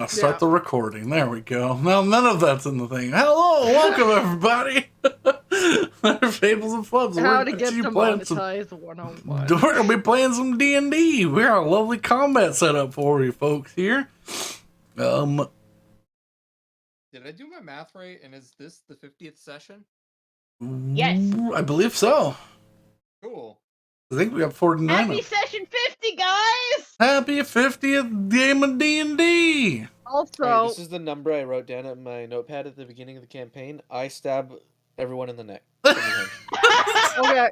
I'll start the recording. There we go. Now none of that's in the thing. Hello, welcome everybody. Fables and Flubs. How to get demonetized 101. We're gonna be playing some D&D. We got a lovely combat setup for you folks here. Did I do my math right? And is this the 50th session? Yes. I believe so. Cool. I think we got 49. Happy session 50, guys! Happy 50th game of D&D. Also, Alright, this is the number I wrote down at my notepad at the beginning of the campaign. I stab everyone in the neck. okay,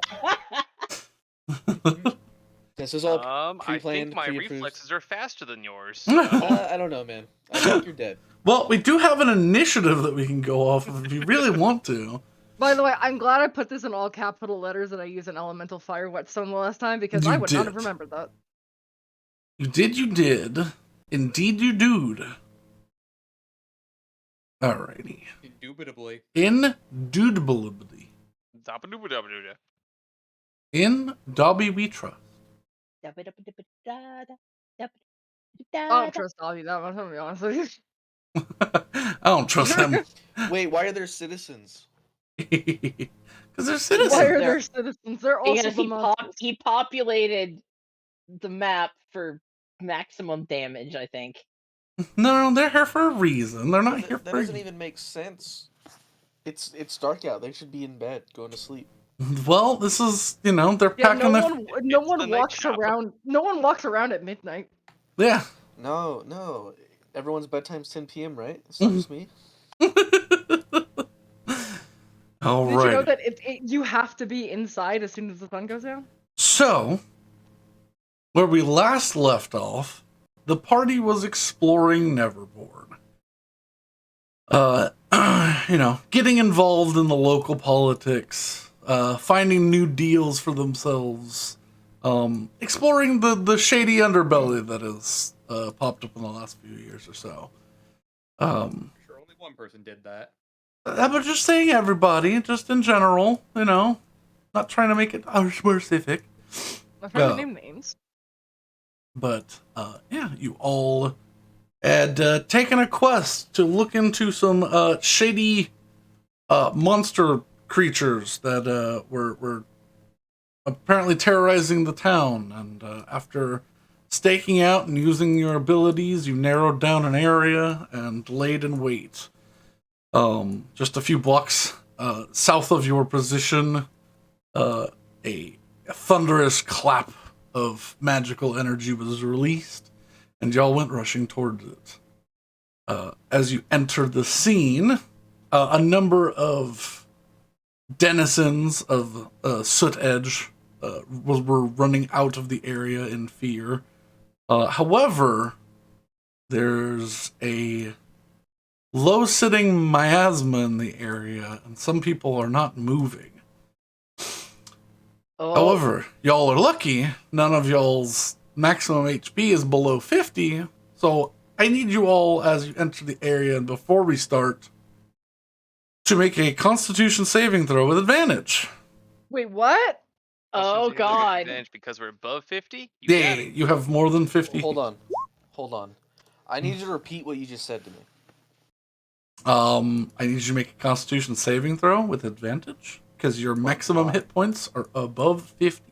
This is all I pre-planned, think my pre-approved. reflexes are faster than yours. I don't know, man. I think you're dead. Well, we do have an initiative that we can go off of if you really want to. by the way, I'm glad I put this in all capital letters and I used an elemental fire whetstone the last time because You I would not have did. remembered that. You did. Indeed you dude. Alrighty. Indubitably. Indubitably. Zapadoopadoopadooda. In Dobby we trust. I don't trust Dobby that much, I'm gonna be honest with you. I don't trust them. Wait, why are there citizens? Because they're citizens. Why are there citizens? They're also Because the monsters. he populated the map for maximum damage, I think. No, they're here for a reason. They're not here That for... doesn't even make sense. It's dark out. They should be in bed, going to sleep. Well, this is, they're Yeah, packing no their... one the night walks shop. around. No one walks around at midnight. Yeah. No. Everyone's bedtime's 10 p.m., right? It's just me. All Did you know right. that you have to be inside as soon as the sun goes down? So, where we last left off, the party was exploring Neverborn. Getting involved in the local politics, finding new deals for themselves, exploring the shady underbelly that has popped up in the last few years or so. Sure, only one person did that. I'm just saying everybody, just in general, not trying to make it specific. I'm trying to name names. But, you all had taken a quest to look into some shady monster creatures that were apparently terrorizing the town. And after staking out and using your abilities, you narrowed down an area and laid in wait. Just a few blocks south of your position, a thunderous clap of magical energy was released, and y'all went rushing towards it. As you entered the scene, a number of denizens of Sootedge were running out of the area in fear. However, there's a low-sitting miasma in the area, and some people are not moving. Oh. However, y'all are lucky. None of y'all's maximum HP is below 50, so I need you all, as you enter the area and before we start, to make a Constitution saving throw with advantage. Wait, what? Oh, God. Advantage because we're above 50? Yeah, you have more than 50. Hold on. I need you to repeat what you just said to me. I need you to make a Constitution saving throw with advantage, because your maximum hit points are above 50.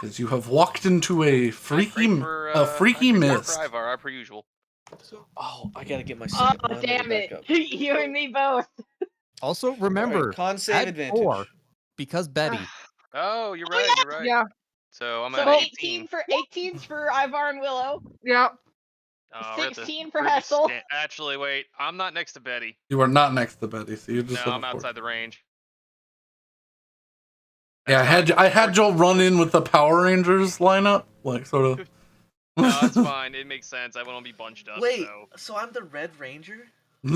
Because you have walked into a freaky mist. Our per usual. Oh, I gotta get my Oh, second monitor damn back it. up. You and me both. Also, All remember, right, con save add advantage. 4 because Betty. Oh, you're Oh, right, yeah. you're right. Yeah, So I'm So at 18 for 18's for Ivar and Willow. yeah. We're at the 16 for pretty Hessel. Actually, wait. I'm not next to Betty. You are not next to Betty, so you're just... No, I'm outside the range. Yeah, I had Joel run in with the Power Rangers lineup, like sort of. No, it's fine. It makes sense. I want to be bunched up. Wait, So. so I'm the Red Ranger?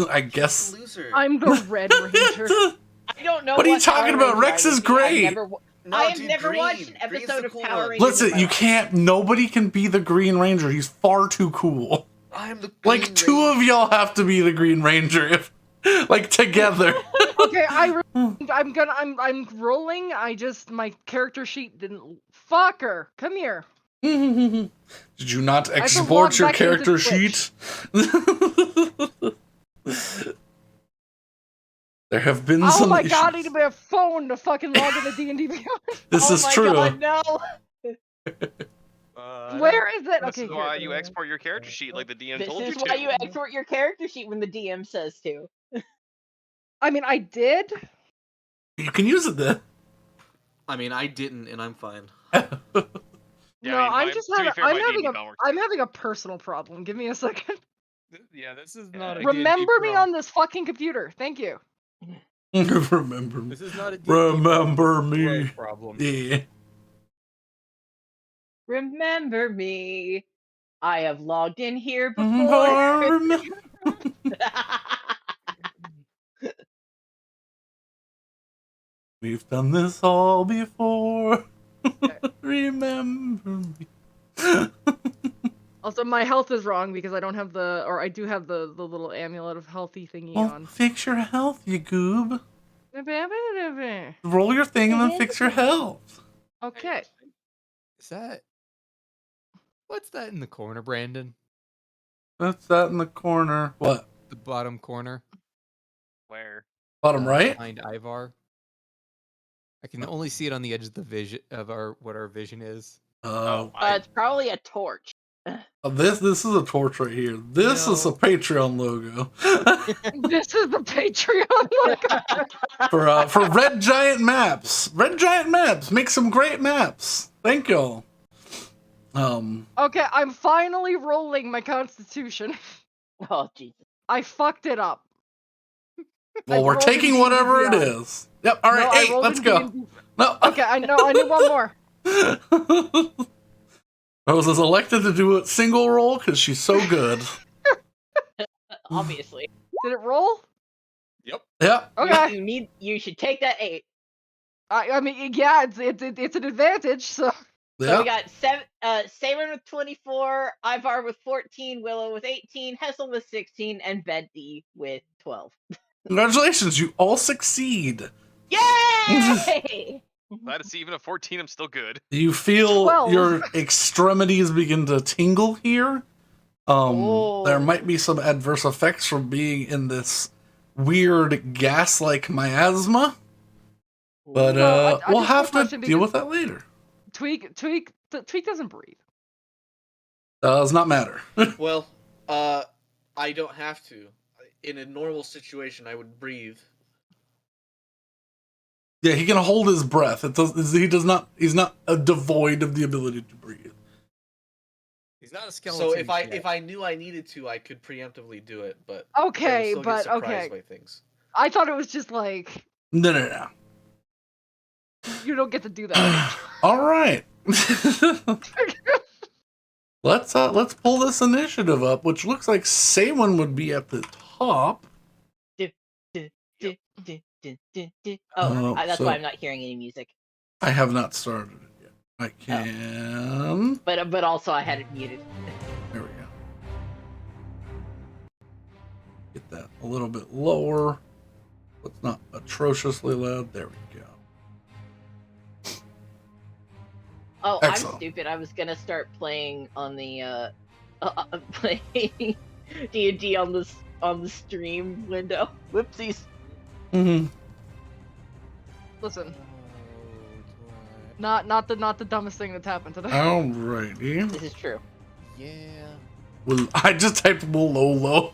I guess. Loser. I'm the Red Ranger. I don't know. What are you talking Power about? Ranger Rex I is would be. great. I have dude, never green. watched an Green's episode the of cool Power one. Rangers. Listen, in my you life. can't. Nobody can be the Green Ranger. He's far too cool. I'm the Like Green two Ranger. of y'all have to be the Green Ranger if, like, together. Okay, I'm rolling. My character sheet didn't. Fucker, come here. Did you not have to export log your back into character Twitch. sheet? There have been Oh some my issues. god, I need to be a phone to fucking log into D&D Beyond. This oh is my true. god, no! Where is it? This Okay, is here. why you export your character sheet like the DM This told is you why to. you export your character sheet when the DM says to. I mean, I did. You can use it then. I mean, I didn't, and I'm fine. Yeah, No, I mean, I'm my- just to be having. fair, I'm my having D&D a. account works. I'm having a personal problem. Give me a second. Yeah, this is not a Remember D&D me pro. on this fucking computer. Thank you. Remember me. This is not a D&D Remember problem, this is a me. growth problem. Yeah. Remember me. I have logged in here before. Remember me. We've done this all before. Remember me. Also, my health is wrong because I don't have the, or I do have the little amulet of healthy thingy Well, on. fix your health, you goob. Roll your thing and then fix your health. Okay. Is that? What's that in the corner, Brandon? That's that in the corner. What? The bottom corner. Where? Bottom right? Behind Ivar. I can only see it on the edge of the vision of what our vision is. It's probably a torch. This is a torch right here. This is a Patreon logo. This is the Patreon logo. for Red Giant Maps. Red Giant Maps make some great maps. Thank y'all. Okay, I'm finally rolling my constitution. Oh, Jesus. I fucked it up. Well, I we're rolled taking in whatever it D&D. is. Yep. All right. No, I Hey, rolled let's in go. D&D. No. Okay, I know. I need one more. Rose is elected to do a single roll because she's so good. Obviously. Did it roll? Yeah. Okay. You should take that 8. I mean, yeah, it's an advantage. So. So Yeah. we got Saban with 24, Ivar with 14, Willow with 18, Hessel with 16, and Betty with 12. Congratulations, you all succeed. Yay! Glad to see even at 14, I'm still good. You feel 12. your extremities begin to tingle here. There might be some adverse effects from being in this weird gas-like miasma, but Well, I we'll just have have a to question deal with that later. Tweak doesn't breathe. Does not matter. Well, I don't have to. In a normal situation, I would breathe. Yeah, he can hold his breath. He's not devoid of the ability to breathe. He's not a skeleton. So if I knew I needed to, I could preemptively do it. But Okay, I would still but get surprised okay. by things. I thought it was just like No. you don't get to do that. All right. Let's pull this initiative up, which looks like Saywin would be at the top. That's so- why I'm not hearing any music. I have not started it yet. I can. But also I had it muted. There we go. Get that a little bit lower. It's not atrociously loud. There we go. Oh, Excellent. I'm stupid. I was gonna start playing on the playing D&D on the stream window. Whoopsies. Mm-hmm. Listen, not the dumbest thing that's happened today. Alrighty. This is true. Yeah. Well, I just typed Willolo.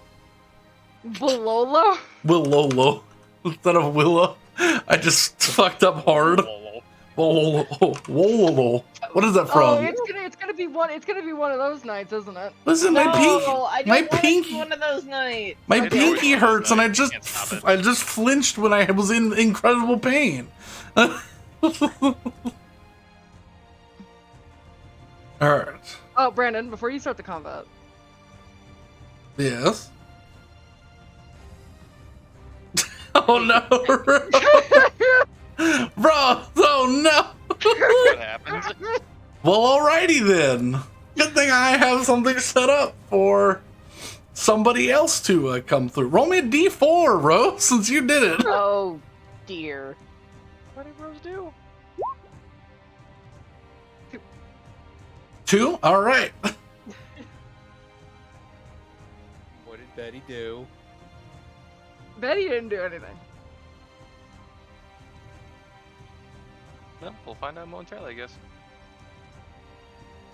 Bololo? Willolo. Instead of Willow. I just fucked up hard. Willolo. What is that Oh, from? it's gonna be one. It's gonna be one of those nights, isn't it? Listen, No, my pinky. I don't my want it to pinky- be one of those nights. My It's always pinky one of those hurts, and I nights. just You can't stop it. I just flinched when I was in incredible pain. All right. Oh, Brandon, before you start the combat, Yes. Oh no, bro! Oh no. What happens? Well, alrighty then. Good thing I have something set up for somebody else to come through. Roll me a d4, bro, since you did it. Oh dear. what did Rose do? 2? All right. What did Betty do? Betty didn't do anything. No, we'll find out momentarily, I guess.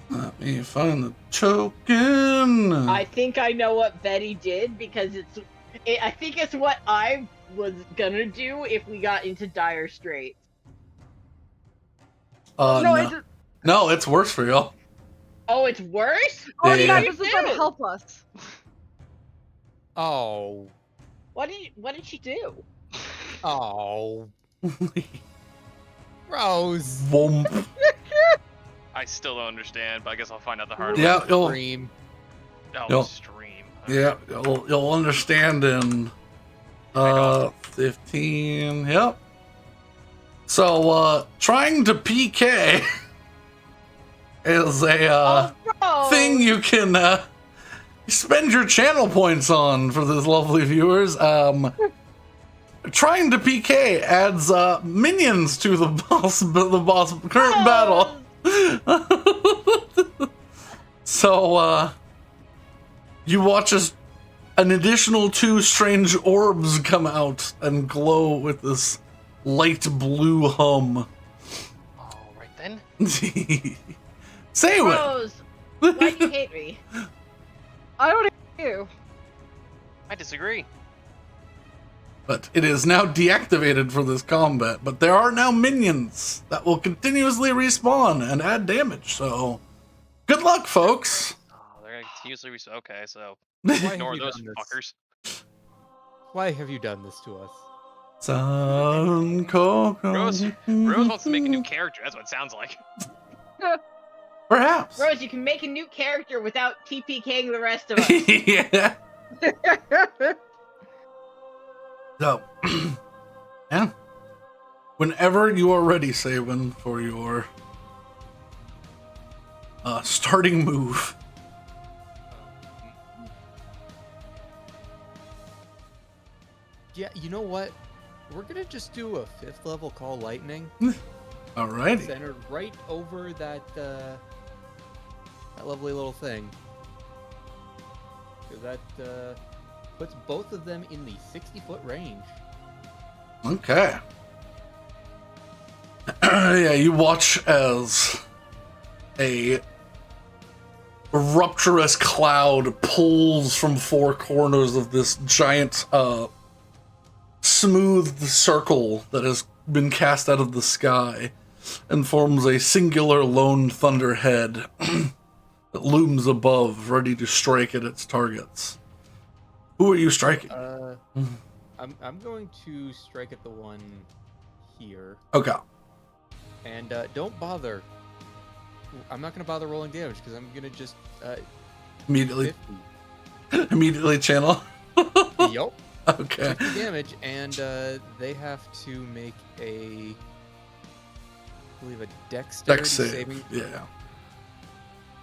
Let me find the token. I think I know what Betty did because I think it's what I was gonna do if we got into dire straits. No. No, it's worse for y'all. Oh, it's worse? Oh Yeah. yeah, What this did is you what do? help us. Oh. What did she do? Oh. Rose. Womp. I still don't understand, but I guess I'll find out the hard Yeah, way. you'll, Scream. Oh, Yo. stream. yeah, you'll understand in 15. Yep. So trying to PK is a Bro. thing you can spend your channel points on for those lovely viewers. Trying to PK adds minions to the boss current battle. So you watch as an additional 2 strange orbs come out and glow with this light blue hum. All right then. Say what? Rose, why do you hate me? I don't hate you. I disagree. But it is now deactivated for this combat. But there are now minions that will continuously respawn and add damage. So good luck, folks. Oh, they're gonna continuously okay, so Why have ignore you those done this? fuckers. Why have you done this to us? Sun Coco. Rose wants to make a new character. That's what it sounds like. Perhaps. Rose, you can make a new character without TPKing the rest of us. Yeah. So, yeah. Whenever you are ready, Saban, for your starting move. Yeah, you know what? We're gonna just do a 5th level Call Lightning. Alrighty. Centered right over that lovely little thing. 'Cause that puts both of them in the 60-foot range. Okay. Yeah, you watch as a rupturous cloud pulls from 4 corners of this giant smooth circle that has been cast out of the sky and forms a singular lone thunderhead that looms above, ready to strike at its targets. Who are you striking? I'm going to strike at the one here. Okay. And don't bother. I'm not gonna bother rolling damage because I'm gonna just Immediately 50. immediately channel. Yup. Okay. 50 damage, and they have to make I believe a dexterity Dex save. saving. Yeah.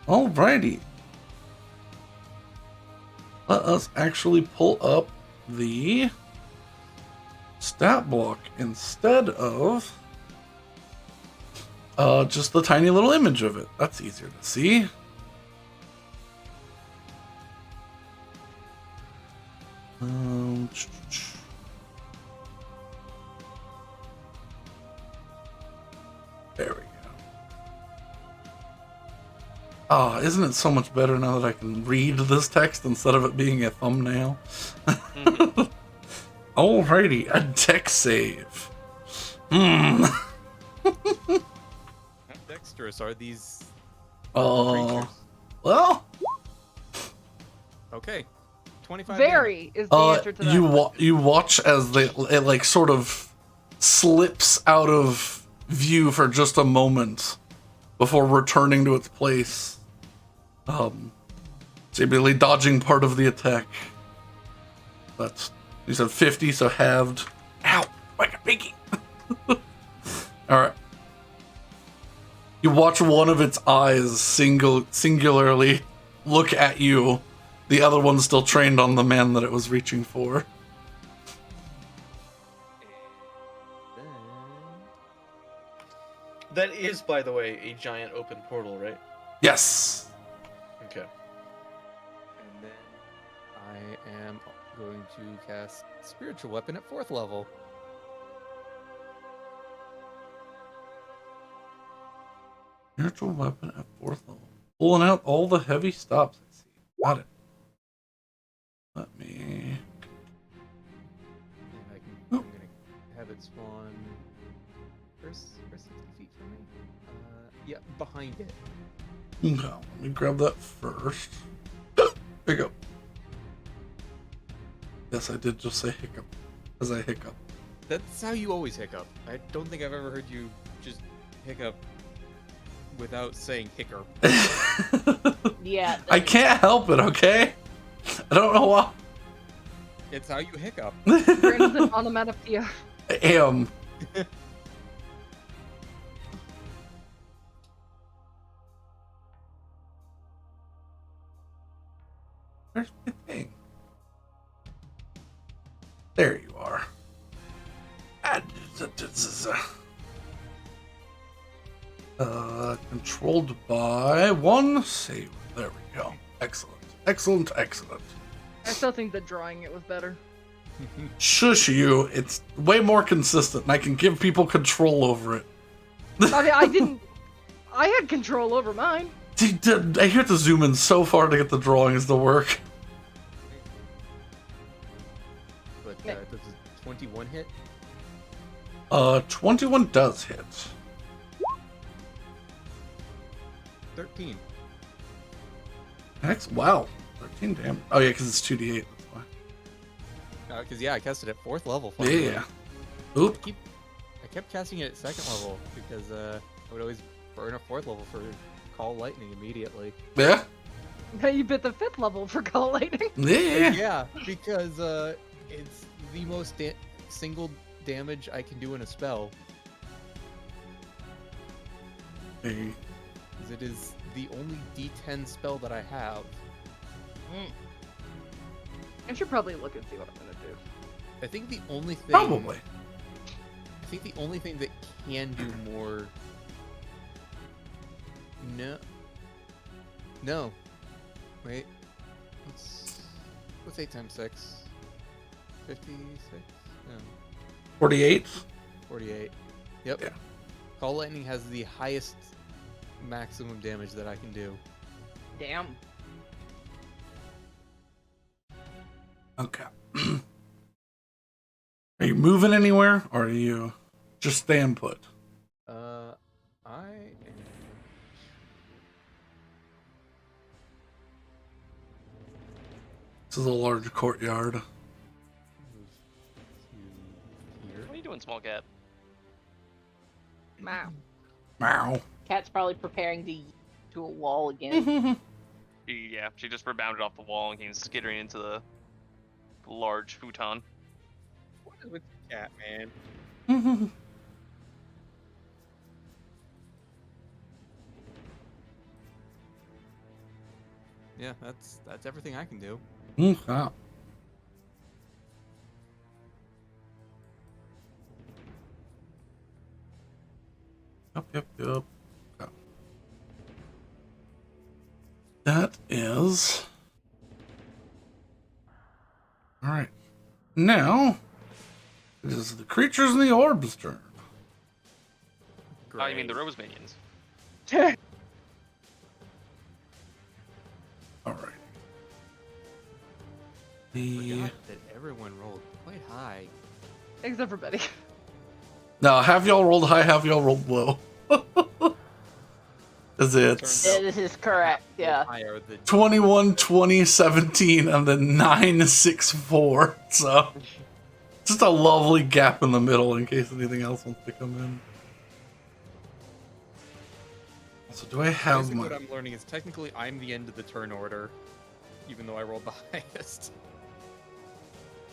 Alrighty. Let us actually pull up the stat block instead of just the tiny little image of it. That's easier to see. There we go. Ah, isn't it so much better now that I can read this text instead of it being a thumbnail? Alrighty, a dex save. How dexterous are these creatures? Well, Okay, 25. Very is the answer to that. you watch as it like sort of slips out of view for just a moment before returning to its place. Seemingly dodging part of the attack. But you said 50, so halved. Ow! Like a pinky. Alright. You watch one of its eyes singularly look at you. The other one's still trained on the man that it was reaching for. That is, by the way, a giant open portal, right? Yes. Okay. And then I am going to cast Spiritual Weapon at 4th level. Spiritual weapon at 4th level. Pulling out all the heavy stops. I see. Got it. Let me. And I'm going to have it spawn first 60 feet from me. Yeah, behind it. Okay, let me grab that first. There you go. Yes, I did just say hiccup. As I hiccup. That's how you always hiccup. I don't think I've ever heard you just hiccup without saying hiccup. Yeah. I can't help it, okay? I don't know why. It's how you hiccup. Brandon's an onomatopoeia. I am. Where's my thing? There you are. Controlled by one save. There we go. Excellent. Excellent. Excellent. I still think that drawing it was better. Shush you. It's way more consistent, and I can give people control over it. I mean, I didn't. I had control over mine. I have to zoom in so far to get the drawings to work. But Yeah. does a 21 hit? 21 does hit. 13. Wow. 13 damage. Oh yeah, because it's 2d8. That's why. Because yeah, I casted at 4th level. Finally. Yeah. Oop. I kept casting it at 2nd level because I would always burn a 4th level for Call Lightning immediately. Yeah. Now you bit the 5th level for Call Lightning. Yeah. Yeah, because it's the most single damage I can do in a spell. Hey. 'Cause it is the only D10 spell that I have. I should probably look and see what I'm gonna do. I think the only thing. Probably. I think the only thing that can do more. No. No. Wait. What's 8 times 6? 56? No. 48. 48. Yep. Yeah. Call Lightning has the highest maximum damage that I can do. Damn. Okay. Are you moving anywhere, or are you just staying put? I am. This is a large courtyard. Move to here. What are you doing, small cat? Wow. Meow. Cat's probably preparing to a wall again. Yeah, she just rebounded off the wall and came skittering into the large futon. What is with the cat, man? Yeah, that's everything I can do. Okay. Yep. Okay. That is... Alright. Now, it is the creatures in the orb's turn. Oh, you mean the Rose minions? Alright. Forgot that everyone rolled quite high. Except for Betty. Now, have y'all rolled high, have y'all rolled low? Is it This is correct, yeah. Higher than 21, 20, 17, and then 9, 6, 4. So, just a lovely gap in the middle in case anything else wants to come in. So, do I have Basically, my... what I'm learning is technically I'm the end of the turn order, even though I rolled the highest.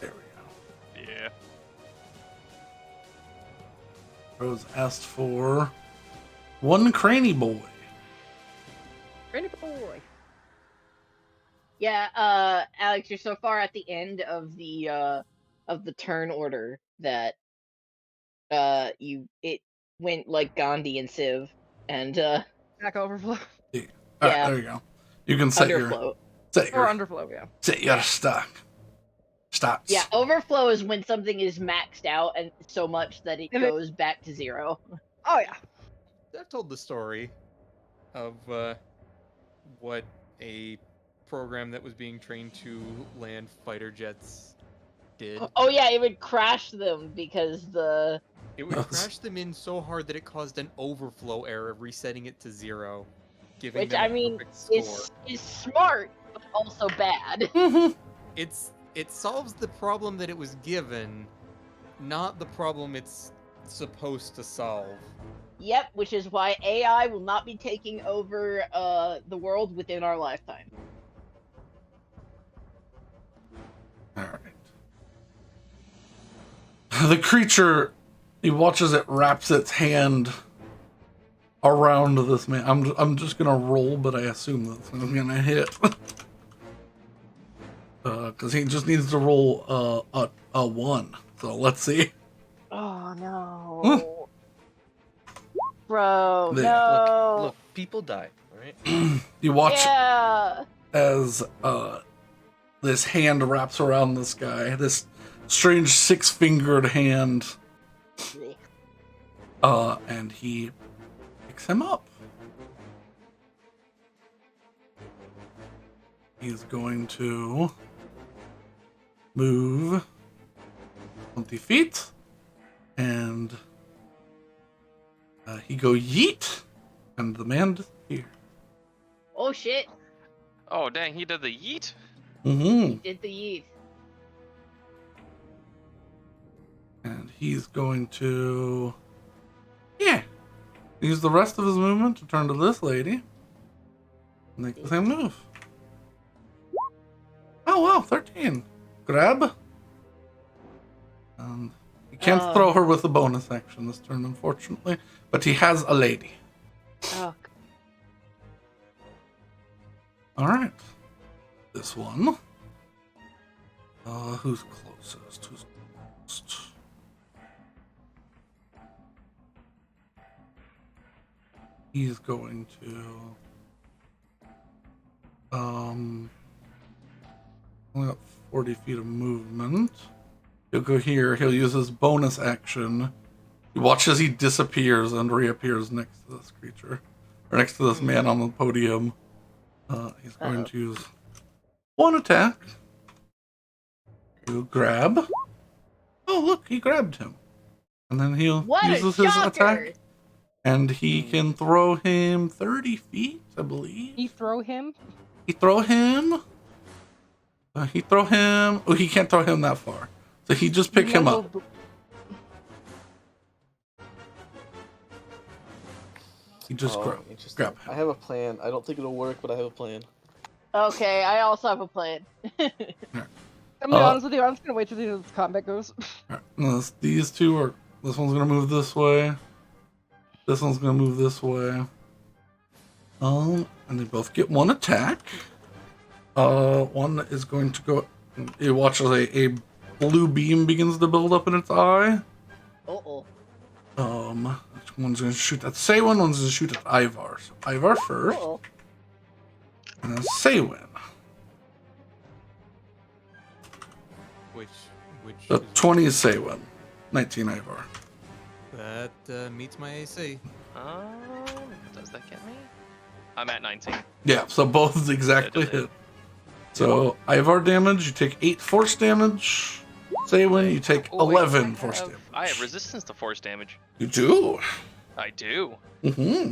There we go. Yeah. Rose asked for one cranny boy. Granny boy. Yeah, Alex, you're so far at the end of the turn order that it went like Gandhi and Civ, and Back overflow. Yeah. All right, Yeah. there you go. You can set your Underflow. Or underflow, yeah. set your stats. Yeah, overflow is when something is maxed out and so much that it And it- goes back to 0. Oh yeah. I've told the story of what a program that was being trained to land fighter jets did. Oh yeah, it would crash them because the It would crash them in so hard that it caused an overflow error, resetting it to 0, giving which them I a mean perfect score. is smart but also bad. It solves the problem that it was given, not the problem it's supposed to solve. Yep, which is why AI will not be taking over the world within our lifetime. All right. The creature, he watches it wraps its hand around this man. I'm just gonna roll, but I assume that's gonna hit. Because he just needs to roll a 1. So let's see. Oh no. Bro, There. no. Look, people die, alright? You watch Yeah. as this hand wraps around this guy. This strange 6-fingered hand. And he picks him up. He's going to move 20 feet. And he go yeet. And the man disappears. Oh shit. Oh dang, he did the yeet. Mm-hmm. Did the yeet. And he's going to... Yeah. Use the rest of his movement to turn to this lady. And make the same move. Oh, wow, 13. Grab. He can't throw her with a bonus action this turn, unfortunately. But he has a lady. Oh. Alright. This one. Who's closest? Who's closest? He's going to... only got 40 feet of movement. He'll go here. He'll use his bonus action. You watch as he disappears and reappears next to this creature. Or next to this man on the podium. He's going to use 1 attack. He'll grab. Oh, look, he grabbed him. And then he'll What uses a his shocker! attack. And he can throw him 30 feet, I believe. You throw him. He throw him. He throw him. Oh, he can't throw him that far. So he just pick him up. He just Interesting. grab I him. have a plan. I don't think it'll work, but I have a plan. Okay, I also have a plan. I'm gonna be honest with you. I'm just gonna wait till the end of this combat goes. Alright, these two are. This one's gonna move this way. This one's gonna move this way. And they both get 1 attack. One is going to go. You watch as a blue beam begins to build up in its eye. Uh-oh. One's gonna shoot at Saywin, one's gonna shoot at Ivar. So Ivar first, Uh-oh. and then Saywin. Which The is 20 is Saywin, 19 Ivar. that meets my AC. Does that get me? I'm at 19. Yeah, so both exactly hit. So Ivar damage, you take 8 force damage. Saywin, you take Oh, wait, 11 force damage. I have resistance to force damage. You do. I do. Mm-hmm.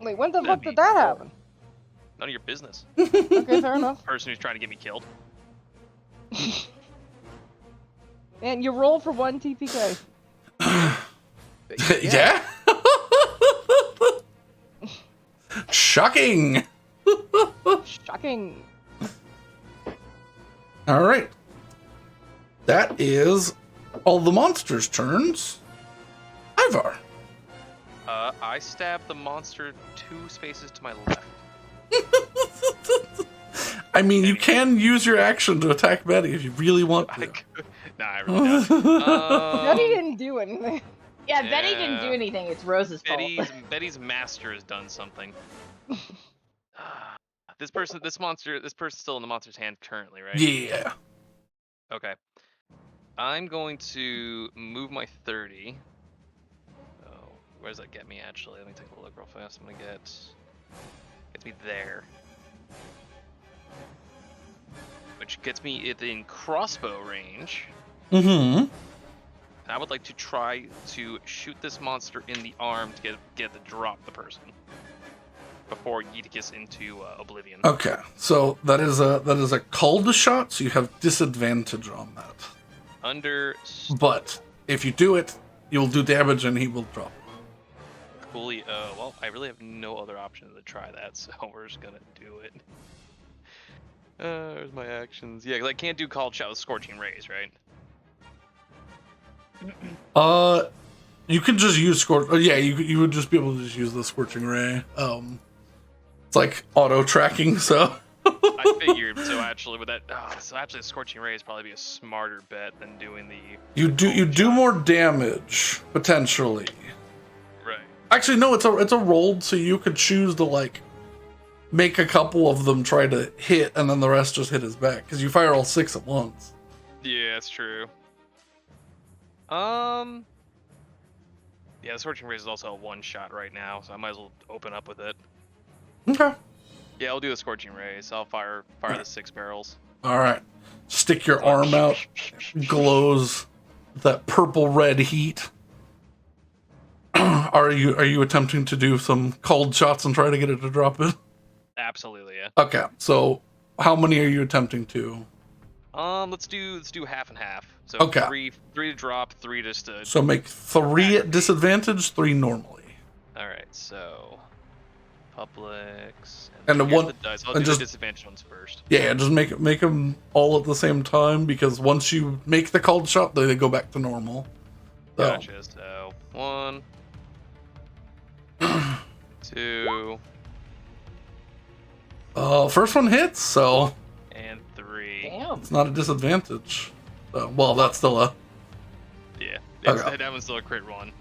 Wait, when the That'd fuck be did that cool. happen? None of your business. Okay, fair enough. Person who's trying to get me killed. And you roll for 1 TPK. Yeah. Shocking. Shocking. All right. That is all the monsters' turns. Ivar. I stabbed the monster 2 spaces to my left. I mean, you can use your action to attack Betty if you really want I to. could. Nah, I really don't. Betty didn't do anything. Yeah, Betty didn't do Yeah. anything. It's Rose's fault. Betty's master has done something. This person's still in the monster's hand currently, right? Yeah. Okay. I'm going to move my 30. Oh, where does that get me actually? Let me take a look real fast. I'm gonna gets me there. Which gets me within crossbow range. Mm-hmm. I would like to try to shoot this monster in the arm to get to drop the person before Yeet gets into oblivion. Okay, so that is a cold shot, so you have disadvantage on that. But if you do it, you'll do damage and he will drop. Coolly, well, I really have no other option to try that, so we're just gonna do it. There's my actions. Yeah, 'cause I can't do called shot with scorching rays, right? You can just use scorch. Oh, yeah, you would just be able to just use the scorching ray. It's like auto tracking, so. I figured. So actually, with that, the scorching rays probably be a smarter bet than doing the. You do more damage potentially. Right. Actually, no, it's a rolled, so you could choose to like make a couple of them try to hit, and then the rest just hit his back because you fire all 6 at once. Yeah, that's true. Yeah, the scorching rays is also a one shot right now, so I might as well open up with it. Okay. Yeah, I'll do the scorching rays. I'll fire the 6 barrels. All right. Stick your arm out. Glows that purple red heat. Are you attempting to do some cold shots and try to get it to drop it? Absolutely, yeah. Okay. So how many are you attempting to? Let's do half and half. So Okay. three to drop, 3 just to. So make 3 at disadvantage, 3 normally. All right, so Publix And the here's one- the dice. I'll and do just- the disadvantage ones first. Yeah, just make them all at the same time because once you make the cold shot, they go back to normal. So, Gotcha. So 1, 2, first one hits, so and 3. Damn. it's not a disadvantage. So, well, that's still a Yeah, Okay. that one's still a crit one.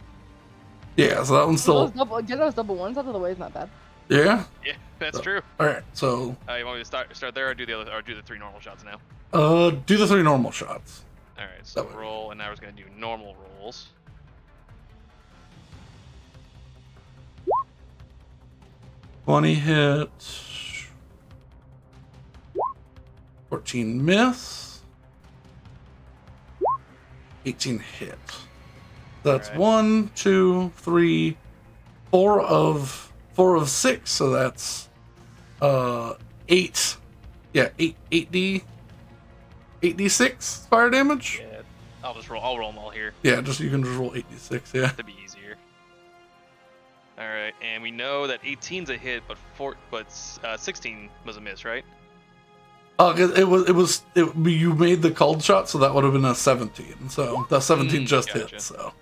yeah. So that one's still Get those double ones out of the way is not bad. yeah. Yeah, that's So- true. All right, so You want me to start there, or do the 3 normal shots now? do the 3 normal shots. All right, so That way. roll, and now we're gonna do normal rolls. 20 hit, 14 miss, 18 hit. That's Alright. 1, 2, 3, 4 of 6. So that's 8. Yeah, 8d6 fire damage. Yeah, I'll roll them all here. Yeah, just you can just roll 8d6. Yeah. To be easier. All right, and we know that 18's a hit, but 16 was a miss, right? You made the cold shot, so that would have been a 17. So that 17 just Gotcha. hit. So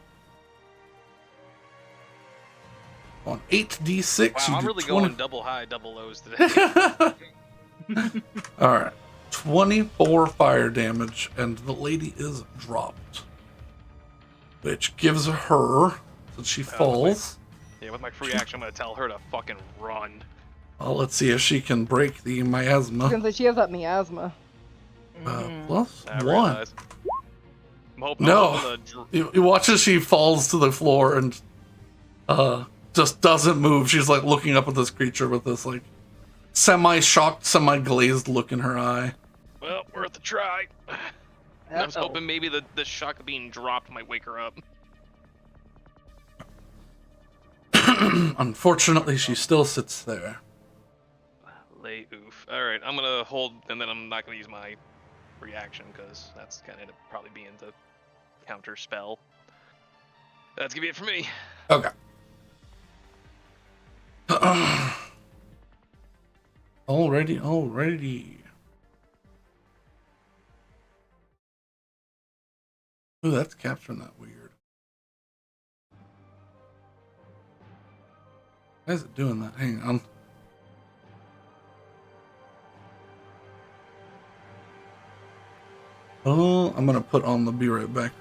on 8d6, Wow, you I'm do really 20. going double high, double lows today. All right, 24 fire damage, and the lady is dropped, which gives her, so she falls. Yeah, with my free action, I'm gonna tell her to fucking run. Well, let's see if she can break the miasma. Because she has that miasma. Plus I 1. realize. I'm hoping No. You watch as she falls to the floor and just doesn't move. She's like looking up at this creature with this like semi-shocked, semi-glazed look in her eye. Well, worth a try. I was hoping maybe the shock of being dropped might wake her up. Unfortunately, she still sits there. Lay oof. Alright, I'm gonna hold, and then I'm not gonna use my reaction, because that's gonna end up probably being the counter spell. That's gonna be it for me. Okay. Alrighty. Ooh, that's capturing that weird. Why is it doing that? Hang on. Oh, I'm gonna put on the be right back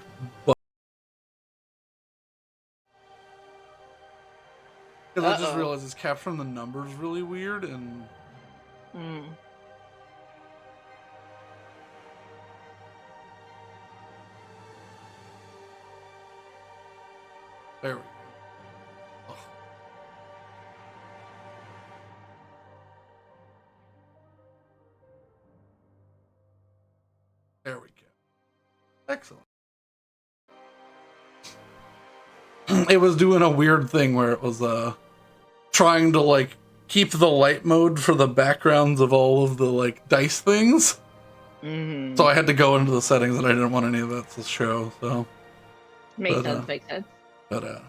Because I just Uh-oh. realized it's capturing the numbers really weird, and Hmm. there we go. Ugh. There we go. Excellent. It was doing a weird thing where it was trying to like keep the light mode for the backgrounds of all of the like dice things. Mm-hmm. So I had to go into the settings, and I didn't want any of that to show. So, Makes but, sense. Makes sense. but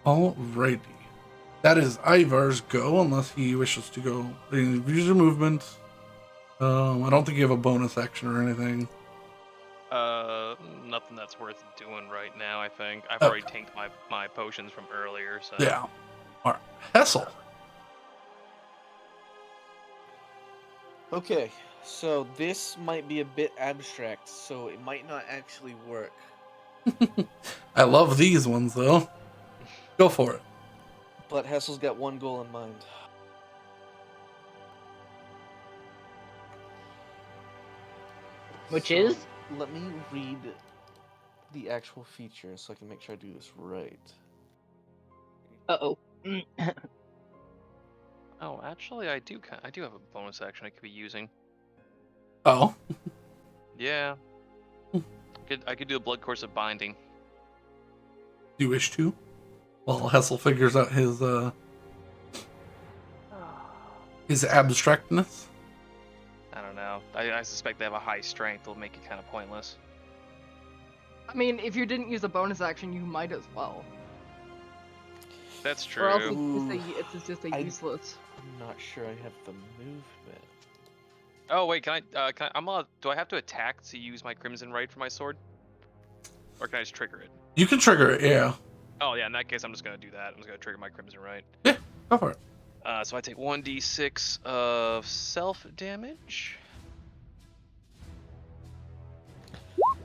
alrighty. That is Ivar's go, unless he wishes to go. Use your movement. I don't think you have a bonus action or anything. Nothing that's worth doing right now. I think I've Okay. already tanked my potions from earlier. So Yeah. All right. Hessel. Okay, so this might be a bit abstract, so it might not actually work. I love these ones though. Go for it. But Hessel's got one goal in mind. Which So, is? Let me read the actual feature so I can make sure I do this right. Uh-oh. Oh, actually, I do have a bonus action I could be using. Oh. Yeah. I could do a blood course of binding. Do you wish to? While Hessel figures out his abstractness. I don't know. I suspect they have a high strength. It'll make it kind of pointless. I mean, if you didn't use a bonus action, you might as well. That's Or else true. it's just a I- useless. I'm not sure I have the movement. Oh wait, can I? Do I have to attack to use my Crimson Right for my sword, or can I just trigger it? You can trigger it, yeah. Oh yeah, in that case, I'm just gonna do that. I'm just gonna trigger my Crimson Right. Yeah, go for it. So I take 1d6 of self damage.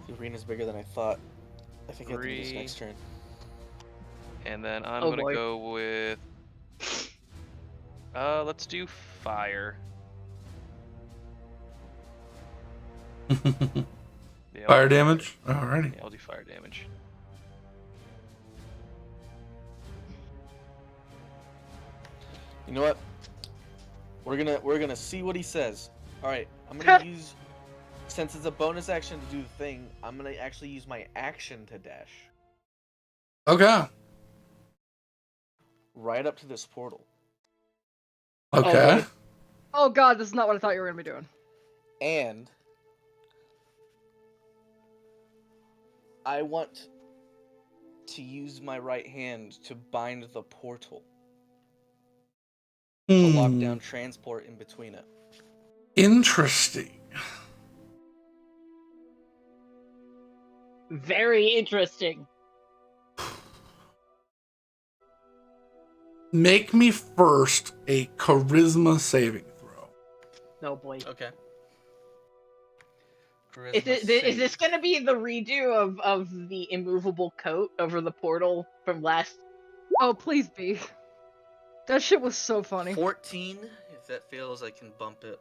The arena's bigger than I thought. I think I have to do this 3. next turn. And then I'm Oh, gonna boy. go with. Let's do fire. Yeah, I'll Fire do damage? Alrighty. Yeah, I'll do fire damage. You know what? We're gonna see what he says. All right, I'm gonna use, since it's a bonus action to do the thing, I'm gonna actually use my action to dash Okay. right up to this portal, Okay. boy. Oh god, this is not what I thought you were gonna be doing. and I want to use my right hand to bind the portal to lock down transport in between it. Interesting. Very interesting. Make me first a charisma saving throw. Oh boy. Okay. Is this gonna be the redo of the immovable coat over the portal from last? Oh, please be. That shit was so funny. 14. If that fails, I can bump it.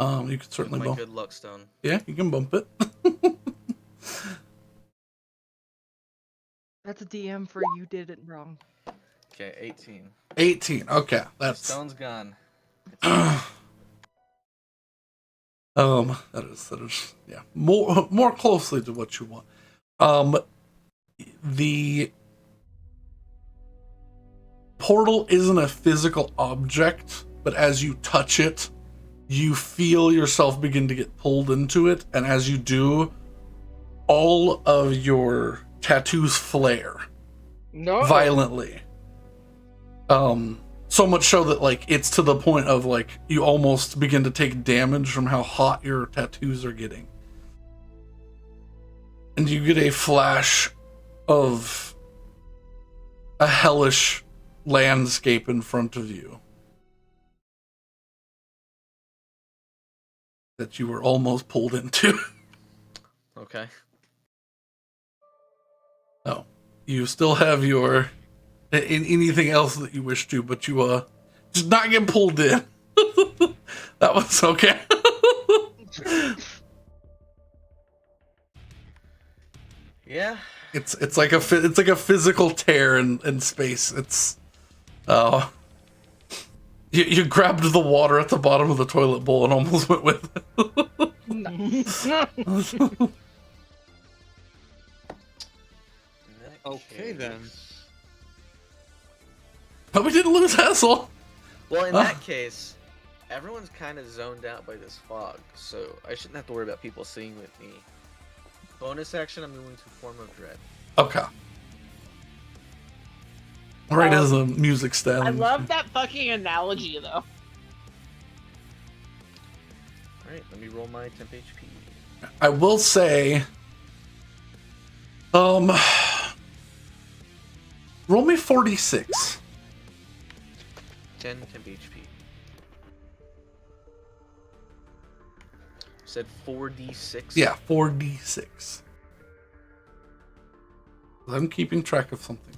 You can With certainly my bump. good luck stone. Yeah, you can bump it. That's a DM for you did it wrong. Okay, 18. 18. Okay, that's Stone's gone. that is yeah, more closely to what you want. The portal isn't a physical object, but as you touch it, you feel yourself begin to get pulled into it, and as you do, all of your tattoos flare No. violently. So much so that like it's to the point of like you almost begin to take damage from how hot your tattoos are getting. And you get a flash of a hellish landscape in front of you. that you were almost pulled into. Okay. No, you still have your anything else that you wish to, but you just not get pulled in. That was okay. Yeah. It's like a physical tear in space. It's you grabbed the water at the bottom of the toilet bowl and almost went with it. Nice. Okay, then. But we didn't lose Hassel. Well, in that case, everyone's kind of zoned out by this fog, so I shouldn't have to worry about people seeing with me. Bonus action, I'm moving to Form of Dread. Okay. Right as the music stat. I love that fucking analogy, though. Alright, let me roll my temp HP. I will say, roll me 46. 10 temp HP. Said 4d6? Yeah, 4d6. I'm keeping track of something.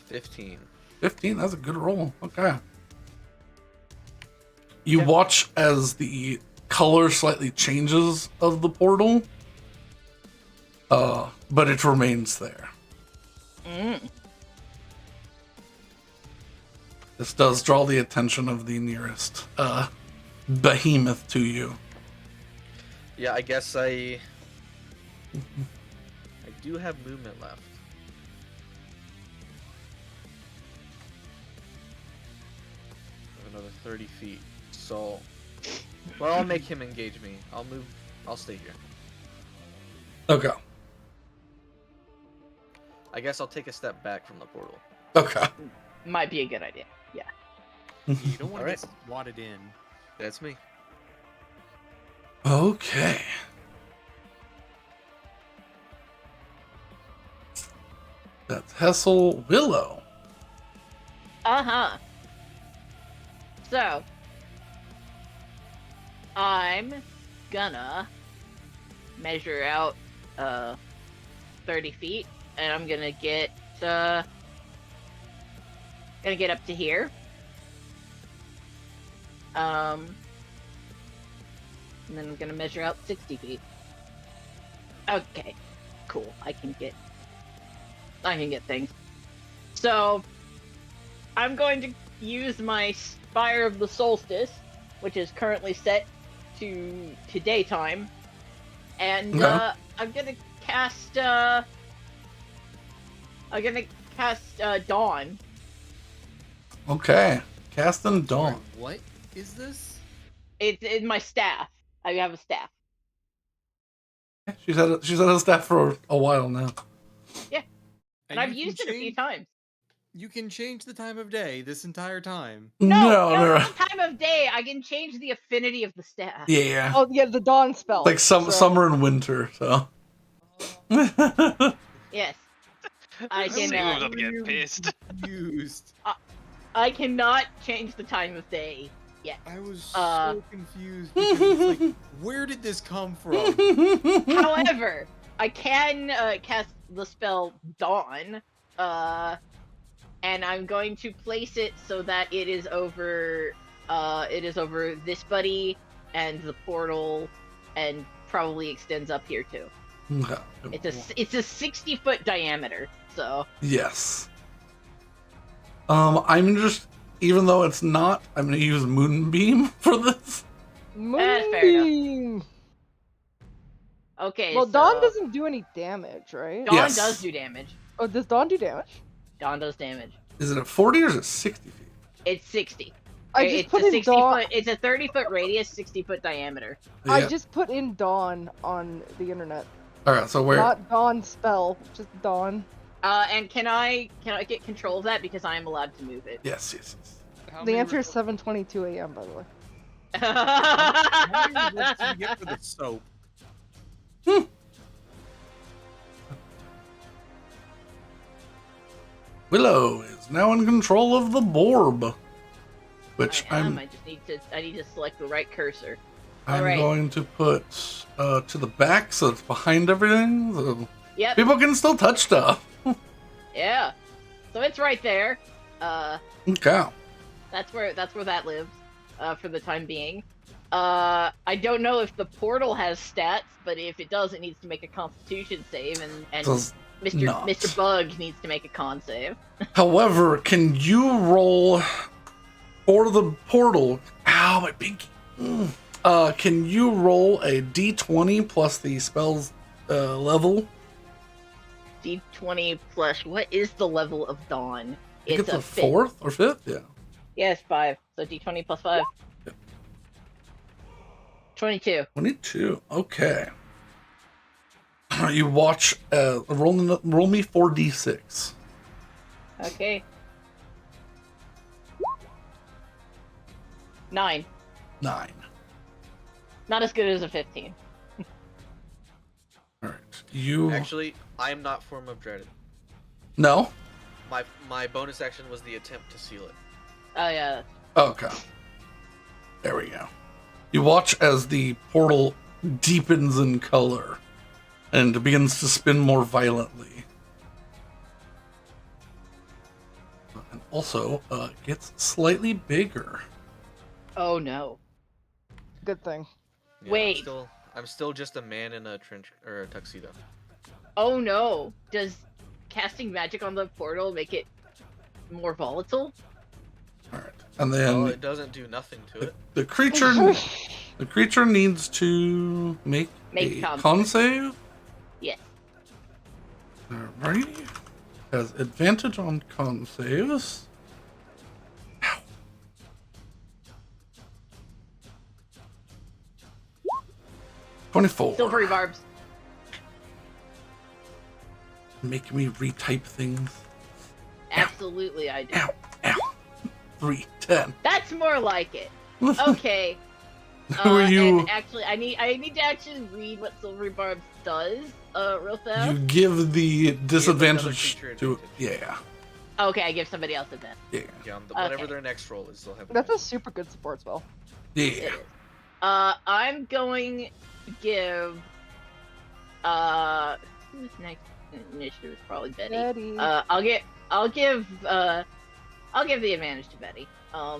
15. 15, that's a good roll. Okay. You watch as the color slightly changes of the portal, but it remains there. This does draw the attention of the nearest behemoth to you. Yeah, I guess I do have movement left. I have another 30 feet. So, well, I'll make him engage me. I'll stay here. Okay. I guess I'll take a step back from the portal. Okay. Might be a good idea. Yeah. You don't want to Alright. get wadded in. That's me. Okay. That's Hessel Willow. Uh-huh. So, I'm gonna measure out 30 feet, and I'm gonna get up to here. And then I'm gonna measure out 60 feet. Okay, cool. I can get things. So, I'm going to use my Spire of the Solstice, which is currently set to daytime, and Okay. I'm gonna cast Dawn. Okay. Casting Dawn. What is this? It's in my staff. I have a staff. She's had a staff for a while now. And I've used it a few times. You can change the time of day this entire time. No, not time of day. I can change the affinity of the staff. Yeah. Oh yeah, the dawn spell. Like so- summer and winter, so. Yes. I See can. who's up to get pissed. Confused. I cannot change the time of day yet. I was Uh, so confused because it's like, where did this come from? However, I can cast the spell Dawn, and I'm going to place it so that it is over this buddy and the portal, and probably extends up here too. Okay. It's a 60-foot diameter, so Yes. I'm just, even though it's not, I'm gonna use Moonbeam for this. fair enough. Moonbeam. okay. Well, so dawn doesn't do any damage, right? Dawn Yes. does do damage. Oh, does dawn do damage? Dawn does damage. Is it at 40 or is it 60 feet? It's 60. I just It's put a in 60 dawn. foot. It's a 30-foot radius, 60-foot diameter. I Yeah. just put in dawn on the internet. Alright, so where? Not dawn spell, just dawn. And can I get control of that because I am allowed to move it? Yes, yes, yes. How The many answer is results- 7:22 a.m. by the way. How many results did you get for the soap? Willow is now in control of the Borb. which I am. I just need to select the right cursor. I'm Alright. going to put to the back so it's behind everything. So Yep. people can still touch stuff. Yeah. So it's right there. Okay. That's where that lives. For the time being. I don't know if the portal has stats, but if it does, it needs to make a Constitution save, and Does not. Mr. Bug needs to make a con save. However, can you roll for the portal? Ow, my pinky. Can you roll a d20 plus the spell's level? D20 plus what is the level of Dawn? I think it's a fifth. fourth or fifth, yeah. Yes, 5. So D20 plus 5. Yep. 22. 22. Okay. You watch. Roll me 4d6. Okay. 9. 9. Not as good as a 15. All right. You Actually, I'm not form of dread. no. My bonus action was the attempt to seal it. Oh yeah. Okay. There we go. You watch as the portal deepens in color and begins to spin more violently. And also gets slightly bigger. Oh no. Good thing. Yeah, Wait. I'm still just a man in a trench or a tuxedo. Oh no. Does casting magic on the portal make it more volatile? All right. And Well, then it doesn't do nothing to it. the creature needs to make Make a con con save. Yes. Alrighty. Has advantage on con saves. Ow. 24. Silvery barbs. Make me retype things. Absolutely I do. Ow. Ow. 3, 10. That's more like it. Okay. Who are you? And actually, I need to actually read what Silvery Barbs does, real fast. You give the disadvantage creature to. advantage. Yeah. Okay, I give somebody else a bet. Yeah. Yeah, whatever Okay. their next roll is, they'll have. That's a super good support spell. Yeah. It is. I'm going to give. Who's next? Initiative is probably Betty. Betty. I'll give the advantage to Betty. Yeah.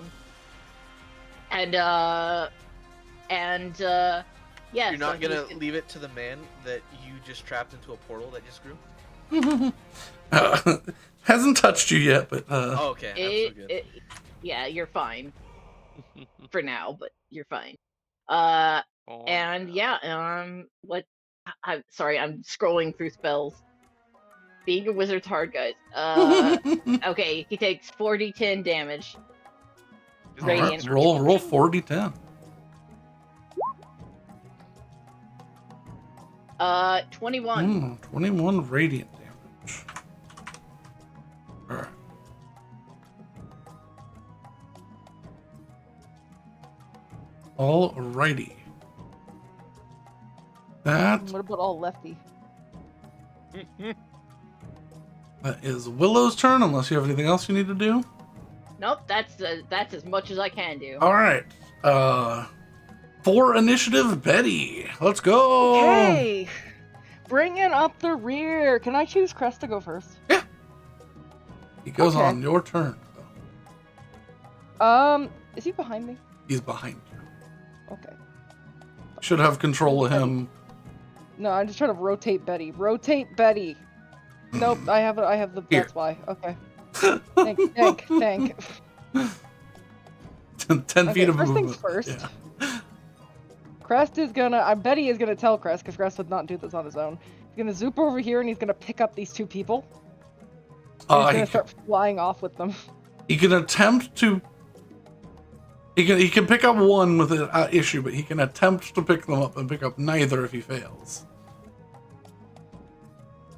You're not so gonna he's leave it to the man that you just trapped into a portal that just grew. Hasn't touched you yet, but Oh, okay. I'm so good. Yeah, you're fine for now, but you're fine. Oh, And no. yeah, what? I'm sorry, I'm scrolling through spells. Being a wizard's hard, guys. Okay, he takes 4d10 damage. Is All right, Radiant. roll 4d10. 21. 21 radiant damage. Alright. Alrighty. That What about all lefty? is Willow's turn, unless you have anything else you need to do. Nope, that's as much as I can do. Alright. For initiative, Betty. Let's go. Okay. Bringing up the rear. Can I choose Crest to go first? He goes Okay. on your turn. Is he behind me? He's behind you. Okay. Should have control of him. No, I'm just trying to rotate Betty. Rotate Betty. Nope, I have the. Here. That's why. Okay. Thank. 10 Okay, feet of first movement. things first. Yeah. Crest is gonna. Betty is gonna tell Crest because Crest would not do this on his own. He's gonna zoop over here and he's gonna pick up these two people. And he's gonna start flying off with them. He can attempt to. He can pick up one with an issue, but he can attempt to pick them up and pick up neither if he fails.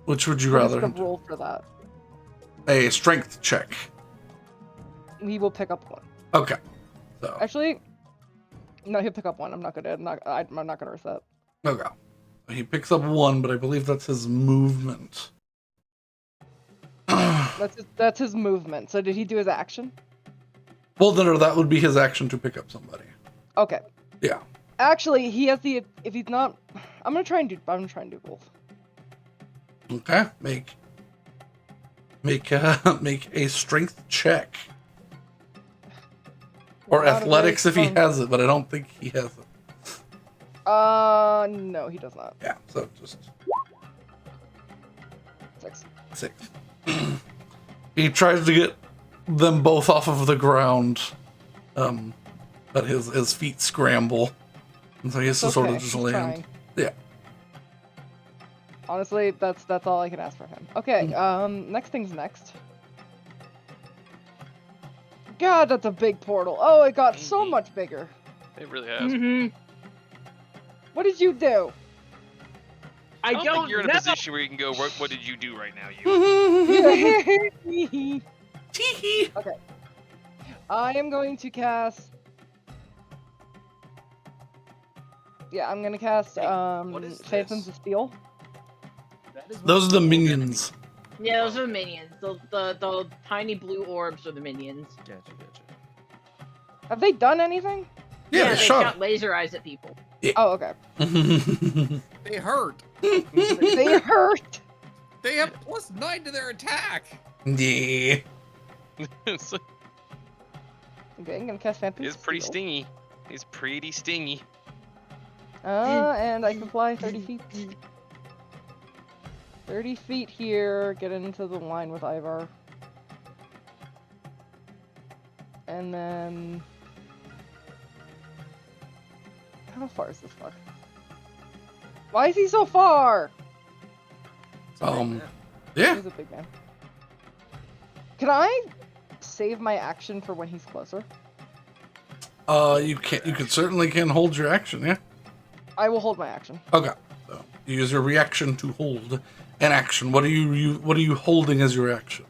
Which would you I'm rather? just him gonna roll for that. do? A strength check. He will pick up one. Okay. So Actually, no, he'll pick up one. I'm not gonna risk that. okay. He picks up one, but I believe that's his movement. That's his movement. So did he do his action? Well, then that would be his action to pick up somebody. Okay. Yeah. Actually, he has the. If he's not, I'm gonna try and do both. Okay. Make a strength check. Or Not a very athletics if he strong- has it, but I don't think he has it. No, he does not. Yeah, so just 6. 6. He tries to get them both off of the ground, but his feet scramble, and so he has to sort of just he's land. trying. Yeah. Honestly, that's all I can ask for him. Okay, next thing's next. God, that's a big portal. Oh, it got so much bigger. It really has. Mm-hmm. What did you do? I don't think you're in a know. position where you can go, what did you do right now, you? Okay. I am going to cast. Yeah, I'm gonna cast what is Phantoms this? of Steel. Those are the minions. Yeah, those are the minions. The tiny blue orbs are the minions. Gotcha. Have they done anything? Yeah, they they shot shot. laser eyes at people. Oh, okay. They hurt. They hurt. They have +9 to their attack. Yeah. It's Okay, I'm gonna cast Phantoms of pretty Steel. stingy. He's pretty stingy. And I can fly 30 feet. 30 feet here, get into the line with Ivar. And then... How far is this far? Why is he so far? Yeah. He's a big man. Can I save my action for when he's closer? You certainly can hold your action, yeah. I will hold my action. Okay. So you use your reaction to hold an action. What are you holding as your action?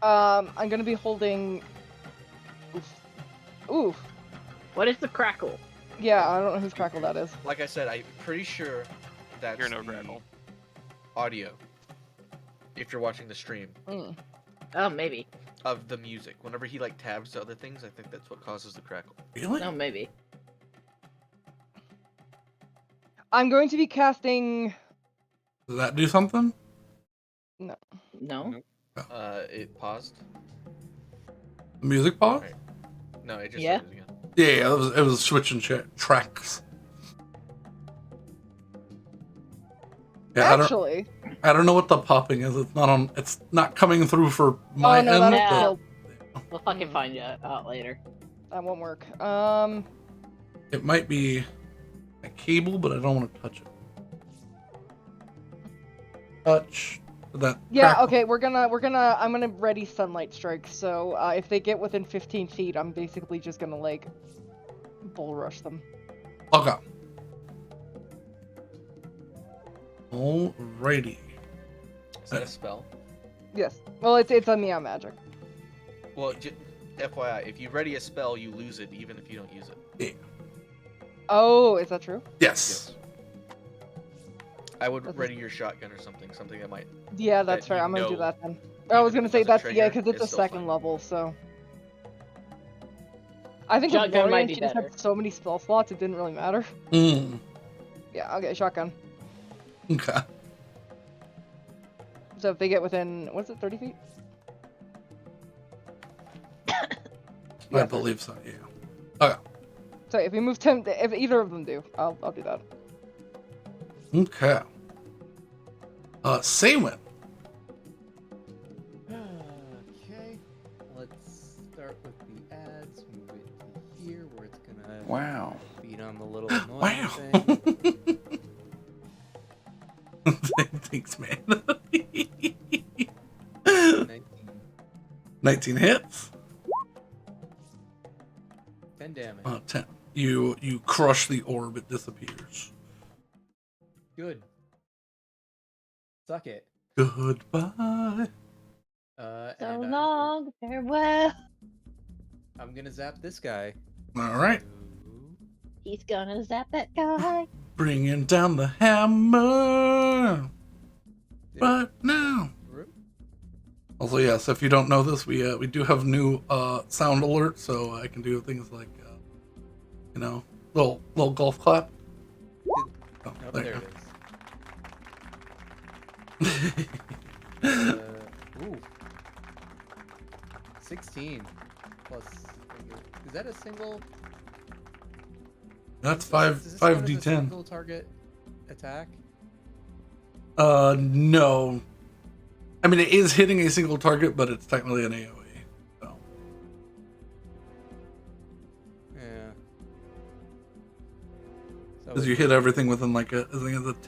I'm gonna be holding... Oof. What is the crackle? Yeah, I don't know whose crackle that is. Like I said, I'm pretty sure that's You're no the crackle. audio. If you're watching the stream Mm. Oh, maybe. of the music, whenever he like tabs to other things, I think that's what causes the crackle. Really? No, maybe. I'm going to be casting... Does that do something? No. It paused. The music pause? Right. No, it just Yeah. started again. Yeah, it was switching tracks. Yeah, Actually... I don't know what the popping is. It's not coming through for my no, end. that'll Yeah. kill. We'll fucking find you out later. That won't work. It might be a cable, but I don't want to touch it. Touch that. Yeah, crackle. okay, I'm gonna ready Sunlight Strike, so if they get within 15 feet, I'm basically just gonna, like, bull rush them. Okay. Alrighty. Is that a spell? Yes. Well, it's a Meow Magic. Well, FYI, if you ready a spell, you lose it even if you don't use it. Yeah. Oh, is that true? Yes. I would That's- ready your shotgun or something that might. Yeah, that's That fair. you I'm gonna do know that then. I was even gonna if it say doesn't that's trigger, yeah, because it's a it's still second fine. level, so. I think with Shotgun might Lorian, be she just better. had so many spell slots, it didn't really matter. Mm. Yeah, okay, shotgun. Okay. So if they get within, what's it, 30 feet? I Yeah, believe so. Yeah. Okay. So if we move 10, if either of them do, I'll do that. Okay. Saywin. Okay, let's start with the ads. Move it to here where it's gonna Wow. beat on the little annoying Wow. thing. Thanks, man. 19, 19 hits. 10 damage. 10. You crush the orb. It disappears. Good. Suck it. Goodbye. So And long, farewell. I'm gonna zap this guy. All right. He's gonna zap that guy. Bringing down the hammer. Right now. Also, yes, if you don't know this, we do have new sound alerts, so I can do things like little golf clap. Oh, There there you it go. is. Ooh. 16 plus. Is that a single? That's Does this count as a 5d10. single target attack? No. I mean, it is hitting a single target, but it's technically an AoE. So. Yeah. So Because you hit everything within like I think it's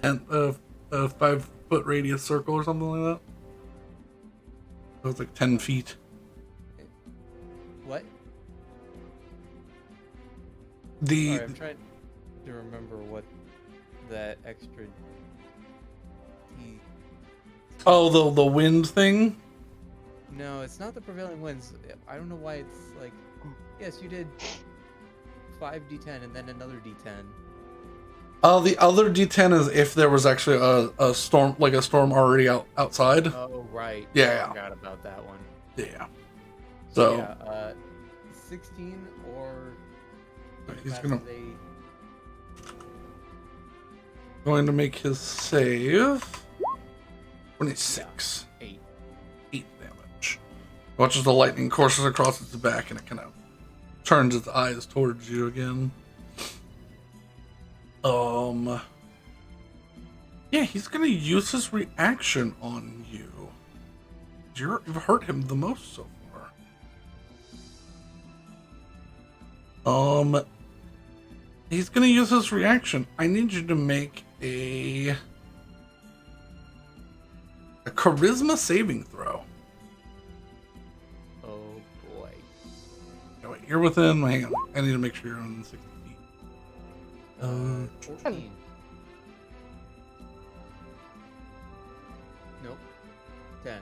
a 5-foot radius circle or something like that. So it's like 10 feet. What? The Sorry, I'm trying to remember what that extra. the wind thing. No, it's not the prevailing winds. I don't know why it's like. Yes, you did 5d10 and then another d10. The other D10 is if there was actually a storm, like a storm already outside. Oh right. Yeah. I forgot about that one. Yeah. So yeah, 16 or. he's passes gonna a- going to make his save. 26. Yeah, 8. 8 damage. Watches the lightning courses across its back and it kind of turns its eyes towards you again. Yeah, he's gonna use his reaction on you. You've hurt him the most so far. He's gonna use his reaction. I need you to make a charisma saving throw. Oh boy. Oh, wait, you're within. Hang on. I need to make sure you're on 60 feet. 14. Nope. 10.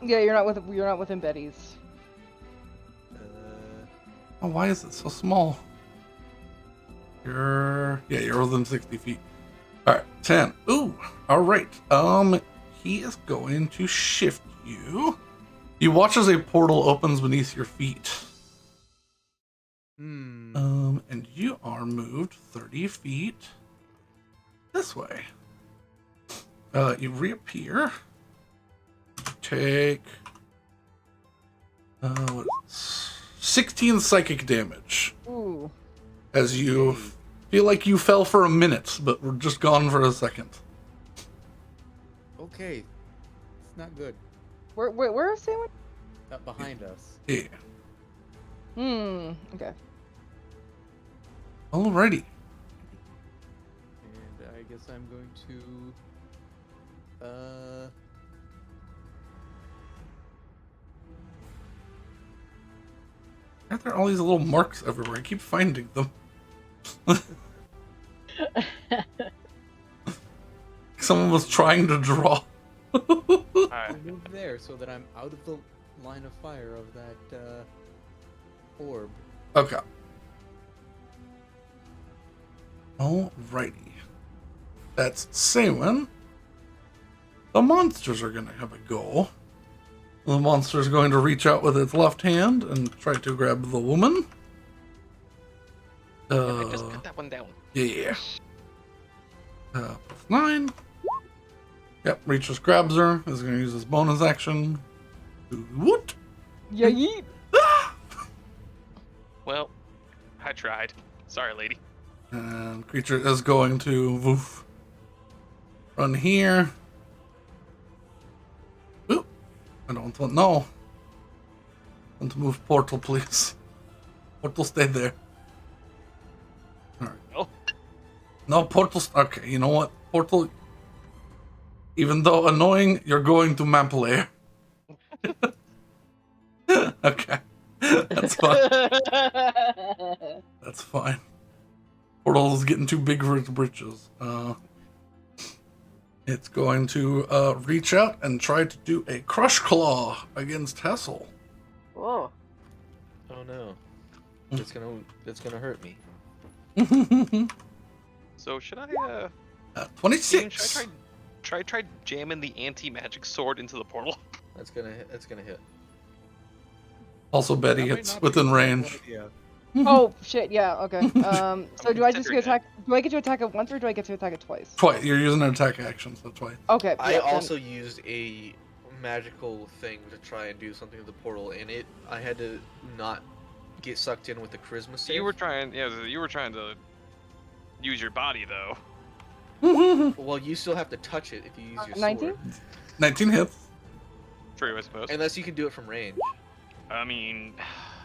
Yeah, you're not within Betty's. Oh, why is it so small? You're within 60 feet. All right, 10. Ooh, all right. He is going to shift you. You watch as a portal opens beneath your feet. And you are moved 30 feet this way. You reappear. Take 16 psychic damage. Ooh. As you feel like you fell for a minute, but we're just gone for a second. Okay. It's not good. Where is Sandwich? Behind us. Yeah. Okay. Alrighty. And I guess I'm going to Why are there all these little marks everywhere? I keep finding them. Someone was trying to draw. Alright. move there so that I'm out of the line of fire of that orb. Okay. Alrighty. That's Saywin. The monsters are going to have a go. The monster is going to reach out with its left hand and try to grab the woman. I just cut that one down. Yeah. Plus 9. Yep, reaches, grabs her. Is going to use his bonus action. What? Yeah, yeet. Well, I tried. Sorry, lady. And creature is going to woof, run here. Oop. I don't want, no. I want to move portal, please. Portal, stay there. Alright. Oh. No, portal, okay, you know what? Portal, even though annoying, you're going to map layer. Okay. That's fine. That's fine. Portal is getting too big for its britches. It's going to reach out and try to do a crush claw against Hessel. Whoa. Oh no. That's gonna hurt me. So should I 26. Ian, should I try jamming the anti-magic sword into the portal? That's gonna hit. That's gonna hit. Also, Betty, That might it's not be within a terrible range. idea. Oh shit! Yeah. Okay. So do I just Considering get attack? Do I get to attack it once or do I get to attack it twice? Twice. You're using an attack action, so twice. Okay. I yeah, also used a magical thing to try and do something with the portal, and I had to not get sucked in with the charisma So save. you were trying to use your body though. Well, you still have to touch it if you use your 19? sword. 19 hits. True, I suppose. Unless you can do it from range. I mean,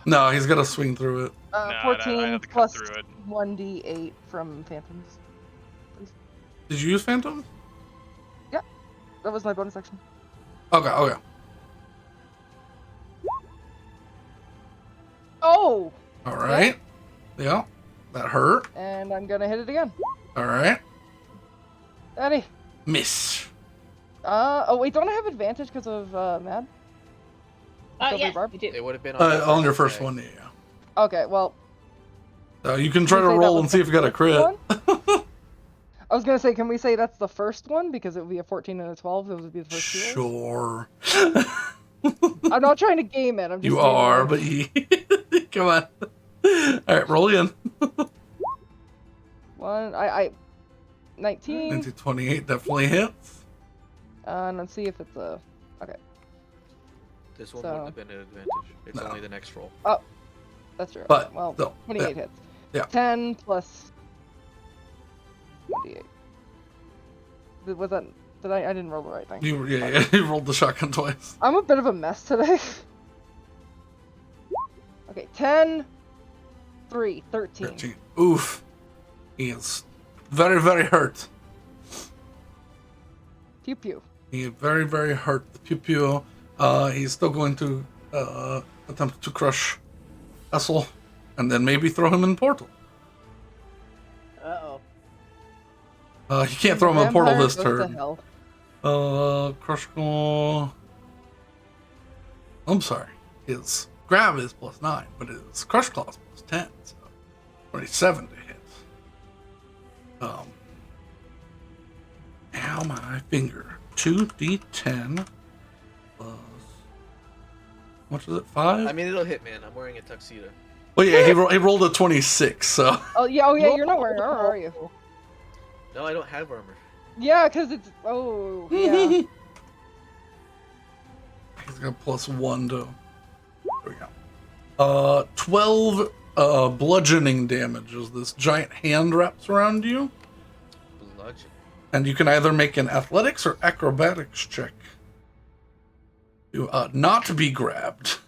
No, he's got to swing through it. nah, I'd 14 have to cut plus through it. 1d8 from phantoms. Did you use Phantom? That was my bonus action. Okay, okay. Oh! All right. Yeah, that hurt. And I'm gonna hit it again. All right. Eddie. Miss. Oh wait, don't I have advantage because of Mad? Oh, Double yeah, barb? you do. It would have been On your first attack. one, yeah. Okay, well. You can try Can to we say that roll was and see the if you got a first crit. one? I was gonna say, can we say that's the first one because it would be a 14 and a 12? Those would be the first two rolls? Sure. I'm not trying to game it. I'm just. You saying, are, like, but you... Come on. All right, roll again. One, 19. 1928 definitely hits. And let's see if it's a. This one So- wouldn't have been an advantage. It's No. only the next roll. That's true. But, well, still, 28 hits. Yeah. 10 plus 28. Was that? Did I didn't roll the right thing. You rolled the shotgun twice. I'm a bit of a mess today. Okay, 10, 3, 13. 13. Oof. He is very, very hurt. Pew pew. He is very, very hurt. The pew-pew. He's still going to attempt to crush Essel and then maybe throw him in the portal. Uh-oh. He can't throw him in the portal Vampire this goes to turn. hell. Crush Claw. I'm sorry. His grab is +9, but his Crush Claw is +10, so 27 to hit. Ow, my finger. 2d10 plus. How much is it? 5? I mean, it'll hit, man. I'm wearing a tuxedo. Well, yeah, he rolled a 26, so. Oh yeah, you're not wearing armor, are you? No, I don't have armor. Yeah, because it's. Oh, yeah. He's got +1 to. There we go. 12 bludgeoning damage as this giant hand wraps around you. Bludgeon. And you can either make an athletics or acrobatics check to not be grabbed.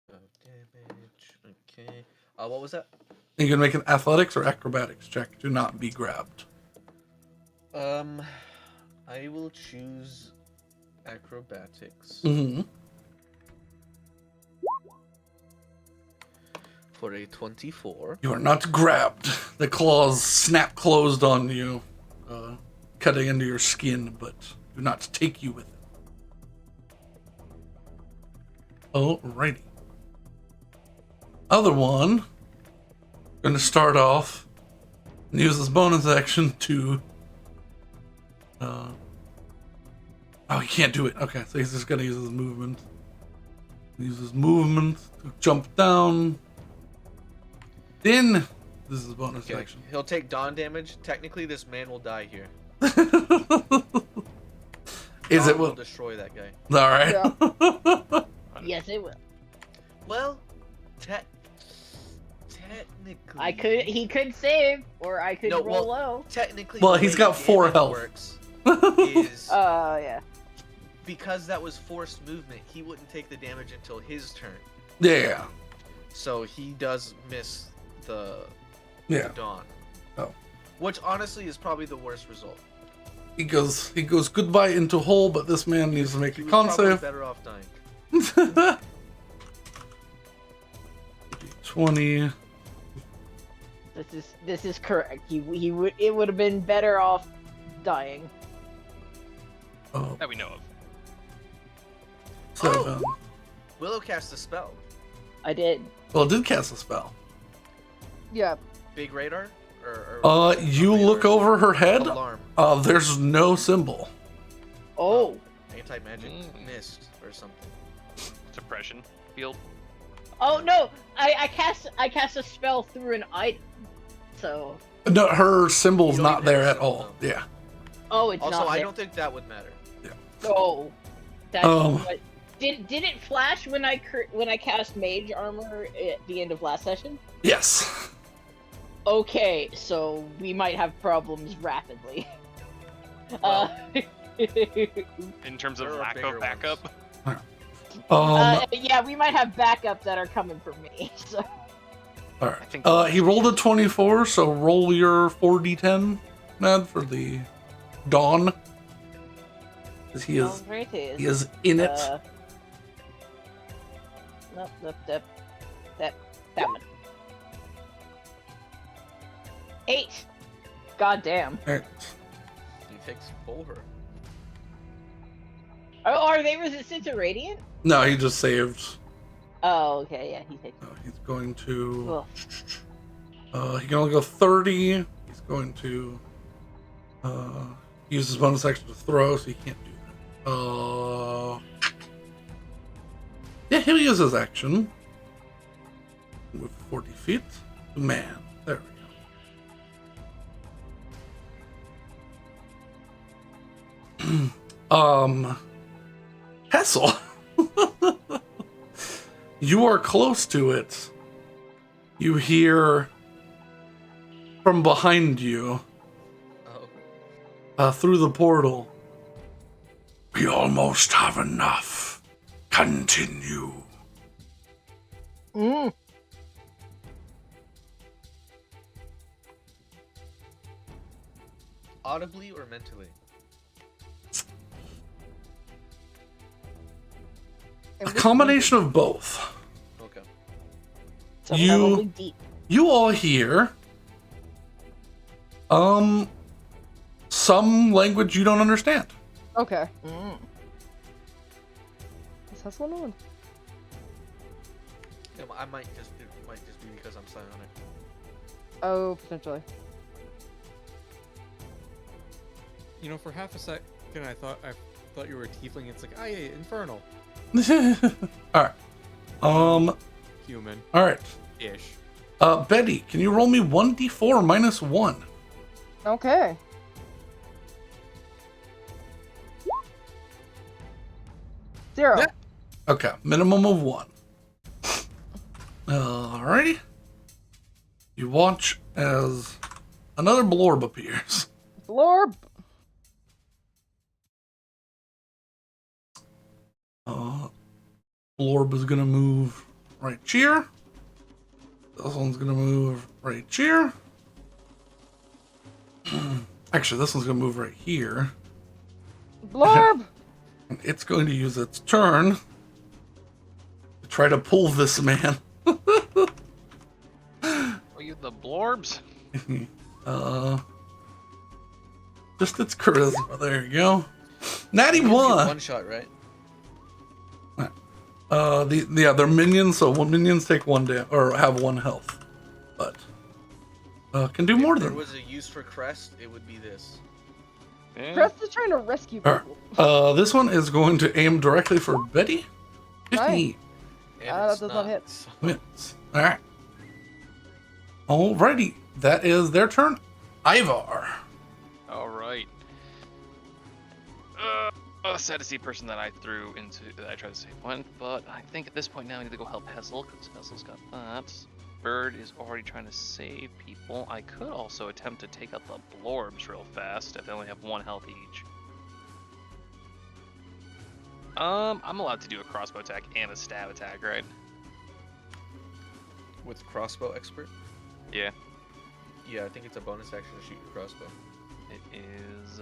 Damage. Okay. What was that? You can make an athletics or acrobatics check to not be grabbed. I will choose acrobatics Mm-hmm. for a 24. You are not grabbed. The claws snap closed on you, cutting into your skin, but do not take you with it. Alrighty. Other one, going to start off and use this bonus action to. Oh, he can't do it. Okay, so he's just going to use his movement. Use his movement to jump down. Then, this is bonus Okay. action. He'll take dawn damage. Technically, this man will die here. Is Dawn it will will? destroy that guy? All right. Yeah. Yes, it will. Well, technically. He could save, or I could No, roll well- low. Technically. Well, the he's way got the 4 damage health. Works is Yeah. because that was forced movement. He wouldn't take the damage until his turn. Yeah. So he does miss the Yeah. dawn. Oh. Which honestly is probably the worst result. He goes goodbye into hole, but this man needs to make He a was con probably save. better off dying. 20. This is correct. He would it would have been better off dying. Oh, That we know of. 7. Willow cast a spell. I did. Well, it did cast a spell. Yeah. Big radar? Or You radar? look over her head. Alarm. There's no symbol. Oh, I anti-magic mist or something. Suppression field. Oh no! I cast a spell through an item, so. No, her symbol's You don't not even there have at a symbol, all. no. Yeah. Oh, it's Also, not I there. don't think that would matter. Oh, that's Um. what. Did it flash when I cast mage armor at the end of last session? Yes. Okay, so we might have problems rapidly. Well, In terms of There are lack bigger of backup. Yeah, we might have backup that are coming for me. So. All I think- right. He rolled a 24, so roll your 4d10, Ned, for the dawn. 'Cause he is in it. Nope, that one. 8. God damn. All right. he takes 4. Oh, are they resistant to radiant? No, he just saved. Oh, okay, yeah, he takes. He's going to. Ugh. He can only go 30. He's going to use his bonus action to throw, so he can't do that. Yeah, he'll use his action. Move 40 feet. Man, there we go. Hessel. You are close to it. You hear from behind you, Oh. through the portal. We almost have enough. Continue. Mm. Audibly or mentally? A combination of both. Okay. So You- probably deep. You all hear some language you don't understand. Okay. Mm. Is Hessel on? Yeah, well, it might just be because I'm psionic. Oh, potentially. You know, for half a second, I thought you were a tiefling. It's like, yeah, infernal, All right. human, All right. ish. Betty, can you roll me 1d4 minus 1? Okay. Zero. Yeah. Okay, minimum of 1. Alrighty. You watch as another blorb appears. Blorb. Blorb is gonna move right here. This one's gonna move right here. Actually, this one's gonna move right here. Blorb. And it's going to use its turn to try to pull this man. Oh, you the blorbs? Just its charisma. There you go. Natty It gives you 1. One shot, right? They're minions, so minions take 1 damage or have 1 health, but can do more If there than. was a use for crest, it would be this. Yeah. Crest is trying to rescue Alright. people. This one is going to aim directly for Betty. 15 Nice. And That it's does not hit. so- minutes. All right. Alrighty, that is their turn. Ivar. All right. Sad to see a person that I tried to save one, but I think at this point now I need to go help Hessel because Hessel's got that. Bird is already trying to save people. I could also attempt to take out the blorbs real fast if they only have 1 health each. I'm allowed to do a crossbow attack and a stab attack, right? With crossbow expert? Yeah, Yeah, I think it's a bonus action to shoot your crossbow. it is.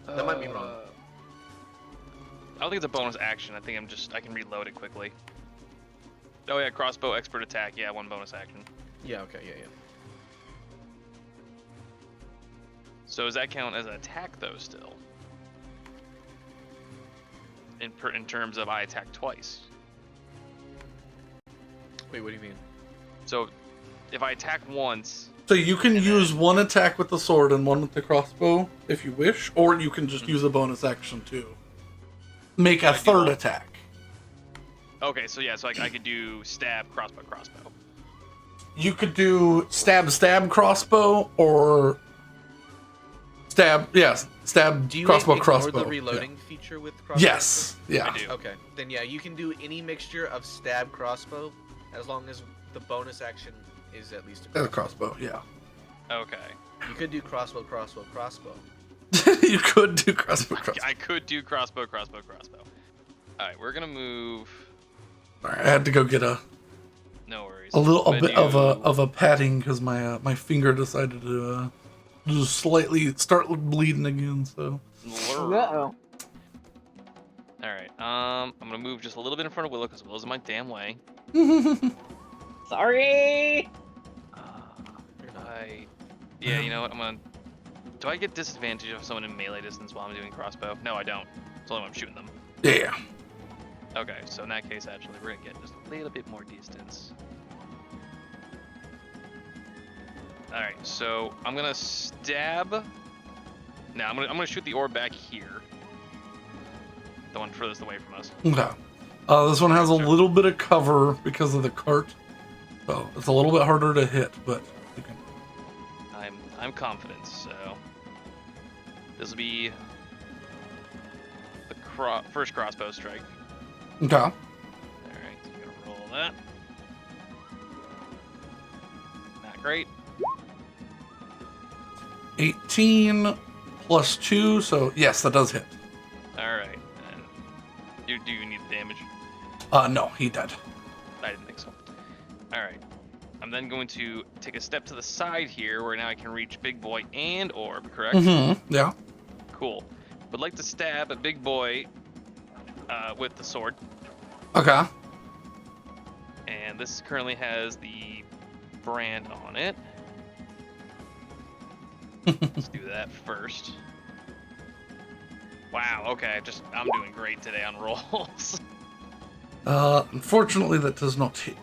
That might be wrong. I don't think it's a bonus action. I think I can reload it quickly. Oh yeah, crossbow expert attack. Yeah, 1 bonus action. Yeah, okay, yeah. So does that count as an attack though still? In terms of I attack twice. Wait, what do you mean? So if I attack once So you can use one attack with the sword and one with the crossbow if you wish, or you can just use a bonus action to make a third attack. Okay, so yeah, so I could do stab, crossbow, crossbow. You could do stab, stab, crossbow, or stab, stab, Do you crossbow, ignore crossbow. the reloading feature with crossbow? Yes, yeah. I do. Okay, then yeah, you can do any mixture of stab crossbow as long as the bonus action is at least a And a crossbow. crossbow, yeah. Okay. You could do crossbow, crossbow, crossbow. You could do crossbow, crossbow. I could do crossbow, crossbow, crossbow. Alright, we're gonna move. Alright, I had to go get a No worries. bit of a padding because my my finger decided to just slightly start bleeding again. So Uh-oh. Alright, I'm gonna move just a little bit in front of Willow because Willow's in my damn way. Sorry. Yeah, you know what? I'm gonna. Do I get disadvantage of someone in melee distance while I'm doing crossbow? No, I don't. It's only when I'm shooting them. yeah, Okay, so in that case, actually, we're gonna get just a little bit more distance. Alright, so I'm gonna stab. No, I'm gonna shoot the orb back here. The one furthest away from us. okay. This one has a little bit of cover because of the cart, so it's a little bit harder to hit, but you can. I'm confident, so this will be the first crossbow strike. Okay. Alright, so I'm gonna roll that. Not great. 18 plus 2, so yes, that does hit. Alright, and do you need the damage? No, he did. I didn't think so. Alright. I'm then going to take a step to the side here where now I can reach Big Boy and Orb, correct? Mm-hmm. Yeah. Cool. Would like to stab at Big Boy with the sword. Okay. And this currently has the brand on it. Let's do that first. Wow, okay, I'm doing great today on rolls. Unfortunately, that does not hit.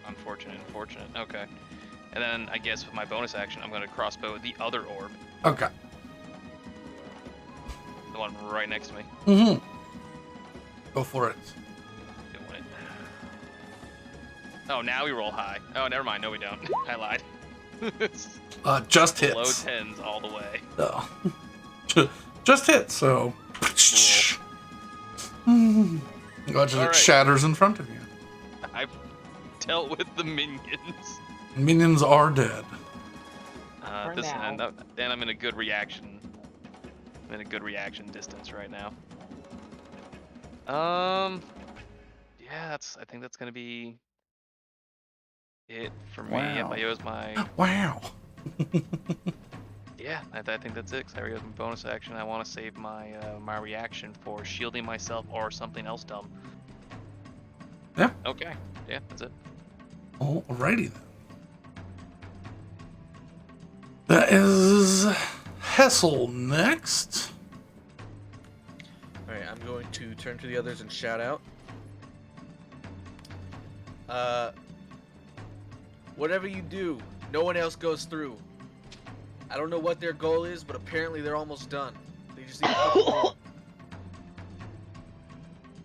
Unfortunate. Okay. And then I guess with my bonus action, I'm going to crossbow the other orb. Okay. The one right next to me. Mm-hmm. Go for it. Doing it. Oh, now we roll high. Oh, never mind. No, we don't. I lied. Just hits. Low tens all the way. Oh. Just hits, so. Watch as it Alright. shatters in front of you. I've dealt with the minions. Minions are dead. For This now. and then I'm in a good reaction. I'm in a good reaction distance right now. Yeah, I think that's gonna be it for me. Wow. Yep, I use my. Wow. Yeah, I think that's it. Cause I already used my bonus action. I want to save my my reaction for shielding myself or something else dumb. Yeah. Okay. Yeah, that's it. Alrighty then. That is Hessel next. Alright, I'm going to turn to the others and shout out. Whatever you do, no one else goes through. I don't know what their goal is, but apparently they're almost done. They just need a couple more.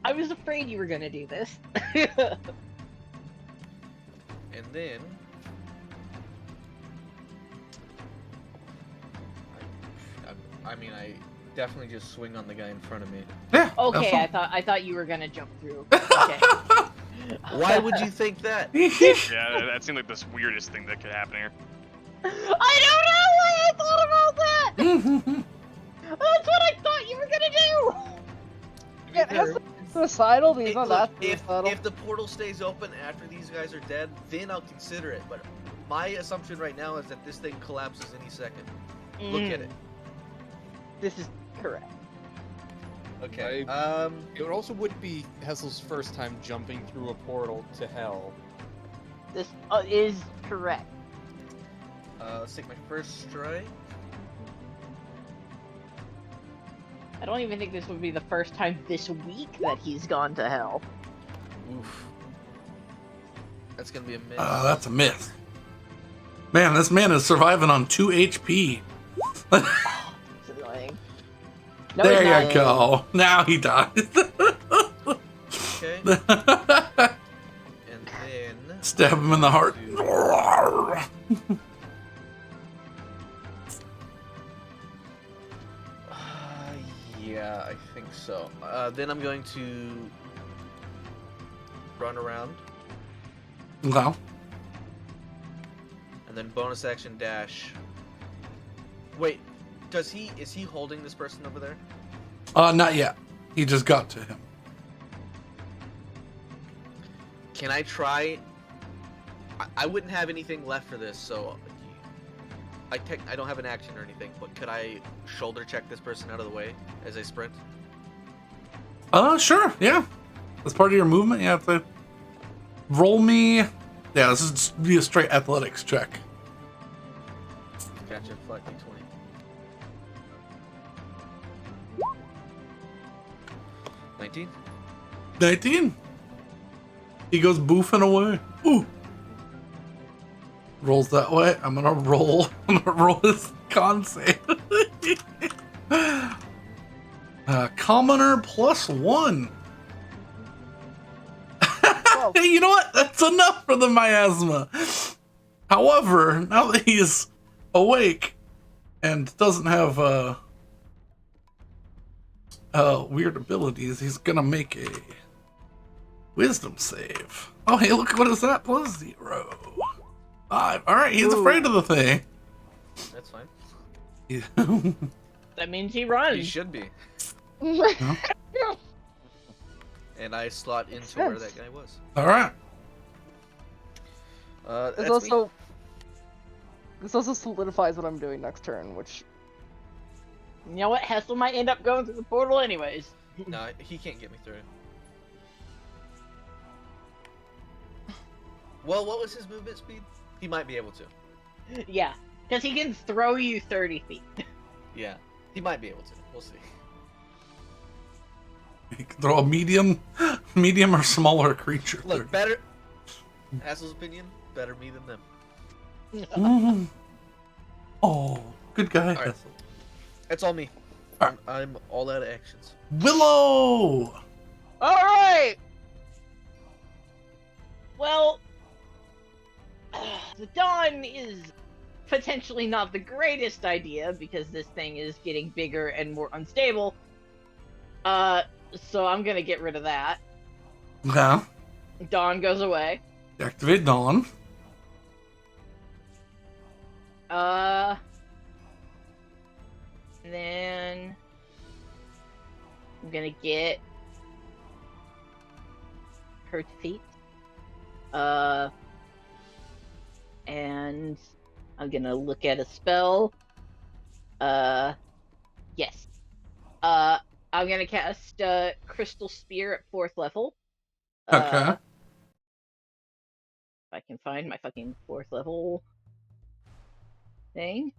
I was afraid you were gonna do this. And then I mean, I definitely just swing on the guy in front of me. Yeah. Okay, that's I thought you were gonna jump through. Okay. Why would you think that? fine. Yeah, that seemed like the weirdest thing that could happen here. I don't know why I thought about that. That's what I thought you were gonna do. Yeah, it has suicidal, but he's not that If suicidal. the portal stays open after these guys are dead, then I'll consider it. But my assumption right now is that this thing collapses any second. Look at it. This is correct. Okay. It also wouldn't be Hessel's first time jumping through a portal to hell. This is correct. Let's take my first strike. I don't even think this would be the first time this week that he's gone to hell. Oof. That's gonna be a miss. That's a myth. Man, this man is surviving on 2 HP. It's annoying. No, There he's you not. go. Now he dies. Okay. And then Stab him in the heart. Yeah, I think so. Then I'm going to run around Okay. and then bonus action dash. Wait, is he holding this person over there? Not yet. He just got to him. Can I try? I wouldn't have anything left for this, so I don't have an action or anything. But could I shoulder check this person out of the way as I sprint? Sure. Yeah. As part of your movement, you have to roll me. Yeah, this is just be a straight athletics check. Gotcha. Flat D20. $19. 19. He goes boofing away. Ooh. Rolls that way. I'm gonna roll. I'm gonna roll his con save. Commoner +1. Whoa. Hey, you know what? That's enough for the miasma. However, now that he is awake and doesn't have weird abilities, he's gonna make a wisdom save. Oh, hey, look, what is that? +0. 5. All right, he's afraid of the thing. That's fine. Yeah. That means he He runs. should be. And I slot into where that guy was. All right. This also solidifies what I'm doing next turn, which You know what? Hessel might end up going through the portal anyways. No, he can't get me through. Well, what was his movement speed? He might be able to. Yeah, because he can throw you 30 feet. Yeah, he might be able to. We'll see. You can throw a medium or smaller creature. Look, better. Hassel's opinion, better me than them. Mhm. Oh, good guy. All right. That's all me. All right. I'm all out of actions. Willow. All right. Well, the dawn is potentially not the greatest idea because this thing is getting bigger and more unstable. So I'm gonna get rid of that. Okay. Dawn goes away. Activate Dawn. Then I'm gonna get her feet. And I'm gonna look at a spell. Yes. I'm gonna cast Crystal Spear at 4th level. Okay. If I can find my fucking 4th level thing.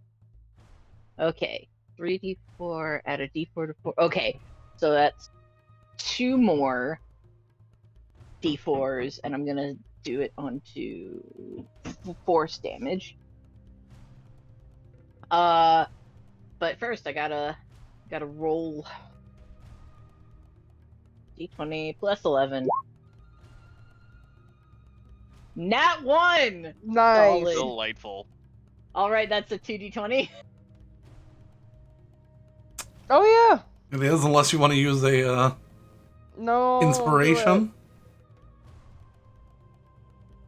Okay. 3d4, add a d4 to 4. Okay. So that's 2 more d4s, and I'm gonna do it onto force damage. But first I gotta roll d20 plus 11. Nat 1! nice. Solid. Delightful. Alright, that's a 2d20. Oh yeah. It is, unless you want to use a No. inspiration.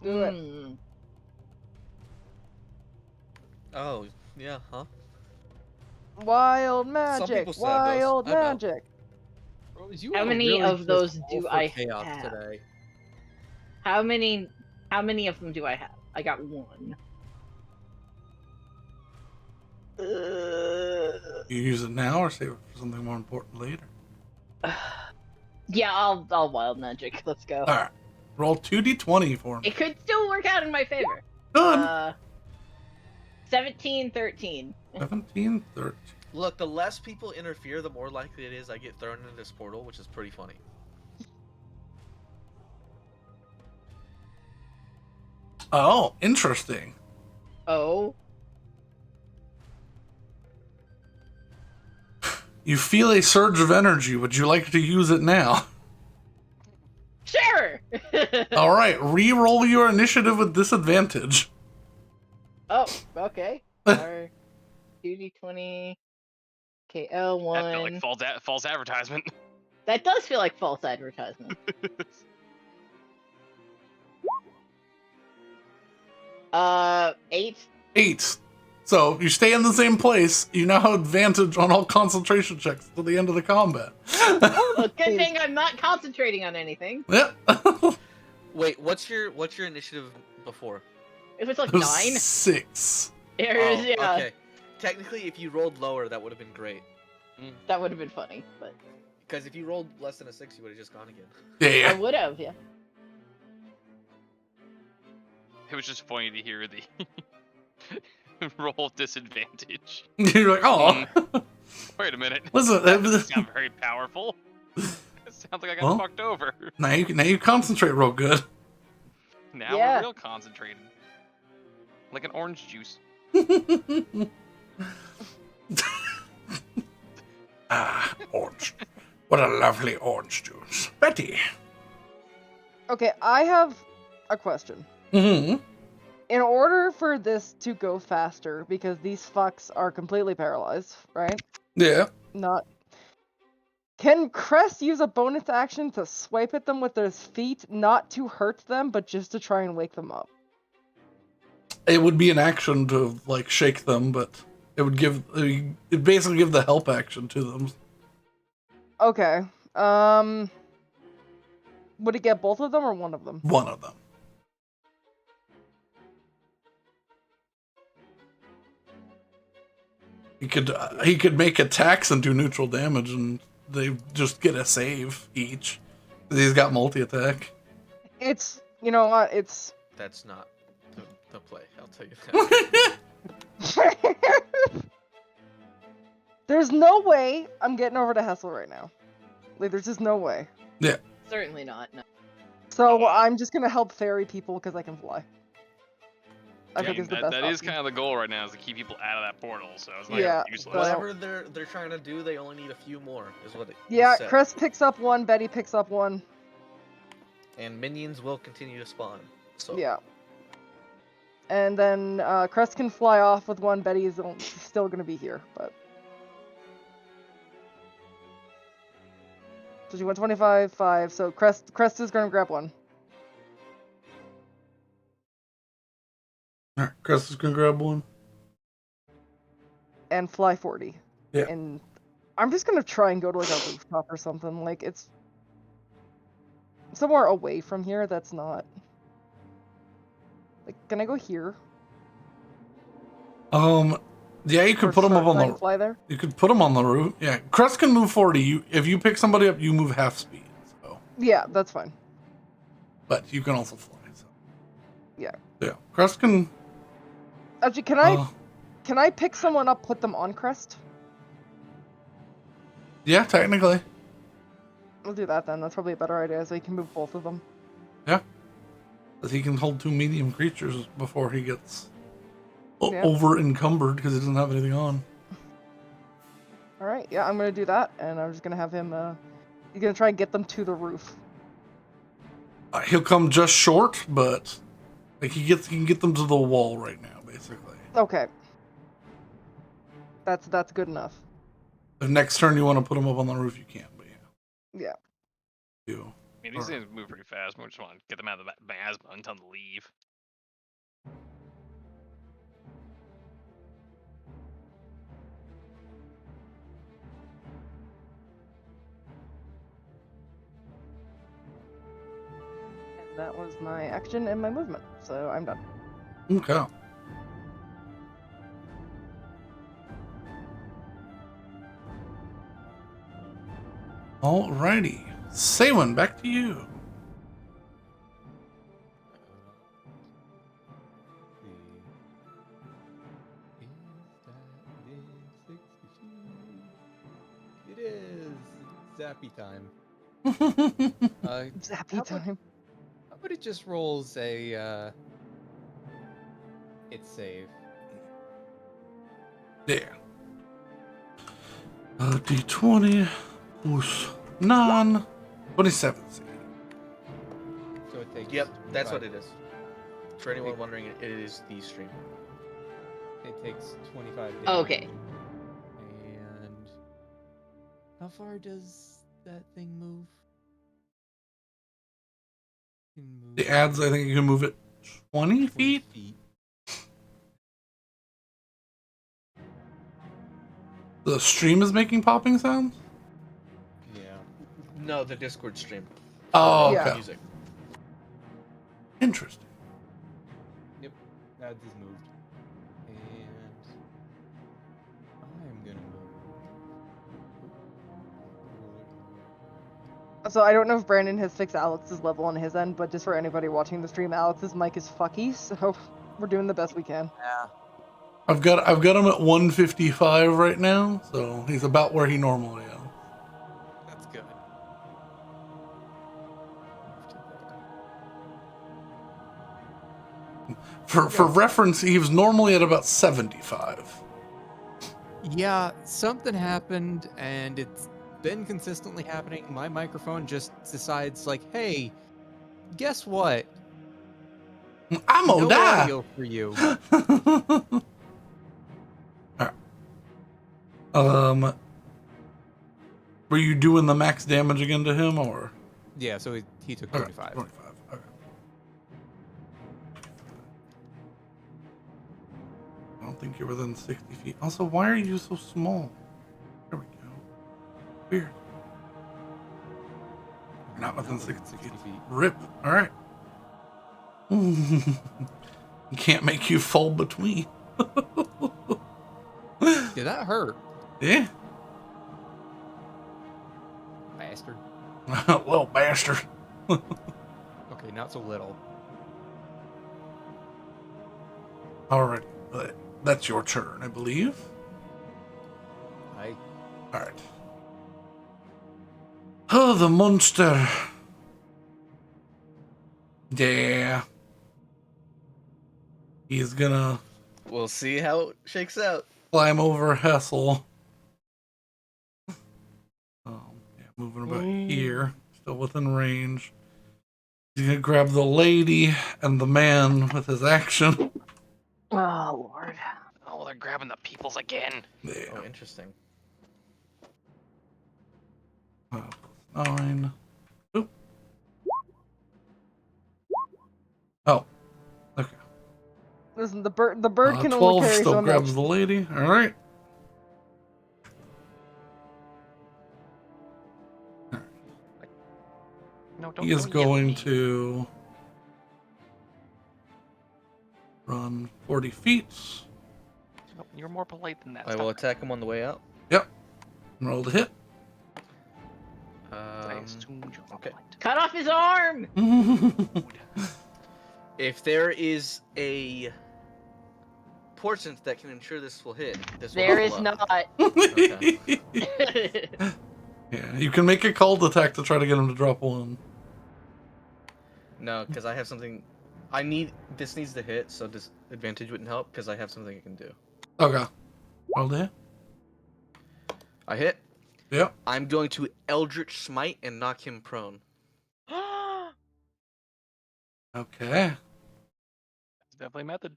Do it. Hmm. Oh, yeah, huh? Wild magic. people said those. Wild I know. magic. Rose, you How are many really of just those all do for I chaos have? today? How many of them do I have? I got 1. You use it now or save it for something more important later. Yeah, I'll wild magic. Let's go. All right. Roll 2d20 for me. It could still work out in my favor. Good. 17, 13. 17, 13. Look, the less people interfere, the more likely it is I get thrown into this portal, which is pretty funny. Oh, interesting. Oh. You feel a surge of energy. Would you like to use it now? Sure. All right, re-roll your initiative with disadvantage. Oh, okay. Our 2d20 KL1. That felt like false advertisement. That does feel like false advertisement. 8. 8. So you stay in the same place. You now have advantage on all concentration checks to the end of the combat. Well, good thing I'm not concentrating on anything. Yep. Wait, what's your initiative before? It was like It was 9. 6. Yeah, Okay. Technically, if you rolled lower, that would have been great. that would have been funny, but Because if you rolled less than a 6, you would have just gone again. Yeah. I would have, yeah. It was just funny to hear the roll disadvantage. You're like, oh. Wait a minute. Listen, That doesn't sound very powerful. It sounds like I got Well, fucked over. now you concentrate real good. Now Yeah. we're real concentrated. Like an orange juice. Ah, orange. What a lovely orange juice. Betty. Okay, I have a question. Mm-hmm. In order for this to go faster, because these fucks are completely paralyzed, right? Yeah. Not. Can Crest use a bonus action to swipe at them with his feet, not to hurt them, but just to try and wake them up? It would be an action to like shake them, but it would it basically give the help action to them. Okay. Would it get both of them or one of them? One of them. He could make attacks and do neutral damage, and they just get a save each. He's got multi-attack. It's, you know what, it's... That's not the play, I'll tell you that. There's no way I'm getting over to Hessel right now. Like, there's just no way. Yeah. Certainly not, no. So I'm just gonna help ferry people because I can fly. I think Yeah, is the best that is option. kind of the goal right now, is to keep people out of that portal. So it's not Yeah, useless. so- Whatever they're trying to do, they only need a few more, is what it Yeah, said. Crest picks up one, Betty picks up one. And minions will continue to spawn. So Yeah. And then Crest can fly off with one, Betty is still gonna be here, but... So she went 25, 5, so Crest is gonna grab one. Alright, Chris is gonna grab one. And fly 40. Yeah. And I'm just gonna try and go to like a rooftop or something. Like it's somewhere away from here that's not. Like, can I go here? Yeah, you could Or put them start up on trying the. to fly there? You could put them on the roof. Yeah, Crest can move 40. If you pick somebody up, you move half speed. So, Yeah, that's fine. but you can also fly. So. Yeah. Yeah, Crest can. Actually, Uh, can I pick someone up, put them on Crest? yeah, technically. We'll do that then. That's probably a better idea, so he can move both of them. Yeah, but he can hold 2 medium creatures before he gets Yeah. over encumbered because he doesn't have anything on. All right. Yeah, I'm gonna do that, and I'm just gonna have him. He's gonna try and get them to the roof. He'll come just short, but like he can get them to the wall right now, basically. Okay. That's good enough. If next turn you want to put him up on the roof, you can. But yeah, Yeah. you. I mean, these things move pretty fast. We just want to get them out of the miasma and tell them to leave. And that was my action and my movement, so I'm done. Okay. Alrighty. Saywin, back to you. It is zappy time. Zappy How time. about it just rolls a its save? Yeah. D20 plus 9. 27. So it takes. Yep, that's 25 what it is. For anyone wondering, it is the stream. It takes 25 damage. Okay. And how far does that thing move? Can move The ads, I think you can move it 20 feet. The stream is making popping sounds? Yeah. No, the Discord stream. Oh, Yeah. okay. Music. Interesting. Yep. Ads is moved. And I'm gonna move. So I don't know if Brandon has fixed Alex's level on his end, but just for anybody watching the stream, Alex's mic is fucky, so we're doing the best we can. Yeah. I've got him at 155 right now, so he's about where he normally is. That's good. For reference, he was normally at about 75. Yeah, something happened, and it's been consistently happening. My microphone just decides, like, hey, guess what? I'm gonna No die. audio for you. Alright. Were you doing the max damage again to him, or? Yeah, so he took Okay, 25. 25. Okay. I don't think you're within 60 feet. Also, why are you so small? There we go. Weird. You're not within 60 feet. Rip. All right. Can't make you fall between. Did that hurt? Yeah. Bastard. Little bastard. Okay, not so little. All right. That's your turn, I believe. I All right. Oh, the monster. Yeah. He's gonna We'll see how it shakes out. climb over Hessel. Yeah, moving about here. Still within range. He's gonna grab the lady and the man with his action. Oh, Lord. Oh, they're grabbing the peoples again. Yeah. Oh, interesting. 9. Oop. Oh. Okay. Listen, the bird can only 12 carry still so grabs much. the lady. All right. No, don't. He is don't yell at going me. to run 40 feet. No, you're more polite than that. I Stop will it. attack him on the way out. Yep. Roll to hit. I assumed you're more okay. polite. Cut off his arm! If there is a portion that can ensure this will hit, this will There level is up. not. Okay. Yeah, you can make a cold attack to try to get him to drop 1. No, because I have something. This needs to hit, so disadvantage wouldn't help because I have something I can do. Okay. Roll to hit. I hit. Yep. I'm going to Eldritch Smite and knock him prone. Okay. It's definitely a method.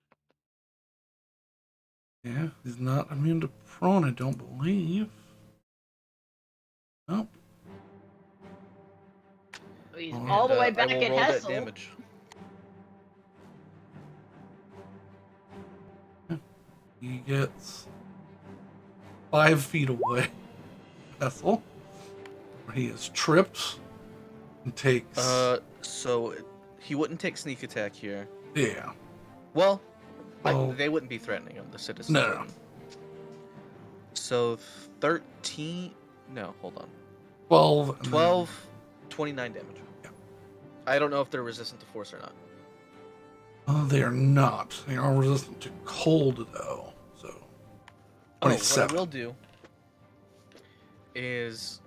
Yeah, he's not immune to prone, I don't believe. Nope. He's And, all the way I back will at roll that Hessel. damage. He gets 5 feet away. Hessel. Where he is tripped and takes. So he wouldn't take sneak attack here. Yeah. Well, Well- they wouldn't be threatening him. The citizens. No. wouldn't. So 13. No, hold on. 12. and then- 12, 29 damage. Yeah. I don't know if they're resistant to force or not. They are not. They are resistant to cold, though. So. Oh, what I 27. will do is.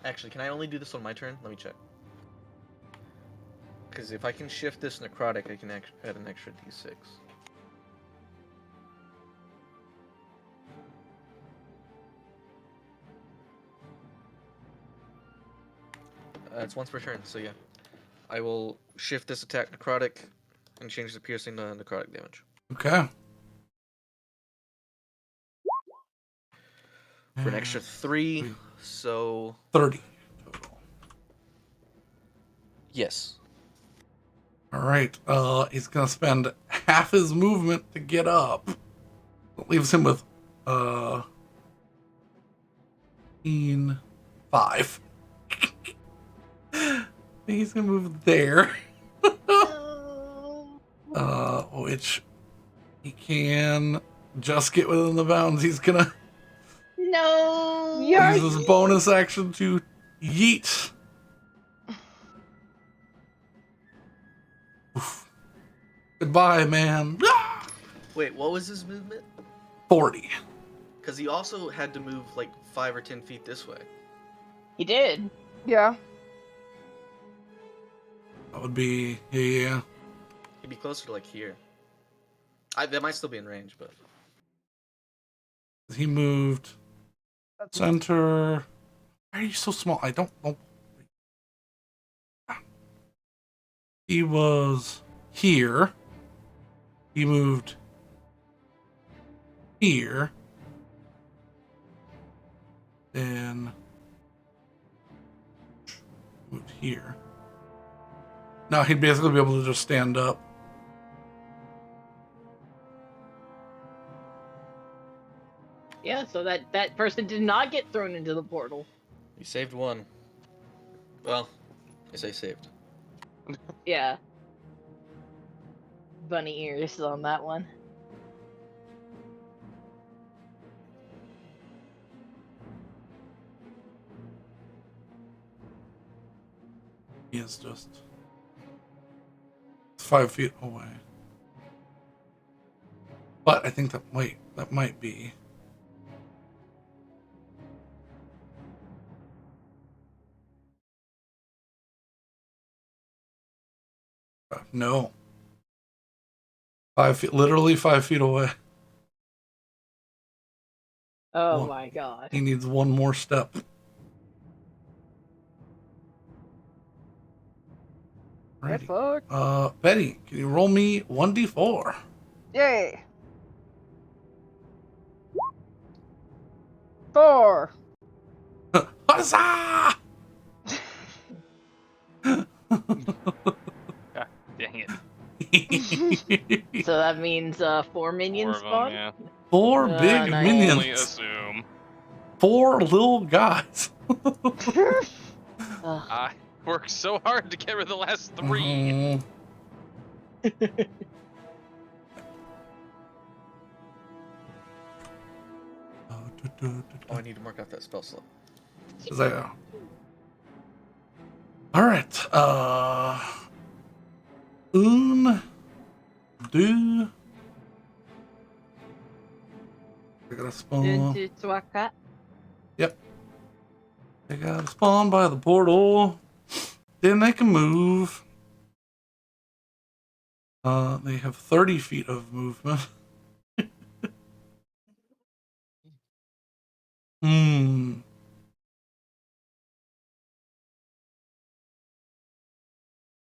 Actually, can I only do this on my turn? Let me check. Because if I can shift this necrotic, I can add an extra d6. It's once per turn, so yeah. I will shift this attack necrotic and change the piercing to necrotic damage. Okay. For an extra 3, Three. so 30 total. yes. All right. He's gonna spend half his movement to get up. That leaves him with 5. He's gonna move there. Which he can just get within the bounds. He's gonna No. Yeah. use his bonus action to yeet. Oof. Goodbye, man. Wait, what was his movement? 40. Because he also had to move like 5 or 10 feet this way. He did. Yeah. That would be, yeah. He'd be closer to like here. That might still be in range, but He moved center. Why are you so small? I don't know. He was here. He moved here. Then moved here. Now he'd basically be able to just stand up. Yeah, so that person did not get thrown into the portal. he saved one. Well, I say saved. Yeah. Bunny ears on that one. He is just 5 feet away. But I think that might be. No. 5 feet, literally 5 feet away. Oh One. my god. He needs one more step. Get Righty. fucked. Betty, can you roll me 1d4? Yay. 4. Huzzah! God dang it. So that means 4 Four minions of them, spawn? yeah. 4 big nice. minions. Only assume. 4 little guys. Ugh. I worked so hard to get rid of the last 3. Mhm. Oh, I need to mark off that spell slot. There. All right. Un, deux. I gotta spawn. Yep. They gotta spawn by the portal. Then they can move. They have 30 feet of movement.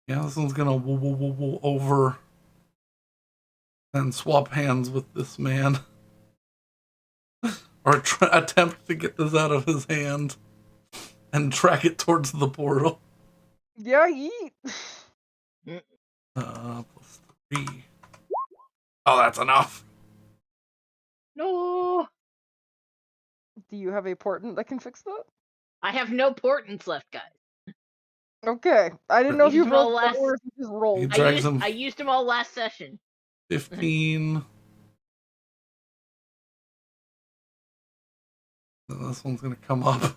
Yeah, this one's gonna woo over and swap hands with this man. Or attempt to get this out of his hand and track it towards the portal. Yeah, yeet. Plus 3. Oh, that's enough. No. Do you have a portent that can fix that? I have no portents left, guys. Okay. I didn't know if you Used them all broke last- or if you just rolled. Drags him I used them all last session. 15. Then this one's gonna come up.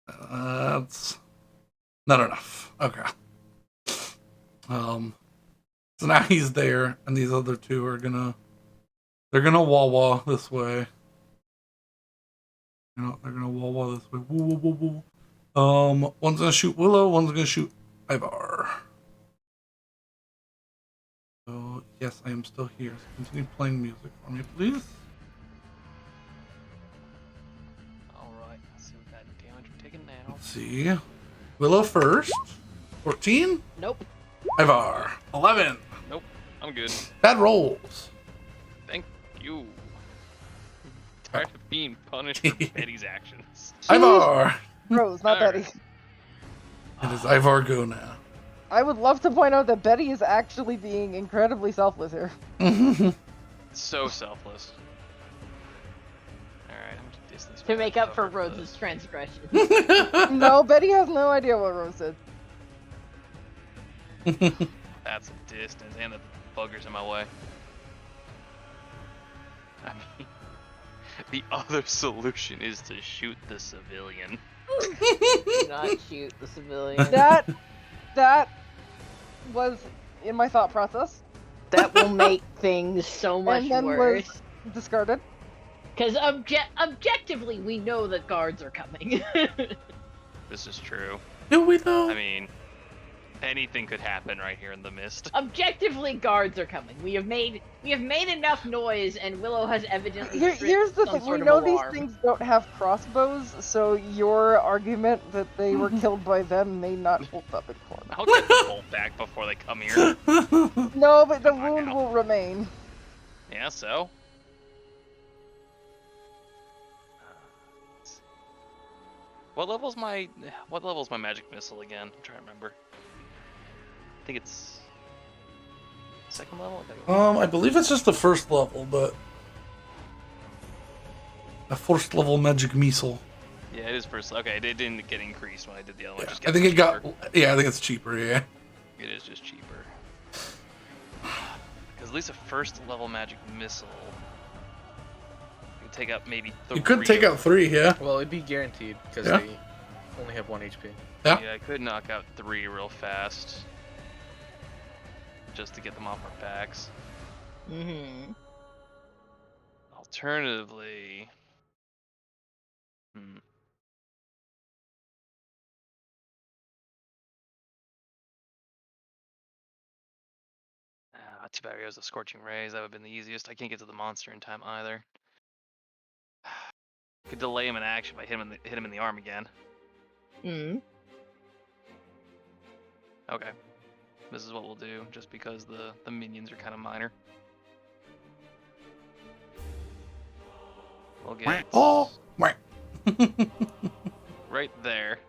That's not enough. Okay. So now he's there, and these other two are they're gonna wah this way. You know, they're gonna wah this way. Woo, woo, woo, woo. One's gonna shoot Willow, one's gonna shoot Ivar. So yes, I am still here. So continue playing music for me, please. Let's see. Willow first. 14. Nope. Ivar. 11. Nope. I'm good. Bad rolls. Thank you. Tired of being punished for Betty's actions. Ivar. Rose, not All Betty. right. It is Ivar go now. I would love to point out that Betty is actually being incredibly selfless here. So selfless. Alright, how much distance To would I make up for cover Rose's transgression. No, Betty has no idea what Rose did. That's some distance, and the buggers in my way. I mean, the other solution is to shoot the civilian. Do not shoot the civilian. That was in my thought process. That will make things so much And then worse. was discarded. Because objectively, we know that guards are coming. This is true. Do we though? I mean, anything could happen right here in the mist. Objectively, guards are coming. We have made enough noise, and Willow has evidently. Here's the some thing: sort we of know alarm. these things don't have crossbows, so your argument that they were killed by them may not hold up in court. I'll get the bolt back before they come here. No, but the Come on wound now. will remain. Yeah, so? What level's my magic missile again? I'm trying to remember. I think it's second level. I believe it's just the first level, but a first level magic missile. Yeah, it is first. Okay, it didn't get increased when I did the other one. Yeah, Just I think it got. Yeah, I think it's cheaper. Yeah. It is just cheaper. Because at least a first level magic missile you can take out maybe 3. You could take out 3. Yeah. Well, it'd be guaranteed because Yeah. they only have 1 HP. Yeah. Yeah, I could knock out 3 real fast. Just to get them off our backs. Mm-hmm. Alternatively... too bad he has the Scorching Rays. That would have been the easiest. I can't get to the monster in time either. Could delay him in action by hit him in the arm again. Mm-hmm. Okay. This is what we'll do, just because the minions are kind of minor. We'll get Oh. Whack. right there.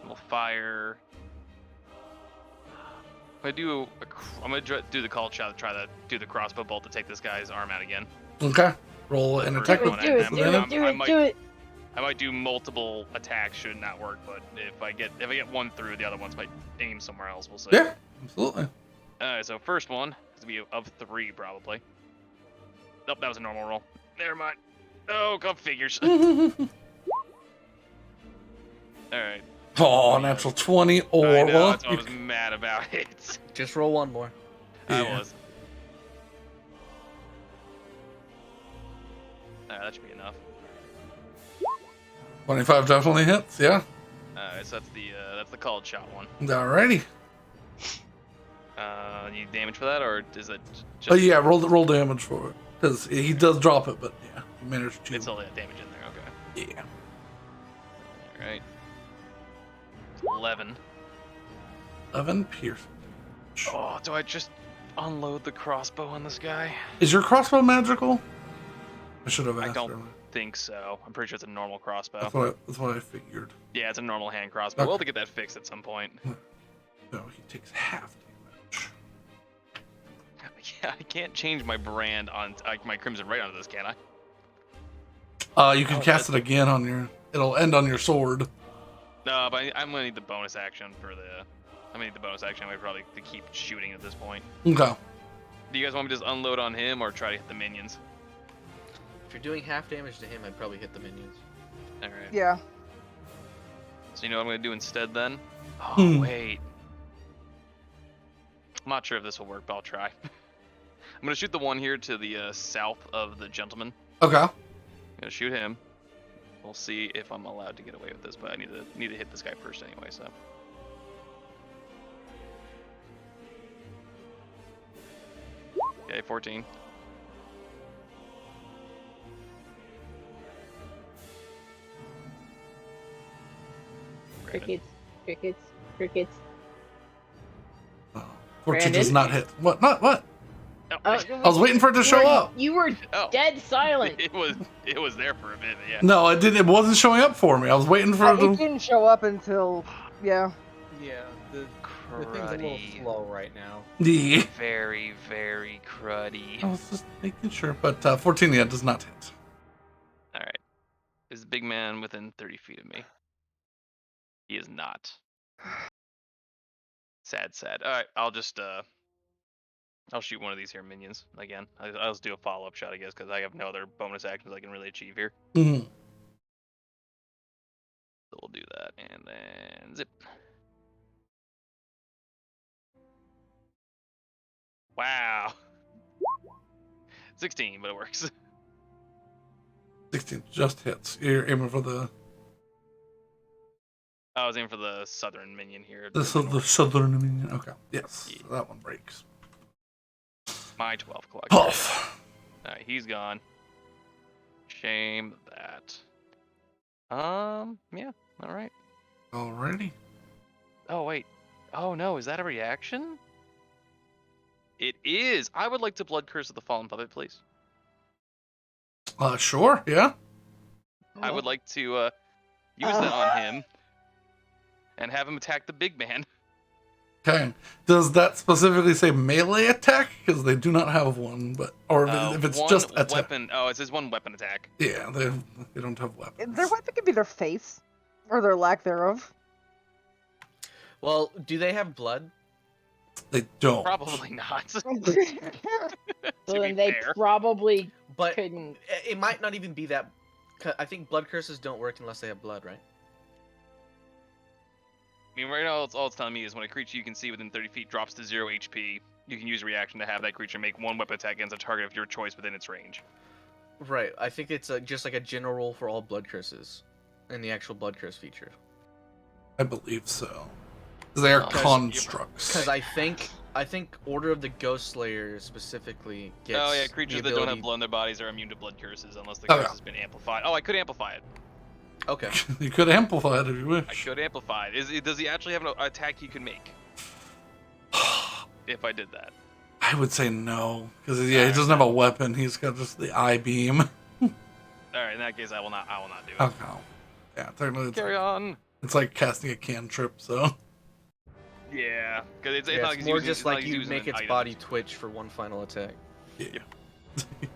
We'll fire. I'm gonna do the call shot to try to do the crossbow bolt to take this guy's arm out again. Okay. Roll an attack Do with it, advantage. Do it. I might do multiple attacks, should not work, but if I get one through, the other ones might aim somewhere else. We'll see. Yeah, absolutely. Alright, so first one is gonna be of 3 probably. Nope, that was a normal roll. Never mind. Oh, come figures. Alright. Oh, natural 20 or I know, well, that's what I was mad about it. Just roll 1 more. I Yeah. was. Alright, that should be enough. 25 definitely hits. Yeah. Alright, so that's the called shot one. Alrighty. Need damage for that, or is it just... Oh yeah, roll damage for it because he does drop it, but yeah, he managed to. It's all that damage in there, okay. Yeah. Alright. 11. 11 pierce. Oh, do I just unload the crossbow on this guy? Is your crossbow magical? I should have asked. I don't earlier. think so. I'm pretty sure it's a normal crossbow. That's what I figured. Yeah, it's a normal hand crossbow. Okay. We'll have to get that fixed at some point. No, he takes half damage. Yeah, I can't change my brand on my Crimson Ray onto this, can I? You can cast it again on your. It'll end on your sword. No, but I'm gonna need the bonus action for the. I'm gonna need the bonus action anyway, probably to keep shooting at this point. Okay. Do you guys want me to just unload on him or try to hit the minions? If you're doing half damage to him, I'd probably hit the minions. All right. Yeah. So you know what I'm gonna do instead then? Oh Hmm. wait. I'm not sure if this will work, but I'll try. I'm gonna shoot the one here to the south of the gentleman. Okay. I'm gonna shoot him. We'll see if I'm allowed to get away with this, but I need to hit this guy first anyway. So. Okay, 14. Brandon. Crickets. Oh, 14 does Brandon? not hit. What? Not what? Oh, I was waiting for it to show up. You were Oh. dead silent. It was there for a minute. Yeah. No, it didn't. It wasn't showing up for me. I was waiting for it It to. didn't show up until, yeah. Yeah, the thing's a little Cruddy. slow right now. Yeah. Very, very cruddy. I was just making sure, but 14 yeah does not hit. All right. Is the big man within 30 feet of me? He is not. Sad. All right, I'll just I'll shoot one of these here minions again. I'll just do a follow-up shot, I guess, because I have no other bonus actions I can really achieve here. Mm-hmm. So we'll do that, and then zip. Wow. 16, but it works. 16 just hits. You're aiming for the I was aiming for the southern minion here. the southern minion. Okay, yes, Yeah. so that one breaks. My 12 clock. Puff. Alright, he's gone. Shame that. Yeah, alright. Alrighty. Oh, wait. Oh, no, is that a reaction? It is! I would like to Blood Curse of the Fallen Puppet, please. Sure. Yeah. I would like to, use that on him. And have him attack the big man. Okay. Does that specifically say melee attack? Because they do not have one, but or if it's One just attack. weapon. Oh, it says one weapon attack. Yeah, they don't have weapons. Their weapon could be their face, or their lack thereof. Well, do they have blood? They don't. Probably not. So to be then they fair. probably But couldn't. it might not even be that. I think blood curses don't work unless they have blood, right? I mean, right now, all it's telling me is when a creature you can see within 30 feet drops to 0 HP, you can use a reaction to have that creature make one weapon attack against a target of your choice within its range. Right. I think it's just like a general rule for all blood curses, and the actual blood curse feature. I believe so. They are Oh, constructs. Because I think Order of the Ghost Slayer specifically gets. Oh yeah, creatures the that don't have ability- blood in their bodies are immune to blood curses unless the Oh, curse yeah. has been amplified. Oh, I could amplify it. Okay. You could amplify it if you I wish. could amplify it. Does he actually have an attack he can make? If I did that. I would say no, because he doesn't have a weapon. He's got just the eye beam. All right, in that case, I will not do it. Okay. Yeah, technically it's, Carry on. it's like casting a cantrip. So Yeah, because it's Yeah, not it's like more he's using, just like he's you using make an its item. body twitch for one final attack. yeah.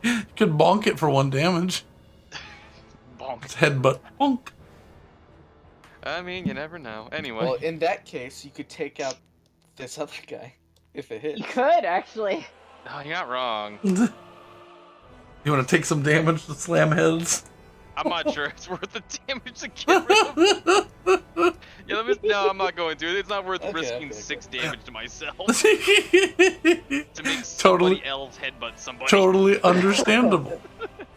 You could bonk it for 1 damage. Bonk. It's headbutt. Bonk. I mean, you never know. Anyway. Well, in that case, you could take out this other guy if it You hits. could actually. No, you're not wrong. You want to take some damage to slam heads? I'm not sure it's worth the damage to get rid of. Yeah, no, I'm not going to. It's not worth Okay, risking okay, 6 damage to myself Totally, to make somebody else headbutt somebody. totally understandable.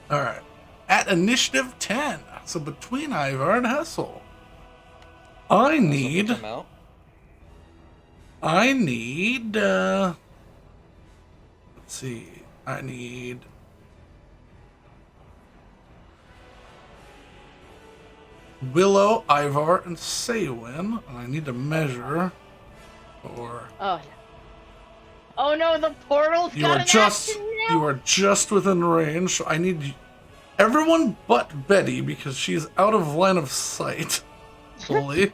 All right, at initiative 10, so between Ivar and Hessel, I need. Come out. Let's see. I need. Willow, Ivar, and Saywin. And I need to measure. Or Oh. Oh no, the portal's you got are an just action now. you are just within range. So I need everyone but Betty because she's out of line of sight. Fully.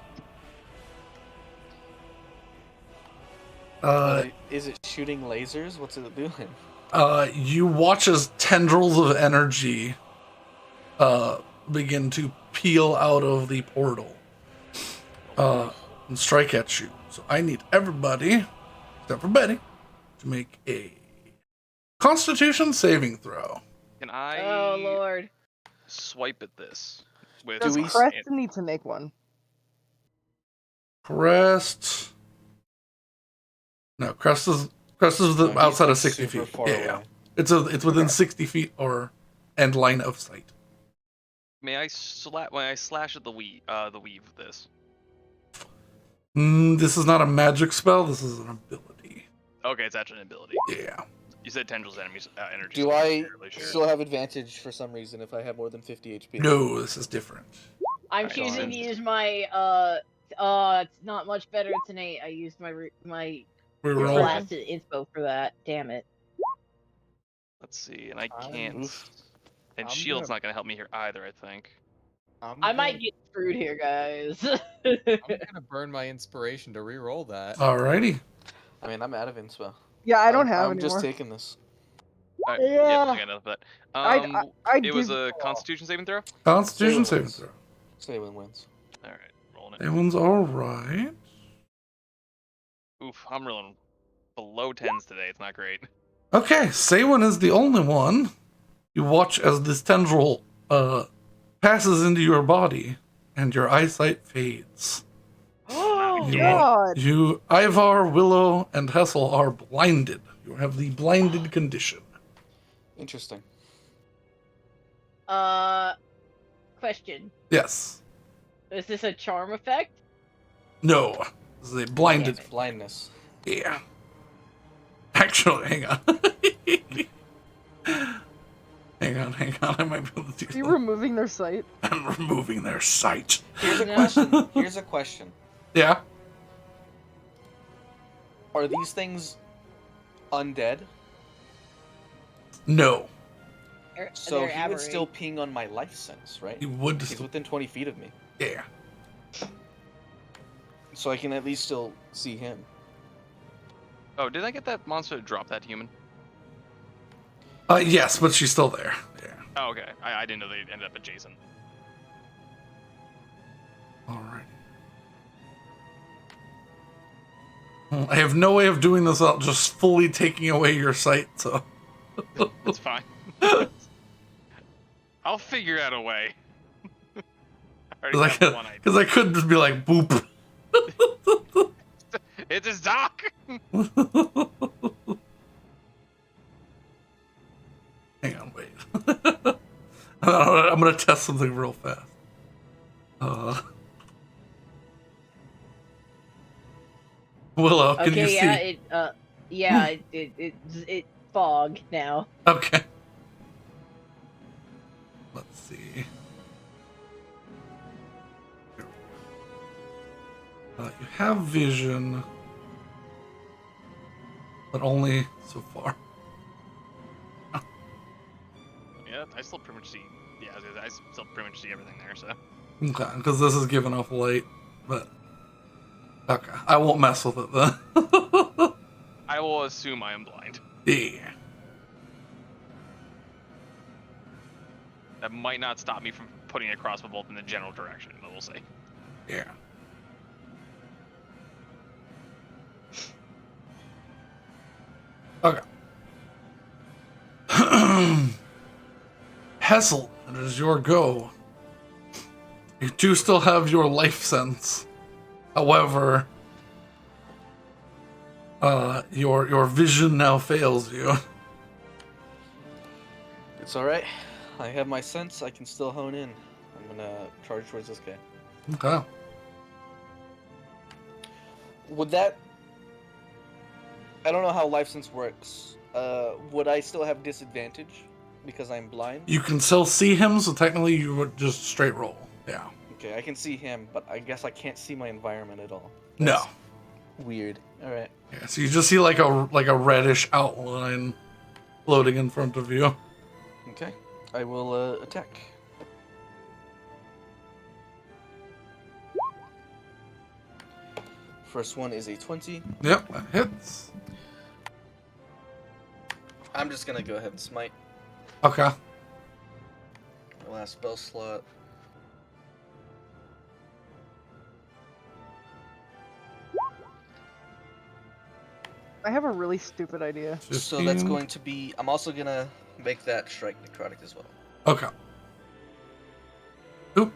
Is it shooting lasers? What's it doing? You watch as tendrils of energy begin to peel out of the portal and strike at you. So I need everybody, except for Betty, to make a Constitution saving throw. Can I Oh lord. swipe at this? With Does we- Crest need to make one? Crest. No, Crest is No, he's, outside like, of 60 super feet. far Yeah. away. It's within 60 feet or end line of sight. May I slash at the weave of this? This is not a magic spell. This is an ability. Okay, it's actually an ability. Yeah. You said tendrils energy. Do so I I'm fairly sure. still have advantage for some reason if I have more than 50 HP? No, this is different. I'm Alright, choosing so- to use my It's not much better. It's an 8. I used my Reroll. blasted inspo for that. Damn it. Let's see, and I I'm- can't. oof. And I'm shield's gonna- not gonna help me here either, I think. I might get screwed here, guys. I'm gonna burn my inspiration to re-roll that. Alrighty. I mean, I'm out of inspo. Yeah, I don't have I'm anymore. just taking this. Alright, Yeah. Yep, I got enough of that. I'd It was give- a Constitution saving throw. Constitution Salem saving wins. throw. Salem wins. All right, rolling it. That one's alright. Oof, I'm rolling below 10s today. It's not great. Okay, Saywin is the only one. You watch as this tendril passes into your body, and your eyesight fades. Oh You, God! you, Ivar, Willow, and Hessel are blinded. You have the blinded condition. Interesting. Question. Yes. Is this a charm effect? No. This is a blinded. Damn it. Blindness. Yeah. Actually, hang on. hang on. I might be able to do Are you something. removing their sight? I'm removing their sight. Here's a No. question. Here's a question. Yeah. Are these things undead? No. So They're he would still aberrate. ping on my life sense, right? He would. He's within 20 feet of me. Yeah. So I can at least still see him. Oh, did I get that monster to drop that human? Yes, but she's still there. Yeah. Oh, okay. I didn't know they ended up adjacent. Alright. I have no way of doing this without just fully taking away your sight, so. It's fine. I'll figure out a way. I already have one idea. Because I could just be like, boop. It's his dock. Hang on, wait. I'm gonna test something real fast. Willow, can you Okay, see? yeah, it fog now. Okay. Let's see. You have vision, but only so far. Yeah, I still pretty much see. Yeah, I still pretty much see everything there. So. Okay, because this is giving off light, but okay, I won't mess with it then. I will assume I am blind. Yeah. That might not stop me from putting a crossbow bolt in the general direction, but we'll see. Yeah. Okay. Hessel, it is your go. You do still have your life sense. However, your vision now fails you. It's alright. I have my sense. I can still hone in. I'm gonna charge towards this guy. Okay. Would that... I don't know how life sense works. Would I still have disadvantage because I'm blind? You can still see him, so technically you would just straight roll. Yeah. Okay, I can see him, but I guess I can't see my environment at all. No. That's weird. Alright. Yeah, so you just see like a reddish outline floating in front of you. Okay. I will attack. First one is a 20. Yep, that hits. I'm just gonna go ahead and smite. Okay. My last spell slot. I have a really stupid idea. So that's 15. going to be... I'm also gonna make that strike necrotic as well. Okay. Oop.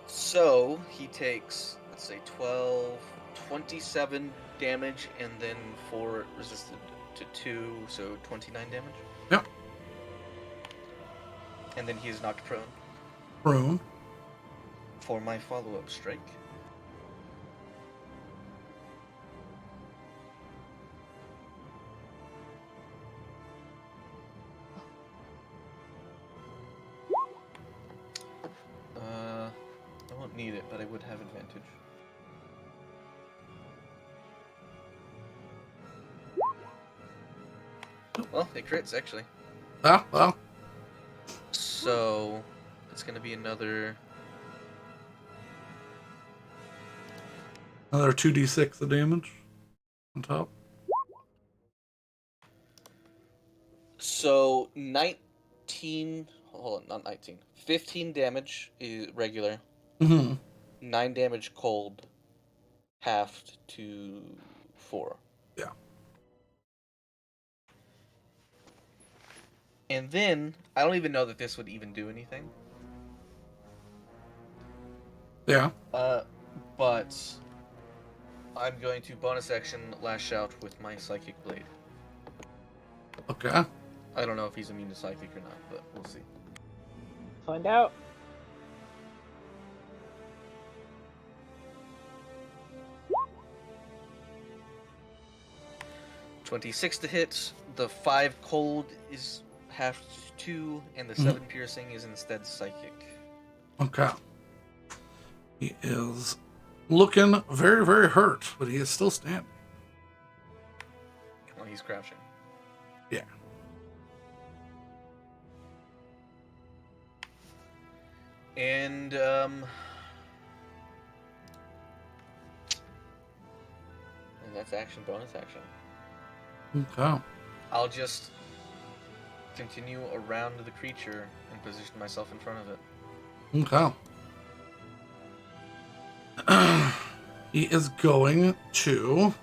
So he takes, let's say, 12, 27 damage, and then 4 resisted to 2, so 29 damage. Yep. And then he is knocked prone Prone. for my follow-up strike. need it, but I would have advantage. Well, it crits, actually. Ah, well. So, it's going to be another... Another 2d6 of damage on top. So, 19... Hold on, not 19. 15 damage is regular. Mm-hmm. 9 damage cold. Halved to 4. Yeah. And then, I don't even know that this would even do anything. Yeah. But I'm going to bonus action lash out with my psychic blade. Okay. I don't know if he's immune to psychic or not, but we'll see. Find out. $26 to hit. The 5 cold is half 2, and the 7 piercing is instead psychic. Okay. He is looking very, very hurt, but he is still standing. Well, he's crouching. Yeah. And that's action, bonus action. Okay. I'll just continue around the creature and position myself in front of it. Okay. He is going to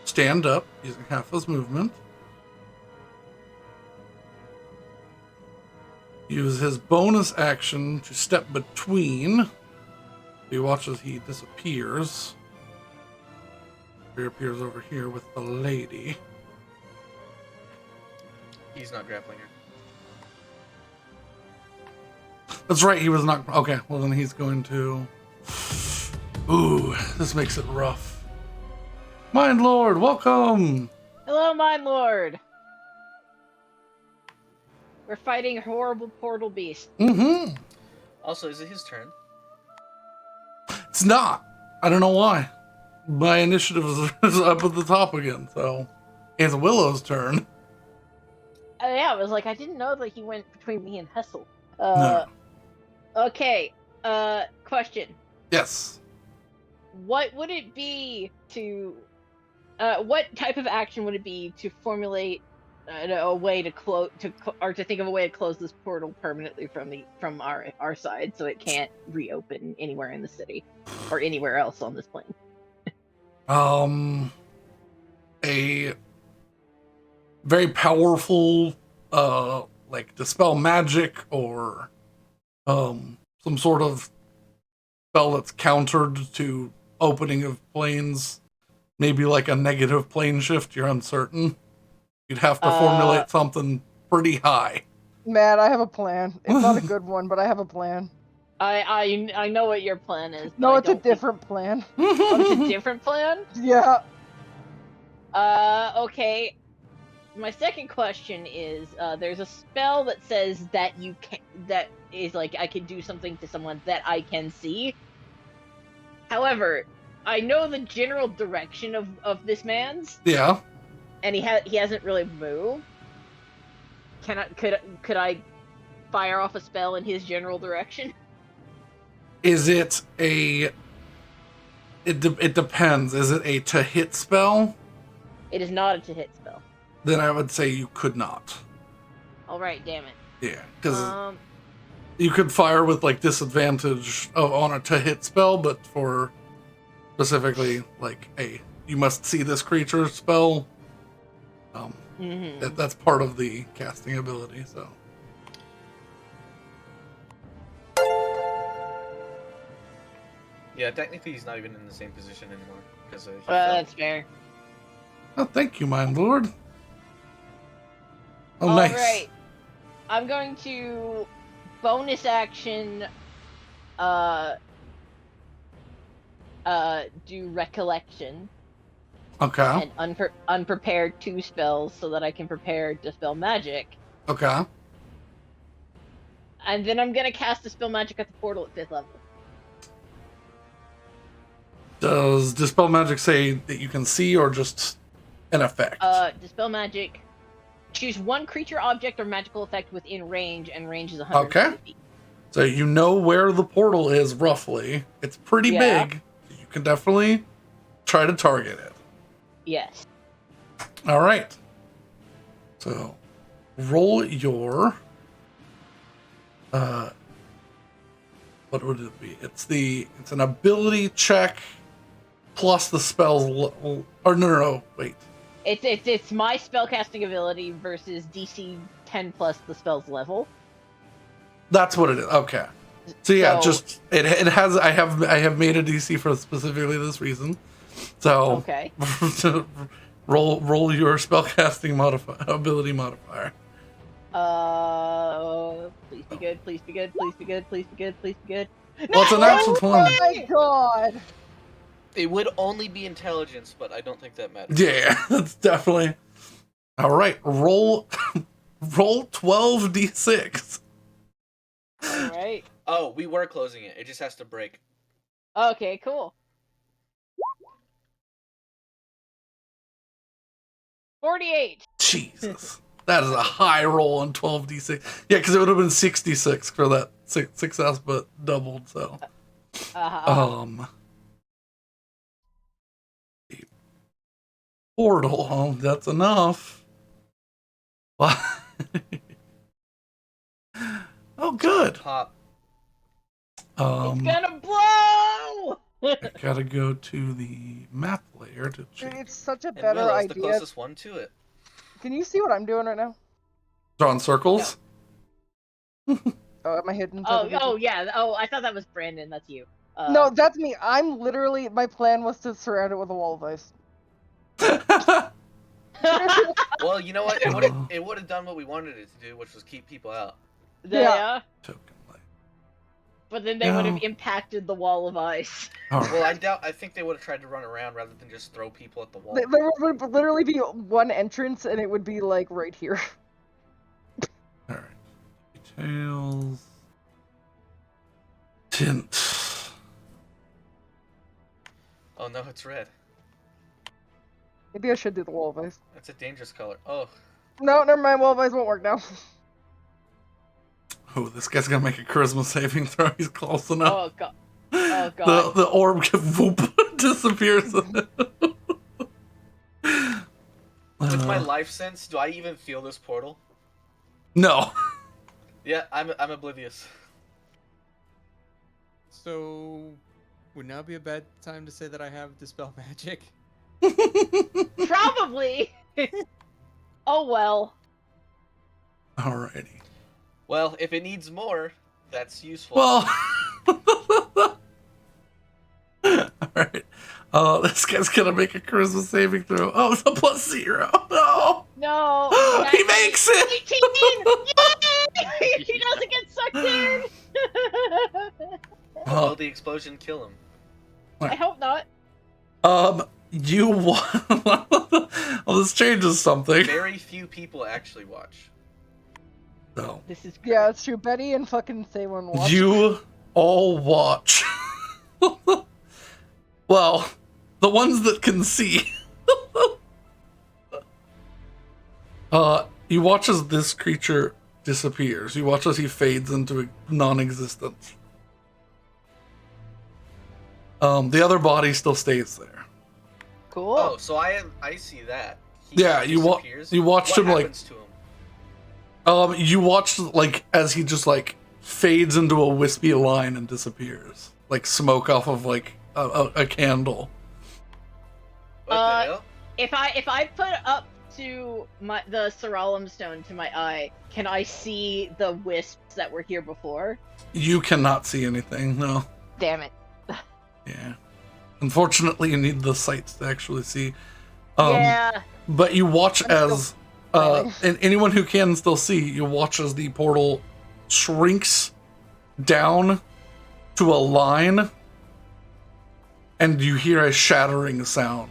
stand up using half his movement. Use his bonus action to step between. He watches he disappears. Reappears over here with the lady. He's not grappling her. That's right, he was not... Okay, well then he's going to... Ooh, this makes it rough. Mind Lord, welcome! Hello, Mind Lord. We're fighting a horrible portal beast. Mm-hmm. Also, is it his turn? It's not. I don't know why. My initiative is up at the top again, so... It's Willow's turn. Yeah, I was like, I didn't know that he went between me and Hessel. No. Okay, question. Yes. What would it be to... what type of action would it be to formulate a way to close, or to think of a way to close this portal permanently from our side, so it can't reopen anywhere in the city or anywhere else on this plane? A very powerful, like dispel magic or, some sort of spell that's countered to opening of planes. Maybe like a negative plane shift. You're uncertain. You'd have to formulate something pretty high. Matt, I have a plan. It's not a good one, but I have a plan. I know what your plan is. No, it's a different plan. Oh, it's a different plan? Yeah. Okay. My second question is, there's a spell that says that you can, that is like, I can do something to someone that I can see. However, I know the general direction of this man's. Yeah. And he hasn't really moved. Could I fire off a spell in his general direction? Is it a... It depends. Is it a to hit spell? It is not a to hit spell. Then I would say you could not. Alright, damn it. Yeah, because you could fire with like disadvantage on a to hit spell, but for specifically like you must see this creature spell. That's part of the casting ability. So Yeah, technically he's not even in the same position anymore because that's fair. oh, thank you, Mind Lord. Oh, nice. Alright. I'm going to bonus action do recollection. Okay. And unprepared 2 spells so that I can prepare dispel magic. Okay. And then I'm gonna cast dispel magic at the portal at 5th level. Does Dispel Magic say that you can see or just an effect? Dispel Magic. Choose one creature, object, or magical effect within range, and range is 150 feet. So you know where the portal is roughly. It's pretty big. You can definitely try to target it. Yes. All right. So roll your what would it be? It's an ability check plus the spells or no, wait. It's my spellcasting ability versus DC 10 plus the spell's level. That's what it is. Okay. So yeah, So- just it has I have made a DC for specifically this reason. So Okay. roll your spellcasting ability modifier. Please be good, please be good, please be good, please be good, please be good. Well, it's a natural 20. Oh my god! It would only be intelligence, but I don't think that matters. Yeah, that's definitely. All right, roll 12d6. Alright. Oh, we were closing it. It just has to break. Okay, cool. 48. Jesus, that is a high roll on 12d6. Yeah, because it would have been 66 for that success, but doubled. So, portal. Oh, that's enough. Wow. Oh, good. Pop. It's gonna blow! I gotta go to the map layer to Dude, check. it's such a And better Willow's the idea. closest one to it. Can you see what I'm doing right now? Drawing circles. Oh, am I hidden? Oh, yeah. Oh, I thought that was Brandon. That's you. No, that's me. I'm literally. My plan was to surround it with a wall of ice. Well, you know what? It would have done what we wanted it to do, which was keep people out. Yeah. Token light. But then they would have impacted the wall of ice. All Well, right. I think they would have tried to run around rather than just throw people at the wall. There would literally be one entrance, and it would be like right here. All right. Details. Tint. Oh no, it's red. Maybe I should do the wall of ice. That's a dangerous color. Oh, No, never mind. Wall of ice won't work now. Oh, this guy's gonna make a charisma saving throw. He's close enough. Oh, God. Oh, God. The orb whoop, disappears. with my life sense, do I even feel this portal? No. Yeah, I'm oblivious. So, would now be a bad time to say that I have Dispel Magic? Probably. Oh, well. Alrighty. Well, if it needs more, that's useful. Well. Alright. This guy's gonna make a charisma saving throw. Oh, it's a +0. No. No. He makes it. 18! Yay! He doesn't get sucked in! Will the explosion kill him? I hope not. You well, this changes something. Very few people actually watch. So, This is great. Yeah, it's true. Betty and fucking Saywon watch. you all watch. Well, the ones that can see. You watch as this creature disappears. You watch as he fades into non-existence. The other body still stays there. Cool. Oh, so I see that. He Yeah, you disappears. watched What him like happens to him? you watched like as he just like fades into a wispy line and disappears, like smoke off of like a candle. What the hell? If I put up to the Seralim stone to my eye, can I see the wisps that were here before? You cannot see anything. No. Damn it. Yeah. Unfortunately, you need the sights to actually see. Yeah. But you watch I'm as and anyone who can still see, you watch as the portal shrinks down to a line, and you hear a shattering sound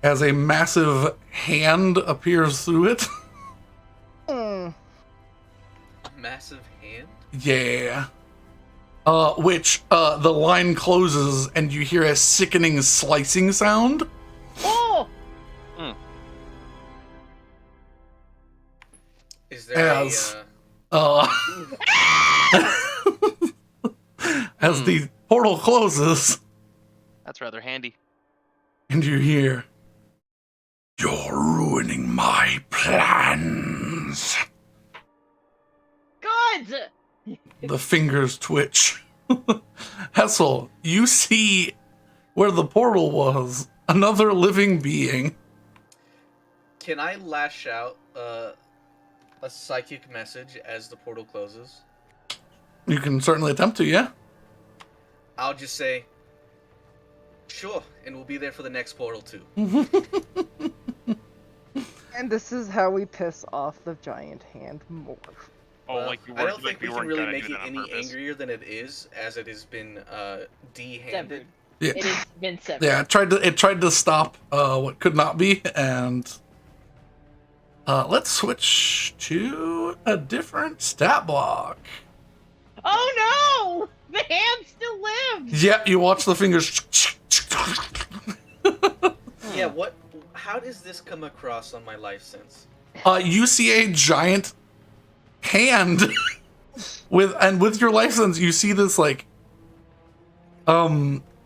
as a massive hand appears through it. Hmm. A massive hand? Yeah. which the line closes and you hear a sickening slicing sound. Oh! Is there As as the portal closes That's rather handy. and you hear, "You're ruining my plans." Good! The fingers twitch. Hessel, you see where the portal was, another living being. Can I lash out a psychic message as the portal closes? You can certainly attempt to, yeah? I'll just say, sure, and we'll be there for the next portal too. And this is how we piss off the giant hand more. Oh, Well, like you I weren't, don't think like we we can weren't really gonna make do it that on any purpose. angrier than it is, as it has been de-handed. Severed. Yeah. It has been severed. Yeah, it tried to stop what could not be, and let's switch to a different stat block. Oh no! The hand still lives! Yeah, you watch the fingers. Yeah, what? How does this come across on my life sense? You see a giant hand with your license. You see this like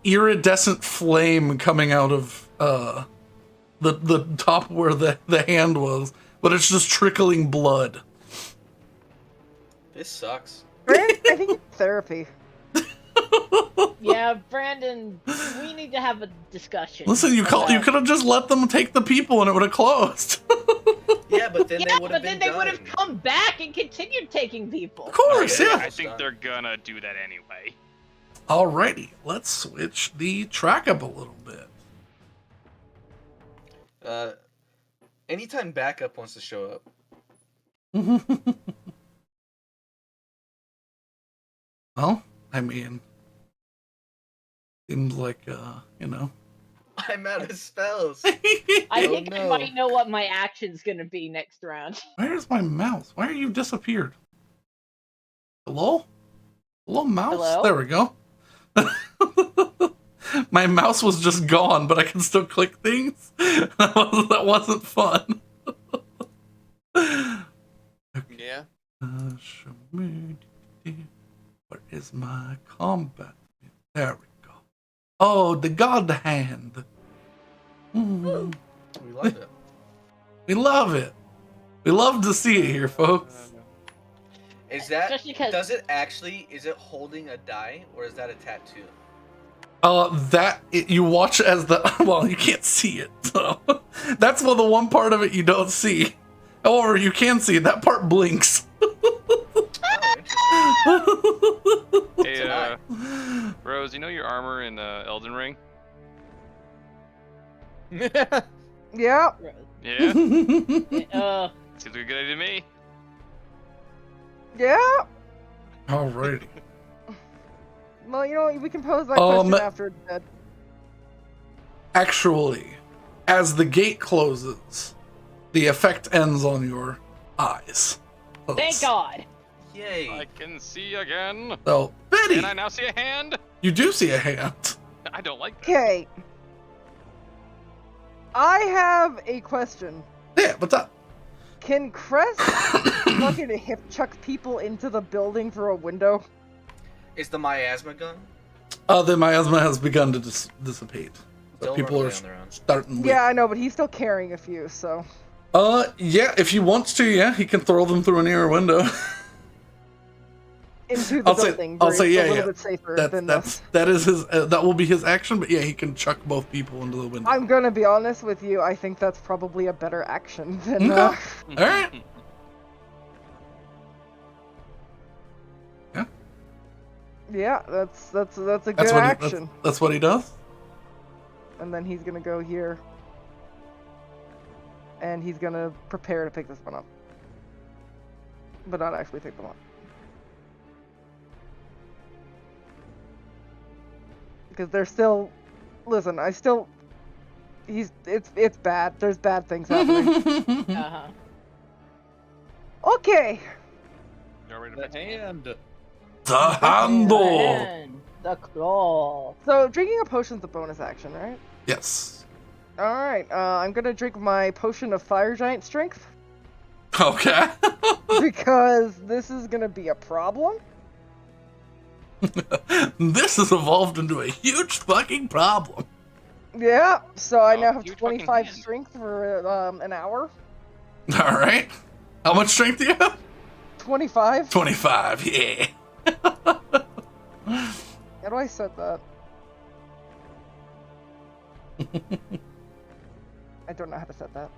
iridescent flame coming out of the top where the hand was, but it's just trickling blood. This sucks. Brandon, I think it's therapy. Yeah, Brandon, we need to have a discussion. Listen, you about- could have just let them take the people and it would have closed. Yeah, but then Yeah, they would but have then been they would have done. come back and continued taking people. Of course, Okay. yeah. I think they're gonna do that anyway. Alrighty, let's switch the track up a little bit. Anytime backup wants to show up. Well, I mean, seems like you know. I'm out of spells. I Oh, think I no. might know what my action's gonna be next round. Where's my mouse? Why are you disappeared? Hello? Hello, mouse? Hello? There we go. My mouse was just gone, but I can still click things. That wasn't fun. Yeah. Show me. Where is my combat? There we go. Oh, the god hand. Mm. We love it. We love it. We love to see it here, folks. Is that? Especially 'cause- Does it actually? Is it holding a die or is that a tattoo? You watch as the well, you can't see it, so that's the one part of it you don't see. However, you can see that part blinks. Oh, interesting. Hey, Rose, you know your armor in Elden Ring? Yeah. Yeah? Uh, Seems like a good idea to me. Yeah. Alrighty. Well, you know, we can pose that question after it's dead. Actually, as the gate closes, the effect ends on your eyes. thank God. Yay! I can see again. So, Betty, And I now see a hand. you do see a hand. I don't like that. Okay. I have a question. Yeah, what's up? Can Crest fucking hip chuck people into the building through a window? Is the miasma gun? The miasma has begun to dissipate. So They'll people run are away on their own. starting with. Yeah, I know, but he's still carrying a few, so. Yeah, if he wants to, yeah, he can throw them through an ear window. Into the building. I'll where say, it's yeah, a little yeah. bit safer than this. That is his. That will be his action. But yeah, he can chuck both people into the window. I'm gonna be honest with you, I think that's probably a better action than. Okay. All right. Yeah, that's a good That's what action. that's what he does. And then he's gonna go here. And he's gonna prepare to pick this one up. But not actually pick them up. Because they're still. Listen, it's bad. There's bad things happening. Uh-huh. Okay. You're ready to The fix me? hand. The handle. Hand. The claw. So drinking a potion's a bonus action, right? Yes. All right. I'm gonna drink my potion of fire giant strength Okay. because this is gonna be a problem. This has evolved into a huge fucking problem. Yeah. So I Oh, now have huge fucking 25 hand. strength for an hour. All right. How much strength do you have? 25. 25. Yeah. How do I set that? I don't know how to set that.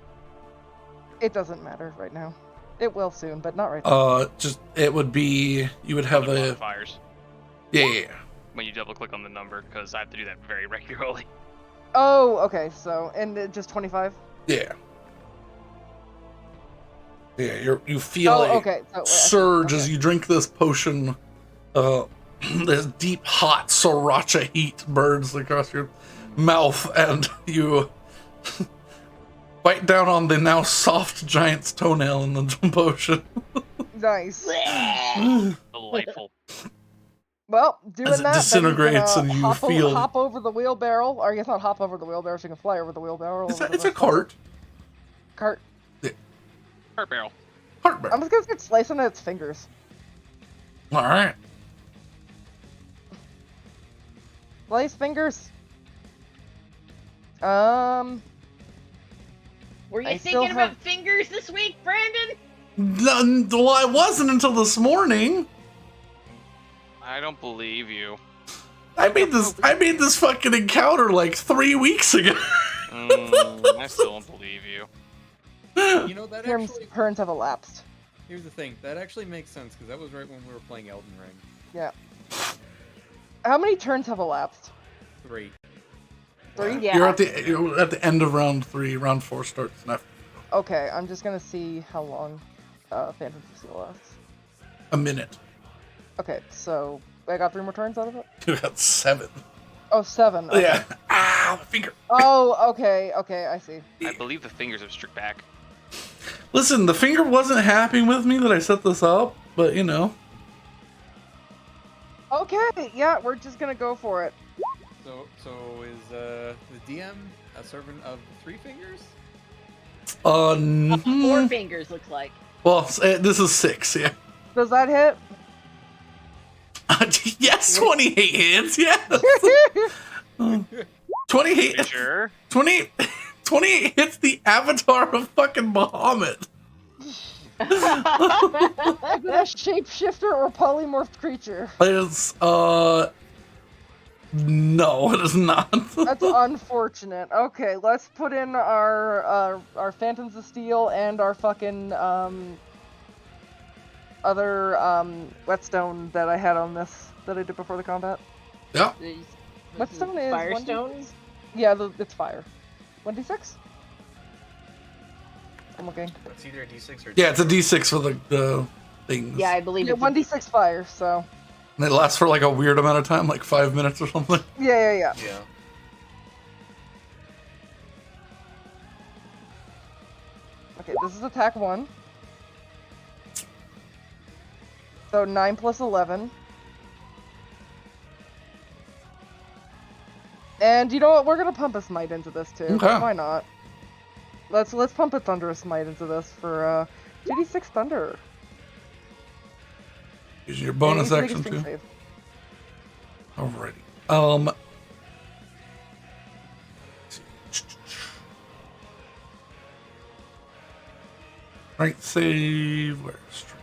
It doesn't matter right now. It will soon, but not right now. Just it would be you would have Other a modifiers yeah. when you double click on the number, because I have to do that very regularly. Oh, okay. So and just 25. Yeah. Yeah, you feel a okay. So, surge okay. as you drink this potion. This deep, hot sriracha heat burns across your mouth, and you bite down on the now soft giant's toenail in the potion. Nice. Delightful. Well, doing As it that, disintegrates then and he's you gonna feel- hop over the wheelbarrow, or I guess not hop over the wheelbarrow, so you can fly over the wheelbarrow. It's a cart. Cart. Heart barrel. Cart barrel. I'm just gonna start slicing at its fingers. All right. Slice fingers. Were you I still thinking about have- fingers this week, Brandon? Well, I wasn't until this morning. I don't believe you. I made this fucking encounter like 3 weeks ago. I still don't believe you. You know, that Terms actually... turns have elapsed. Here's the thing. That actually makes sense, because that was right when we were playing Elden Ring. Yeah. How many turns have elapsed? 3. 3? Yeah. You're at the end of round 3. Round 4 starts now. Okay, I'm just gonna see how long Phantom Seal lasts. A minute. Okay, so I got 3 more turns out of it? You got 7. Oh, 7. Okay. Yeah. Ah, my finger. Oh, okay, I see. I believe the fingers have stripped back. Listen, the finger wasn't happy with me that I set this up, but you know. Okay, yeah, we're just gonna go for it. So is the DM a servant of 3 fingers? 4 fingers looks like. Well, this is 6, yeah. Does that hit? Yes, 28 hits, yes. 28, You sure? 28 hits the avatar of fucking Bahamut. Is it a shapeshifter or polymorphed creature? It's, no, it is not. That's unfortunate. Okay, let's put in our Phantoms of Steel and our fucking other whetstone that I had on this that I did before the combat. Yeah. Whetstone is Firestones? Yeah, it's fire. 1d6? I'm looking. It's either a D6 or Yeah, it's a D6 for the things. Yeah, I believe Yeah, it's 1d6 fire, so. And it lasts for like a weird amount of time, like 5 minutes or something. Yeah. Yeah. Okay, this is attack 1. So 9 plus 11. And you know what? We're gonna pump a smite into this too. Okay. Why not? Let's pump a thunderous smite into this for 2d6 thunder. Use your bonus And you can action make a too. strength save. Alrighty. Strength save. Where's strength?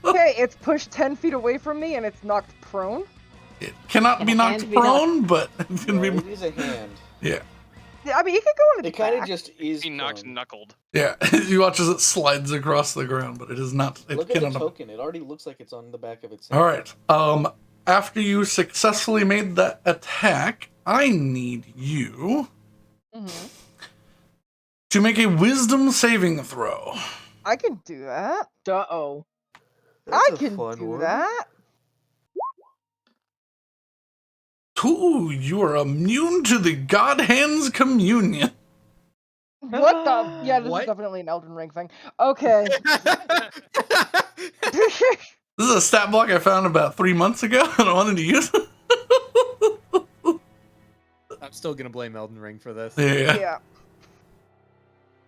Okay, it's pushed 10 feet away from me and it's knocked prone. It cannot be Can a knocked hand be knocked- prone, but it can Well, be. it is a hand. Yeah. Yeah, I mean, it could go on It its kind of back. just is. He knocked prone. knuckled. Yeah. You watch as it slides across the ground, but it is not. It Look at the cannot. token. It already looks like it's on the back of its. All right. After you successfully made that attack, I need you Mhm. to make a wisdom saving throw. I can do that. Uh-oh. That's I a can fun do one. that. Ooh, you are immune to the God Hand's communion. What the? Yeah, this What? is definitely an Elden Ring thing. Okay. This is a stat block I found about 3 months ago, and I wanted to use it. I'm still gonna blame Elden Ring for this. Yeah. Yeah.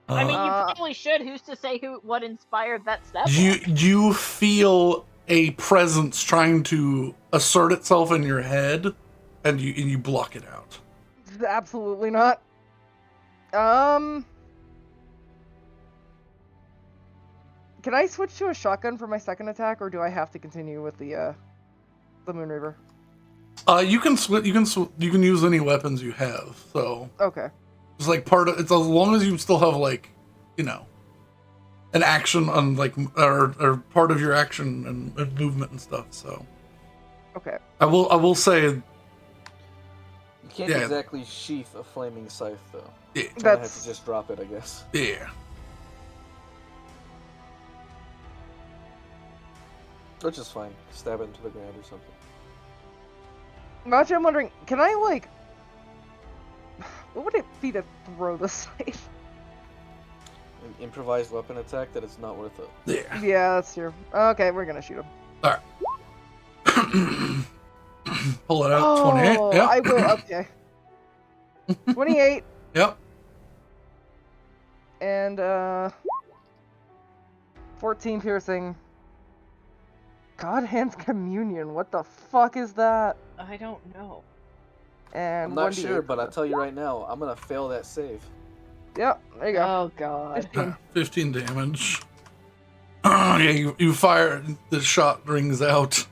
I mean, you Uh, probably should. Who's to say what inspired that step? You feel a presence trying to assert itself in your head, and you block it out. Absolutely not. Can I switch to a shotgun for my second attack, or do I have to continue with the Moonreaver? You can use any weapons you have. So Okay. it's like it's as long as you still have like, you know, an action on like or part of your action and movement and stuff. So Okay. I will say You can't Yeah. exactly sheath a flaming scythe, though. yeah, You have That's to just drop it, I guess. yeah. Which is fine. Stab it into the ground or something. actually, I'm wondering, can I like, what would it be to throw the scythe? An improvised weapon attack that is not worth it. Yeah. Yeah, that's true. Okay, we're gonna shoot him. All right. Pull it out. 28. Oh, Yep. I will. Okay. 28 Yep. and 14 piercing. God Hand's Communion. What the fuck is that? I don't know. And I'm not 1d8 sure, but for I'll this. tell you right now, I'm gonna fail that save. Yep, there you go. Oh god. 15. 15 damage. Yeah, you fire. The shot rings out.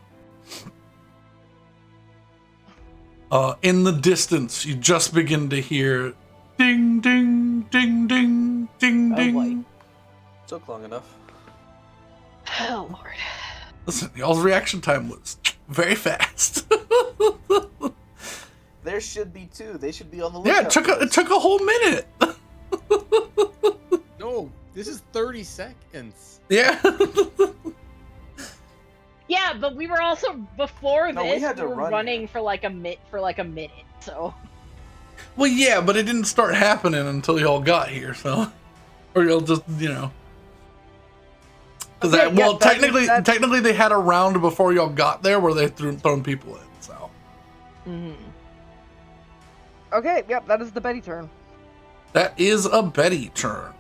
In the distance, you just begin to hear ding, ding, ding, ding, ding, Oh, ding. boy. Took long enough. Oh lord. Listen, y'all's reaction time was very fast. There should be two. They should be on the Yeah, lookout. it took a whole minute. No, this is 30 seconds. Yeah. Yeah, but we were also before No, we this. had to were run running here. for like a minute. So. Well, yeah, but it didn't start happening until y'all got here, so, or y'all just, you know. Because Okay, yeah, technically they had a round before y'all got there where they thrown people in. So Mm-hmm. Okay, yep, that is the Betty turn. that is a Betty turn.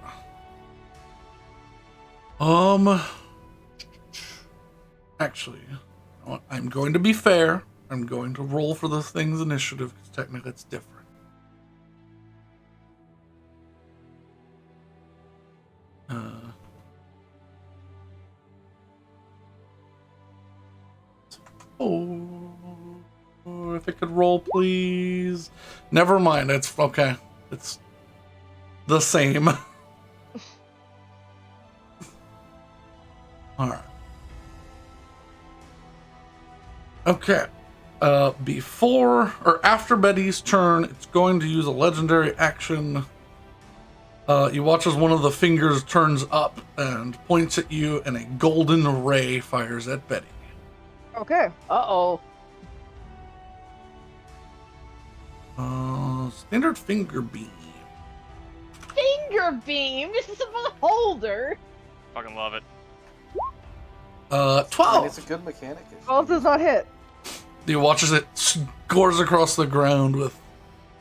Actually, you know what? I'm going to be fair. I'm going to roll for this thing's initiative because technically it's different. If it could roll, please. Never mind. It's okay. It's the same. All right. Okay. Before or after Betty's turn, it's going to use a legendary action. You watch as one of the fingers turns up and points at you, and a golden ray fires at Betty. Okay. Uh-oh. Standard finger beam. Finger beam? This is a beholder! Fucking love it. 12. It's a good mechanic. Well, it does not hit. You watch as it scores across the ground with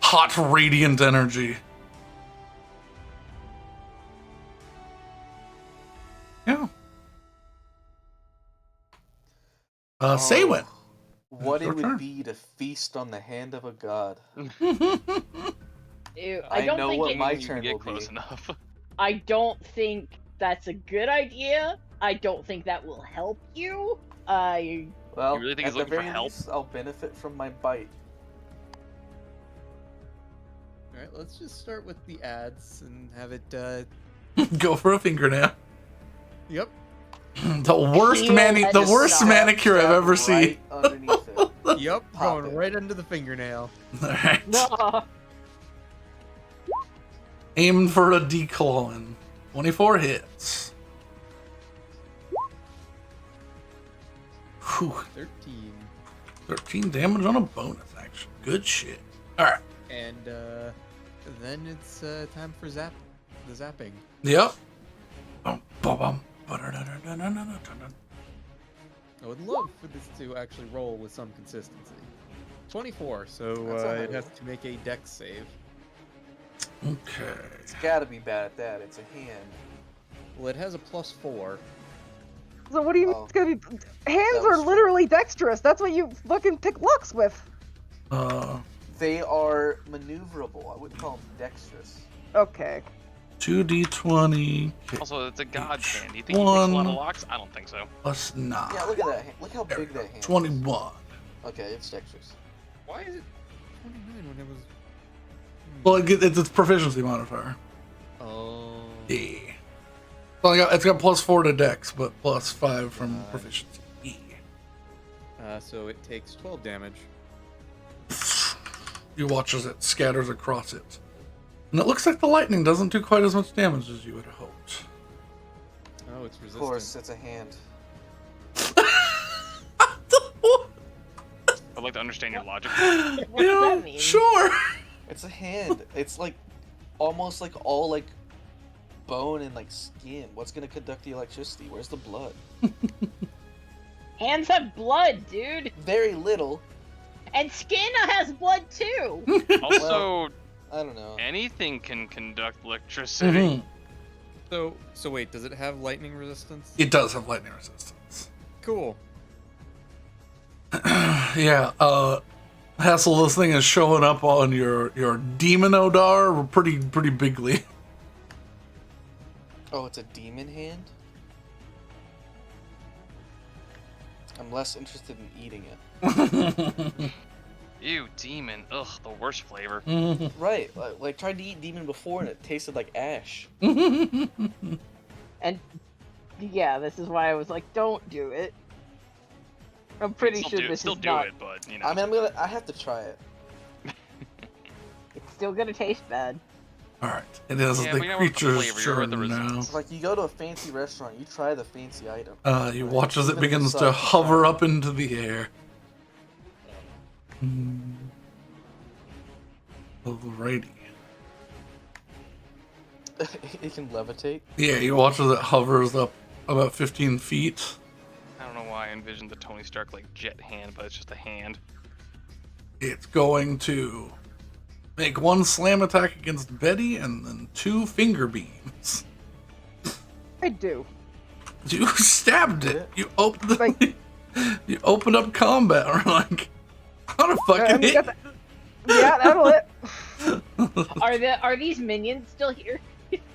hot, radiant energy. Yeah. Saywin. What Your it would turn. be to feast on the hand of a god. Ew, I don't know think what it- my You can turn get will close be. enough. I don't think that's a good idea. I don't think that will help you. Well, You really think at he's the looking for very help? least, I'll benefit from my bite. Alright, let's just start with the ads and have it, Go for a fingernail. yep. The worst Heel the and worst stop. manicure I've Stab ever right seen. underneath it. Yep, Pop going it. right under the fingernail. Alright. No. Aim for a declawing. 24 hits. Whew. 13. 13 damage on a bonus action. Good shit. All right. And then it's time for the zapping. Yep. I would love for this to actually roll with some consistency. 24, so it has to make a dex save. Okay. It's gotta be bad at that. It's a hand. Well, it has a +4. So what do you mean Oh. it's gonna be? Hands That are was true. literally dexterous. That's what you fucking pick locks with. They are maneuverable. I wouldn't call them dexterous. Okay. 2d20. Also, it's a god's hand. Do you think he picks a lot of One. locks? I don't think so. Plus 9. Yeah, look at that. Look how big that hand is. 21. Okay, it's dexterous. Why is it 29 when it was... Well, it's its proficiency modifier. Oh. Yeah. Well, it's got +4 to dex, but +5 from proficiency. Yeah. So it takes 12 damage. You watch as it scatters across it. And it looks like the lightning doesn't do quite as much damage as you would have hoped. Oh, it's resistant. Of course, it's a hand. I'd like to understand your logic. What does that mean? Sure. It's a hand. It's like almost like all like bone and like skin. What's gonna conduct the electricity? Where's the blood? Hands have blood, dude. Very little. And skin has blood too. Also, I don't know. anything can conduct electricity. Mhm. So wait, does it have lightning resistance? It does have lightning resistance. Cool. Yeah, Hassel, this thing is showing up on your demon Odar pretty bigly. Oh, it's a demon hand? I'm less interested in eating it. Ew, demon. Ugh, the worst flavor. Right, like tried to eat demon before and it tasted like ash. And yeah, this is why I was like, don't do it. I'm pretty sure this still is do not. it, but you know. I mean, I have to try it. It's still gonna taste bad. Alright, it is Yeah, the we know what the creature's flavor, you're turn the now. results. It's like you go to a fancy restaurant, you try the fancy item. You Right? watch as it Even if begins sucks, to you hover try up into the air. Alrighty. it. It can levitate. Yeah, you watch as it hovers up about 15 feet. I don't know why I envisioned the Tony Stark like jet hand, but it's just a hand. It's going to make one slam attack against Betty and then 2 finger beams. I do. You stabbed it. You opened the, Like- you opened up combat. Or like, how to fucking hit? Yeah, that'll it. Are these minions still here?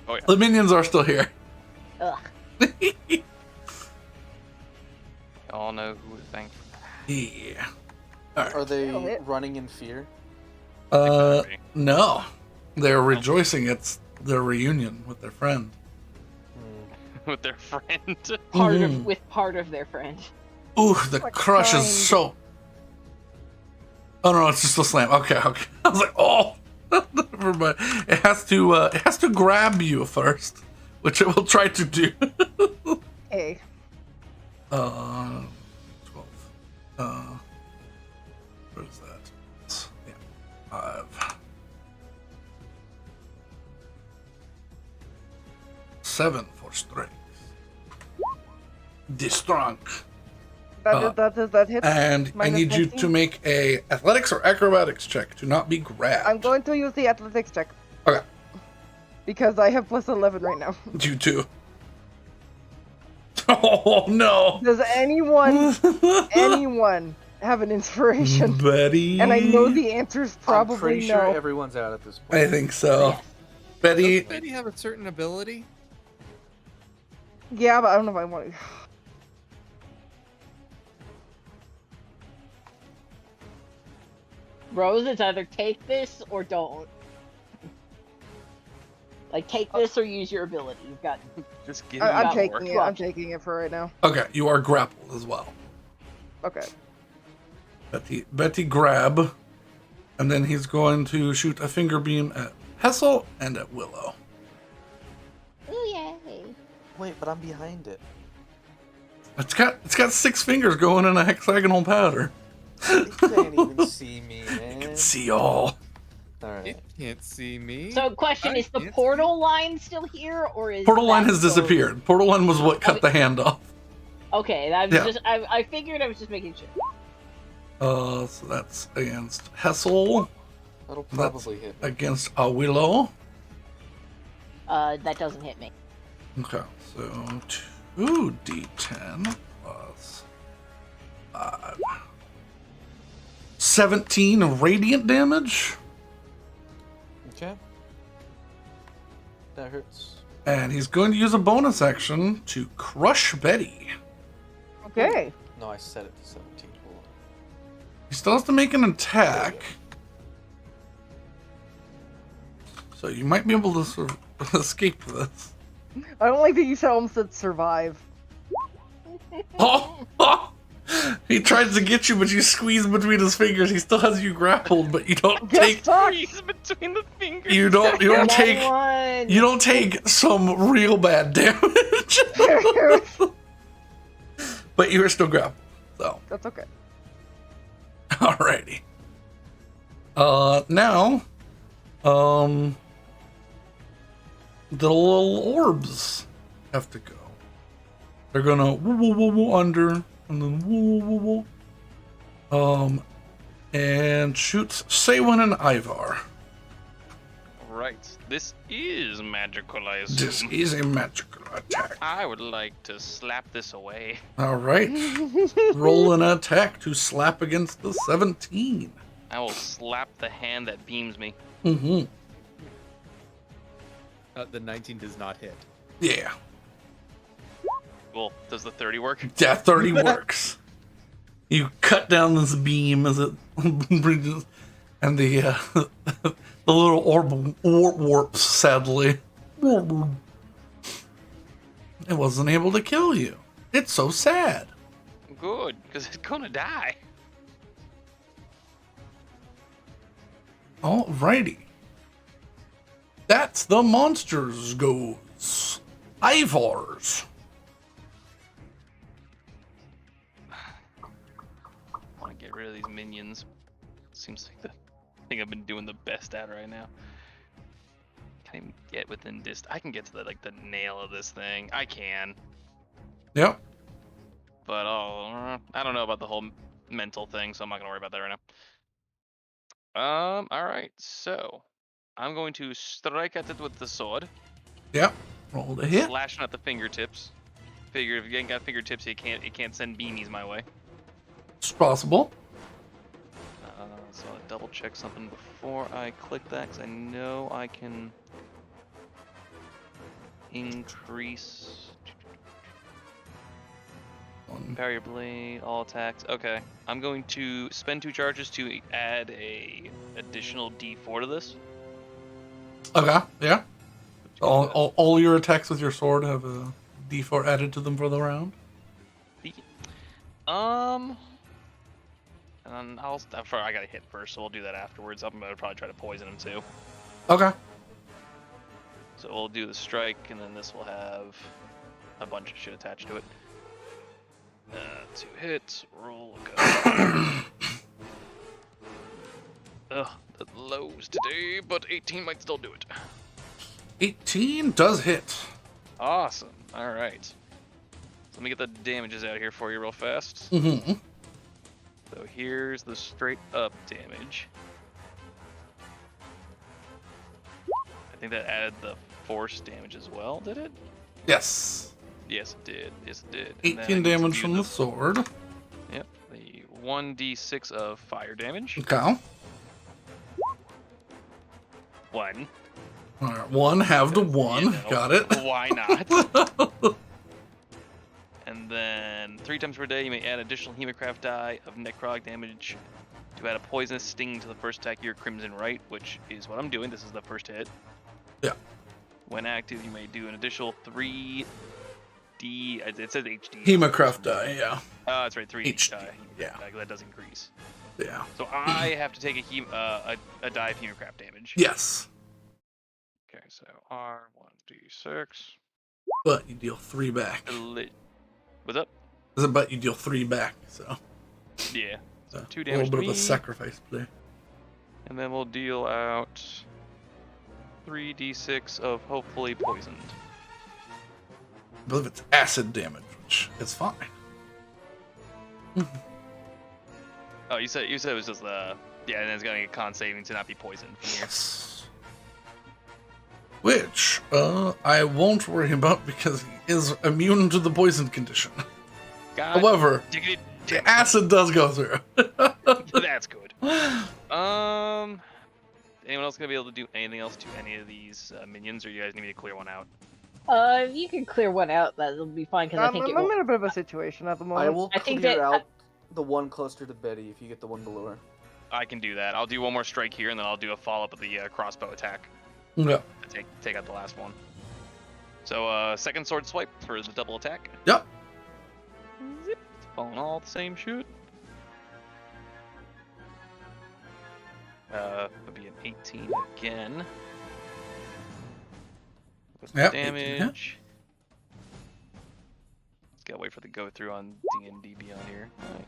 Oh yeah. The minions are still here. Ugh. All know who to thank for that. Yeah. Are they That'll hit. running in fear? No. They're rejoicing. It's their reunion with their friend. With their friend. With part of their friend. Ooh, the What crush kind? is so. Oh no, it's just a slam. Okay. I was like, oh, never mind. It has to grab you first, which it will try to do. Hey. 12. What is that? Yeah, 5. 7 for strength. The strong. That hit. And I Minus need you 19? to make a athletics or acrobatics check to not be grabbed. I'm going to use the athletics check Okay, because I have plus 11 right now. you too. Oh no! Does anyone have an inspiration? Betty. And I know the answer is I'm probably pretty no. sure everyone's out at this point. I think so. Yes. Betty. Does Betty have a certain ability? Yeah, but I don't know if I want to. Rose, it's either take this or don't. Like, take this or use your ability. You've got. Just give I'm me taking more. it. I'm taking it for right now. Okay, you are grappled as well. Okay. Betty grab, and then he's going to shoot a finger beam at Hessel and at Willow. Ooh, yay. Wait, but I'm behind it. It's got 6 fingers going in a hexagonal pattern. You can't even see me, man. can't see y'all. All right. It can't see me. So, question: I is the can't see portal line still here, or is Portal line that has closed? disappeared. Portal line was what cut Okay. the hand off. Okay, I was Yeah. just I figured I was just making sure. So that's against Hessel. That'll That's probably hit me. against Willow. That doesn't hit me. Okay, so 2d10 plus 5. 17 radiant damage. Okay. That hurts. And he's going to use a bonus action to crush Betty. Okay. No, I set it to 17. Hold on. He still has to make an attack. So you might be able to escape this. I don't like that you almost said survive. Oh! He tries to get you, but you squeeze between his fingers. He still has you grappled, but you don't take. Freeze between the fingers. You don't take. One. You don't take some real bad damage. But you are still grappled. So. That's okay. Alrighty. Now, the little orbs have to go. They're gonna woo woo woo woo under, and then woo woo woo woo. And shoots Saywin and Ivar. Right. This is magical, I assume. This is a magical attack. I would like to slap this away. Alright. Roll an attack to slap against the 17. I will slap the hand that beams me. Mm-hmm. The 19 does not hit. Yeah. Well, does the 30 work? Yeah, 30 works. You cut down this beam as it bridges, and the little orb warps, sadly. It wasn't able to kill you. It's so sad. Good, because it's gonna die. Alrighty. That's the monsters goes. Ivar's. I want to get rid of these minions. Seems like the thing I've been doing the best at right now. Can't even get within distance. I can get to the nail of this thing. I can, Yep. but I don't know about the whole mental thing, so I'm not gonna worry about that right now. All right. So I'm going to strike at it with the sword. Yep. Roll the hit. Slashing at the fingertips. Figure if you ain't got fingertips, it can't send beanies my way. It's possible. So I'll double check something before I click that, because I know I can increase barrier blade, all attacks. Okay, I'm going to spend 2 charges to add a additional D4 to this. Okay. Yeah. All your attacks with your sword have a D4 added to them for the round. And I gotta hit first, so we'll do that afterwards. I'm gonna probably try to poison him too. Okay. So we'll do the strike, and then this will have a bunch of shit attached to it. 2 hits, roll go. Ugh, the lows today, but 18 might still do it. 18 does hit. Awesome. All right. So let me get the damages out here for you real fast. Mm-hmm. So here's the straight up damage. I think that added the force damage as well, did it? Yes. Yes, it did. Yes, it did. And then I 18 get to damage do from the sword. Yep, the 1d6 of fire damage. Okay. 1. All right. 1, have the 1. You know, Got it. Why not? And then 3 times per day, you may add additional Hemocraft die of necrotic damage to add a poisonous sting to the first attack of your Crimson Right, which is what I'm doing. This is the first hit. Yeah. When active, you may do an additional 3d. It says HD. Hemocraft die, yeah. That's right, 3 HD, die. yeah. That does increase. Yeah. So I have to take a die of Hemocraft damage. Yes. Okay, so R1d6. But you deal 3 back. What's up? But you deal 3 back, so. Yeah. So 2 a damage little bit to of a me. sacrifice play. And then we'll deal out 3d6 of hopefully poisoned. I believe it's acid damage, which is fine. Oh, you said it was just the and it's gonna get con saving to not be poisoned from here. Yes. Which I won't worry about because he is immune to the poison condition. God, However, diggity, the acid does go through. that's good. Anyone else gonna be able to do anything else to any of these minions, or you guys need me to clear one out? You can clear one out. That'll be fine because I think it I'm will. in a bit of a situation at the moment. I will I think clear that- out the one closer to Betty if you get the one below her. I can do that. I'll do one more strike here, and then I'll do a follow up with the crossbow attack. Yeah. To take out the last one. So second sword swipe for the double attack. Yep. Zip. It's falling all the same shoot. Would be an 18 again. With the Yep, 18 hit. damage. Just gotta wait for the go through on D&D Beyond here. Alright.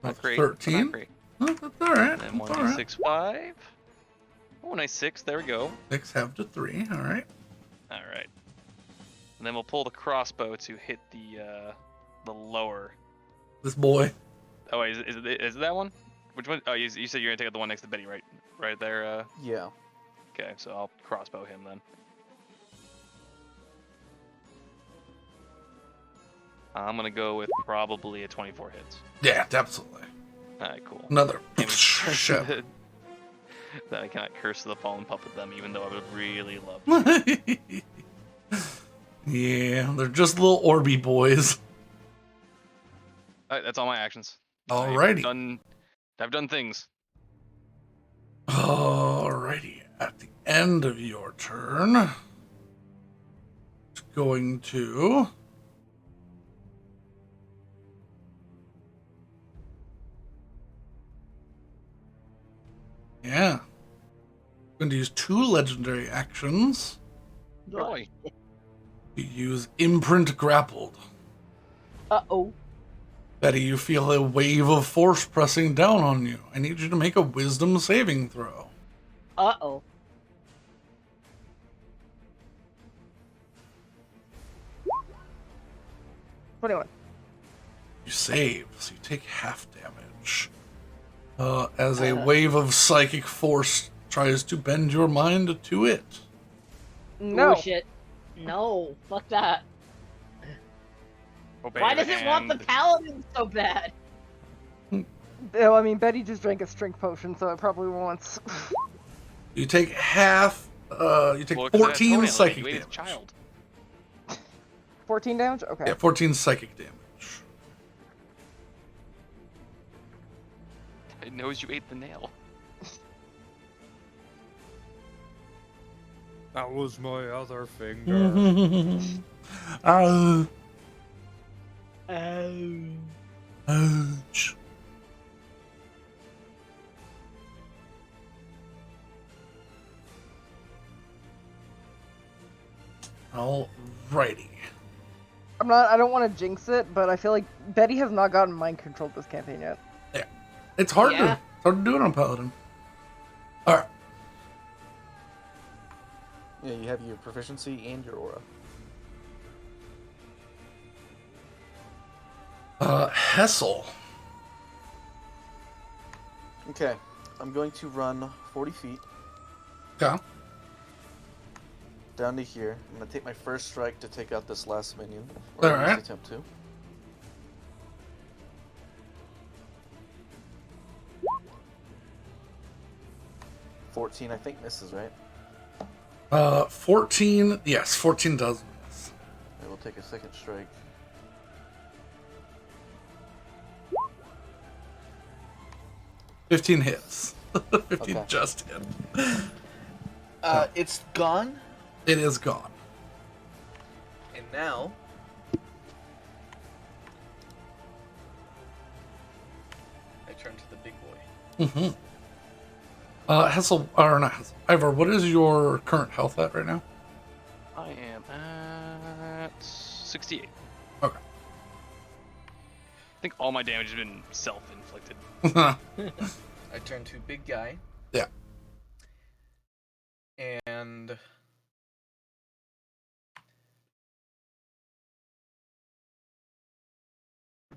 Not That's great. 13. Not great. Oh, that's alright. And then That's alright. 1d6 5. Oh, nice 6. There we go. 6 half to 3. Alright. Alright. And then we'll pull the crossbow to hit the lower. This boy. Oh, wait, is it that one? Which one? Oh, you said you're gonna take out the one next to Betty, right? Right there. Yeah. Okay, so I'll crossbow him then. I'm gonna go with probably a 24 hits. Yeah, absolutely. Alright, cool. Another Damage. shit. That I cannot curse the fallen puppet them, even though I would really love to. Yeah, they're just little Orby boys. Alright, that's all my actions. Alrighty. I've done things. Alrighty. At the end of your turn, it's going to. Yeah. Going to use 2 legendary actions. Boy. You use Imprint Grappled. Uh-oh. Betty, you feel a wave of force pressing down on you. I need you to make a wisdom saving throw. Uh-oh. Twenty-one. You save, so you take half damage. As a wave of psychic force tries to bend your mind to it. No. Oh, shit. No. Fuck that. Obey Why the does it want the hand. paladin so bad? Oh, I mean, Betty just drank a strength potion, so it probably wants. You take half. You take Well, 'cause that's 14 toenail, psychic you ate his damage. child. 14 damage? Okay. Yeah, 14 psychic damage. It knows you ate the nail. That was my other finger. Oh, Oh. ouch. Alrighty. I don't want to jinx it, but I feel like Betty has not gotten mind controlled this campaign yet. It's hard Yeah. to do it on Paladin. Alright. Yeah, you have your proficiency and your aura. Hessel. Okay, I'm going to run 40 feet Okay. down to here. I'm going to take my first strike to take out this last minion. Or at least Alright. attempt to. I think misses, right? 14. Yes, 14 does miss. I will take a second strike. $15 hits. 15 Okay. just hit. It's gone, It is gone. and now I turn to the big boy. Mm-hmm. Hessel, or not Hessel, Ivor, what is your current health at right now? I am at 68. Okay. I think all my damage has been self-inflicted. I turn to big guy. Yeah. And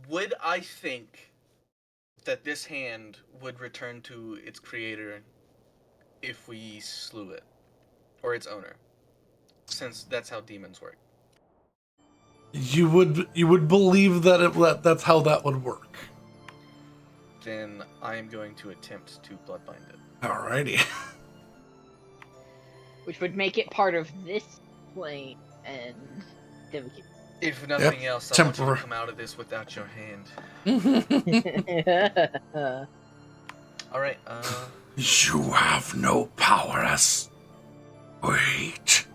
would I think that this hand would return to its creator if we slew it? Or its owner? Since that's how demons work. You would believe that that's how that would work. Then I am going to attempt to bloodbind it. Alrighty. Which would make it part of this plane, and then we can. If nothing else, I want you to come out of this without your hand. Alright, You have no powers. Wait.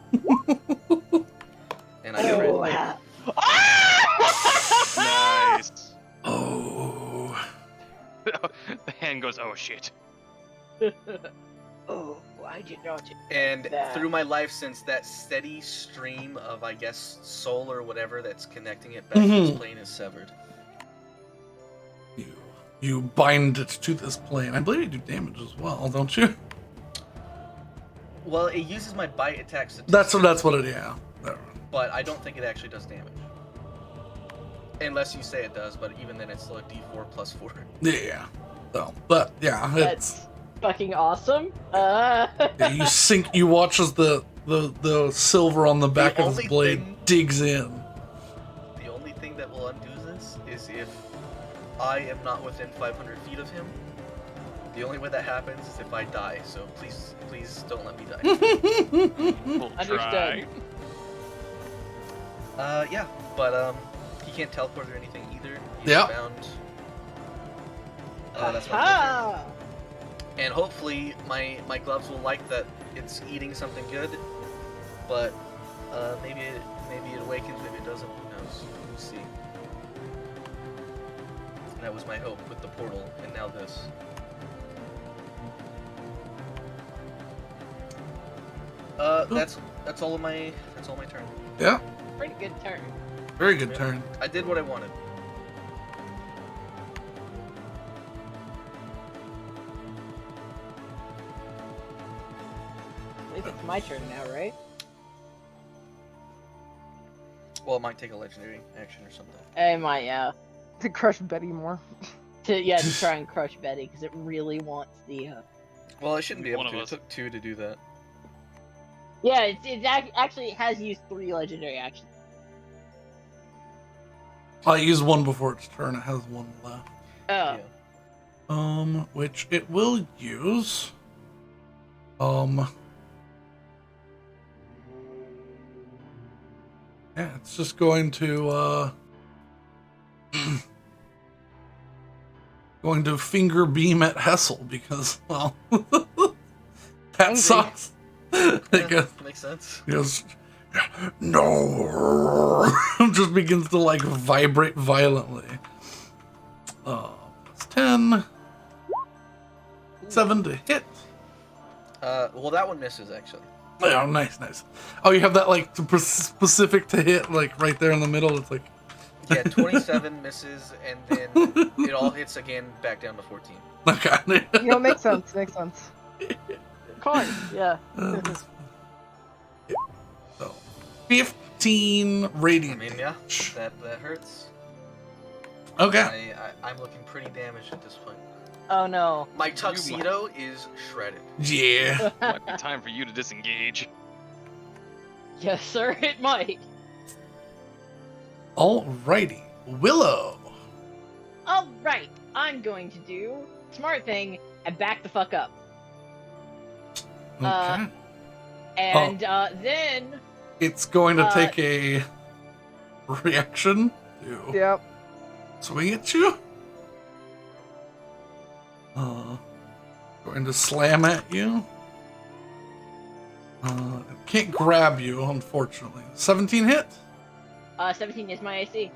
And I get ready. Nice. Oh. The hand goes, oh shit. Oh, I did not. And That. through my life since, that steady stream of, I guess, soul or whatever that's connecting it back to this plane is severed. You bind it to this plane. I believe you do damage as well, don't you? Well, it uses my bite attack statistic. That's what it is. Yeah. There. But I don't think it actually does damage. Unless you say it does, but even then it's still a d4 plus 4. Yeah. So, but yeah, it's That's fucking awesome. yeah, you watch as the silver on the back of his blade digs in. The only thing that will undo this is if I am not within 500 feet of him. The only way that happens is if I die, so please don't let me die. We'll try. Understood. Yeah, but he can't teleport or anything either. He's Yep. bound. That's my turn. Ha! And hopefully my gloves will like that it's eating something good, but maybe it awakens, maybe it doesn't. Who knows? We'll see. That was my hope with the portal, and now this. That's all my turn. Yeah. Pretty good turn. Very good Yeah. turn. I did what I wanted. I think it's my turn now, right? Well, it might take a legendary action or something. I might, yeah. To crush Betty more. To try and crush Betty because it really wants the. Well, I shouldn't be able One of to. It us. took 2 to do that. Yeah, it actually has used 3 legendary actions. I used one before its turn. It has one left. Oh, Yeah. Which it will use. Yeah, it's just going to going to finger beam at Hessel because, well, that Angry. sucks. It goes, Makes sense. he goes, no, just begins to like vibrate violently. It's 10, 7 to hit. Well, that one misses actually. Oh, nice. Oh, you have that like specific to hit, like right there in the middle. It's like, Yeah, 27 misses, and then it all hits again back down to 14. okay. You know, makes sense. Makes sense. of course, yeah. So, 15 radiant. I mean, yeah, damage. that hurts. Okay. I'm looking pretty damaged at this point. Oh no. My tuxedo is shredded. Yeah. Might be time for you to disengage. Yes, sir. It might. Alrighty. Willow. All right. I'm going to do smart thing and back the fuck up. Okay. And then It's going to take a reaction to Yep. swing at you. Going to slam at you. It can't grab you, unfortunately. 17 hit. 17 is my AC.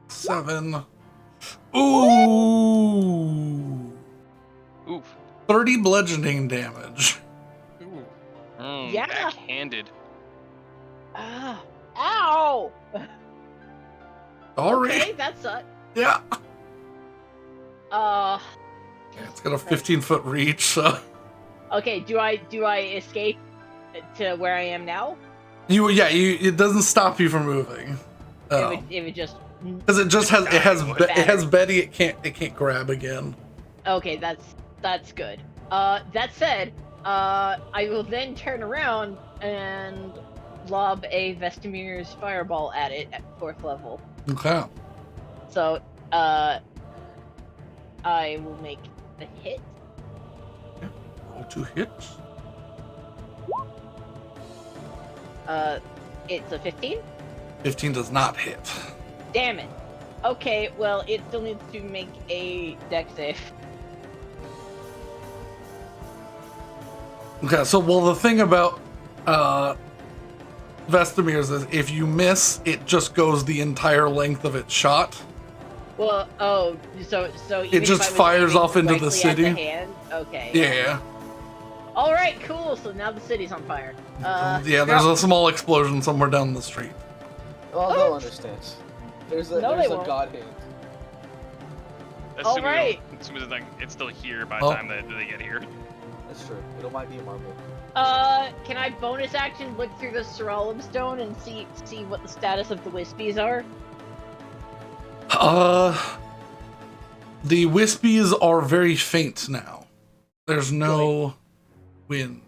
7. Ooh. Oof. 30 bludgeoning damage. Ooh. Yeah. Backhanded. Ow! Sorry. Okay, that sucked. Yeah. Yeah, it's got a 15-foot reach, so Okay, do I escape to where I am now? it doesn't stop you from moving. If it just Because it has Betty. It can't grab again. okay, that's good. That said, I will then turn around and lob a Vestimir's fireball at it at 4th level. Okay. So, I will make a hit. Roll 2 hits. It's a 15. 15 does not hit. Damn it. Okay, well, it still needs to make a dex save. Okay, so the thing about Vestimir's is if you miss, it just goes the entire length of its shot. Well, so even It just if I was fires aiming off into the directly at city. hand? Okay. Yeah. All right, cool. So now the city's on fire. Yeah, there's a small explosion somewhere down the street. Well, they'll understand. There's a No, they god won't. hand. All right. Assuming it's still here by the time that they get here. That's true. It might be a marble. Can I bonus action look through the Seralim Stone and see what the status of the Wispies are? The Wispies are very faint now. There's no wind.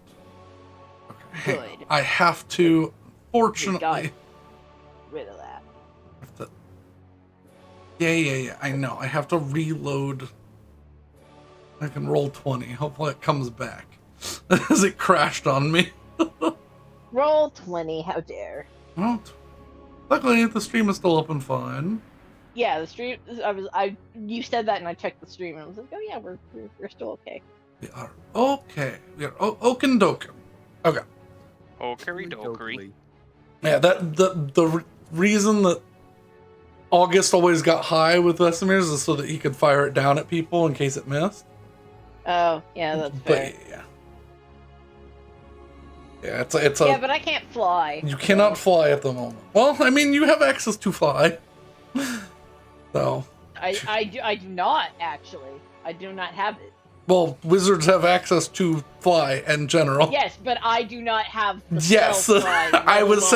Okay, hang on. Good. I have to, fortunately. Rid of that. Yeah, I know. I have to reload. I can roll 20. Hopefully it comes back. As it crashed on me. Roll 20. How dare? Well, luckily the stream is still open fine. Yeah, the stream. You said that, and I checked the stream, and I was like, oh yeah, we're still okay. We are okay. We are oken doken. Okay. Okery dokery. Yeah, the reason that August always got high with Vesemir's is so that he could fire it down at people in case it missed. Oh, yeah, that's fair. But yeah, it's a. Yeah, but I can't fly. You cannot fly at the moment. Well, I mean, you have access to fly. So. I do not actually. I do not have it. Well, wizards have access to fly in general. Yes, but I do not have. The Yes, spell fly, I was let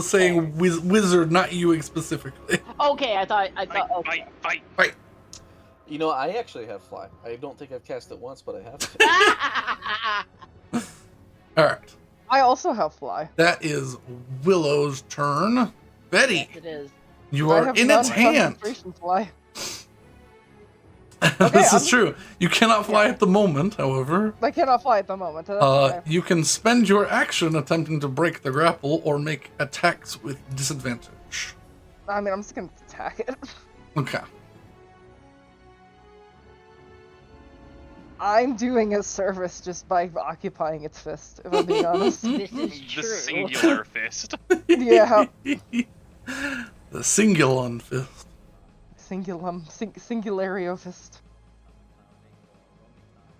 saying alone wizard, not you specifically. Okay, I thought. Okay. Fight. You know, I actually have fly. I don't think I've cast it once, but I have. All right. I also have fly. That is Willow's turn. Betty, Yes, it is. you are in its hand. Fly. This is true. You cannot fly at the moment, however. I cannot fly at the moment. That's okay. You can spend your action attempting to break the grapple or make attacks with disadvantage. I mean, I'm just gonna attack it. Okay. I'm doing a service just by occupying its fist, if I'm being honest. This is true. The singular fist. Yeah. The Singulon fist. Singulario fist.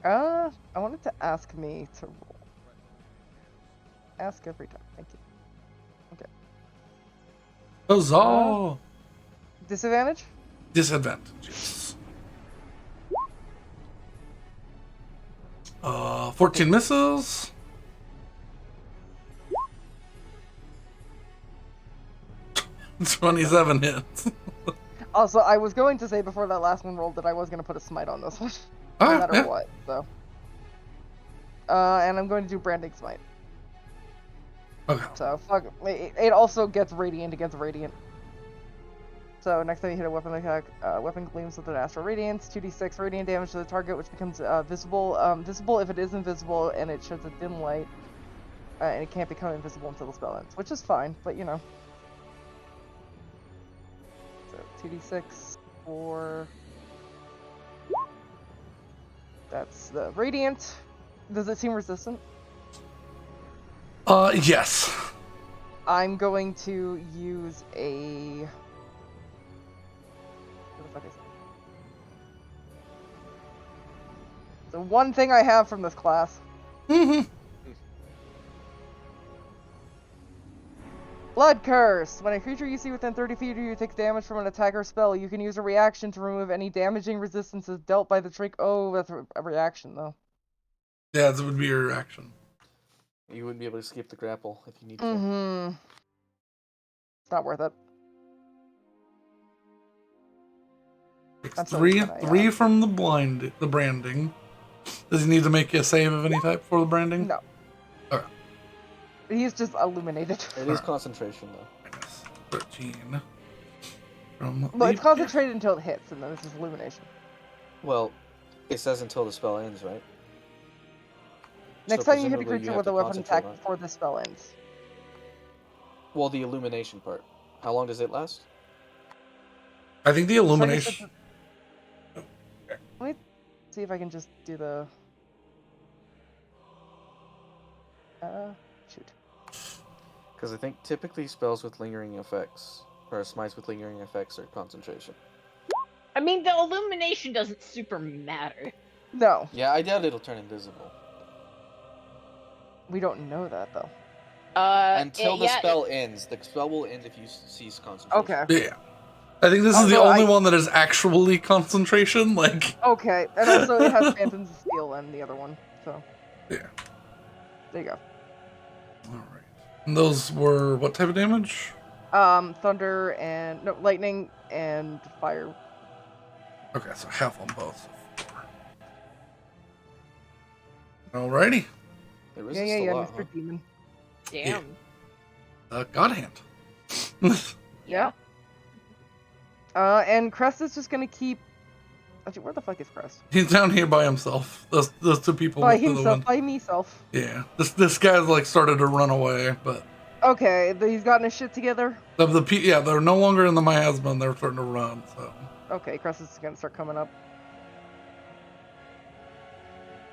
I wanted to ask me to roll. Ask every time. Thank you. Okay. Huzzah! Disadvantage? Disadvantage, yes. 14 misses. $27 hits. Also, I was going to say before that last one rolled that I was going to put a smite on this one. No matter what, so. And I'm going to do Branding Smite. Okay. So, fuck. It also gets Radiant against Radiant. So, next time you hit a weapon attack, weapon gleams with an Astral Radiance, 2d6 Radiant damage to the target, which becomes visible. Visible if it is invisible, and it sheds a dim light. And it can't become invisible until the spell ends, which is fine, but you know. So, 2d6 for... That's the Radiant. Does it seem resistant? Yes. I'm going to use a... What the fuck is it? The one thing I have from this class. Mm-hmm. Blood Curse. When a creature you see within 30 feet of you takes damage from an attack or spell, you can use a reaction to remove any damaging resistances dealt by the trick. Oh, that's a reaction, though. Yeah, that would be your reaction. You wouldn't be able to skip the grapple if you need to. Mm-hmm. It's not worth it. Takes I'm sorry, three from the branding. Does he need to make a save of any type for the branding? No. Okay. He's just illuminated. It is concentration, though. Minus 13. From Well, it's concentrated until it hits, and then it's just illumination. Well, it says until the spell ends, right? Next So time you hit a presumably creature have with to a weapon concentrate attack on it. before the spell ends. Well, the illumination part. How long does it last? I think the illumination. Let me see if I can just do the... shoot. Because I think typically spells with lingering effects, or smites with lingering effects, are concentration. I mean, the illumination doesn't super matter. No, Yeah, I doubt it'll turn invisible. we don't know that, though. Until the spell ends. The spell will end if you cease concentration. Okay. Yeah. I think this is the Also, only one that is actually concentration. Like. Okay, and also it has Phantoms of Steel and the other one, so... Yeah. There you go. Alright. And those were what type of damage? Thunder and... No, lightning and fire. Okay, so half on both. Alrighty. They resist a lot, Mr. Demon. Damn. God hand. Yeah. And Crest is just gonna keep... Actually, where the fuck is Crest? He's down here by himself. Those two people By went through the himself, wind. by himself. Yeah. This guy's like started to run away, but Okay, he's gotten his shit together. they're no longer in the miasma and they're starting to run, so. Okay, Crest is gonna start coming up.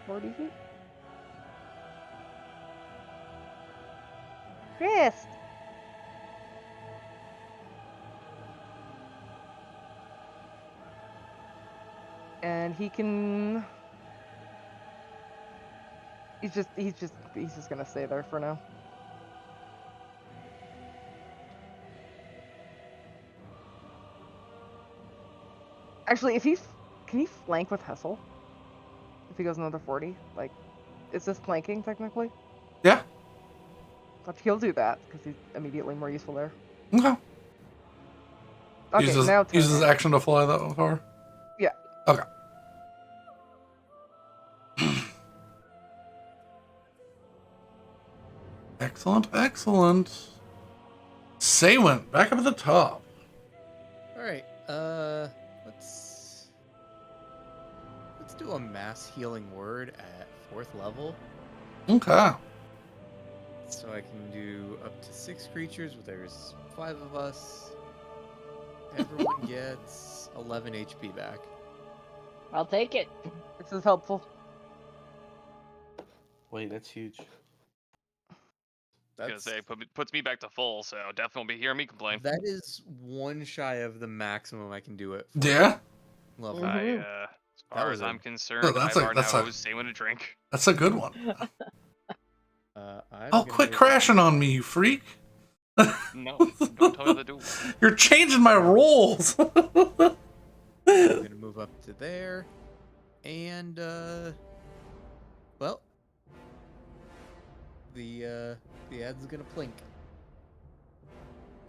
40 feet? Crest! And he can... He's just gonna stay there for now. Actually, can he flank with Hessel? If he goes another 40? Like, is this flanking, technically? Yeah. But he'll do that, because he's immediately more useful there. Okay. Okay, now turn uses it. action to fly that far? Yeah. Okay. Excellent, excellent. Saywin, back up at the top. Alright, let's do a mass healing word at 4th level. Okay. So I can do up to 6 creatures, there's 5 of us. Everyone gets 11 HP back. I'll take it. This is helpful. Wait, that's huge. I was gonna say, puts me back to full, so definitely won't be hearing me complain. That is 1 shy of the maximum I can do it. Yeah? Level. Mhm. As far as I'm concerned, that's Ivar now a- owes Saywin a drink. That's a good one. I'm Oh, gonna quit move crashing on me, you freak. No, don't tell me what to do. You're changing my roles. I'm gonna move up to there, and well, the ad's gonna plink.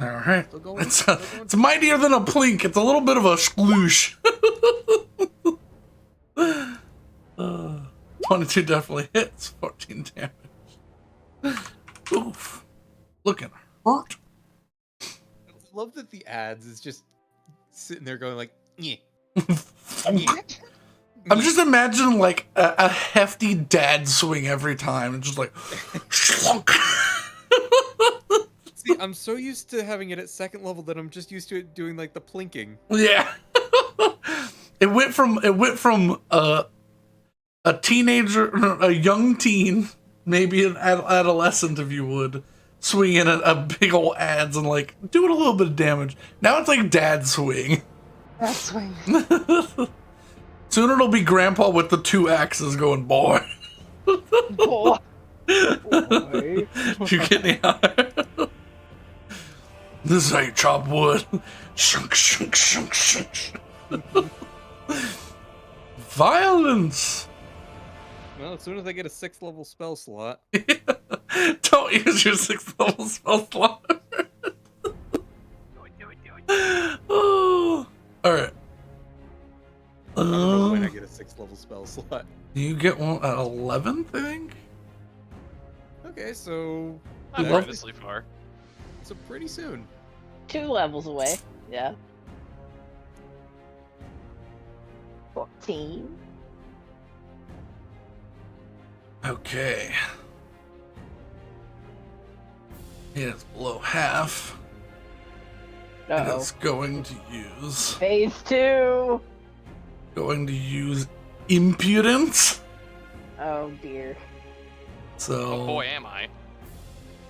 All right. Still going. It's mightier than a plink. It's a little bit of a sploosh. 22 definitely hits. 14 damage. Oof. Looking hurt. I love that the ads is just sitting there going like, yeah. I'm just imagining like a hefty dad swing every time, and just like. See, I'm so used to having it at 2nd level that I'm just used to it doing like the plinking. Yeah. It went from a teenager, a young teen, maybe an adolescent, if you would, swinging a big old ads and like doing a little bit of damage. Now it's like dad swing. That swing. Soon it'll be grandpa with the 2 axes going, boy. Boy. You get me out. This is how you chop wood. Shunk, shunk, shunk, shunk. Violence. Well, as soon as I get a 6th level spell slot. Don't use your 6th level spell slot. Oh, all right. I don't know when I get a 6th level spell slot. You get one at 11th, I think. Okay, so I'm love- horrendously far. so pretty soon. 2 levels away. Yeah. 14. Okay. It is below half. Uh-oh. It's going to use Phase 2. impudence. Oh dear. So Oh boy, am I.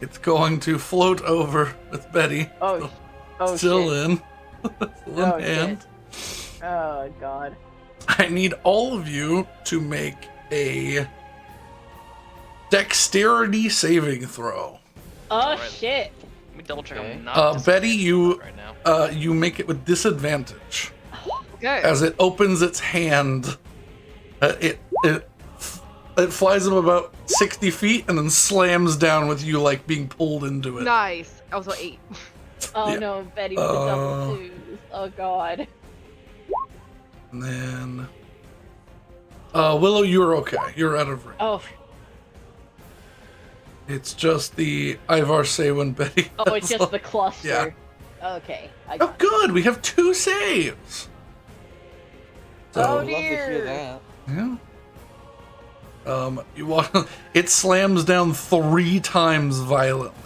it's going to float over with Betty. Oh, oh Still shit. in. Still in Oh, hand. Oh god. I need all of you to make a dexterity saving throw. Oh Alright. shit. Let me double check. Okay. I'm not Betty, you right now. you make it with disadvantage Okay. as it opens its hand. It flies up about 60 feet and then slams down with you like being pulled into it. Nice. I was at 8. Oh Yeah. no, Betty with the double 2s. Oh god. And then Willow, you're okay. You're out of range. Oh, It's just the Ivar Saywin Betty. oh, it's just the cluster. Yeah. Okay. I Oh, got it. good. We have 2 saves. So, Oh, I'd love to hear dear. that. yeah. You want it slams down 3 times violently.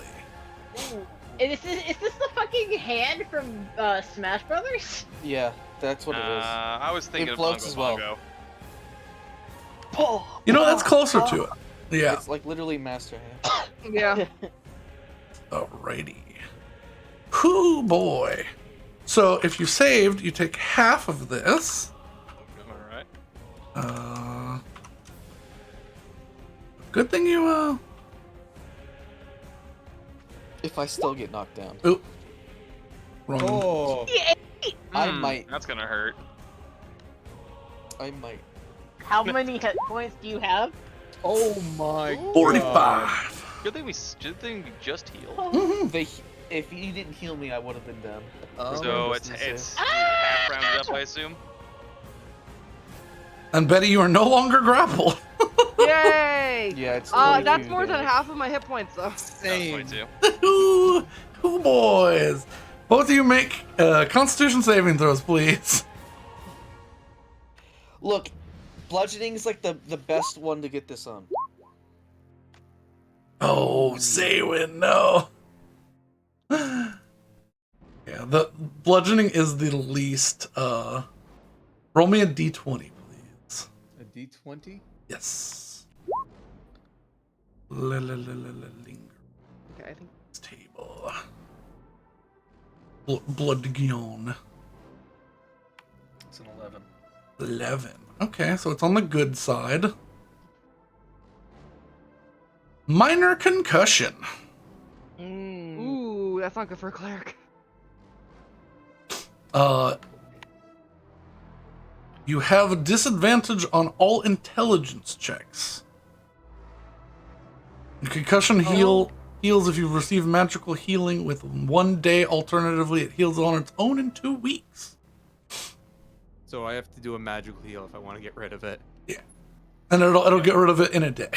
Ooh. Is this the fucking hand from Smash Brothers? Yeah, that's what it is. I was thinking It of floats Bongo as well. Bongo. Oh. You know, that's closer to it. Yeah. It's like literally Master Hand. Yeah. Alrighty. Whoo boy. So if you saved, you take half of this. Alright. Good thing you If I still get knocked down, wrong. Oh, I might. That's gonna hurt. I might. How many hit points do you have? oh my 45. Good thing we just healed. Mhm. If you didn't heal me, I would have been done. So it's half rounded up, I assume. And Betty, you are no longer grappled. Yay! Yeah, it's. That's 22 more than damage. half of my hit points, though. Same. 22. Whoo boys. Both of you make Constitution saving throws, please. Look, bludgeoning is like the best one to get this on. Oh, Saywin, no. Yeah, the bludgeoning is the least. Roll me a d20, please. A D20. Yes. Linger Okay, I think. table. Bloodgion. It's an 11. 11. Okay, so it's on the good side. Minor concussion. Ooh, that's not good for a cleric. You have a disadvantage on all intelligence checks. Concussion heals if you receive magical healing with 1 day. Alternatively, it heals on its own in 2 weeks. So I have to do a magical heal if I want to get rid of it. And it'll get rid of it in a day.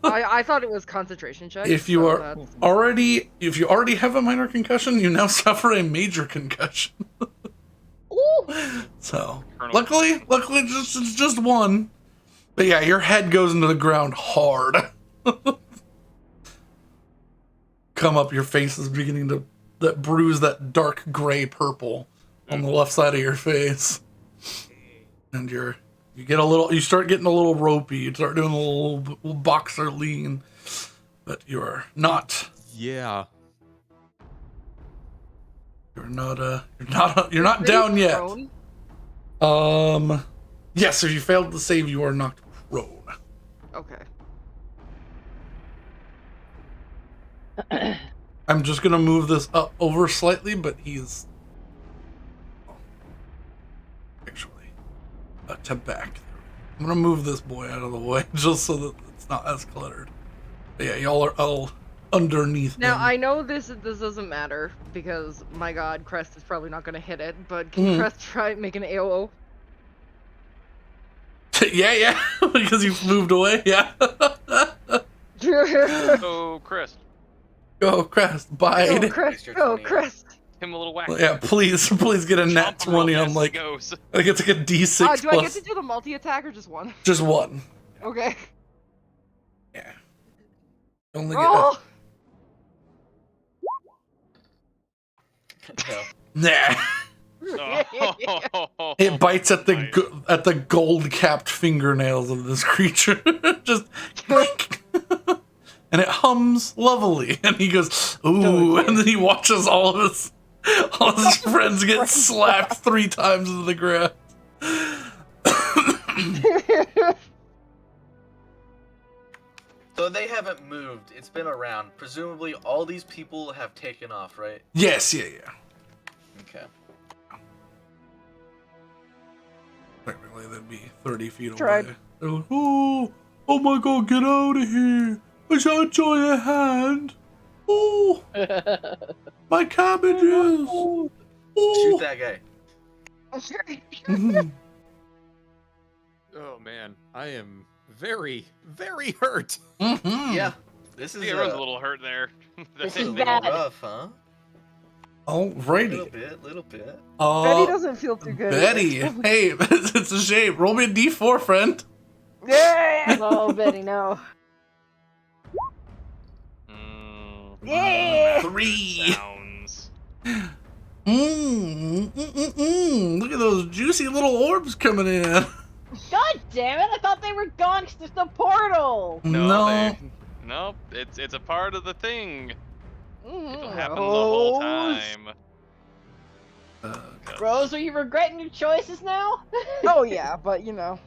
I thought it was concentration check. If you so are that's- if you already have a minor concussion, you now suffer a major concussion. Ooh. So Colonel. luckily, it's just one. But yeah, your head goes into the ground hard. Come up, your face is beginning to that bruise that dark gray purple on the left side of your face, and you start getting a little ropey. You start doing a little boxer lean, but you're not. Yeah. You're not down yet. Prone? Yes, if you failed to save, you are knocked prone. Okay. I'm just gonna move this up over slightly, but he's actually to back. I'm gonna move this boy out of the way just so that it's not as cluttered. But yeah, y'all are all underneath Now him. I know this doesn't matter because my god, Crest is probably not gonna hit it. But can Crest try making an AOO? Yeah, because you've moved away. Yeah. Oh, Chris. Go, Crest. Bide. Go, Crest. Go, Crest. Him a little whack. Yeah, please get a nat 20 on like. Goes. I think it's like a D6 Do I get plus to do the multi attack or just one? just one. Okay. Yeah. Only Roll. No. Nah. Oh, It bites at the nice. gold capped fingernails of this creature. Just clink. And it hums lovely. And he goes, ooh, and then he watches all of his friends get slapped 3 times into the ground. So they haven't moved. It's been around. Presumably all these people have taken off, right? Yes, yeah. Okay. Technically, that'd be 30 feet Tried. away. They're like, oh my god, get out of here. I shall enjoy a hand. Oh, my cabbages. Shoot Oh. that guy. Mhm. Oh man, I am very, very hurt. Mhm. Yeah. This is Everyone's a little hurt there. this is is a little bad. rough, huh? Alrighty. Little bit. Betty doesn't feel too good. Betty, hey, it's a shame. Roll me a D4, friend. Yeah. Oh, Betty, no. Yeah. 3. Sounds. Look at those juicy little orbs coming in. God damn it! I thought they were gone 'cause there's the portal. Nope. It's a part of the thing. Mm-hmm. It'll happen the whole time. Rose, are you regretting your choices now? Oh yeah, but you know.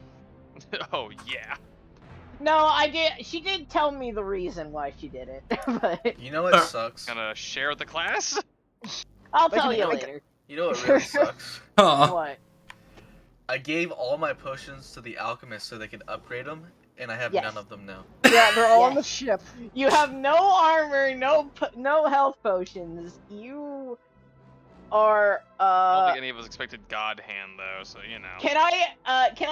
Oh yeah. No, I did. She did tell me the reason why she did it, but You know what sucks? Gonna share with the class. I'll Like, tell you like- later. You know what really sucks? Huh. What? I gave all my potions to the alchemist so they could upgrade them, and I have Yes. none of them now. Yeah, they're all on the Yes. ship. You have no armor, no health potions. You are I don't think any of us expected God Hand though, so you know. Can I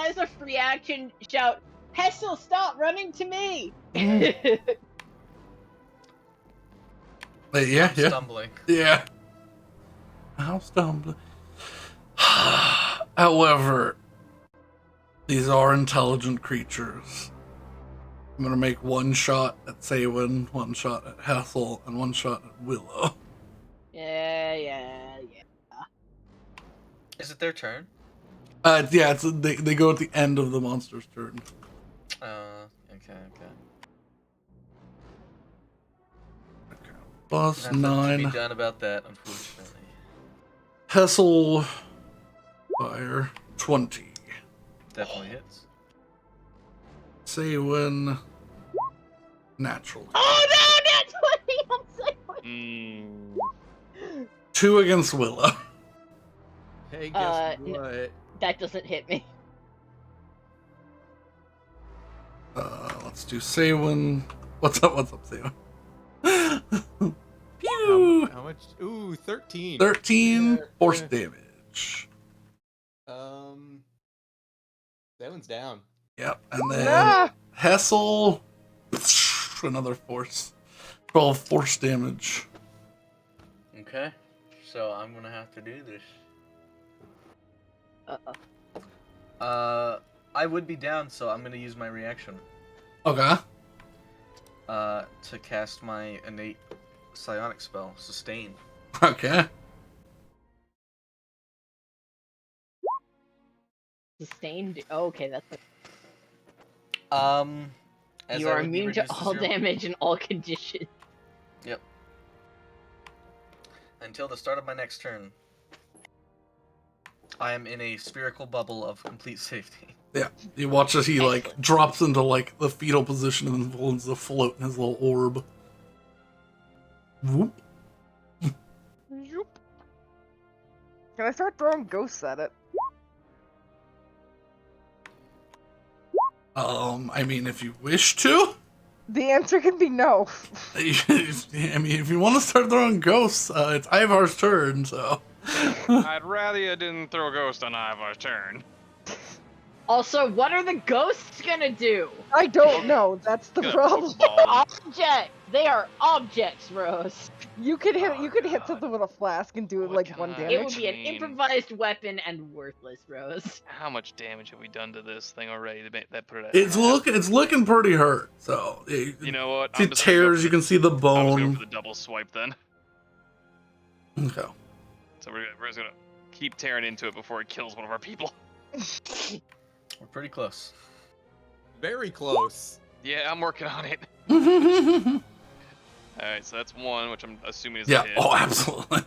as a free action shout, Hessel, stop running to me? Yeah. Stumbling. Yeah. I'll stumble. However, these are intelligent creatures. I'm gonna make one shot at Saywin, one shot at Hassel, and one shot at Willow. Yeah. Is it their turn? Yeah, they go at the end of the monster's turn. Okay. Plus Nothing to be 9. done about that, unfortunately. Hessel, fire, 20. Definitely hits. Saywin, natural. Oh no, that's 20 on Saywin. 2 against Willow. Hey, guess No. what? That doesn't hit me. Let's do Saywin. What's up, Saywin? Pew! How much? Ooh, 13. 13 Yeah, force yeah. damage. That one's down. Yep, and then Ah! Hessel, another force. 12 force damage. Okay. So I'm gonna have to do this. I would be down, so I'm gonna use my reaction. Okay. To cast my innate psionic spell, Sustain. Okay. Sustained. Oh, okay, that's. As You I are would be immune to reduced all 0. damage in all conditions. Yep. Until the start of my next turn, I am in a spherical bubble of complete safety. Yeah. You watch as he like drops into like the fetal position and then begins to float in his little orb. Whoop. Can I start throwing ghosts at it? I mean, if you wish to. The answer can be no. I mean, if you want to start throwing ghosts, it's Ivar's turn, so. I'd rather you didn't throw a ghost on Ivar's turn. Also, what are the ghosts gonna do? I don't know. That's the Good. problem. Objects. They are objects, Rose. You could hit. Oh, You could hit God. something with a flask and do What like 1 kind? It damage. would be an Mean. improvised weapon and worthless, Rose. How much damage have we done to this thing already to make that put it at It's half? looking pretty hurt. So You know what? see tears. You can see the I'm just going bone. for the double swipe then. Okay. So we're just gonna keep tearing into it before it kills one of our people. We're pretty close. Very close. Yeah, I'm working on it. Alright, so that's 1, which I'm assuming is a Yeah. hit. Oh, absolutely.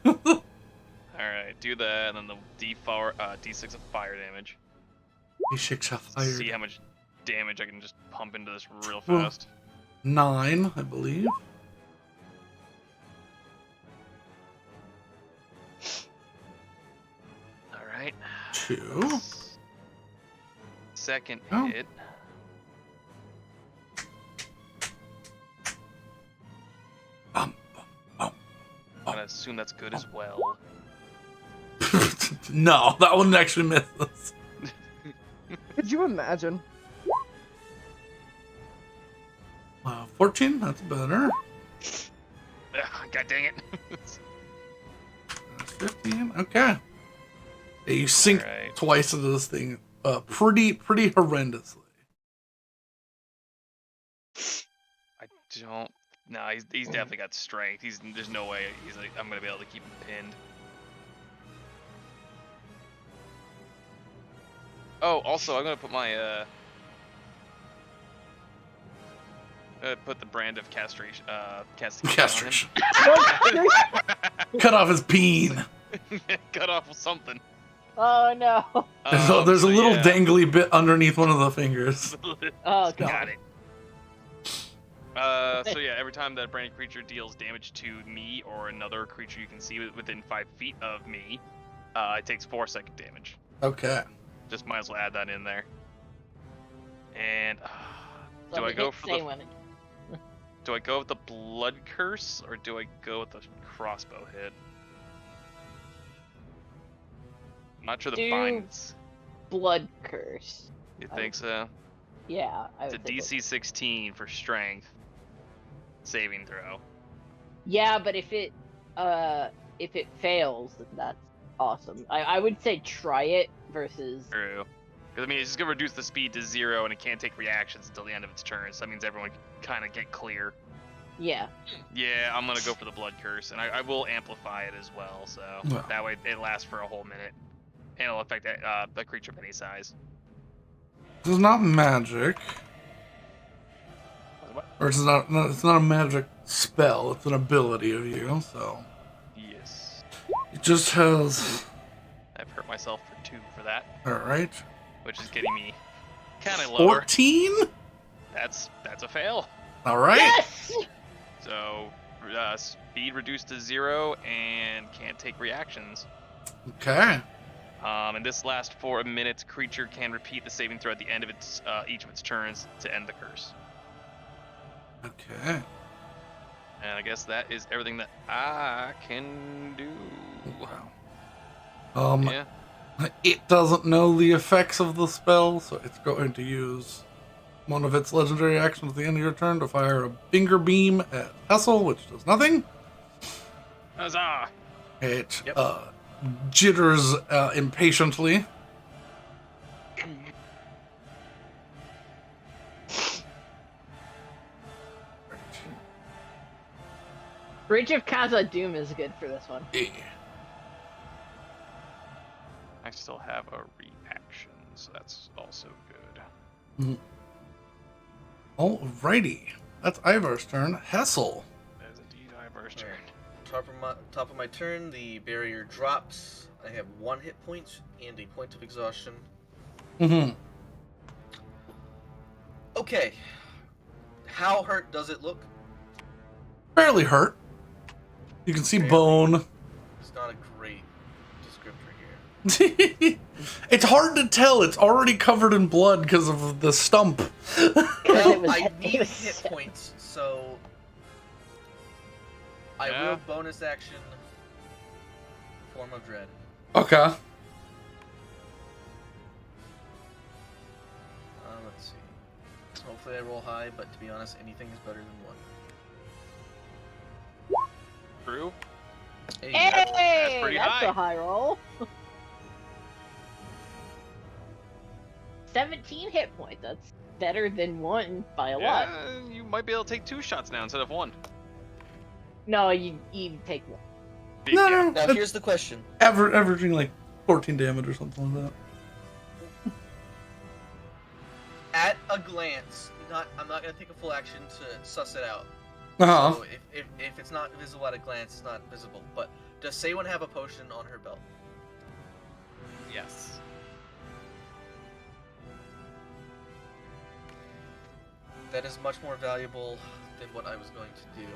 Alright, do that, and then the D6 of fire damage. He shakes off fire. See how much damage I can just pump into this real Well, fast. 9, I believe. Alright. 2. Second Oh. hit. Oh. I'm gonna assume that's good as well. No, that one actually misses. Could you imagine? 14, that's better. Ugh, God dang it. That's 15, okay. Yeah, you sink Alright. twice into this thing, pretty horrendously. I don't. No, he's definitely got strength. There's no way he's like I'm gonna be able to keep him pinned. Oh, also I'm gonna put my put the brand of castration Castration. on him. Cut off his peen. Cut off something. Oh no. There's a little yeah. dangly bit underneath one of the fingers. Oh god. Got it. So yeah, every time that branded creature deals damage to me or another creature you can see within 5 feet of me, it takes 4-second damage. Okay. Just might as well add that in there. And So do I the go hit for say the? when it- Do I go with the blood curse or do I go with the crossbow hit? I'm not sure the Do binds. blood curse. You think so? Yeah, I It's a would say DC 16 for strength saving throw. Yeah, but if it fails, then that's awesome. I would say try it versus True. Because I mean, it's just gonna reduce the speed to 0, and it can't take reactions until the end of its turn. So that means everyone can kind of get clear. yeah. Yeah, I'm gonna go for the blood curse, and I will amplify it as well. So Well. that way it lasts for a whole minute, and it'll affect a creature of any size. This is not magic. What? Or it's not a magic spell, it's an ability of you, so. Yes. It just has. I've hurt myself for 2 for that, Alright. which is getting me kind of lower. 14? That's a fail. Alright. Yes. So speed reduced to 0 and can't take reactions. Okay. And this lasts for a minute. Creature can repeat the saving throw at the end of each of its turns to end the curse. Okay. And I guess that is everything that I can do. Wow. Yeah. It doesn't know the effects of the spell, so it's going to use one of its legendary actions at the end of your turn to fire a finger beam at Hessel, which does nothing. Huzzah! It Yep. jitters impatiently. Bridge of Kaza Doom is good for this one. Yeah. I still have a reaction, so that's also good. Alrighty. That's Ivar's turn. Hessel. That is indeed Ivar's turn. Top of my turn, the barrier drops. I have 1 hit point and a point of exhaustion. Mm-hmm. Okay. How hurt does it look? Barely hurt. You can see Barely. bone. It's not a great descriptor here. It's hard to tell. It's already covered in blood because of the stump. Well, I it need was hit so- points, so I Yeah. will bonus action Form of Dread. Okay. Let's see. Hopefully I roll high, but to be honest, anything is better than 1. True. Hey, Hey, pretty that's high. a high roll. 17 hit points. That's better than 1 by a lot. Yeah, you might be able to take 2 shots now instead of 1. No, you take 1. No, Yeah. no. Now it's here's the question. averaging like 14 damage or something like that. At a glance, I'm not gonna take a full action to suss it out. Uh-huh. So if it's not visible at a glance, it's not visible. But does Saywin have a potion on her belt? Yes. That is much more valuable than what I was going to do,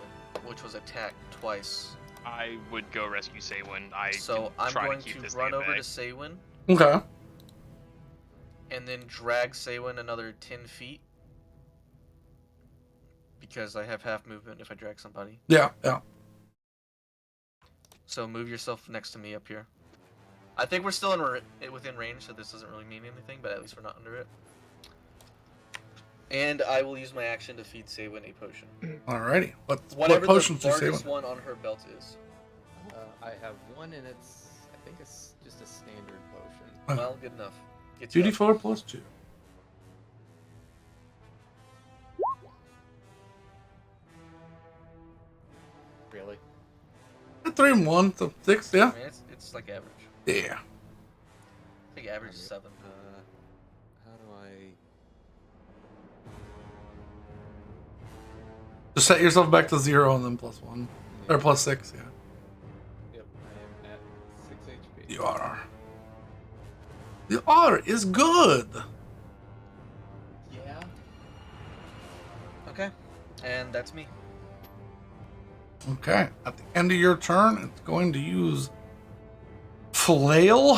which was attack twice. I would go rescue Saywin. So can I'm try going to keep to this run thing at over bay. to Saywin Okay. and then drag Saywin another 10 feet. Because I have half movement if I drag somebody. Yeah, yeah. So move yourself next to me up here. I think we're still within range, so this doesn't really mean anything, but at least we're not under it. And I will use my action to feed Saywin a potion. Alrighty. What Whatever potions the do you say? largest one on her belt is. I have one, and it's I think it's just a standard potion. Well, good enough. Get you up. 2d4 plus 2. Really? 3 and 1, so 6, yeah? I mean, it's like average. Yeah. I think average is 7. How do I? Just set yourself back to 0 and then plus 1. Or plus 6, yeah. Yep, I am at 6 HP. You are. The R is good. Yeah. Okay. And that's me. Okay. At the end of your turn, it's going to use Flail.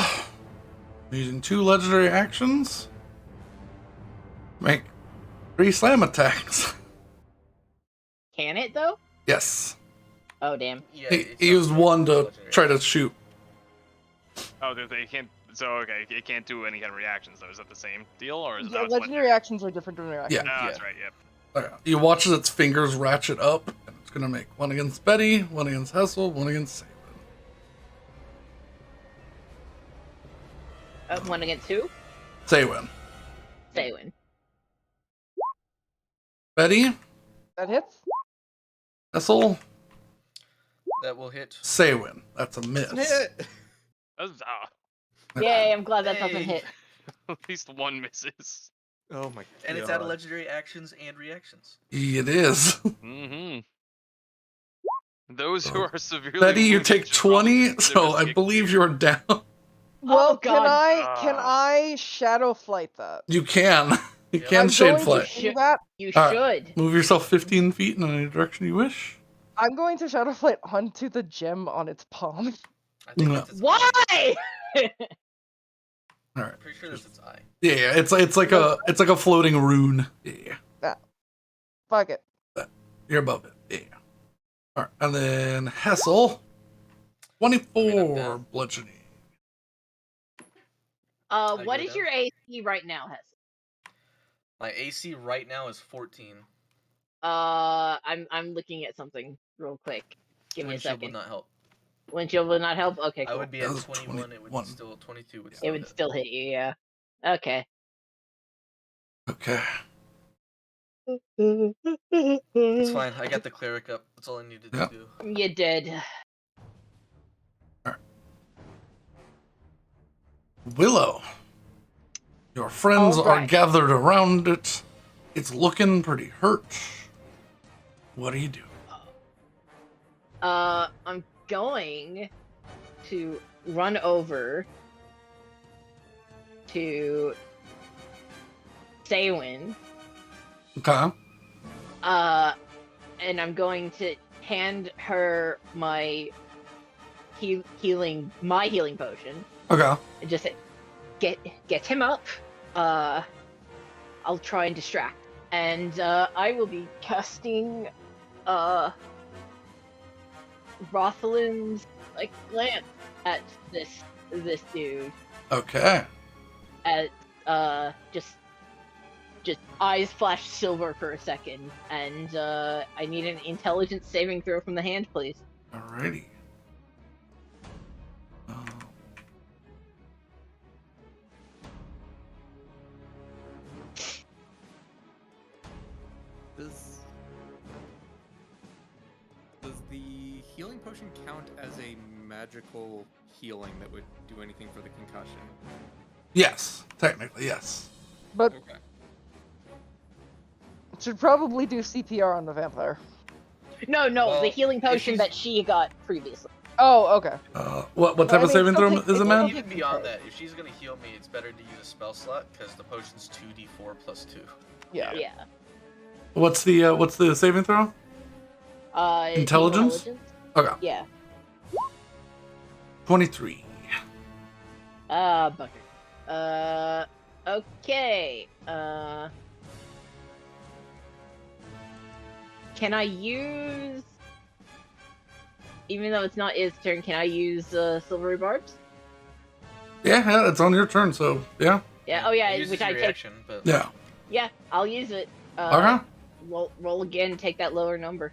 Using 2 legendary actions. Make 3 slam attacks. Can it though? Yes. Oh damn. Yeah. He it's used not 1 to legendary. try to shoot. Oh, they can't. So okay, it can't do any kind of reactions though. Is that the same deal, or is Yeah, that legendary actions are different from reactions. Yeah. Oh, Yeah. that's right. Yep. Okay. You watch as its fingers ratchet up, and it's going to make 1 against Betty, 1 against Hessel, 1 against Saywin. 1 against who? Saywin. Saywin. Betty, That hits. Hessel, That will hit. Saywin. That's a miss. That's, Yay, I'm glad that doesn't Hey. hit. at least 1 misses. Oh my. And it's out of legendary actions and reactions. It is. Mm-hmm. Those who are severely Betty, you wounded take should probably 20, consider so I risking believe fear. you're down. Well, God. can I shadow flight that? You can. You Yeah. can I'm shade going flight. to do that. You Alright. should. Move yourself 15 feet in any direction you wish. I'm going to shadow flight onto the gem on its palm. I think No. that's its Why? All right. I'm pretty sure that's its eye. Yeah, it's like a floating rune. Yeah, Fuck it. you're above it. Yeah. All right, and then Hessel, 24 down. bludgeoning. I What go is down? your AC right now, Hess? My AC right now is 14. I'm looking at something real quick. Give me a Windshield would second. not help. Windshield would not help. Okay, I cool. would be That at was 21. It 21. would still 22 would It still would hit. still hit you, yeah. Okay. Okay. It's fine. I got the cleric up. That's all I needed Yeah. to do. You did. Willow, your friends All are right. gathered around it. It's looking pretty hurt. What do you do? I'm going to run over to Saywin, Okay. and I'm going to hand her my healing potion. Okay. and just say, get him up. I'll try and distract, and I will be casting Rothlin's like lamp at this dude. Okay. At just eyes flash silver for a second, and I need an intelligence saving throw from the hand, please. Alrighty. Does the healing potion count as a magical healing that would do anything for the concussion? Yes, technically, yes. But Okay. should probably do CPR on the vampire. No, Well, the healing if potion she's- that she got previously. Oh, okay. What But, type I of mean, saving still throw take- is it, it's man? still Even take beyond control. that, if she's gonna heal me, it's better to use a spell slot because the potion's 2d4 plus 2. Yeah. Yeah. What's the saving throw? Intelligence? Okay. Yeah. 23. Bugger. Okay. Can I use, even though it's not his turn, can I use silvery barbs? Yeah, it's on your turn, so yeah. Yeah. Oh yeah, It uses which I your take. reaction, but Yeah. Yeah, I'll use it. Okay. Roll again. Take that lower number.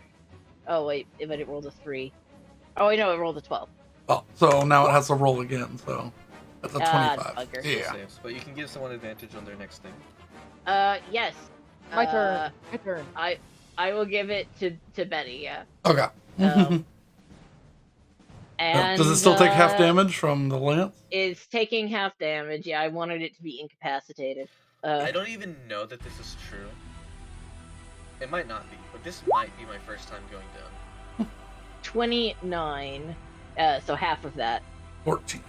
Oh wait, but it rolled a 3. Oh wait, no, it rolled a 12. Oh, so now it has to roll again, so that's a 25. bugger. still Yeah. saves. But you can give someone advantage on their next thing. Yes. My turn. My turn. I will give it to Betty. Yeah. Okay. And Does it still take half damage from the lance? It's taking half damage. Yeah, I wanted it to be incapacitated. I don't even know that this is true. It might not be, but this might be my first time going down. 29. So half of that. 14.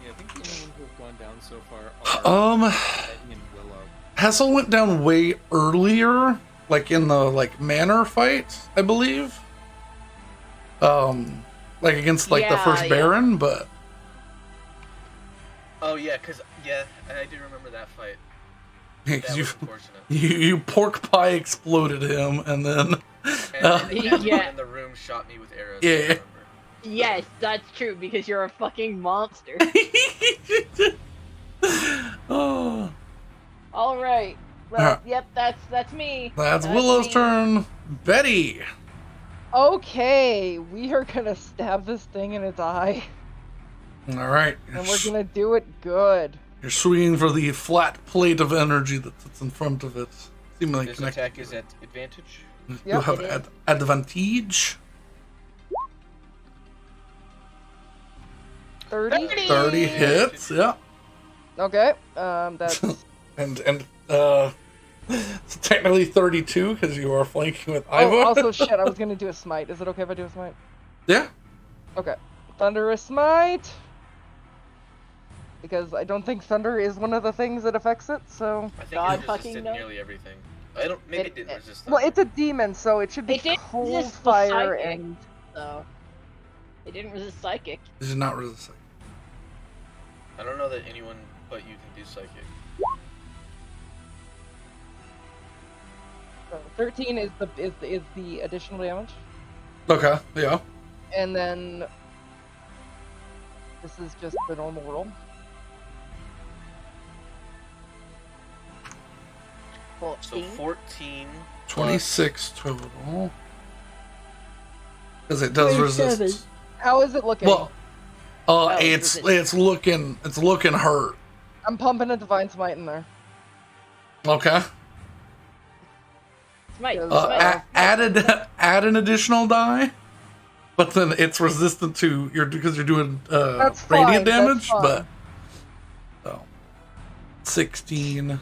Yeah, I think the only ones who have gone down so far are Eddie and Willow. Hessel went down way earlier, like in the manor fight, I believe. Like against the Yeah, first yeah. Baron, but Oh yeah, I do remember that fight. yeah, That 'cause you, was unfortunate. you pork pie exploded him, and then And everyone Yeah. in the room shot me with arrows. Yeah. I remember. Yes, that's true because you're a fucking monster. oh, All right. Well, Alright. yep, that's me. that's Willow's me. turn. Betty. Okay, we are gonna stab this thing in its eye, All right, and we're gonna do it good. you're swinging for the flat plate of energy that sits in front of it, seemingly This connected. attack is at advantage. You Yep, have it is. advantage. 30. 30 hits. Yeah. Okay. That's And it's technically 32 because you are flanking with Iva. oh, also shit. I was gonna do a smite. Is it okay if I do a smite? Yeah. Okay. Thunderous smite. Because I don't think thunder is one of the things that affects it. So I think God it fucking resisted knows. nearly everything. I don't. Maybe it didn't resist. well, them. it's a demon, so it should be It did cold resist the fire psychic. and So it didn't resist psychic. This is not resisting. I don't know that anyone but you can do psychic. 13 is the additional damage, Okay. Yeah. and then this is just the normal roll. So 14. 26 total. Because it does 27. resist. How is it looking? Well, Oh, it's resist. it's looking hurt. I'm pumping a divine smite in there. Okay. Smite. Yeah, Smite. Add an additional die, but then it's resistant to because you're doing That's radiant fine, that's damage. fine. But so 16.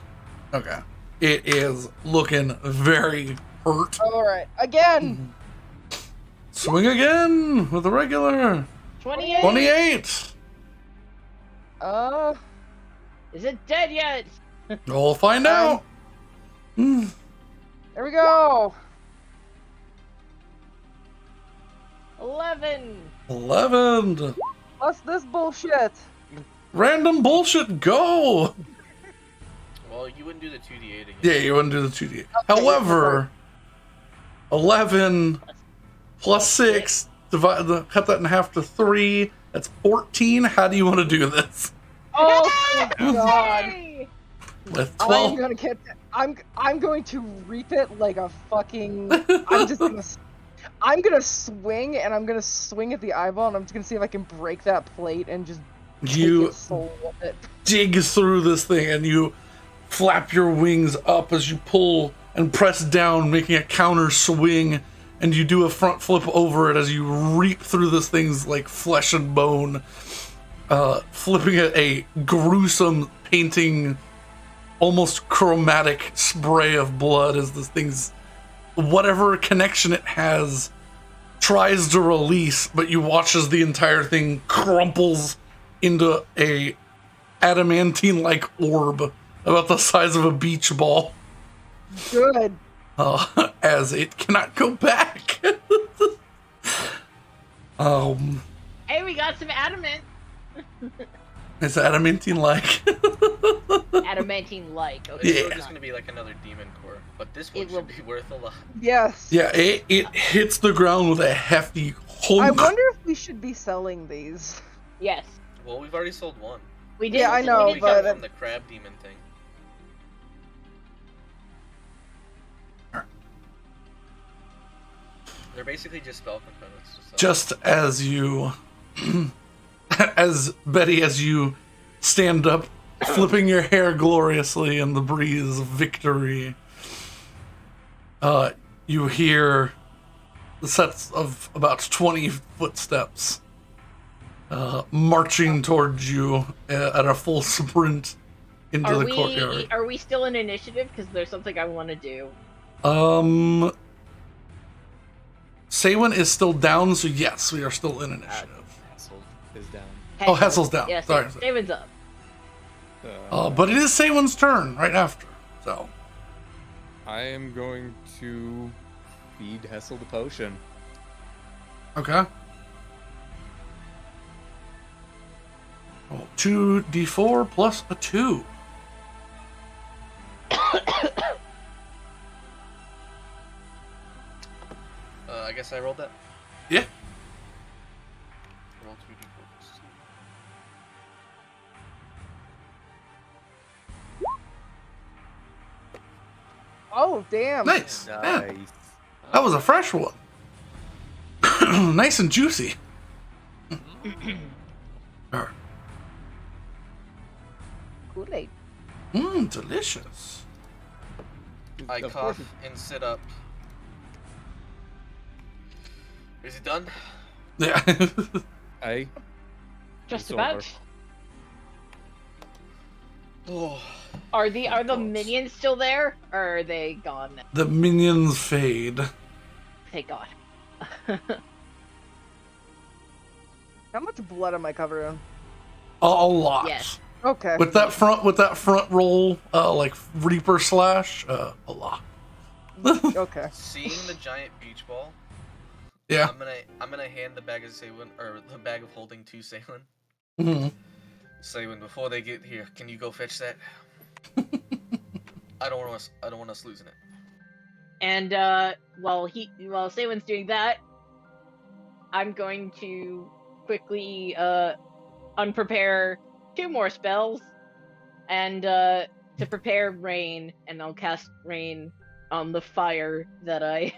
Okay, it is looking very hurt. All right, again. Swing again with a regular 28. 28. Is it dead yet? We'll find out. Hmm. There we go. 11. 11. Plus this bullshit. Random bullshit, go! Well, you wouldn't do the 2d8 again. Yeah, you wouldn't do the 2d8. However, 11 plus 6, cut that in half to 3, that's 14. How do you want to do this? Oh my god. Yay! With I'm 12? gonna get. I'm going to reap it like a fucking. I'm gonna swing, and I'm gonna swing at the eyeball, and I'm just gonna see if I can break that plate and just You take its soul with it. dig through this thing and you flap your wings up as you pull and press down, making a counter swing, and you do a front flip over it as you reap through this thing's like flesh and bone, flipping it a gruesome painting, almost chromatic spray of blood as this thing's whatever connection it has tries to release, but you watch as the entire thing crumples into a adamantine-like orb about the size of a beach ball. Good. As it cannot go back. Hey, we got some adamant. It's adamantine-like. Adamantine-like. It's Okay. Yeah. just gonna be like another demon core, but this one It should will- be worth a lot. Yes. Yeah, it hits the ground with a hefty I honk. wonder if we should be selling these. Yes. Well, we've already sold one. We did. Yeah, I know, We got but- from the crab demon thing. They're basically just spell components. So. Just as you, as Betty, as you stand up, flipping your hair gloriously in the breeze of victory, you hear the sets of about 20 footsteps marching towards you at a full sprint into Are the we? courtyard. Are we still in initiative? Because there's something I want to do. Saywin is still down, so yes, we are still in initiative. Hassel is down. Oh, Hessel's down. Yes. Sorry. David's up. But it is Saywin's turn right after, so. I am going to feed Hessel the potion. Okay. Well, 2d4 plus a 2. I guess I rolled that. Yeah. Roll 2d4 plus 2. Oh damn. Nice. Yeah, Nice. that was a fresh one. Nice and juicy. Kool-Aid. Delicious. I Of cough course. and sit up. Is it done? Yeah. I Just It's about. over. Oh. Are the Thoughts. minions still there, or are they gone now? The minions fade. Thank God. How much blood am I covered in? A lot. Yes. Okay. With that front roll, like Reaper slash, a lot. Okay. Seeing the giant beach ball, Yeah. I'm gonna hand the bag of Saywin, or the bag of holding to Saywin. hmm Saywin, before they get here, can you go fetch that? I don't want us losing it. And while Saywin's doing that, I'm going to quickly unprepare 2 more spells, and to prepare rain, and I'll cast rain on the fire that I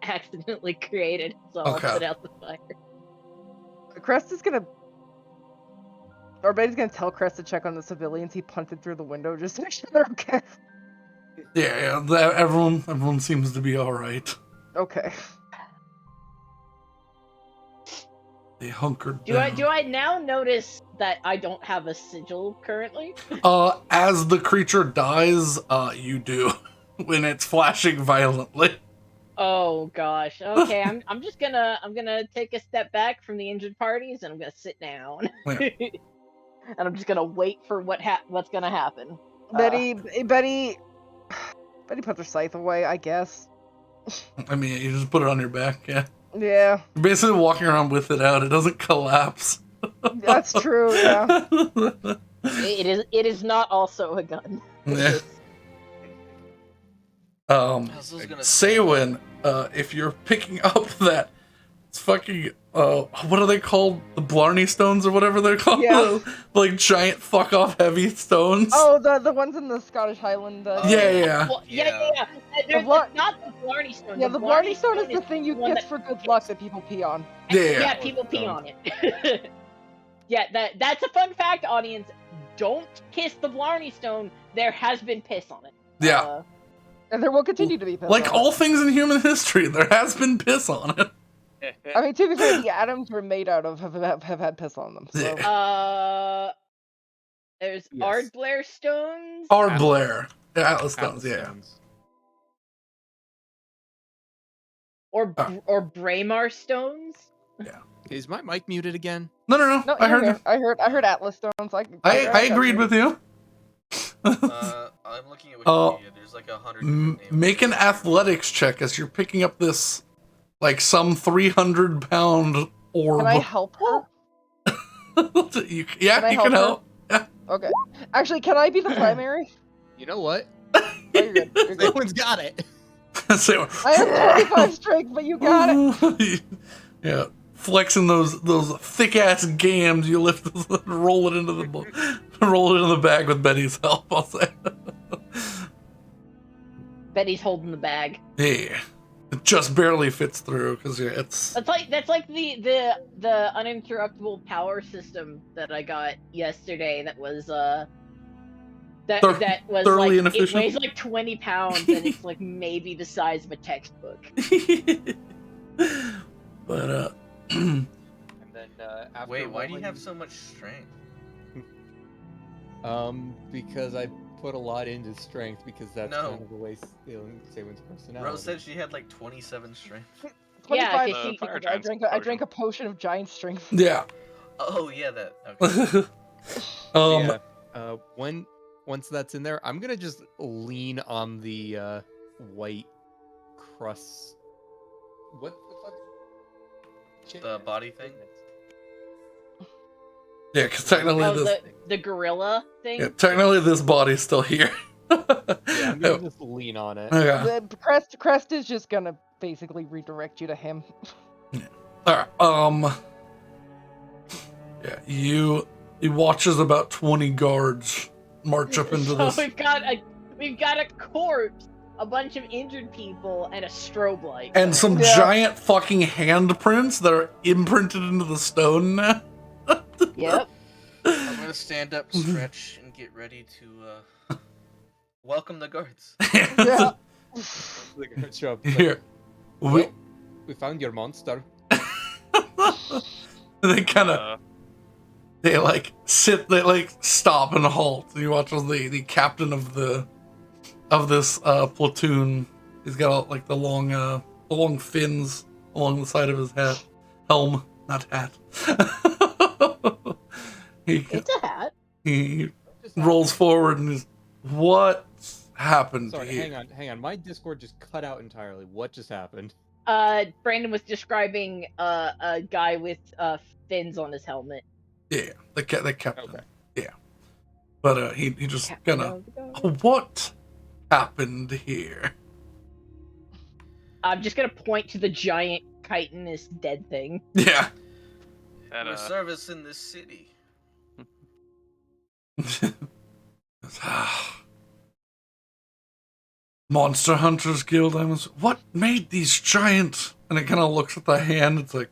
accidentally created. So I'll Okay. put out the fire. Crest is gonna. Or Betty's gonna tell Crest to check on the civilians he punted through the window just to make sure they're okay. Yeah. Everyone seems to be all right. Okay. They hunkered Do down. I now notice that I don't have a sigil currently? As the creature dies, you do when it's flashing violently. Oh gosh. Okay, I'm just gonna take a step back from the injured parties, and I'm gonna sit down. Yeah. And I'm just gonna wait for what's gonna happen. Betty puts her scythe away, I guess. I mean, you just put it on your back. Yeah. Yeah. You're basically walking around with it out. It doesn't collapse. That's true, yeah. It is not also a gun. Yeah. I was gonna say, Saywin, if you're picking up that it's fucking what are they called? The Blarney stones or whatever they're called? Yeah. Like giant fuck off heavy stones. Oh, the ones in the Scottish Highland. Yeah. Well, yeah. The Blar- Not the Blarney Stone. Yeah, the Blarney Stone is is the thing you one kiss that for good luck that people pee on. Yeah. people pee on it. Yeah, that's a fun fact, audience. Don't kiss the Blarney Stone. There has been piss on it. Yeah. And there will continue to be piss Like on all it. things in human history, there has been piss on it. I mean, to be fair, the atoms we're made out of have had piss on them. So. There's Yes. Ard Blair stones. Ard Blair. Yeah, Atlas Atlas stones, yeah. stones. Or Braemar stones. Is my mic muted again? No. No, I heard. I heard Atlas stones. I agreed with you. I'm looking at Wikipedia. There's like 100 different names. Make an athletics check as you're picking up this, like, some 300-pound orb. Can I help her? you Can I can help help. Yeah. Okay. Actually, can I be the primary? You know what? Oh, you're good. You're good. Someone's got it. So- I have 25 strength, but you got it. Yeah, flexing those thick ass gams. You lift, roll it into the bag with Betty's help. I'll say. Betty's holding the bag. Yeah, it just barely fits through because it's. That's like the uninterruptible power system that I got yesterday. That was that was thoroughly like inefficient. it weighs like 20 pounds and it's like maybe the size of a textbook. But And then after Wait, why do you rolling- have so much strength? Because I put a lot into strength because that's No. kind of the way Saywin's personality. Rose said she had like 27 strength. 25 'cause strength she- because fire I drank a potion of giant strength. yeah. Oh yeah, that. Okay. Yeah. Once that's in there, I'm gonna just lean on the white crust. What the fuck? The body thing? Yeah, because technically Oh, this. the gorilla thing. Yeah, technically this body's still here. Yeah, I'm gonna just lean on it. Okay. The crest is just gonna basically redirect you to him. All right. Yeah, you watch as about 20 guards march up into So this. we've got a corpse, a bunch of injured people, and a strobe light. And some Yeah. giant fucking handprints that are imprinted into the stone now. Yep. I'm gonna stand up, stretch, and get ready to welcome the guards. Yeah. Show up, it's like, Here. We, we found your monster. they kind of, they like stop and halt. You watch as the captain of this platoon. He's got like the long fins along the side of his helm, not hat. It's a hat. He rolls forward and is, what happened Sorry, here? hang on. My Discord just cut out entirely. What just happened? Brandon was describing a guy with fins on his helmet. Yeah, the captain. Okay. Yeah, but he just Captain kind of, of the guard. what happened here? I'm just gonna point to the giant chitinous dead thing. Yeah. And, We're servicing this city. Monster Hunters Guild. What made these giant? And it kind of looks at the hand. It's like,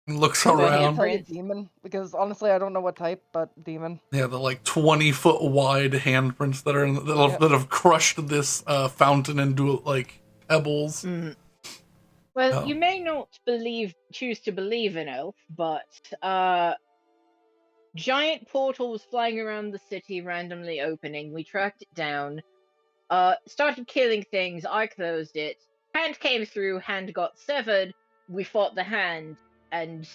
it looks I can't around. tell you demon because honestly I don't know what type, but demon. Yeah, the like 20-foot wide handprints that are Yep. that have crushed this fountain into like pebbles. Well, Oh. you may not choose to believe in Elf, but giant portals flying around the city, randomly opening. We tracked it down. Started killing things. I closed it. Hand came through. Hand got severed. We fought the hand, and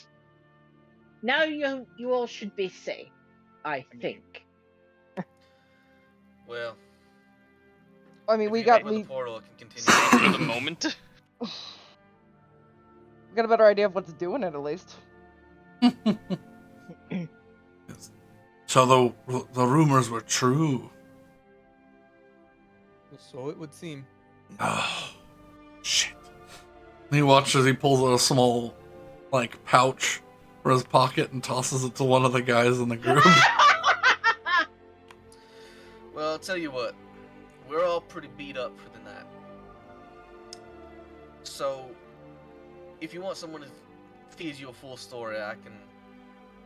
now you all should be safe. I think. Well, I mean if we you got open the we portal, it can continue. for the moment. got a better idea of what to do in it at least. So the rumors were true. So it would seem. Oh, shit. And he watches, he pulls out a small, like, pouch from his pocket and tosses it to one of the guys in the group. Well, I'll tell you what. We're all pretty beat up for the night. So, if you want someone to feed you a full story, I can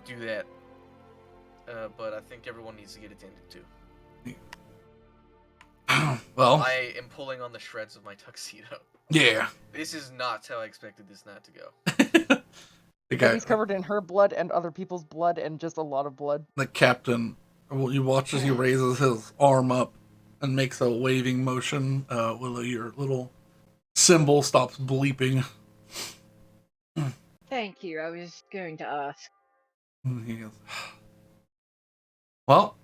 do that. But I think everyone needs to get attended to. Well, I am pulling on the shreds of my tuxedo. yeah. This is not how I expected this night to go. The guy, He's covered in her blood and other people's blood and just a lot of blood. the captain, well, you watch as he raises his arm up and makes a waving motion. Will your little symbol stops bleeping. Thank you. I was going to ask. And he goes, well,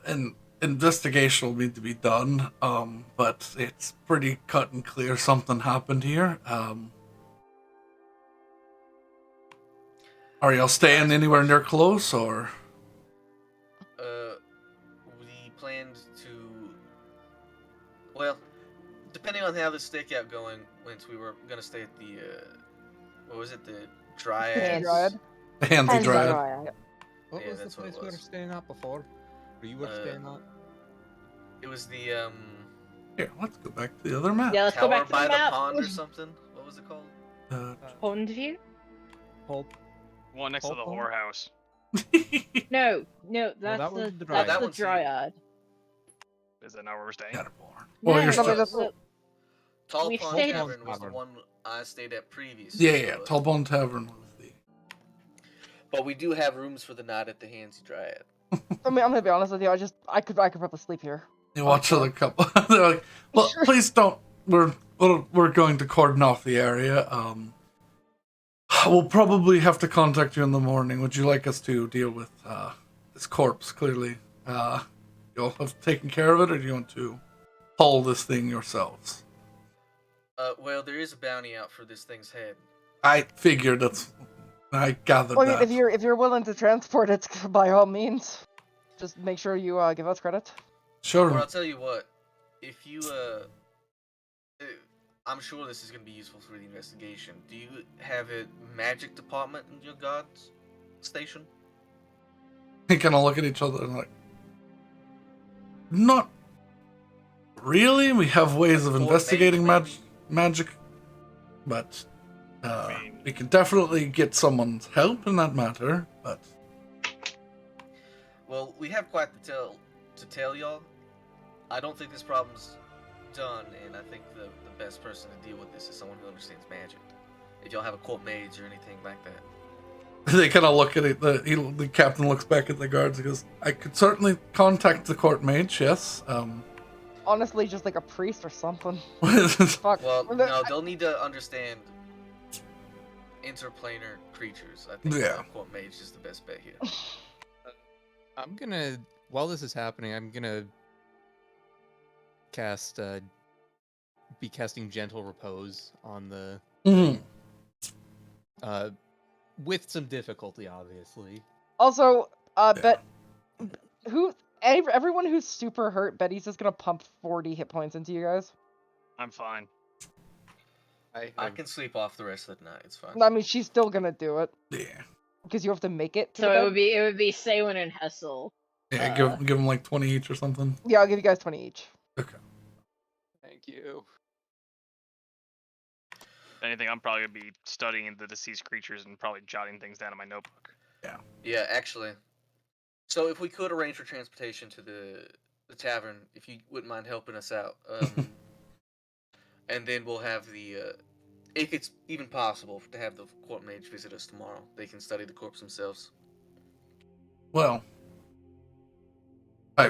an investigation will need to be done, but it's pretty cut and clear something happened here. Are y'all staying anywhere near close, or? We planned to... Well, depending on how the stakeout going, once we were gonna stay at the, what was it, the Dryad? Dryad? The Handsy And Dryad. Dryad. What Yeah, was the that's what it place we were was. staying at before? Or you were staying at? It was the, Here, let's go back to the other map. Yeah, let's go Tower back to by the the map. Pond or something? What was it called? Pond view? Pulp. One next to the Pulp? whorehouse. No, that's that was the the that's Dryad. the That Dryad. Is that not where we're staying? Scatterborn. No, Well, you're no, still, that's the- Tall We Pond stayed- Tavern was the Tavern. one I stayed at previously. yeah, Tallbone Tavern was the. But we do have rooms for the night at the Handsy Dryad. I mean, I'm gonna be honest with you. I could probably sleep here. You watch the couple. They're like, well, please don't. We're going to cordon off the area. We'll probably have to contact you in the morning. Would you like us to deal with this corpse? Clearly, you'll have taken care of it, or do you want to haul this thing yourselves? Well, there is a bounty out for this thing's head. I figured that's. I gathered Well, I mean, that. if you're willing to transport it, by all means, just make sure you give us credit. Sure. Or I'll tell you what, if you, I'm sure this is going to be useful for the investigation. Do you have a magic department in your guards station? They kind of look at each other and like, not really. We have ways of Or investigating maybe. magic, but I mean- we can definitely get someone's help in that matter. But Well, we have quite the tale to tell y'all. I don't think this problem's done, and I think the best person to deal with this is someone who understands magic. If y'all have a court mage or anything like that. they kind of look at it. The captain looks back at the guards and goes, "I could certainly contact the court mage. Yes." Honestly, just like a priest or something. Yeah, Fuck. Well, Well, no, they'll need to understand interplanar creatures. I think Yeah. the court mage is the best bet here. I'm gonna, while this is happening, I'm gonna be casting Gentle Repose on the, Mhm. with some difficulty, obviously. Also, Yeah. everyone who's super hurt, Betty's just gonna pump 40 hit points into you guys. I'm fine. I can sleep off the rest of the night. It's fine. I mean, she's still gonna do it Yeah. because you have to make it. To So the it bed. would be Saywin and Hessel. Yeah. Give them like 20 each or something. Yeah, I'll give you guys 20 each. Okay. Thank you. If anything, I'm probably gonna be studying the deceased creatures and probably jotting things down in my notebook. Yeah, actually. So if we could arrange for transportation to the tavern, if you wouldn't mind helping us out, and then we'll have the, if it's even possible, to have the court mage visit us tomorrow. They can study the corpse themselves. Well,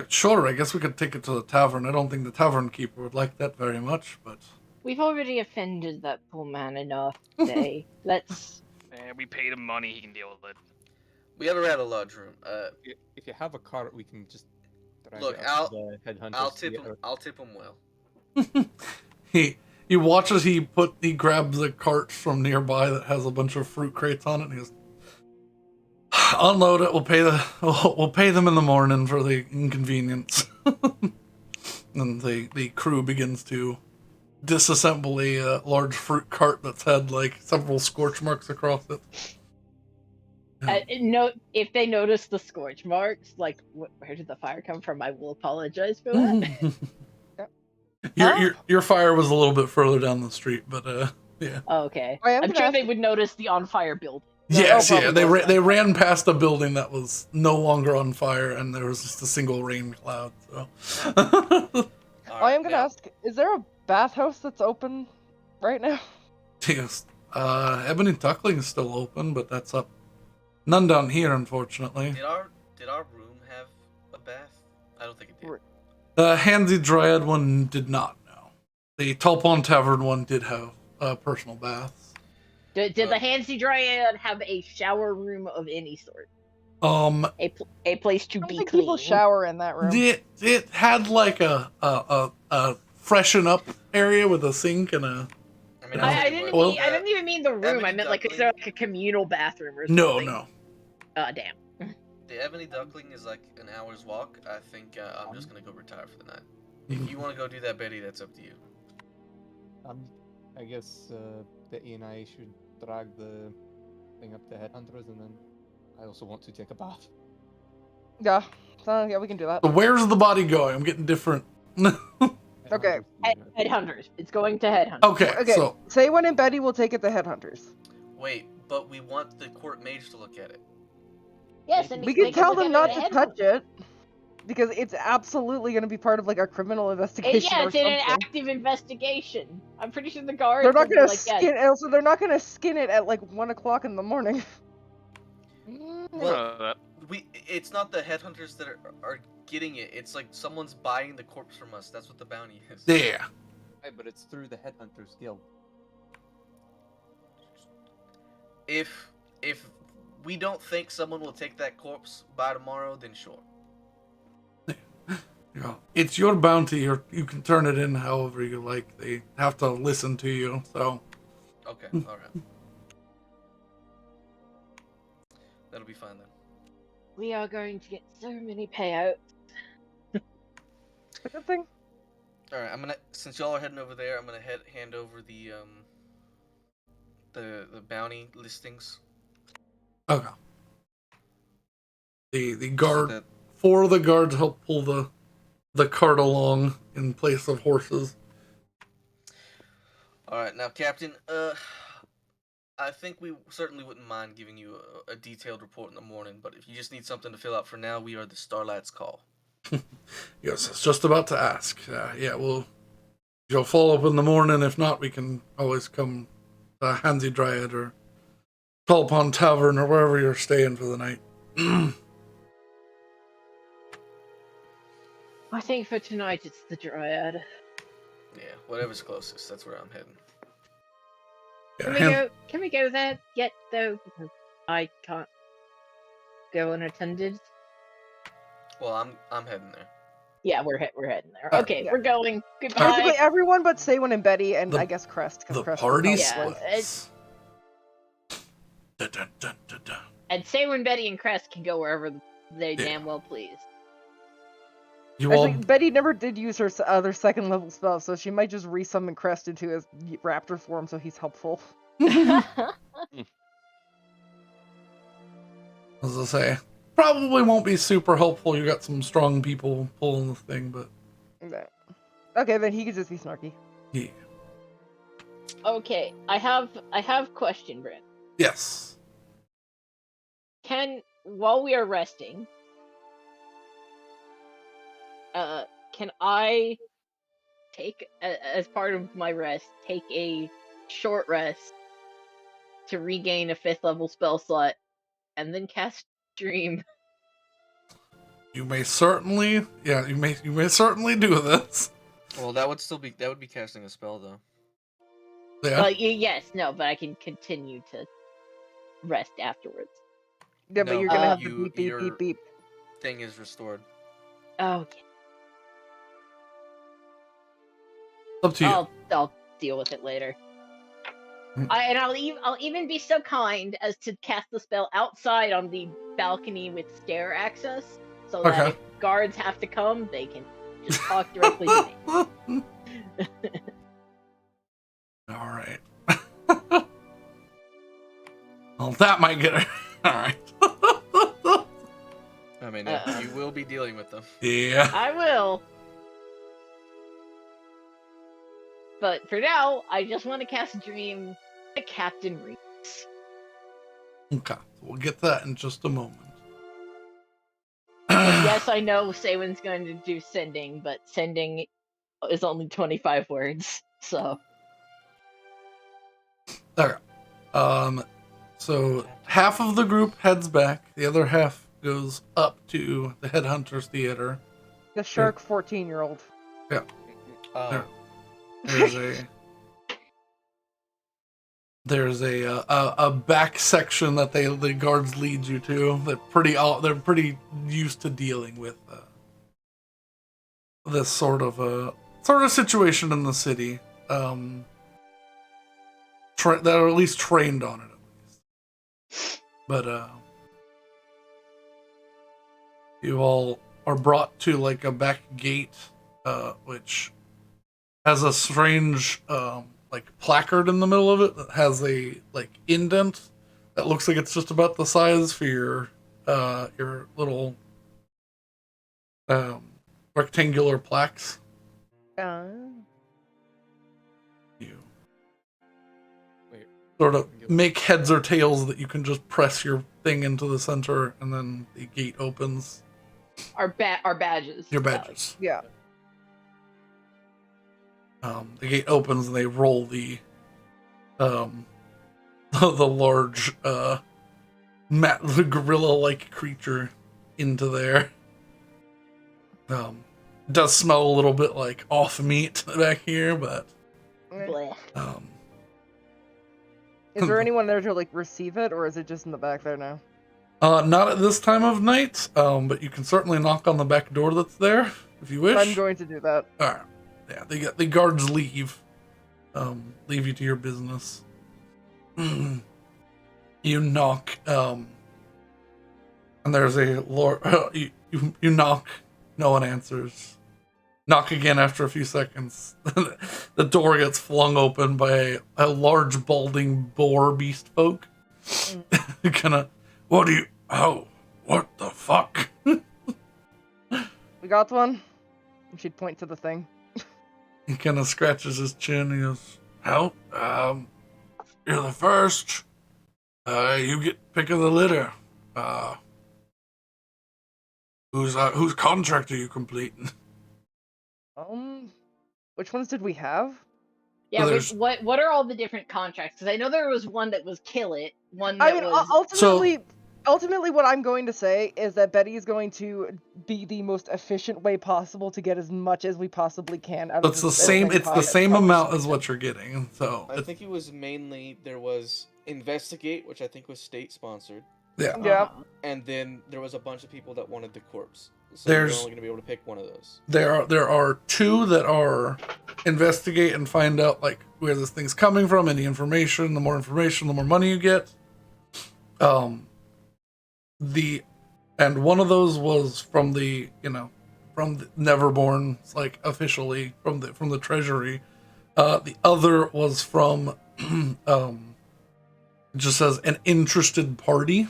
sure. I guess we could take it to the tavern. I don't think the tavern keeper would like that very much, but We've already offended that poor man enough today. Let's. And we paid him money; he can deal with it. We have a rather large room. If you have a cart, we can just drag Look, it up to the headhunters. I'll to tip get him. a- I'll tip him well. he watches he grabs a cart from nearby that has a bunch of fruit crates on it and he goes, unload it. We'll pay them in the morning for the inconvenience. And the crew begins to disassemble a large fruit cart that's had like several scorch marks across it. No, if they notice the scorch marks, like where did the fire come from? I will apologize for that. Your fire was a little bit further down the street, but yeah. Okay, I am I'm gonna sure ask- they would notice the on fire building. Yes, oh, yeah. They ran past a building that was no longer on fire, and there was just a single rain cloud. So. I am gonna ask: is there a bathhouse that's open right now? Yes. Ebony Duckling is still open, but that's up. None down here, unfortunately. Did our room have a bath? I don't think it did. The Handsy Dryad one did not, no. The Tulpon Tavern one did have personal baths. Did the Handsy Dryad have a shower room of any sort? A place to I don't be think clean. people shower in that room. It had like a freshen up area with a sink and a. I didn't even mean the room. Ebony I meant like, is there like a communal bathroom or something? No. Damn. The Ebony Duckling is like an hour's walk. I think I'm just gonna go retire for the night. If you want to go do that, Betty, that's up to you. I guess Betty and I should drag the thing up to Headhunters, and then I also want to take a bath. Yeah, yeah, we can do that. So where's the body going? I'm getting different. Okay. Headhunters. It's going to Headhunters. Okay, so Saywin and Betty will take it to Headhunters. Wait, but we want the court mage to look at it. Yes, and We they can tell look them at not it to at touch it. Because it's absolutely going to be part of like a criminal investigation. Yeah, or it's in an something. active investigation. I'm pretty sure the guards. They're not will going be to like, skin. Also, they're not going to skin it at like 1 o'clock in the morning. Well, it's not the headhunters that are getting it. It's like someone's buying the corpse from us. That's what the bounty is. yeah. Right, but it's through the Headhunters Guild. If we don't think someone will take that corpse by tomorrow, then sure. It's your bounty. You can turn it in however you like. They have to listen to you. So. Okay. All right. That'll be fine then. we are going to get so many payouts. Good thing. All right. Since y'all are heading over there, I'm gonna hand over the bounty listings. Okay. The guard. So that, 4 of the guards help pull the cart along in place of horses. all right, now, Captain. I think we certainly wouldn't mind giving you a detailed report in the morning, but if you just need something to fill out for now, we are the Starlight's call. Yes, I was just about to ask. Yeah, you'll follow up in the morning. If not, we can always come to Handsy Dryad or Tulpon Tavern or wherever you're staying for the night. I think for tonight it's the Dryad. Yeah, whatever's closest. That's where I'm heading. Yeah, Can we go there yet though? Because I can't go unattended. Well, I'm heading there. Yeah, we're heading there. Okay, yeah. we're going. Goodbye. Basically, everyone but Saywin and Betty, and The- I guess Crest. 'cause the Crest party was Yeah, splits. Dun, dun, dun, dun, dun. And Saywin, Betty, and Crest can go wherever they Yeah. damn well please. You all, Actually, Betty never did use her other second level spell, so she might just resummon Crest into his raptor form, so he's helpful. as I say, probably won't be super helpful. You got some strong people pulling the thing, but Okay, then he could just be snarky. yeah. Okay, I have a question, Brent. Yes. While we are resting, can I take as part of my rest, take a short rest to regain a 5th level spell slot, and then cast Dream? You may certainly, you may certainly do this. Well, that would be casting a spell though. Yeah. Yes, no, but I can continue to rest afterwards. Yeah, No, but you're gonna have the you- beep, beep, your- beep, beep. Thing is restored. Okay, Up to you. I'll deal with it later. Hmm. I'll even be so kind as to cast the spell outside on the balcony with stair access, so Okay. that if guards have to come, they can just talk directly to me. All right. Well, that might get her. All right. I mean, you will be dealing with them. Yeah. I will. But for now, I just want to cast Dream to Captain Reese. Okay. We'll get that in just a moment. And yes, I know Saywin's going to do sending, but sending is only 25 words, so. Okay. So half of the group heads back. The other half goes up to the Headhunters Theater. The shark 14-year-old. Yeah. Oh, There's a back section that the guards lead you to. They're pretty used to dealing with this sort of situation in the city. That are at least trained on it, at least. But you all are brought to like a back gate, which has a strange like placard in the middle of it that has a like indent that looks like it's just about the size for your little rectangular plaques. You Wait. sort of make heads or tails that you can just press your thing into the center, and then the gate opens. Our badges. Your badges. Yeah. The gate opens and they roll the large the gorilla-like creature into there. It does smell a little bit like off meat back here, but Blech. Is there anyone there to like receive it, or is it just in the back there now? not at this time of night. But you can certainly knock on the back door that's there if you wish. I'm going to do that. All right. Yeah, the guards leave. Leave you to your business. You knock, and there's a you knock. No one answers. Knock again after a few seconds. The door gets flung open by a large balding boar beast folk. Kinda, what the fuck? We got one. And she'd point to the thing. He kind of scratches his chin. He goes, "Help! You're the first. You get pick of the litter. Whose contract are you completing?" Which ones did we have? Yeah, there's- what are all the different contracts? Because I know there was one that was kill it, one I that mean, was... ultimately, what I'm going to say is that Betty is going to be the most efficient way possible to get as much as we possibly can out of It's the same. It's the same amount as what you're getting. So I think it was mainly there was Investigate, which I think was state sponsored, yeah. Yeah. and then there was a bunch of people that wanted the corpse. So you're There's- only going to be able to pick one of those. There are two that are investigate and find out like where this thing's coming from, any information. The more information, the more money you get. And one of those was from the Neverborn, like officially from the Treasury. The other was from it just says an interested party.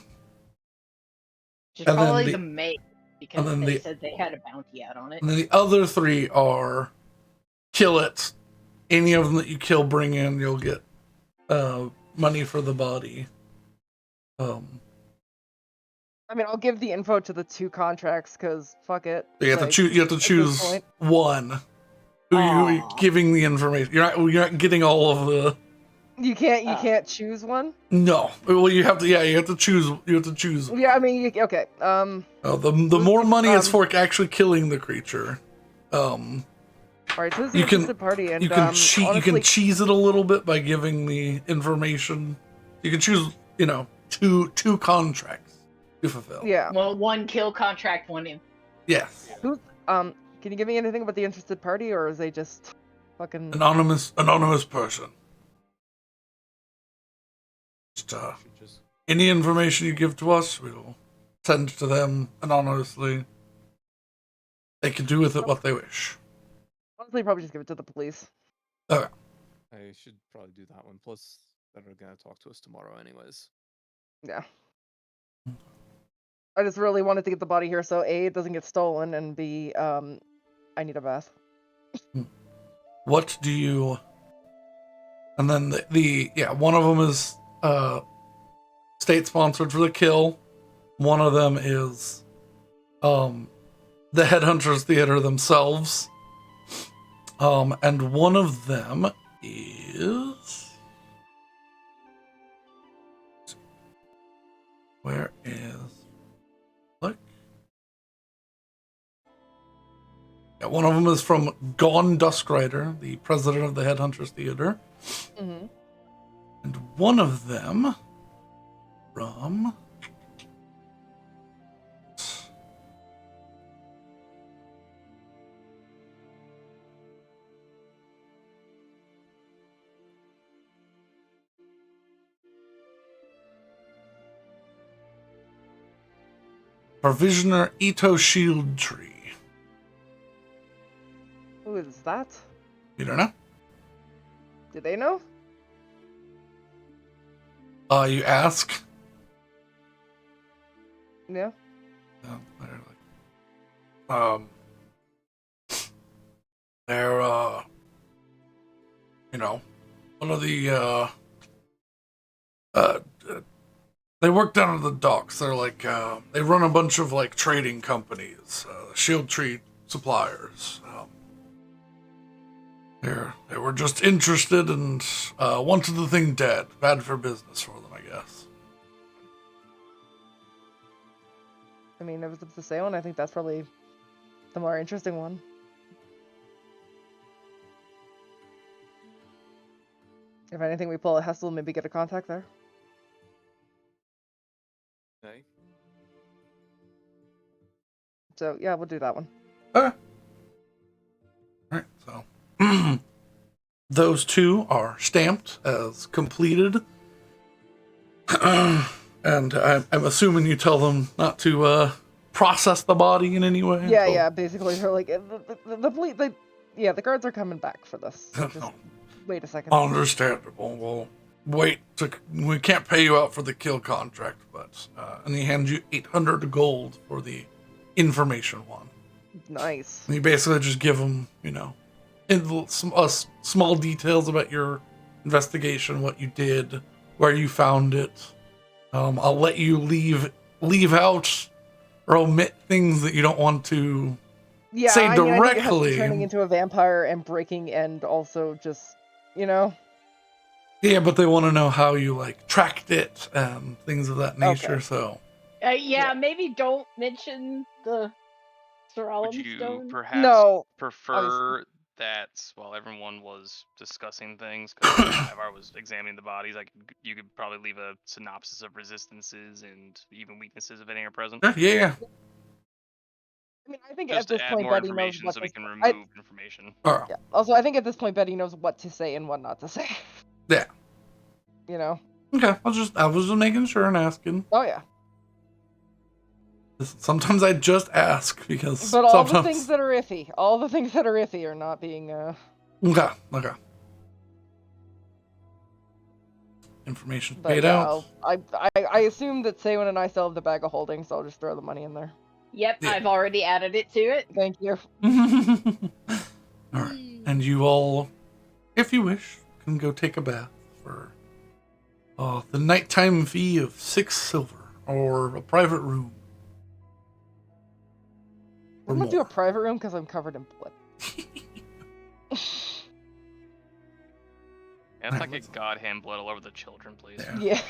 Just and then probably the- the maid, because and then they the- said they had a bounty out on it. And then the other three are kill it. Any of them that you kill, bring in, you'll get money for the body. I mean, I'll give the info to the two contracts because fuck it. You have to Like, choose. You have to at this choose point- one. Who you Aw. giving the information? You're not getting all of the. You can't choose one. No. Well, you have to. Yeah, you have to choose. You have to choose. Yeah, I mean, okay. The more money is for actually killing the creature. All right. So this is You an can- interested party, and You can cheat. You honestly, can cheese it a little bit by giving the information. You can choose. Two contracts to fulfill. yeah. Well, one kill contract, one in. Yes. Can you give me anything about the interested party, or is they just fucking? Anonymous person. Just, Should just any information you give to us, we'll send to them anonymously. They can do with it what they wish. Honestly, probably just give it to the police. Okay. I should probably do that one. Plus, they're gonna talk to us tomorrow, anyways. Yeah. I just really wanted to get the body here so A, it doesn't get stolen, and B, I need a bath. What do you... And then one of them is state-sponsored for the kill. One of them is the Headhunters Theater themselves. And one of them is... Where is... Look. Yeah, one of them is from Gone Duskrider, the president of the Headhunters Theater. Mm-hmm. And one of them from... Provisioner Ito Shield Tree. Who is that? You don't know? Do they know? You ask? Yeah. No, they're like, they're, one of the, they work down at the docks. They're like, they run a bunch of, like, trading companies, Shield Tree suppliers. They were just interested and, wanted the thing dead. Bad for business for them, I guess. I mean, if it's the sale one, I think that's probably the more interesting one. If anything, we pull a Hessel, maybe get a contact there. Okay. So, yeah, we'll do that one. Okay. Alright, so those two are stamped as completed. And I'm assuming you tell them not to process the body in any way. Yeah, yeah, basically, they're like, the police, the guards are coming back for this. So just wait a second. Understandable. We'll wait. We can't pay you out for the kill contract, but and he hands you 800 gold for the information one. Nice. And you basically just give them, small details about your investigation, what you did, where you found it. I'll let you leave out or omit things that you don't want to say I mean, directly. I think it has to be turning into a vampire and breaking and also just, Yeah, but they want to know how you tracked it and things of that nature. Okay. So Maybe don't mention the Would Soralum you stone. perhaps No. prefer that while everyone was discussing things, because I was examining the bodies, you could probably leave a synopsis of resistances and even weaknesses if any are present? yeah. I mean, I think Just at this to add point, more Betty knows information what so to we can say. remove information. Oh, Yeah. Also, I think at this point, Betty knows what to say and what not to say. yeah. Okay. I was just making sure and asking. Oh, yeah. Sometimes I just ask because But all sometimes... the things that are iffy are not being, Okay. Information But paid yeah, out. I assume that Saywin and I still have the bag of holding, so I'll just throw the money in there. Yep, Yeah. I've already added it to it. Thank you. Alright. And you all, if you wish, can go take a bath for the nighttime fee of 6 silver or a private room. I'm gonna do a private room because I'm covered in blood. And if I get god hand blood all over the children, please. Yeah.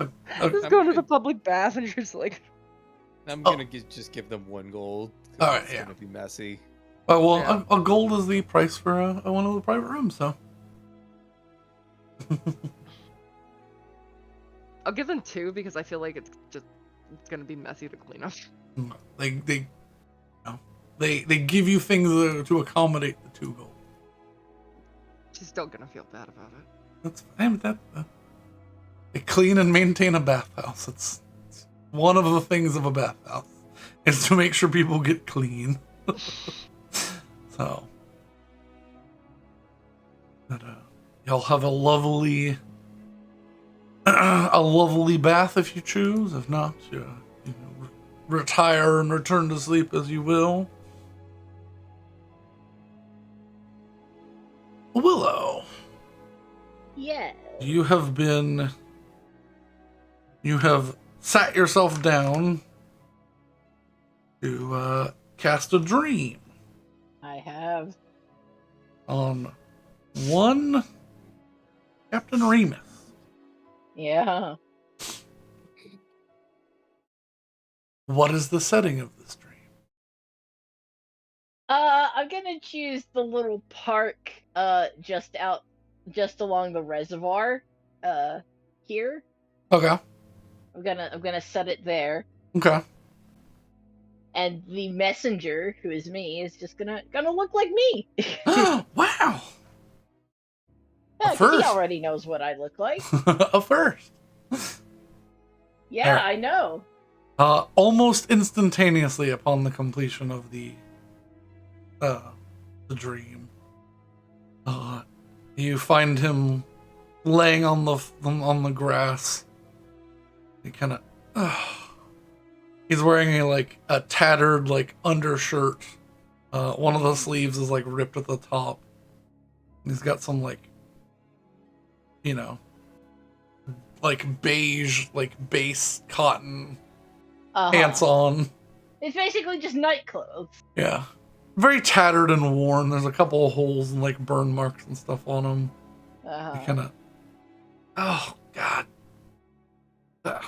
Okay. Just go to the public bath and you're just like... I'm gonna just give them 1 gold. 'Cause Alright, it's yeah. gonna be messy. A gold is the price for one of the private rooms, so. I'll give them 2 because I feel like it's gonna be messy to clean up. They give you things to accommodate the 2 gold. She's still gonna feel bad about it. That's fine with that. They clean and maintain a bathhouse. It's one of the things of a bathhouse is to make sure people get clean. So, but, y'all have a lovely bath if you choose. If not, retire and return to sleep as you will. Willow, Yeah. you have sat yourself down to cast a dream I have. on one Captain Remus. Yeah. What is the setting of this dream? I'm gonna choose the little park, just along the reservoir, here. Okay. I'm gonna set it there, Okay. and the messenger, who is me, is just gonna look like me. Wow. Yeah, A 'cause he first. already knows what I look like. A first. Yeah, Alright. I know. Almost instantaneously upon the completion of the dream, you find him laying on the grass. He kind of he's wearing a tattered undershirt. One of the sleeves is ripped at the top. And he's got some beige base cotton pants on. It's basically just night clothes. Yeah. Very tattered and worn. There's a couple of holes and burn marks and stuff on him. He kind of. Oh God. Ugh.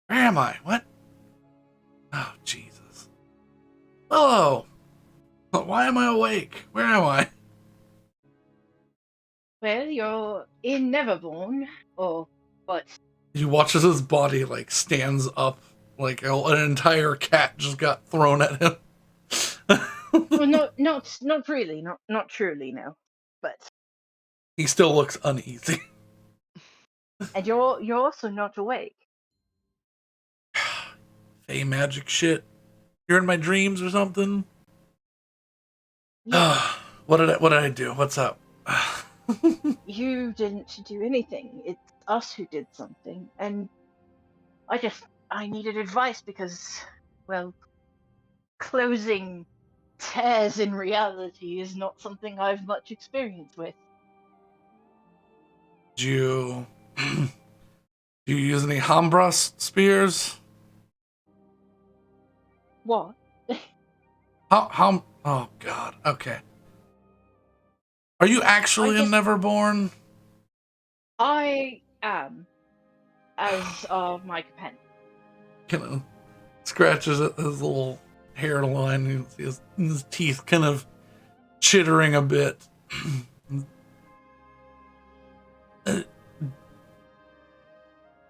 Where am I? What? Oh Jesus. Hello. Why am I awake? Where am I? Well, you're in Neverborn, but He watches his body stands up an entire cat just got thrown at him. well, not really, not truly, no. But He still looks uneasy. and you're also not awake. Fey magic shit. You're in my dreams or something? Yeah. What did I do? What's up? You didn't do anything. It's us who did something, and I needed advice because, well, closing tears in reality is not something I've much experience with. Do you use any Hambras spears? What? How? Oh God. Okay. Are you actually in Neverborn? I am, as my companion. Kind of scratches at his little hairline. You see his teeth kind of chittering a bit.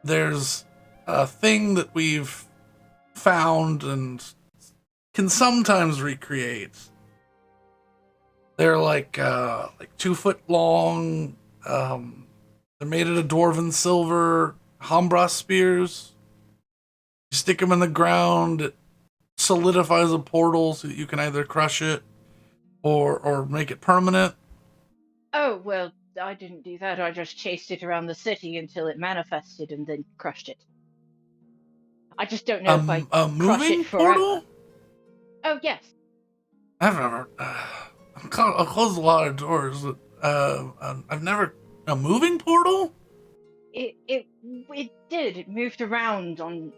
There's a thing that we've found and can sometimes recreate. They're 2 foot long. They're made out of dwarven silver Hambras spears. You stick them in the ground. It solidifies a portal so that you can either crush it or make it permanent. Oh, well, I didn't do that. I just chased it around the city until it manifested and then crushed it. I just don't know if I A crush moving it forever. portal? Oh, yes. I've never. I've closed a lot of doors. I've never. A moving portal? It did. It moved around on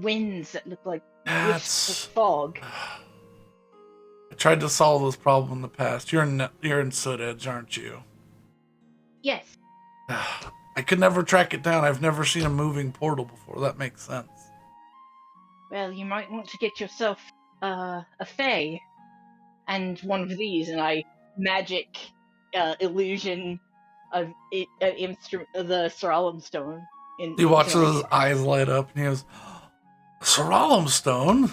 winds that looked like wisps of fog. I tried to solve this problem in the past. You're in Sootedge, aren't you? Yes. I could never track it down. I've never seen a moving portal before. That makes sense. Well, you might want to get yourself a fae and one of these, and I magic illusion of the Seralim stone. He watches his eyes light up and he goes, Seralim stone?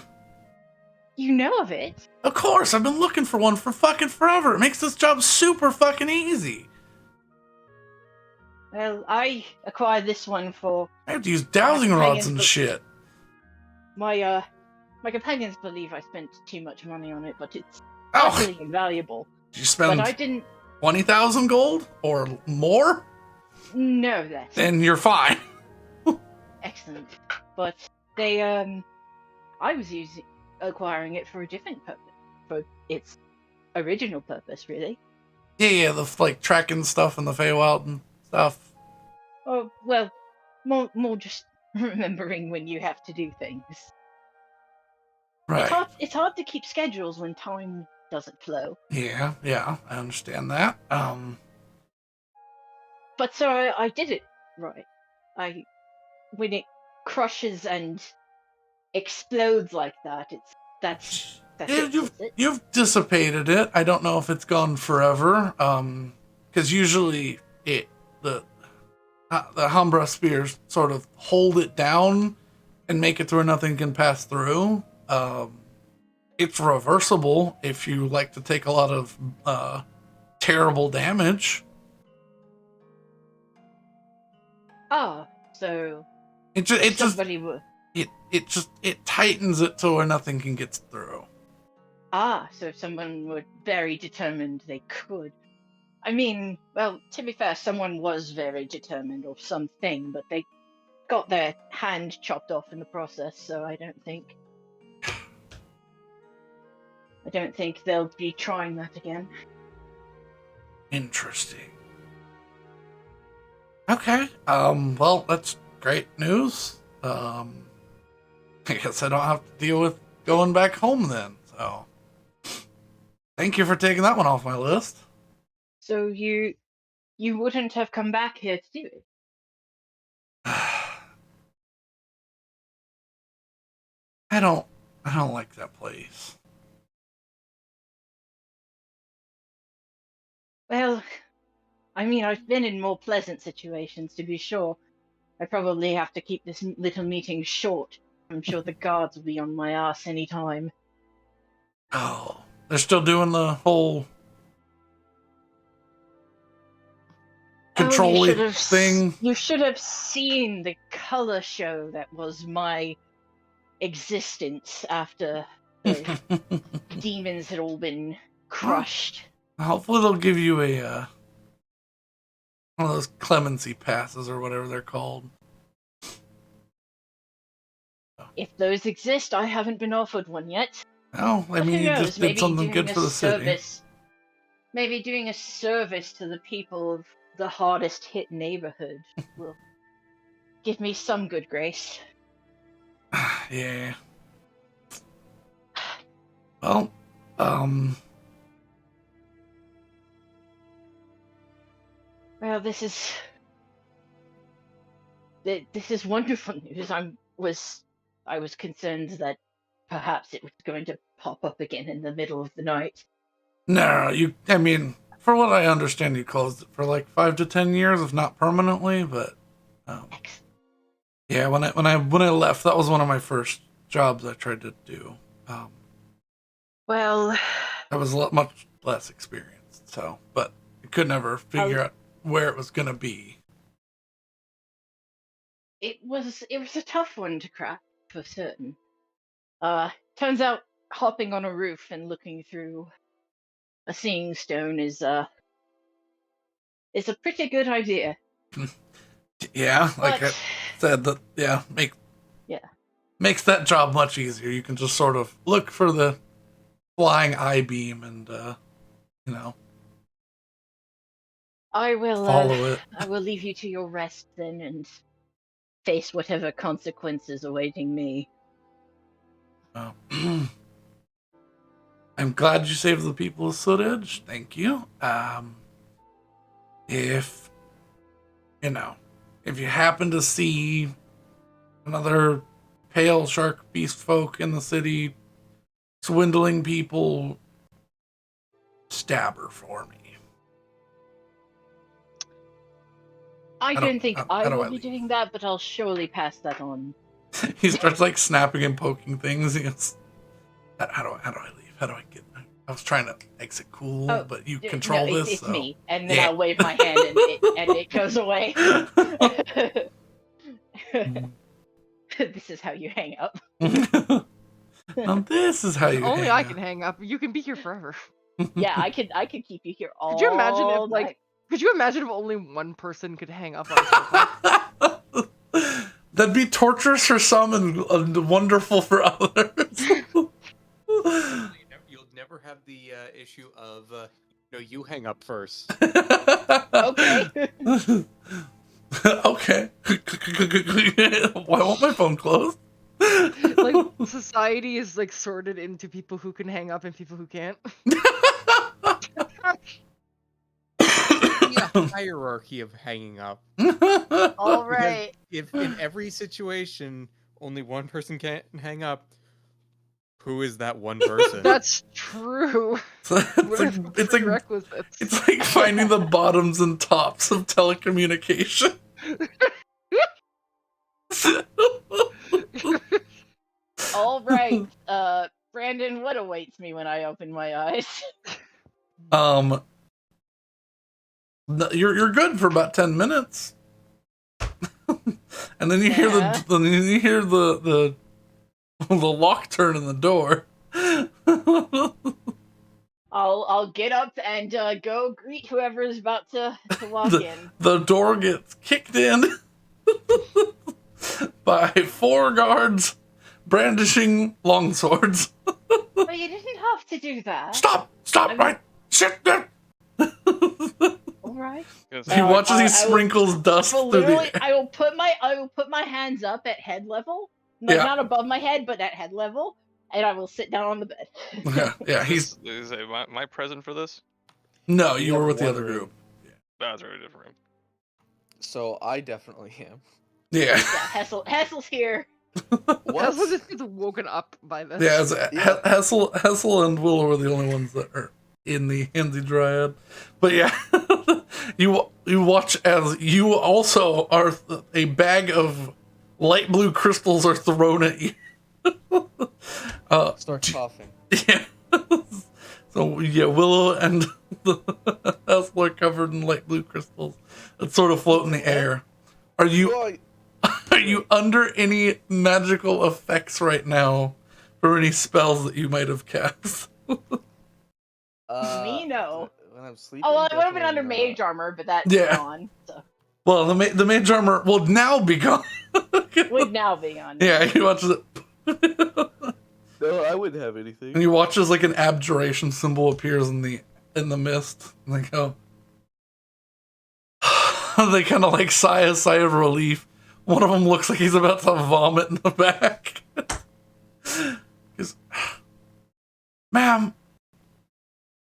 You know of it? Of course, I've been looking for one for fucking forever. It makes this job super fucking easy. Well, I acquired this one for I have to use dowsing rods and shit. my companions believe I spent too much money on it, but it's Oh, utterly invaluable. did you But I spend didn't 20,000 gold or more? know that. Then you're fine. Excellent. But they I was acquiring it for a different purpose. For its original purpose, really. Yeah, the like tracking stuff in the Feywild and stuff. Oh well, more just remembering when you have to do things. Right. It's hard to keep schedules when time doesn't flow. Yeah, I understand that. But so I did it right. When it crushes and explodes like that, that's Yeah, it. Is it? you've dissipated it. I don't know if it's gone forever. Because usually the Hambra spears sort of hold it down and make it to where nothing can pass through. It's reversible if you like to take a lot of terrible damage. Ah, so It just somebody would. it tightens it to where nothing can get through. Ah, so if someone were very determined, they could. I mean, well, to be fair, someone was very determined or something, but they got their hand chopped off in the process, so I don't think they'll be trying that again. Interesting. Okay. Well, that's great news. I guess I don't have to deal with going back home then. So, thank you for taking that one off my list. So you wouldn't have come back here to do it? I don't like that place. Well, I mean, I've been in more pleasant situations, to be sure. I probably have to keep this little meeting short. I'm sure the guards will be on my ass any time. Oh, they're still doing the whole control thing. You should have seen the color show that was my existence after the demons had all been crushed. Hopefully they'll give you a one of those clemency passes or whatever they're called. If those exist, I haven't been offered one yet. Oh, I mean, you just did something good for the city. Maybe doing a service to the people of the hardest hit neighborhood will give me some good grace. Yeah. Well, Well, this is wonderful news. I was concerned that perhaps it was going to pop up again in the middle of the night. no, I mean, for what I understand, you closed it for like 5 to 10 years, if not permanently. But yeah, when I left, that was one of my first jobs I tried to do. Well, I was much less experienced, so but I could never figure out where it was gonna be. it was a tough one to crack for certain. Turns out hopping on a roof and looking through a seeing stone is a pretty good idea. Yeah, like I said, makes that job much easier. You can just sort of look for the flying I-beam and I will follow it. I will leave you to your rest then and face whatever consequences awaiting me. I'm glad you saved the people of Sootedge. Thank you. If you happen to see another pale shark beast folk in the city swindling people, stab her for me. I don't think I will be doing that, but I'll surely pass that on. He starts like snapping and poking things. He goes, how do I leave? How do I get I was trying to exit cool, Oh, but you No, control this. it's so. me, and then Yeah. I'll wave my hand, and it goes away. This is how you hang up. Now this is how you Only hang I out. can hang up. You can be here forever. Yeah, I could keep you here all Could you imagine if like? night. Could you imagine if only one person could hang up on a circle? That'd be torturous for some and wonderful for others. You'll never have the issue of you hang up first. Okay. Okay. Why won't my phone close? Like society is like sorted into people who can hang up and people who can't. A hierarchy of hanging up. All Because right. if in every situation only one person can hang up, who is that one person? That's true. It's like prerequisites. it's like finding the bottoms and tops of telecommunication. All right. Brandon, what awaits me when I open my eyes? You're good for about 10 minutes. And then you hear Yeah. the lock turn in the door. I'll get up and go greet whoever is about to walk in. The door gets kicked in by 4 guards brandishing longswords. But you didn't have to do that. Stop! Right! Sit there! All right. He watches he I will- sprinkles dust Well, through literally, the I will put my hands up at head level, like Yeah. not above my head, but at head level, and I will sit down on the bed. Yeah, he's Am I present for this? no, You you were have with the one other room. group. That's a very different room. So I definitely am. Yeah. Yeah, Hessel's here. What? Hessel just gets woken up by this. Yeah, Hessel and Willow are the only ones that are in the Dryad. But yeah, you watch as you also are a bag of light blue crystals are thrown at you. Start coughing. Yeah. So yeah, Willow and Hessel are covered in light blue crystals that sort of float in the air. Are you are you under any magical effects right now for any spells that you might have cast? Me, no. When I'm sleeping. Oh, well, I would have been definitely under not. mage armor, but that's Yeah. gone. So. Well, the mage armor will now be gone. Would now be gone. Yeah, he watches it. No, I wouldn't have anything. And you watch as like an abjuration symbol appears in the mist. And they go. They kind of like sigh a sigh of relief. One of them looks like he's about to vomit in the back. He's, ma'am,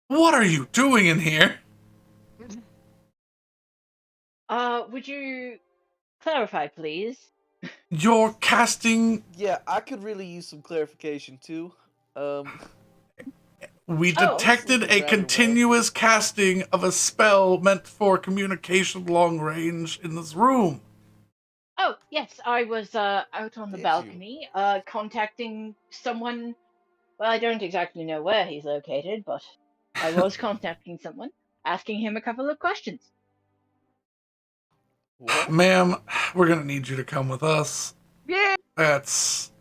what are you doing in here? Would you clarify, please? You're casting. Yeah, I could really use some clarification too. We Oh. detected a continuous casting of a spell meant for communication long range in this room. Oh, yes, I was out on the Did you? balcony, contacting someone. Well, I don't exactly know where he's located, but I was contacting someone, asking him a couple of questions. What? Ma'am, we're gonna need you to come with us. Yeah. That's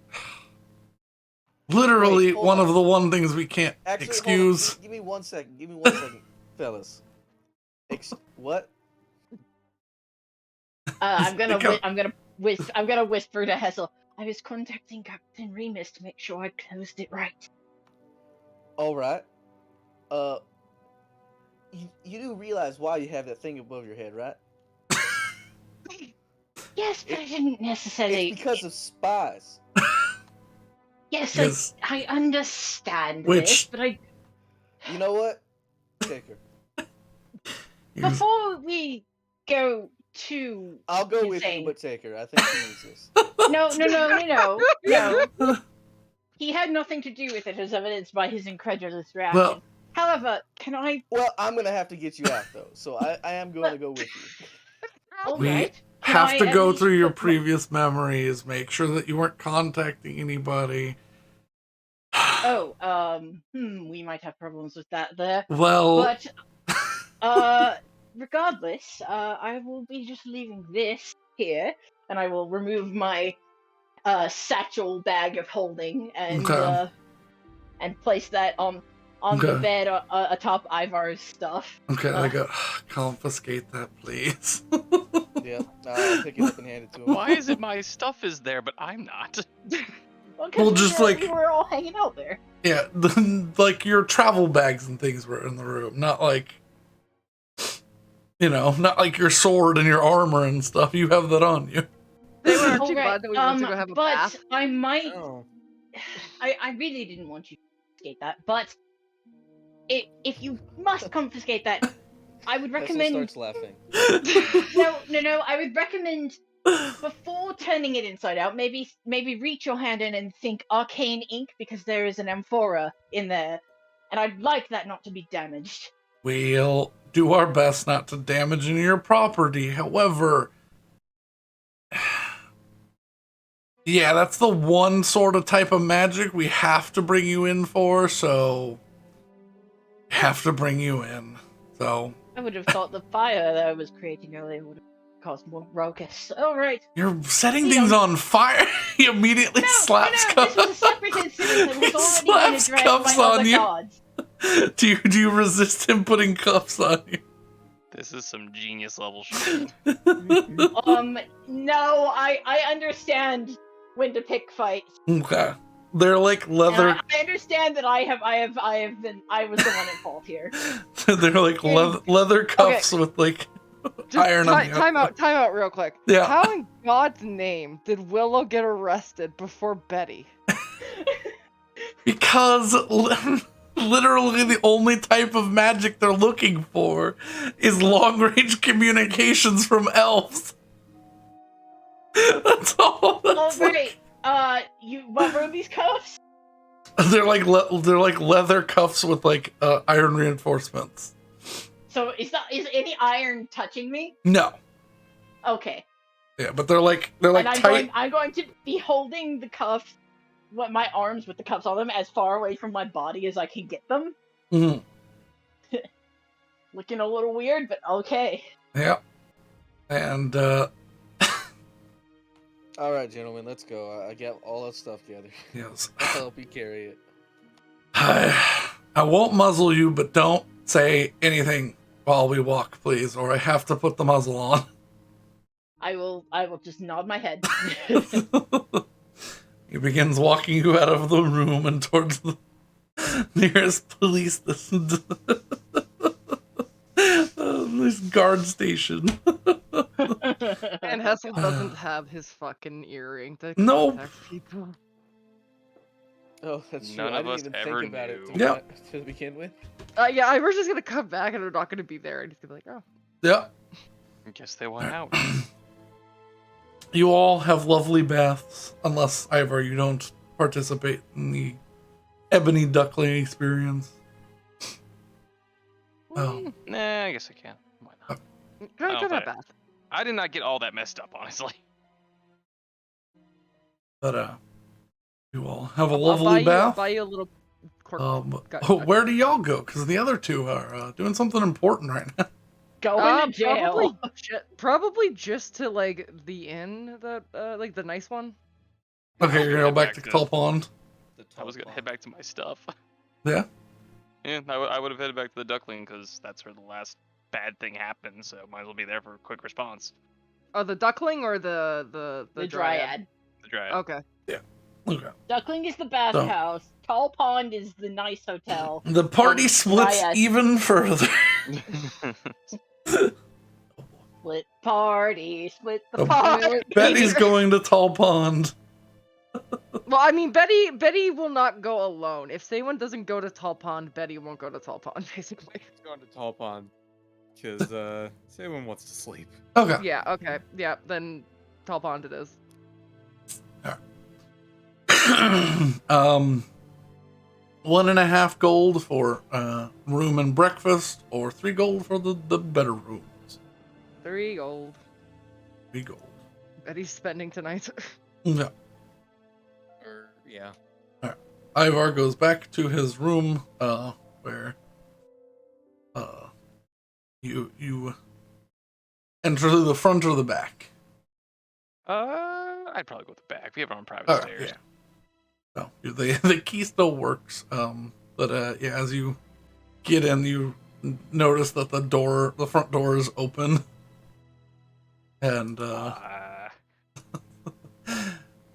literally Wait, hold one on. of the one things we can't Actually, excuse. Hold on. Give me 1 second. Give me 1 second, fellas. What? I'm gonna Go. I'm gonna whisper to Hessel. I was contacting Captain Remus to make sure I closed it right. All right. You do realize why you have that thing above your head, right? Yes, but I didn't necessarily. It's because of spies. Yes, Yes. I understand Which- this, but I You know what? Take her. before we go to I'll go with Insane. you, but take her. I think she needs this. no. He had nothing to do with it, as evidenced by his incredulous reaction. Well- However, can I? Well, I'm gonna have to get you out though, so I am going to go with you. All We right. Can have I to at go least through your put my- previous memories, make sure that you weren't contacting anybody. We might have problems with that there. Well, But regardless, I will be just leaving this here, and I will remove my satchel bag of holding Okay. And place that on the Okay. bed atop Ivar's stuff. Okay, I go, confiscate that, please. Yeah, I'll pick it up and hand it to him. Why is it my stuff is there, but I'm not? Well, just we like- were all hanging out there. Yeah, like your travel bags and things were in the room, not like, not like your sword and your armor and stuff. You have that on you. They were too Alright, glad that we went to go have a but bath. I might. Oh. I really didn't want you to confiscate that, but if you must confiscate that, I would Hessel recommend. starts laughing. No. I would recommend before turning it inside out, maybe reach your hand in and think arcane ink because there is an amphora in there, and I'd like that not to be damaged. We'll do our best not to damage any of your property. However, yeah, that's the one sort of type of magic we have to bring you in for, so have to bring you in. So I would have thought the fire that I was creating earlier would have caused more ruckus. All right. you're setting You things know- on fire. He immediately slaps This was a cuffs. separate incident that was He already slaps been addressed cuffs by on other you. gods. Do you resist him putting cuffs on you? This is some genius level shit. No, I understand when to pick fights. Okay. They're like And leather. I understand that I was the one at fault here. They're like leather cuffs with like iron on the Time out real quick. Yeah. How in God's name did Willow get arrested before Betty? Because literally the only type of magic they're looking for is long-range communications from elves. That's all. That's Right. You want Ruby's cuffs? they're like leather cuffs with like iron reinforcements. So is any iron touching me? No. Okay. Yeah, but they're like And tight. I'm going to be holding the cuffs, my arms with the cuffs on them, as far away from my body as I can get them. Mhm. Looking a little weird, but okay. Yeah. And All right, gentlemen, let's go. I got all that stuff gathered. yes. I'll help you carry it. I won't muzzle you, but don't say anything while we walk, please, or I have to put the muzzle on. I will just nod my head. He begins walking you out of the room and towards the nearest police this guard station. And Hessel doesn't have his fucking earring to No. contact people. Oh, that's true. None I of didn't us even ever think about it knew. to, Yep. to begin with. Yeah, we're just gonna come back and we're not gonna be there. And he's gonna be like, oh. Yeah. I guess they want out. You all have lovely baths, unless, Ivar, you don't participate in the ebony duckling experience. Oh. Nah, I guess I can. Why not? Can I Oh, go to but- that bath? I did not get all that messed up, honestly. But, you all have a I'll lovely buy bath. you a little cork. Where do y'all go? Because the other two are doing something important right now. Going to jail. Probably just to like the inn that like the nice one. Okay, you're gonna go Head back to back to- Tall Pond. I was gonna head back to my stuff. Yeah. Yeah, I would have headed back to the Duckling because that's where the last bad thing happened. So might as well be there for a quick response. Oh, the duckling or the The dryad. The Dryad. Okay. Okay. Duckling is the bathhouse. Tall Pond is the nice hotel. The party And splits Dryad. even further. Split party. Split the Oh, party. Betty's going to Tall Pond. Well, I mean, Betty will not go alone. If Saywan doesn't go to Tall Pond, Betty won't go to Tall Pond, basically. It's going to Tall Pond because Saywan wants to sleep. Okay. Yeah. Okay. Yeah. Then Tall Pond it is. 1.5 gold for room and breakfast, or 3 gold for the better rooms. 3 gold. 3 gold. Betty's spending tonight. Yeah. Or yeah. Ivar goes back to his room, where you enter through the front or the back. I'd probably go with the back. We have our own private All right, stairs. yeah. No, the key still works. But yeah, as you get in, you notice that the front door is open, and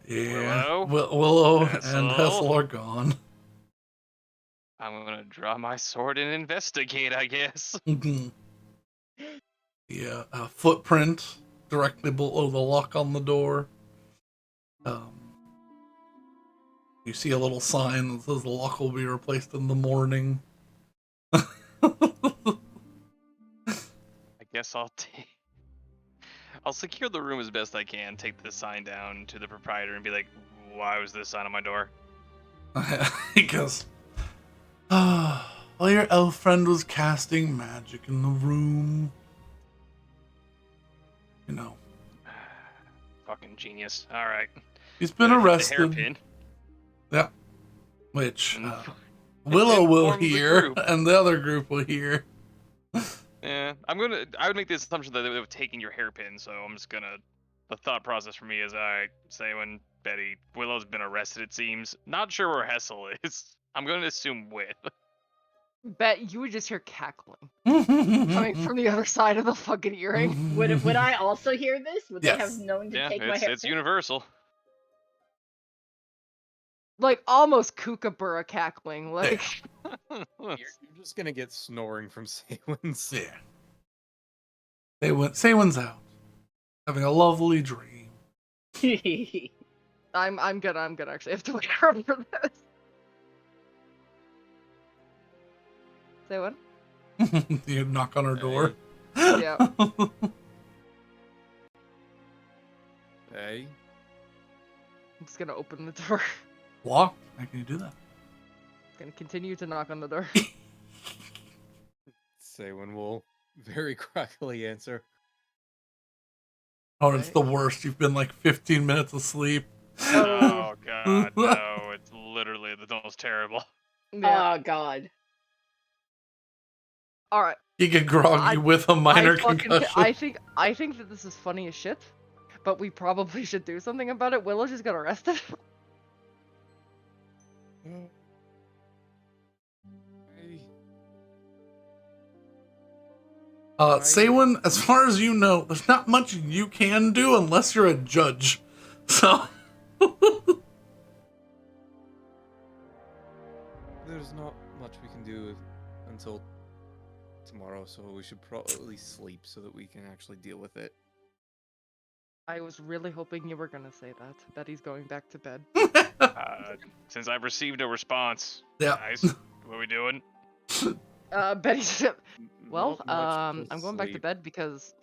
yeah, Willow and Hessel. Hessel are gone. I'm gonna draw my sword and investigate, I guess. Yeah, a footprint directly below the lock on the door. You see a little sign that says the lock will be replaced in the morning. I guess I'll secure the room as best I can, take the sign down to the proprietor and be like, why was this sign on my door? He goes, well, your elf friend was casting magic in the room. You know. Fucking genius. Alright. He's been Hit the arrested. hairpin. Yeah. Which And Willow will inform the hear, group. and the other group will hear. Yeah, I would make the assumption that they were taking your hairpin, so I'm just gonna. The thought process for me is, alright, say when Betty. Willow's been arrested, it seems. Not sure where Hessel is. I'm gonna assume with. Bet you would just hear cackling coming from the other side of the fucking earring. Would I also hear this? Would they have Yes. known to Yeah, take my hair? it's universal. Like almost kookaburra cackling. Like You're just gonna get snoring from Saywin's. Yeah. Saywin's out. Having a lovely dream. I'm gonna actually have to wake her up for this. Say what? You knock on her door. Yeah. Hey. I'm just gonna open the door. Lock? How can you do that? Gonna continue to knock on the door. Saywin will very crackily answer. Oh, it's the worst. You've been like 15 minutes asleep. Oh god, no! It's literally the most terrible. Yeah. Oh god. All right. You get groggy with a minor concussion. I think that this is funny as shit, but we probably should do something about it. Willow just got arrested. Hey. Saywin, as far as you know, there's not much you can do unless you're a judge. So. There's not much we can do until tomorrow, so we should probably sleep so that we can actually deal with it. I was really hoping you were gonna say that. Betty's going back to bed. Since I've received no response, Yeah. guys, what are we doing? Betty's. Well, Not much I'm going back to sleep. bed because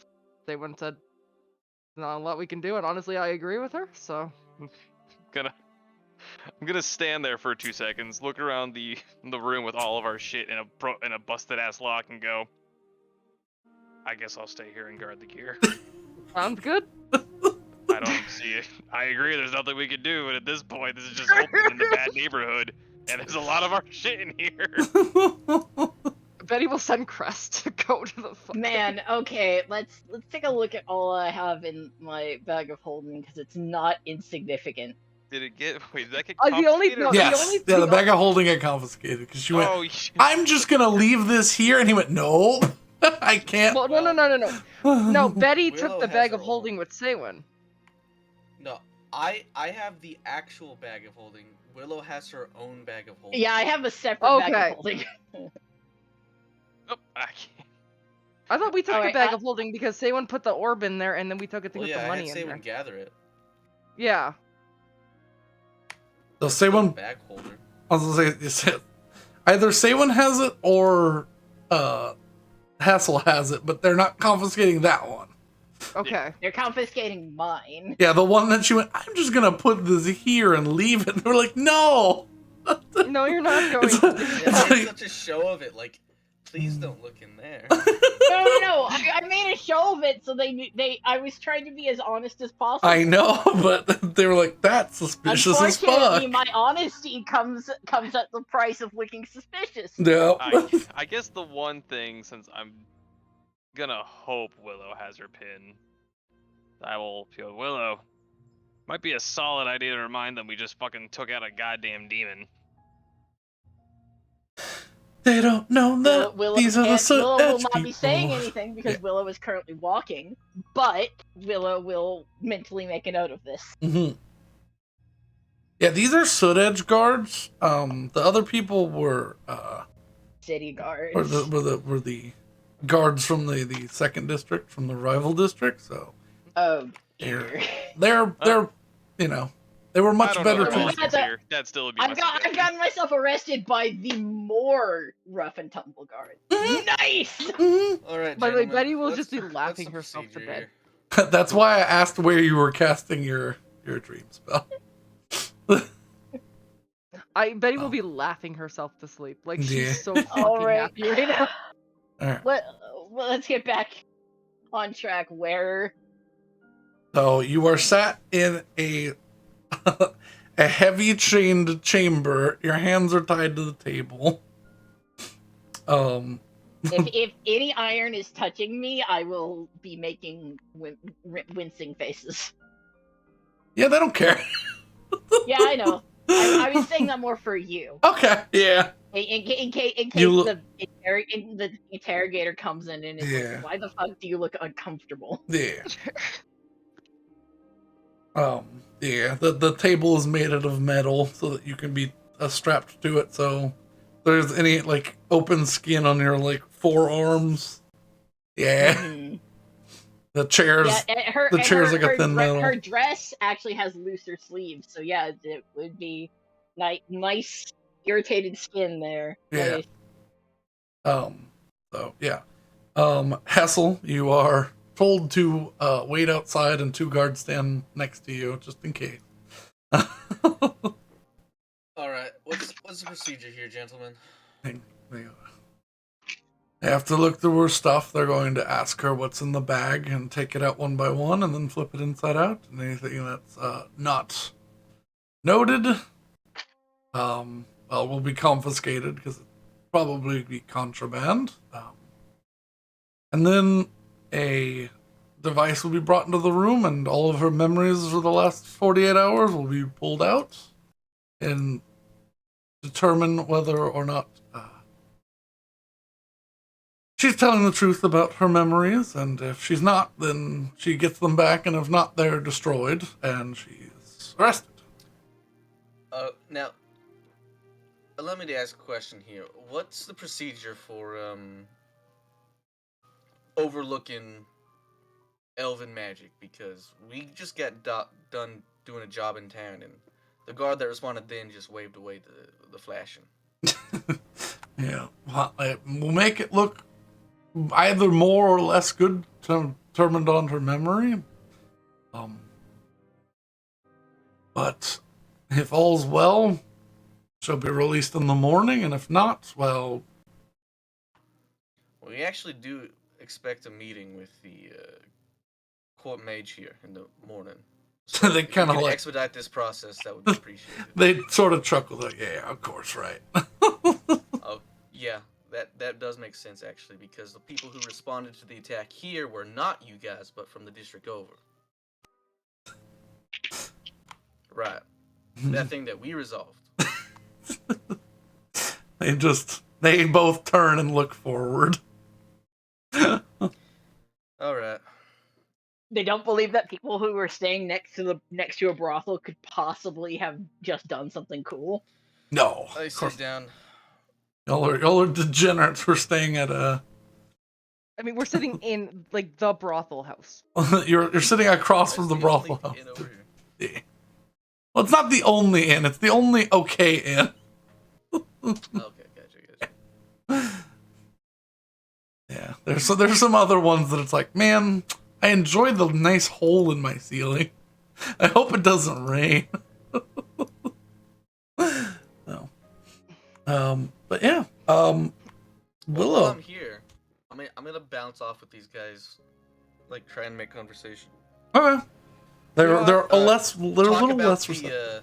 they went and said not a lot we can do, and honestly, I agree with her. So I'm gonna stand there for 2 seconds, look around the room with all of our shit in a busted ass lock, and go. I guess I'll stay here and guard the gear. sounds good. I don't see it. I agree. There's nothing we can do, and at this point, this is just open in the bad neighborhood, and there's a lot of our shit in here. Betty will send Crest to go to the fucking... Man, okay, let's take a look at all I have in my bag of holding because it's not insignificant. Did it get? Wait, did that get The only- confiscated? no, or- the Yes. only Yeah, the thing- bag of holding got confiscated because she went, Oh, I'm just going to leave this here. And he went, no, I can't. Well, no. No, Betty took Willow the has bag her of holding own. with Saywin. No, I have the actual bag of holding. Willow has her own bag of holding. Yeah, I have a separate bag Okay. of holding. Oh, I can't. I thought we took Alright, the bag of holding because Saywin put the orb in there, and then we took it to Well, get yeah, the I money had in there. Saywin gather it. Yeah. So Saywin, Bag holder. I was going to say, either Saywin has it or Hassel has it, but they're not confiscating that one. Okay. They're confiscating mine. Yeah, the one that she went, I'm just going to put this here and leave it. And we're like, no. No, you're not going It's to. like- do They that. made such a show of it, like, please don't look in there. No, I made a show of it, so I was trying to be as honest as possible. I know, but they were like, that's suspicious as Unfortunately, fuck. my honesty comes at the price of looking suspicious. No. I guess the one thing, since I'm gonna hope Willow has her pin, I will go, Willow, might be a solid idea to remind them we just fucking took out a goddamn demon. They don't know that Willow these are the Willow will Sootedge not be saying people. anything because Yeah. Willow is currently walking, but Willow will mentally make a note of this. Mm-hmm. Yeah, these are Sootedge guards. The other people were City guards. were the guards from the second district, from the rival district. So Oh dear. they're you know, they were much I don't better know, treated. treated. That'd still be I've gotten myself arrested by the more rough and tumble guard. Nice. Mm-hmm. All right, By the way, gentlemen, Betty will what's just be the- what's laughing the herself to procedure bed. here? That's why I asked where you were casting your dream spell. Betty Oh. will be laughing herself to sleep. Like Yeah. she's so fucking Alright. happy right now. All right. Well, let's get back on track. Where? So you are sat in a a heavy chained chamber. Your hands are tied to the table. If any iron is touching me, I will be making wincing faces. Yeah, they don't care. Yeah, I know. I was saying that more for you. Okay. Yeah. In case You the interrogator comes in and is Yeah. like, "Why the fuck do you look uncomfortable?" Yeah. Yeah. The table is made out of metal so that you can be strapped to it. So if there's any like open skin on your like forearms. Yeah. Mhm. The chairs. Yeah, the chairs are like thin metal. Her dress actually has looser sleeves, so yeah, it would be nice irritated skin there. Yeah. Nice. So yeah. Hessel, you are told to wait outside and 2 guards stand next to you just in case. All right, what's the procedure here, gentlemen? They have to look through her stuff. They're going to ask her what's in the bag and take it out one by one and then flip it inside out. And anything that's not noted will be confiscated because it'll probably be contraband. And then a device will be brought into the room and all of her memories for the last 48 hours will be pulled out and determine whether or not she's telling the truth about her memories, and if she's not, then she gets them back, and if not, they're destroyed, and she's arrested. Now, allow me to ask a question here. What's the procedure for overlooking elven magic? Because we just got done doing a job in town, and the guard that responded then just waved away the flashing. Yeah, well, we'll make it look either more or less good determined on her memory. But if all's well, she'll be released in the morning, and if not, well... We actually do expect a meeting with the court mage here in the morning. So they if you kind of could like... expedite this process, that would be appreciated. They sort of chuckle like, yeah, of course, right. Oh, yeah, that does make sense, actually, because the people who responded to the attack here were not you guys, but from the district over. Right. That thing that we resolved. They both turn and look forward. Alright. They don't believe that people who were staying next to a brothel could possibly have just done something cool. No. I Of course. sit down. Y'all are degenerates for staying at a... I mean, we're sitting in like the brothel house. you're sitting across from the brothel house. Inn over here. Yeah. Well, it's not the only inn. It's the only okay inn. Okay, gotcha. Yeah, there's some other ones that it's like, man, I enjoy the nice hole in my ceiling. I hope it doesn't rain. No. But yeah, Well, while Willow. I'm here, I'm gonna bounce off with these guys like try and make conversation. Okay. They're You know they're what, a less they're a Talk little about less the receptive.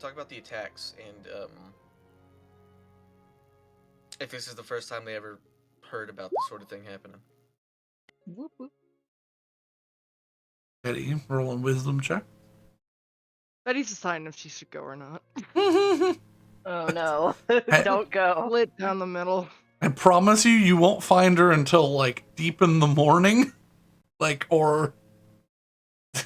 talk about the attacks and if this is the first time they ever heard about this sort of thing happening. Whoop, whoop. Eddie, roll a wisdom check. Betty's deciding if she should go or not. Oh no. Hey. Don't go. Split down the middle. I promise you won't find her until like deep in the morning, like, or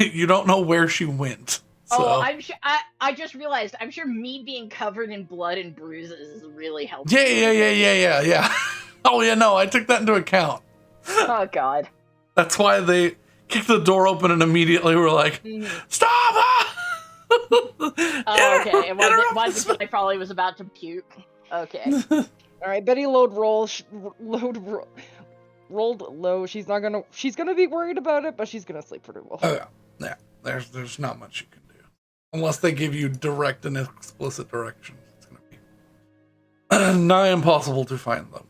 you don't know where she went. So. Oh, I'm sure. I just realized. I'm sure me being covered in blood and bruises is really helpful. Yeah. Oh yeah, no, I took that into account. Oh god. That's why they kicked the door open and immediately were like, "Stop!" Oh, okay. It was because I probably was about to puke. Okay. All right, Betty rolled low. She's gonna be worried about it, but she's gonna sleep pretty well. Oh yeah. There's not much you can do unless they give you direct and explicit directions. It's gonna be nigh impossible to find them.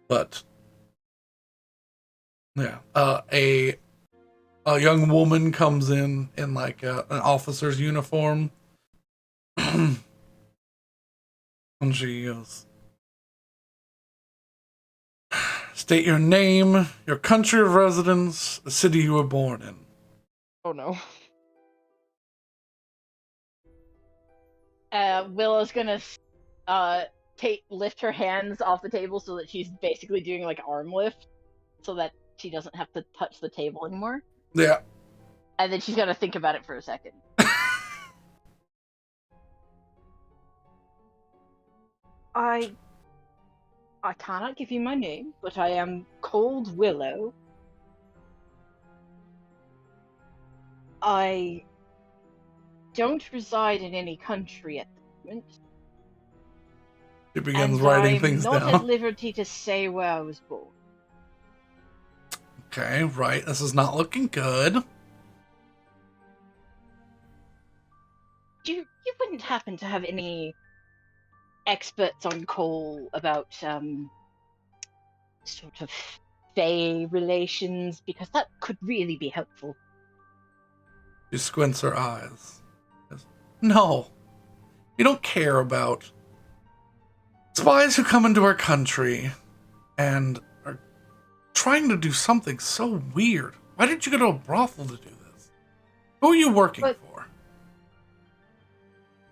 But yeah, a young woman comes in like an officer's uniform, and she goes, "State your name, your country of residence, the city you were born in." Oh no. Willow's gonna lift her hands off the table so that she's basically doing like arm lift, so that she doesn't have to touch the table anymore. Yeah. And then she's gonna think about it for a second. I cannot give you my name, but I am called Willow. I don't reside in any country at the moment. She begins and writing I'm things not down. at liberty to say where I was born. Okay, right. This is not looking good. You wouldn't happen to have any experts on call about sort of fae relations, because that could really be helpful. She squints her eyes. No, you don't care about spies who come into our country and are trying to do something so weird. Why did you go to a brothel to do this? Who are you working for?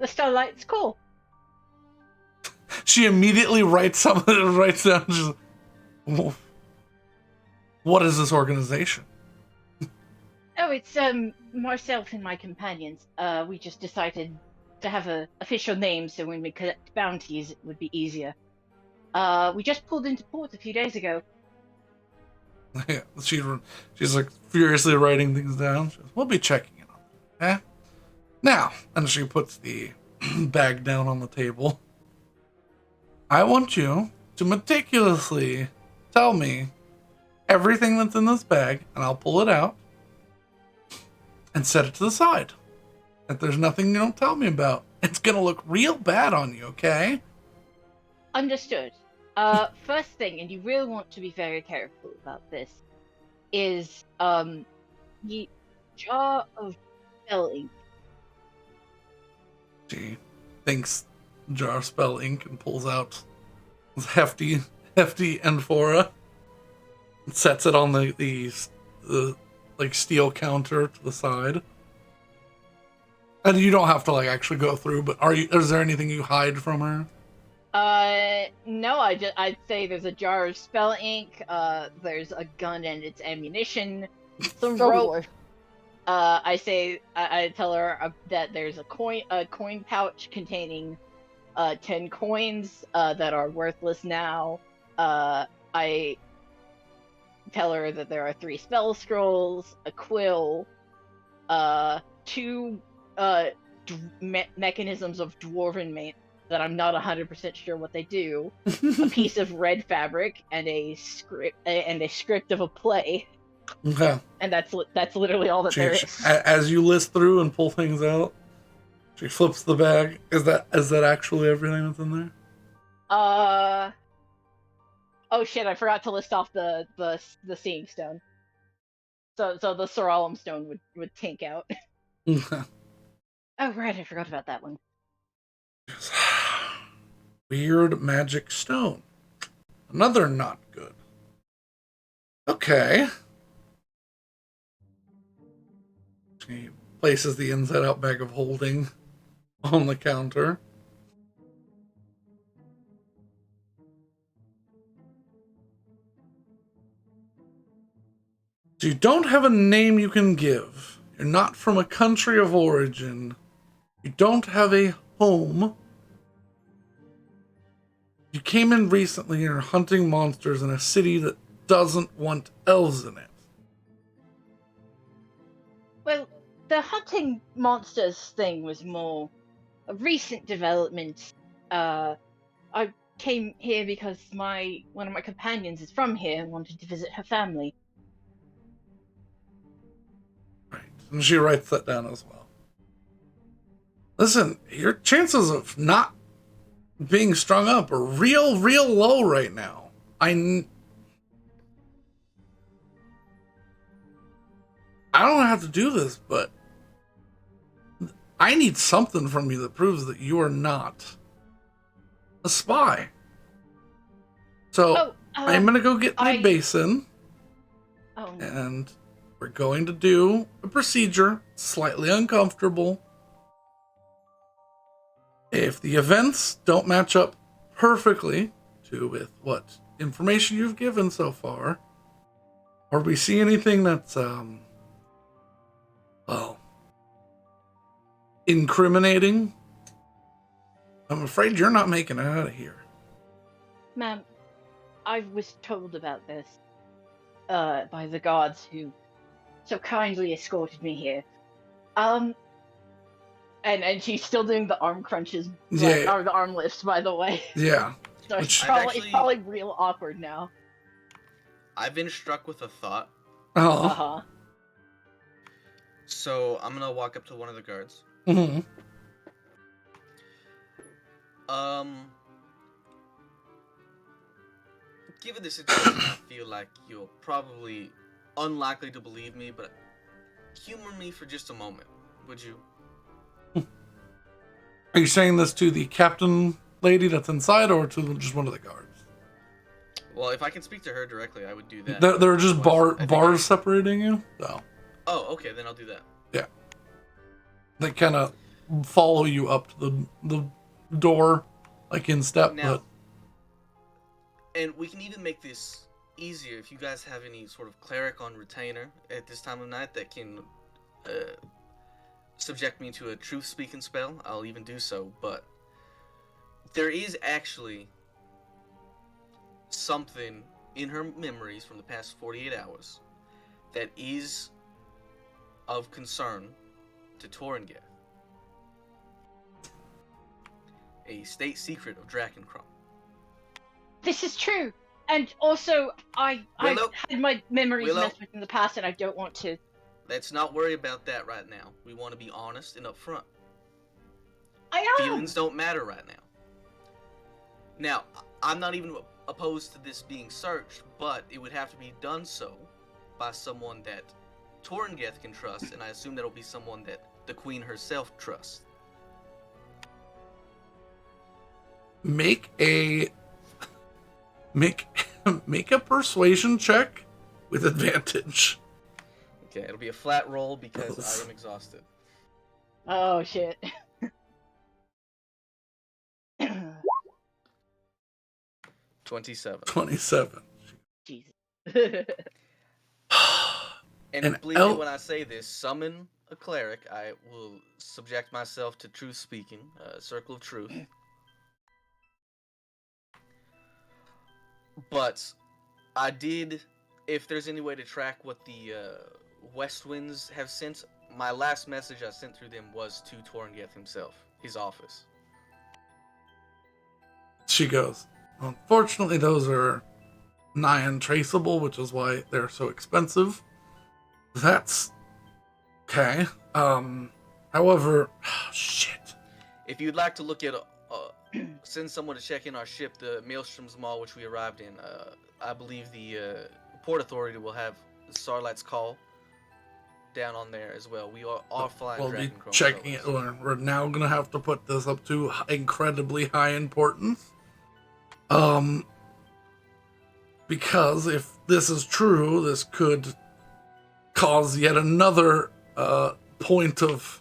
The Starlight's cool. She immediately writes something and writes down. She's like, what is this organization? Oh, it's myself and my companions. We just decided to have an official name so when we collect bounties it would be easier. We just pulled into port a few days ago. Yeah, she's like furiously writing things down. She goes, we'll be checking in on that. Now, and she puts the bag down on the table. I want you to meticulously tell me everything that's in this bag, and I'll pull it out and set it to the side. If there's nothing you don't tell me about, it's gonna look real bad on you, okay? Understood. First thing, and you really want to be very careful about this, is the jar of spell ink. She thinks jar of spell ink and pulls out this hefty amphora and sets it on the like steel counter to the side. And you don't have to like actually go through, but is there anything you hide from her? No, I'd say there's a jar of spell ink, there's a gun and its ammunition, some rope. I tell her that there's a coin pouch containing 10 coins that are worthless now. I tell her that there are 3 spell scrolls, a quill, 2 mechanisms of dwarven mate that I'm not 100% sure what they do, a piece of red fabric, and a script of a play. Okay. And that's literally all that there is. As you list through and pull things out, she flips the bag. Is that actually everything that's in there? Oh shit! I forgot to list off the seeing stone. So the Soralum stone would tank out. Oh right, I forgot about that one. Weird magic stone. Another not good. Okay. He places the inside out bag of holding on the counter. So you don't have a name you can give. You're not from a country of origin. You don't have a home. You came in recently and you're hunting monsters in a city that doesn't want elves in it. Well, the hunting monsters thing was more a recent development. I came here because one of my companions is from here and wanted to visit her family. Right. And she writes that down as well. Listen, your chances of not being strung up are real low right now. I don't have to do this, but I need something from you that proves that you are not a spy. So I'm going to go get my basin. Oh, no. And we're going to do a procedure, slightly uncomfortable. If the events don't match up perfectly with what information you've given so far, or we see anything that's, incriminating, I'm afraid you're not making it out of here. Ma'am, I was told about this by the guards who so kindly escorted me here. And she's still doing the arm crunches, or the arm lifts, by the way. Yeah. So it's probably real awkward now. I've been struck with a thought. Oh. Uh-huh. So I'm gonna walk up to one of the guards. Mm-hmm. Given the situation, I feel like you're probably unlikely to believe me, but humor me for just a moment, would you? Are you saying this to the captain lady that's inside, or to just one of the guards? Well, if I can speak to her directly, I would do that. There are just bars separating you? So. Oh, okay, then I'll do that. Yeah. They kind of follow you up to the door, like in step. Now, and we can even make this easier if you guys have any sort of cleric on retainer at this time of night that can subject me to a truth-speaking spell. I'll even do so, but there is actually something in her memories from the past 48 hours that is of concern to Torringeth. A state secret of Drakencrom. This is true, and also I've had my memories messed with in the past, and I don't want to. Let's not worry about that right now. We want to be honest and upfront. I am. Feelings don't matter right now. Now, I'm not even opposed to this being searched, but it would have to be done so by someone that Torringeth can trust, and I assume that'll be someone that the Queen herself trusts. Make a persuasion check with advantage. Okay, it'll be a flat roll because I am exhausted. Oh shit. 27. 27. Jesus. And believe me when I say this, summon a cleric. I will subject myself to truth speaking, circle of truth. But I did, if there's any way to track what the West Winds have sent, my last message I sent through them was to Torringeth himself, his office. She goes, unfortunately, those are nigh untraceable, which is why they're so expensive. That's okay. However, shit. If you'd like to look at send someone to check in our ship, the Maelstrom's Mall, which we arrived in. I believe the Port Authority will have Starlight's Call down on there as well. We are flying We'll be Dragon Chrome checking it. colors. We're now gonna have to put this up to incredibly high importance. Because if this is true, this could cause yet another point of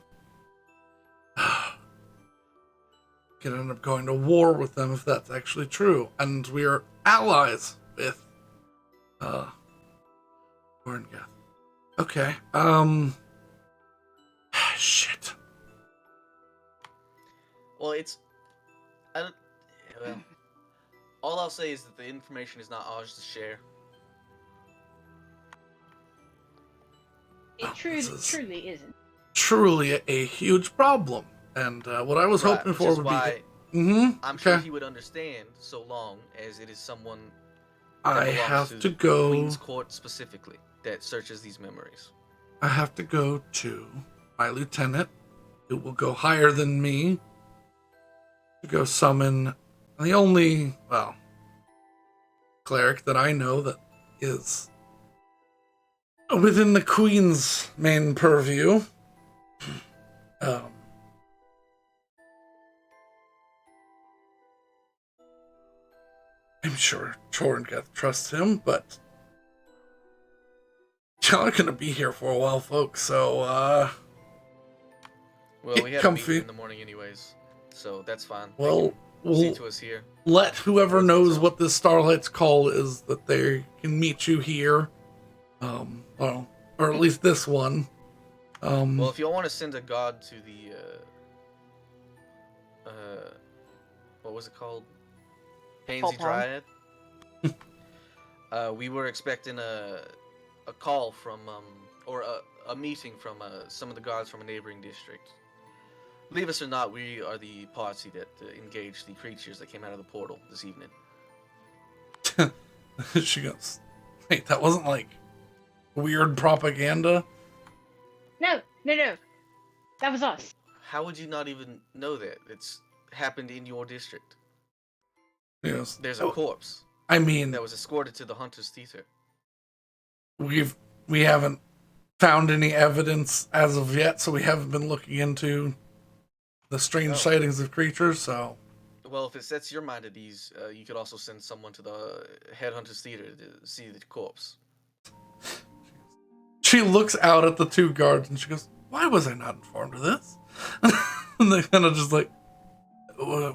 could end up going to war with them if that's actually true, and we are allies with Gorngeth. Okay. Shit. Well, it's. I don't, well, all I'll say is that the information is not ours to share. It This is- truly isn't. Truly a huge problem, and what I was hoping which for is would why be. Mm-hmm. I'm sure he would understand, so long as it is someone that I belongs have to the go. Queen's Court specifically that searches these memories. I have to go to my lieutenant, who will go higher than me, to go summon the only, well, cleric that I know that is within the Queen's main purview. I'm sure Torngeth trusts him, but y'all are gonna be here for a while, folks, so, Well, get we have a comfy. meeting in the morning anyways, so that's fine. They well, can see we'll to us here. let whoever What's knows this what this Starlight's Call is, that they can meet you here. Well, or at least this one. Well, if y'all want to send a god to the, what was it called? Pansy Paul Dryad. We were expecting a call from, or a meeting from some of the gods from a neighboring district. Believe us or not, we are the party that engaged the creatures that came out of the portal this evening. She goes, wait, that wasn't like weird propaganda? No. That was us. How would you not even know that? It's happened in your district. Yes. There's a corpse I mean, that was escorted to the Hunter's Theater. we haven't found any evidence as of yet, so we haven't been looking into the strange sightings of creatures, so Well, if it sets your mind at ease, you could also send someone to the Headhunters Theater to see the corpse. she looks out at the two guards and she goes, why was I not informed of this? And they kind of just like,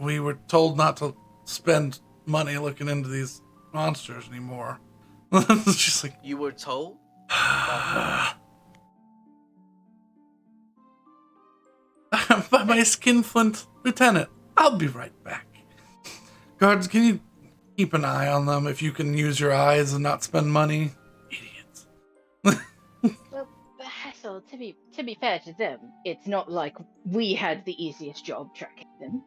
we were told not to spend money looking into these monsters anymore. She's like, You were told? by my skinflint lieutenant, I'll be right back. Guards, can you keep an eye on them if you can use your eyes and not spend money? Idiots. Well, but Hassel, to be fair to them, it's not like we had the easiest job tracking them.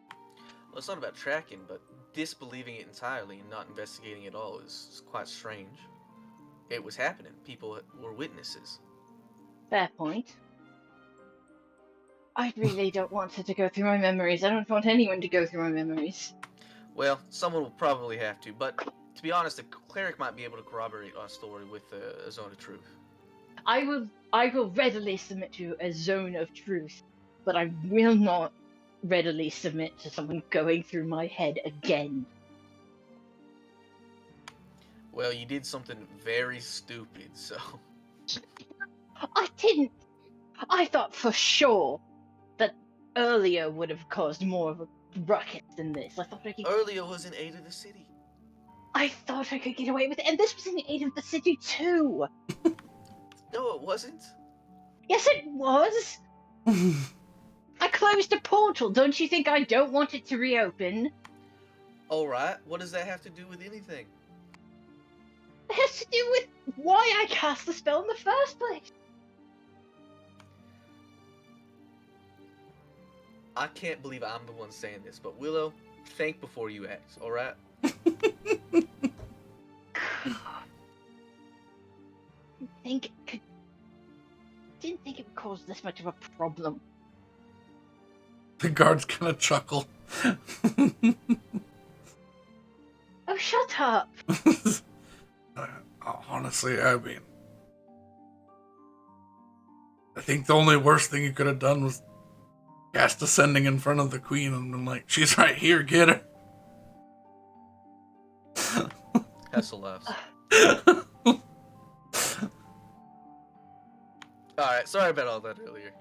Well, it's not about tracking, but disbelieving it entirely and not investigating at all is quite strange. It was happening. People were witnesses. Fair point. I really don't want her to go through my memories. I don't want anyone to go through my memories. Well, someone will probably have to, but to be honest, the cleric might be able to corroborate our story with a zone of truth. I will readily submit to a zone of truth, but I will not readily submit to someone going through my head again. Well, you did something very stupid, so... I didn't. I thought for sure that earlier would have caused more of a ruckus than this. I thought Earlier was in aid of the city. I thought I could get away with it, and this was in the aid of the city too. No, it wasn't. Yes, it was. I closed a portal. Don't you think I don't want it to reopen? Alright, what does that have to do with anything? It has to do with why I cast the spell in the first place. I can't believe I'm the one saying this, but Willow, think before you act, alright? Didn't think it would cause this much of a problem. The guards kind of chuckle. Oh, shut up. Honestly, I mean, I think the only worst thing you could have done was cast Ascending in front of the queen and been like, she's right here, get her. Hessel laughs. Alright, sorry about all that earlier.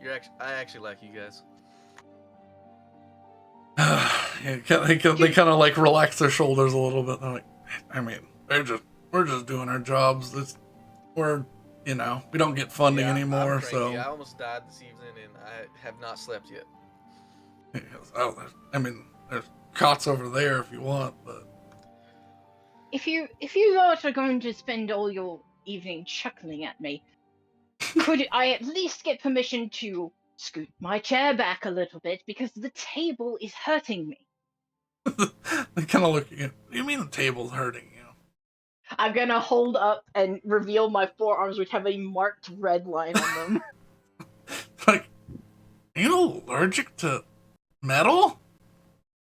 I actually like you guys. Yeah, they kind of like relax their shoulders a little bit. They're like, I mean, we're just doing our jobs. We don't get funding Yeah, anymore, I'm so. cranky. I almost died this evening and I have not slept yet. I mean, there's cots over there if you want, but. If you lot are going to spend all your evening chuckling at me, could I at least get permission to scoot my chair back a little bit because the table is hurting me? They kind of look at you. What do you mean the table's hurting you? I'm gonna hold up and reveal my forearms, which have a marked red line on them. Like, are you allergic to metal?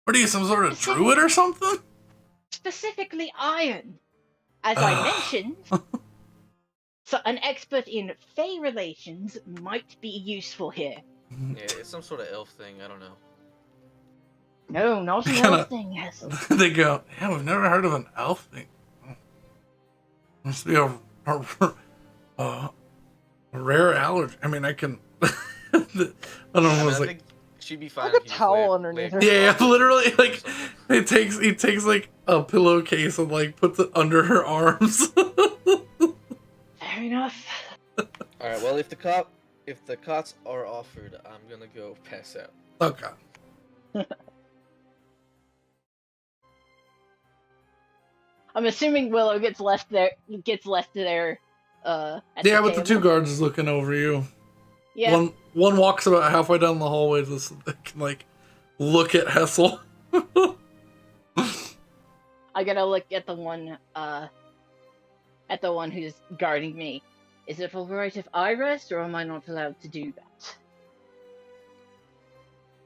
What are you, some sort of druid or something? Specifically iron. As I mentioned, so an expert in Fey relations might be useful here. Yeah, it's some sort of elf thing. I don't know. No, not an elf thing, Hessel. They go, yeah, we've never heard of an elf thing. Must be a rare allergy. I mean, I can. I don't know. I think she'd be fine. Like a if you just towel underneath her. Yeah, literally, like he takes like a pillowcase and like puts it under her arms. Fair enough. All right. Well, if the cots are offered, I'm gonna go pass out. Okay. I'm assuming Willow gets left there. At Yeah, the but the two guards is looking over you. Yeah. One walks about halfway down the hallway so they can like look at Hessel. I gotta look at the one who's guarding me. Is it alright if I rest, or am I not allowed to do that?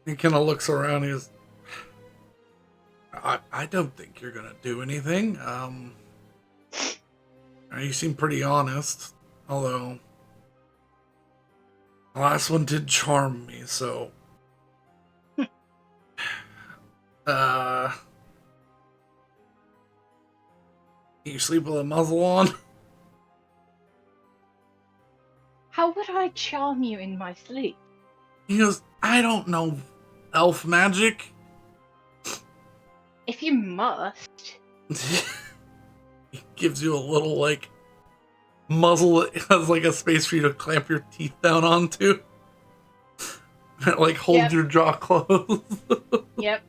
He kind of looks around. He goes, I don't think you're gonna do anything. You seem pretty honest, although the last one did charm me. So, you sleep with a muzzle on? How would I charm you in my sleep? He goes, I don't know elf magic. If you must. He gives you a little, like, muzzle that has, like, a space for you to clamp your teeth down onto. Like, hold your jaw closed. Yep.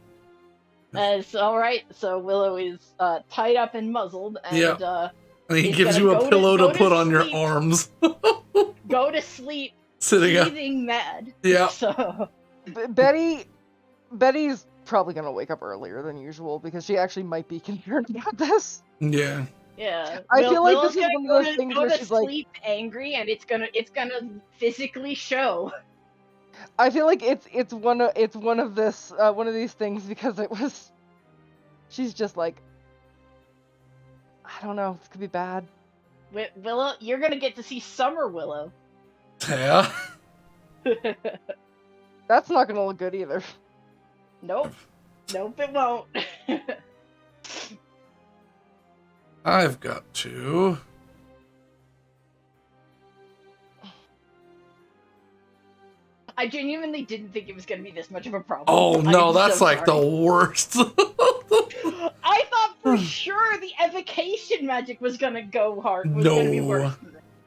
That's alright. So Willow is tied up and muzzled, and and he gives you a pillow to put on your arms. Go to sleep, Sitting up. seething mad. Yeah. So Betty's probably gonna wake up earlier than usual because she actually might be concerned about this. Yeah. Yeah. I feel like Willow's this is gonna one of those things go where to she's sleep angry, and it's gonna physically show. I feel like it's one of these things because she's just like, I don't know, this could be bad. Willow, you're gonna get to see Summer Willow. Yeah. That's not gonna look good either. Nope, it won't. I've got to. I genuinely didn't think it was gonna be this much of a problem. Oh no, I'm that's so like sorry. the worst. I thought for sure the evocation magic was gonna go hard. Was gonna be worse.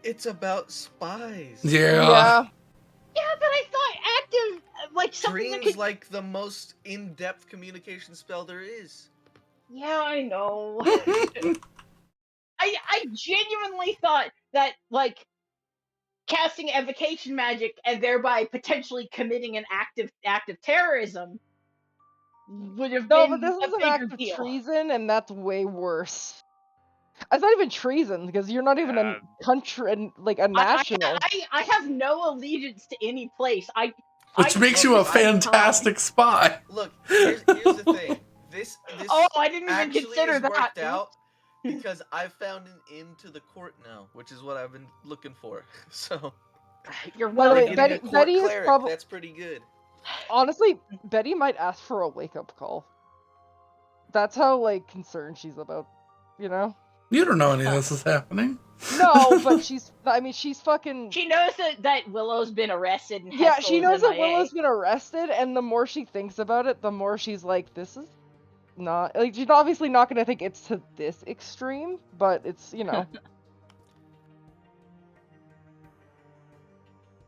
It's about spies. Yeah. Yeah, but I thought active, like something Dream's that could. like the most in-depth communication spell there is. Yeah, I know. I genuinely thought that, like, casting evocation magic and thereby potentially committing an act of terrorism would have No, been but this a is an bigger act of deal. treason, and that's way worse. It's not even treason because you're not even a country, like a national. I have no allegiance to any place. Which makes you a fantastic spy. Look, here's the thing. This Oh, I didn't even actually consider is that. worked out because I found an into the court now, which is what I've been looking for. So You're By the way, welcome. getting a court Betty is cleric, probably that's pretty good. honestly, Betty might ask for a wake-up call. That's how like concerned she's about, you know. You don't know any of this is happening. No, but she's fucking. She knows that Willow's been arrested and Yeah, she Hessel's knows that MIA. Willow's been arrested, and the more she thinks about it, the more she's like, this is not like she's obviously not gonna think it's to this extreme, but it's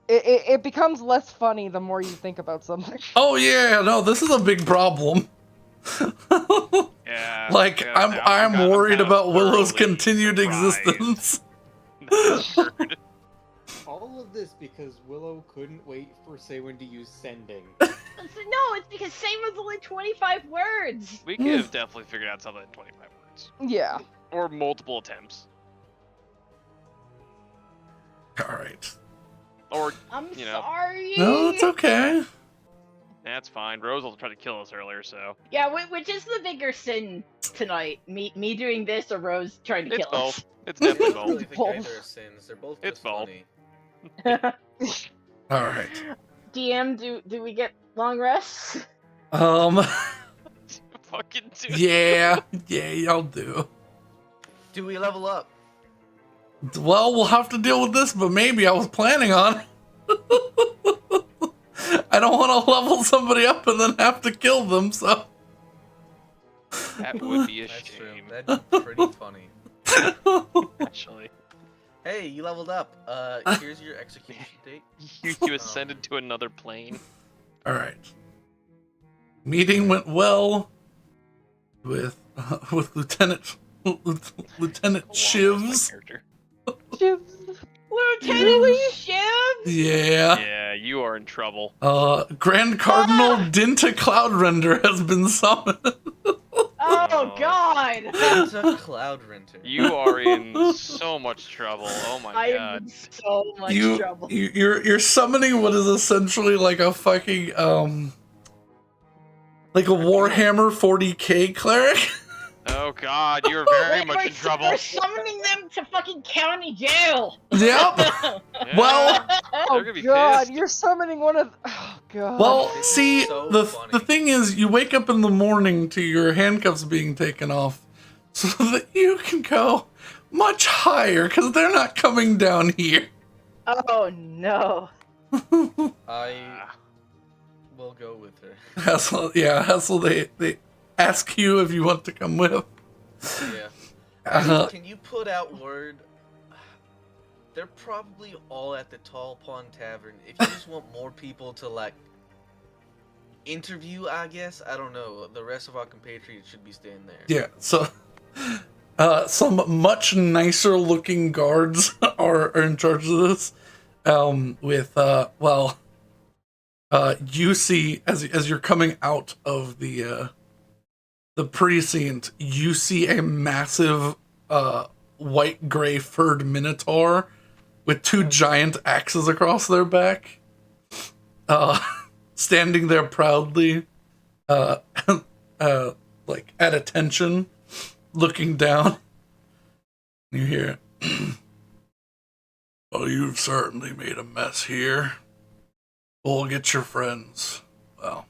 it becomes less funny the more you think about something. Oh yeah, no, this is a big problem. Yeah. Like yeah, I'm worried kinda about Willow's thoroughly continued surprised. existence. Heard. All of this because Willow couldn't wait for Saywin to use sending. No, it's because same was only 25 words. We could have definitely figured out something in 25 words. Yeah. Or multiple attempts. All right. Or, I'm you know. sorry. No, it's okay. That's fine. Rose will try to kill us earlier, so. Yeah, which is the bigger sin tonight? Me doing this or Rose trying to It's kill both. us? It's I definitely don't really both. think Both. either are sins. They're both It's just both. funny. All right. DM, do we get long rests? Fucking do. Yeah, y'all do. Do we level up? Well, we'll have to deal with this, but maybe I was planning on. I don't want to level somebody up and then have to kill them, so. That would be a That's true. shame, That'd be pretty funny. actually. Hey, you leveled up. Here's your execution date. You ascended to another plane. All right. Meeting went well with Lieutenant Shivs. Character. Lieutenant Shiv? Yeah. Yeah, you are in trouble. Grand Cardinal Dinta Cloudrender has been summoned. Oh God! It's a cloud renter. You are in so much trouble. Oh my I am god. in so much trouble. You're summoning what is essentially like a fucking like a Warhammer 40k cleric. Oh god, you're very much in trouble. We're summoning them to fucking county jail. Yep. Yeah, Well, Oh, they're gonna be God, pissed. you're summoning one of. Oh God. well, This is see, so the funny. thing is, you wake up in the morning to your handcuffs being taken off, so that you can go much higher because they're not coming down here. Oh no. I will go with her. Hessel, they ask you if you want to come with. Yeah. Can you put out word? They're probably all at the Tall Pond Tavern. If you just want more people to like interview, I guess. I don't know. The rest of our compatriots should be staying there. Yeah, so some much nicer looking guards are in charge of this. You see as you're coming out of the precinct, you see a massive white gray furred minotaur with two giant axes across their back, standing there proudly, like at attention, looking down. You hear, "Well, you've certainly made a mess here. We'll get your friends. Well,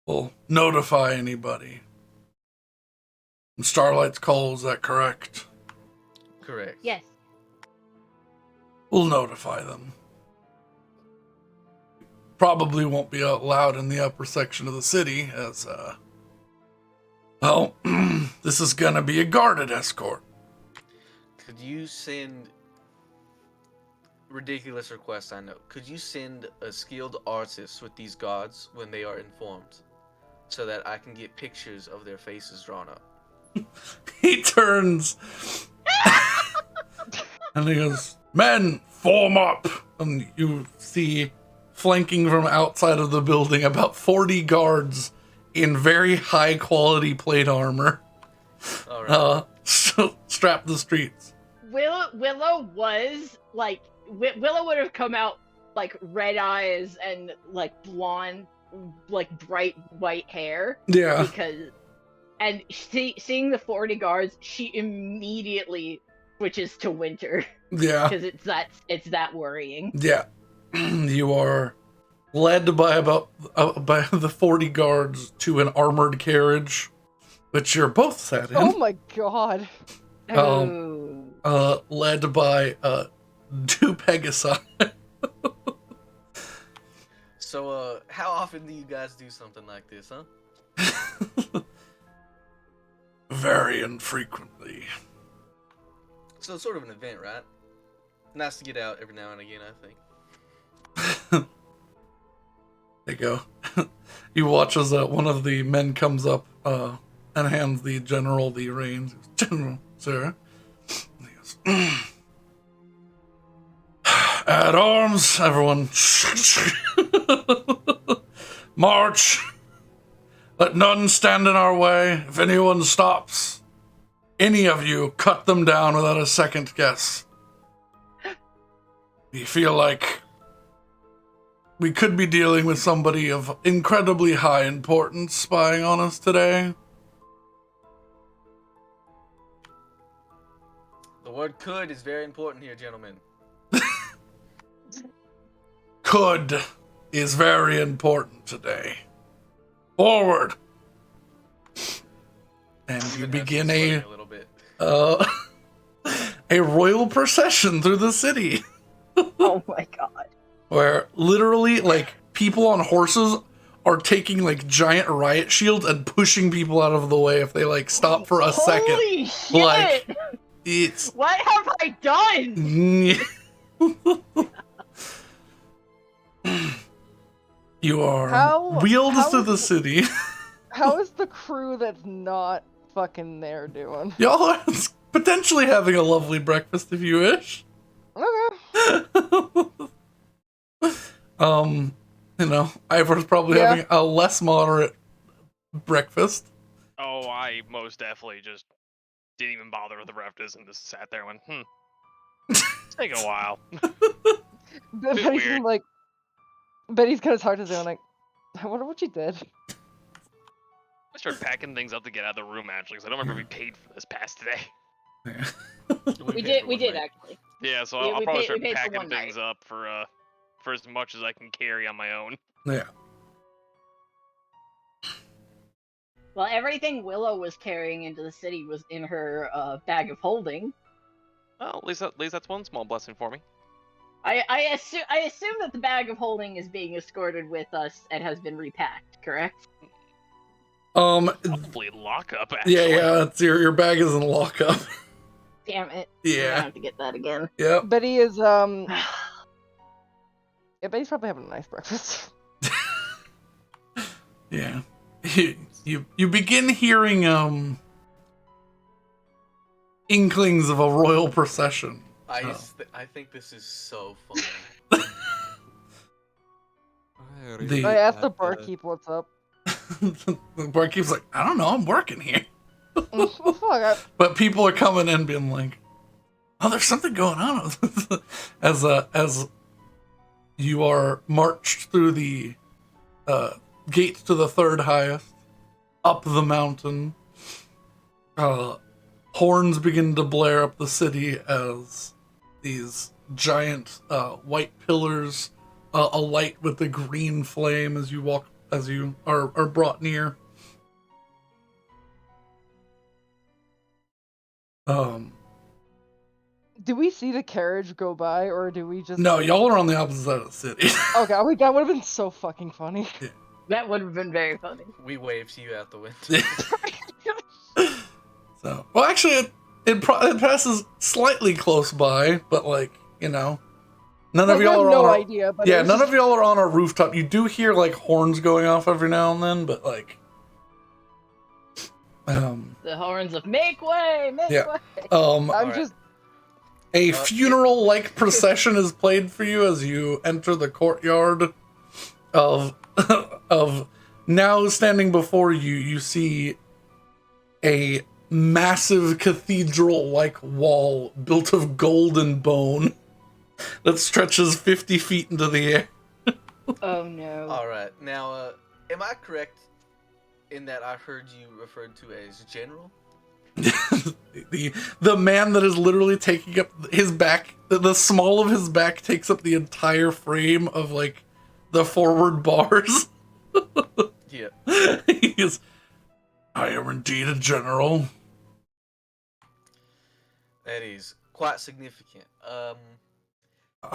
we'll notify anybody. And Starlight's call, is that correct? Correct. Yes. We'll notify them. Probably won't be allowed in the upper section of the city as, this is gonna be a guarded escort." Could you send ridiculous request? I know. Could you send a skilled artist with these gods when they are informed, so that I can get pictures of their faces drawn up? He turns and he goes, "Men, form up!" And you see, flanking from outside of the building, about 40 guards in very high quality plate armor, All right. strap the streets. Willow was like Willow would have come out like red eyes and like blonde, like bright white hair. Yeah. And seeing the 40 guards, she immediately switches to winter. Yeah. Because it's that worrying. Yeah. You are led by by the 40 guards to an armored carriage, which you're both sat in. Oh my god. Led by two Pegasi. So, how often do you guys do something like this, huh? Very infrequently. So it's sort of an event, right? Nice to get out every now and again, I think. There you go. You watch as one of the men comes up and hands the general the reins. General, sir. And he goes, at arms, everyone. March. Let none stand in our way. If anyone stops, any of you, cut them down without a second guess. We feel like we could be dealing with somebody of incredibly high importance spying on us today. The word could is very important here, gentlemen. Could is very important today. Forward. And you begin a little bit. a royal procession through the city. Oh my god. Where literally, like, people on horses are taking, like, giant riot shields and pushing people out of the way if they, like, stop for a second. Holy shit! Like, it's... What have I done? You are How wheeled through is the city. How is the crew that's not fucking there doing? Y'all are potentially having a lovely breakfast if you wish. Okay. You know, Ivor's probably having a less moderate breakfast. Oh, I most definitely just didn't even bother with the breakfast and just sat there and went, it's take a while. Betty's weird. like, Betty's kind of talking to them like, I wonder what you did. I started packing things up to get out of the room actually, because I don't remember we paid for this past today. Yeah. We did actually. Yeah, so We I'll probably paid- we start paid for packing one things up for as much as I can carry on my own. Yeah. Well, everything Willow was carrying into the city was in her bag of holding. Well, at least that's one small blessing for me. I assume that the bag of holding is being escorted with us and has been repacked, correct? Probably lockup, actually. Yeah, it's your bag is in lockup. Damn it. I'm gonna Yeah. have to get that again. Yep. Betty is, yeah, Betty's probably having a nice breakfast. Yeah. You begin hearing inklings of a royal procession. I think this is so funny. I asked the barkeep what's up. The barkeep's like, I don't know, I'm working here. Well, fuck, But people are coming in being like, oh, there's something going on. as you are marched through the gate to the third highest, up the mountain, horns begin to blare up the city as these giant white pillars alight with the green flame as you are brought near. Do we see the carriage go by, or do we just... No, like... y'all are on the opposite side of the city. Okay, I mean, that would have been so fucking funny. That would have been very funny. We waved to you out the window. So, well, actually, it passes slightly close by, but like, you know, none of Like, y'all I are have no on. idea, but Yeah, none of y'all are on a rooftop. You do hear like horns going off every now and then, but like, The horns of make way, make Yeah. way. I'm Alright. just... a funeral-like procession is played for you as you enter the courtyard of now standing before you. You see a massive cathedral-like wall built of gold and bone that stretches 50 feet into the air. Oh no. All right. Now, am I correct in that I heard you referred to as General? the man that is literally taking up his back, the small of his back takes up the entire frame of like the forward bars. Yeah. He is, I am indeed a general. That is quite significant. I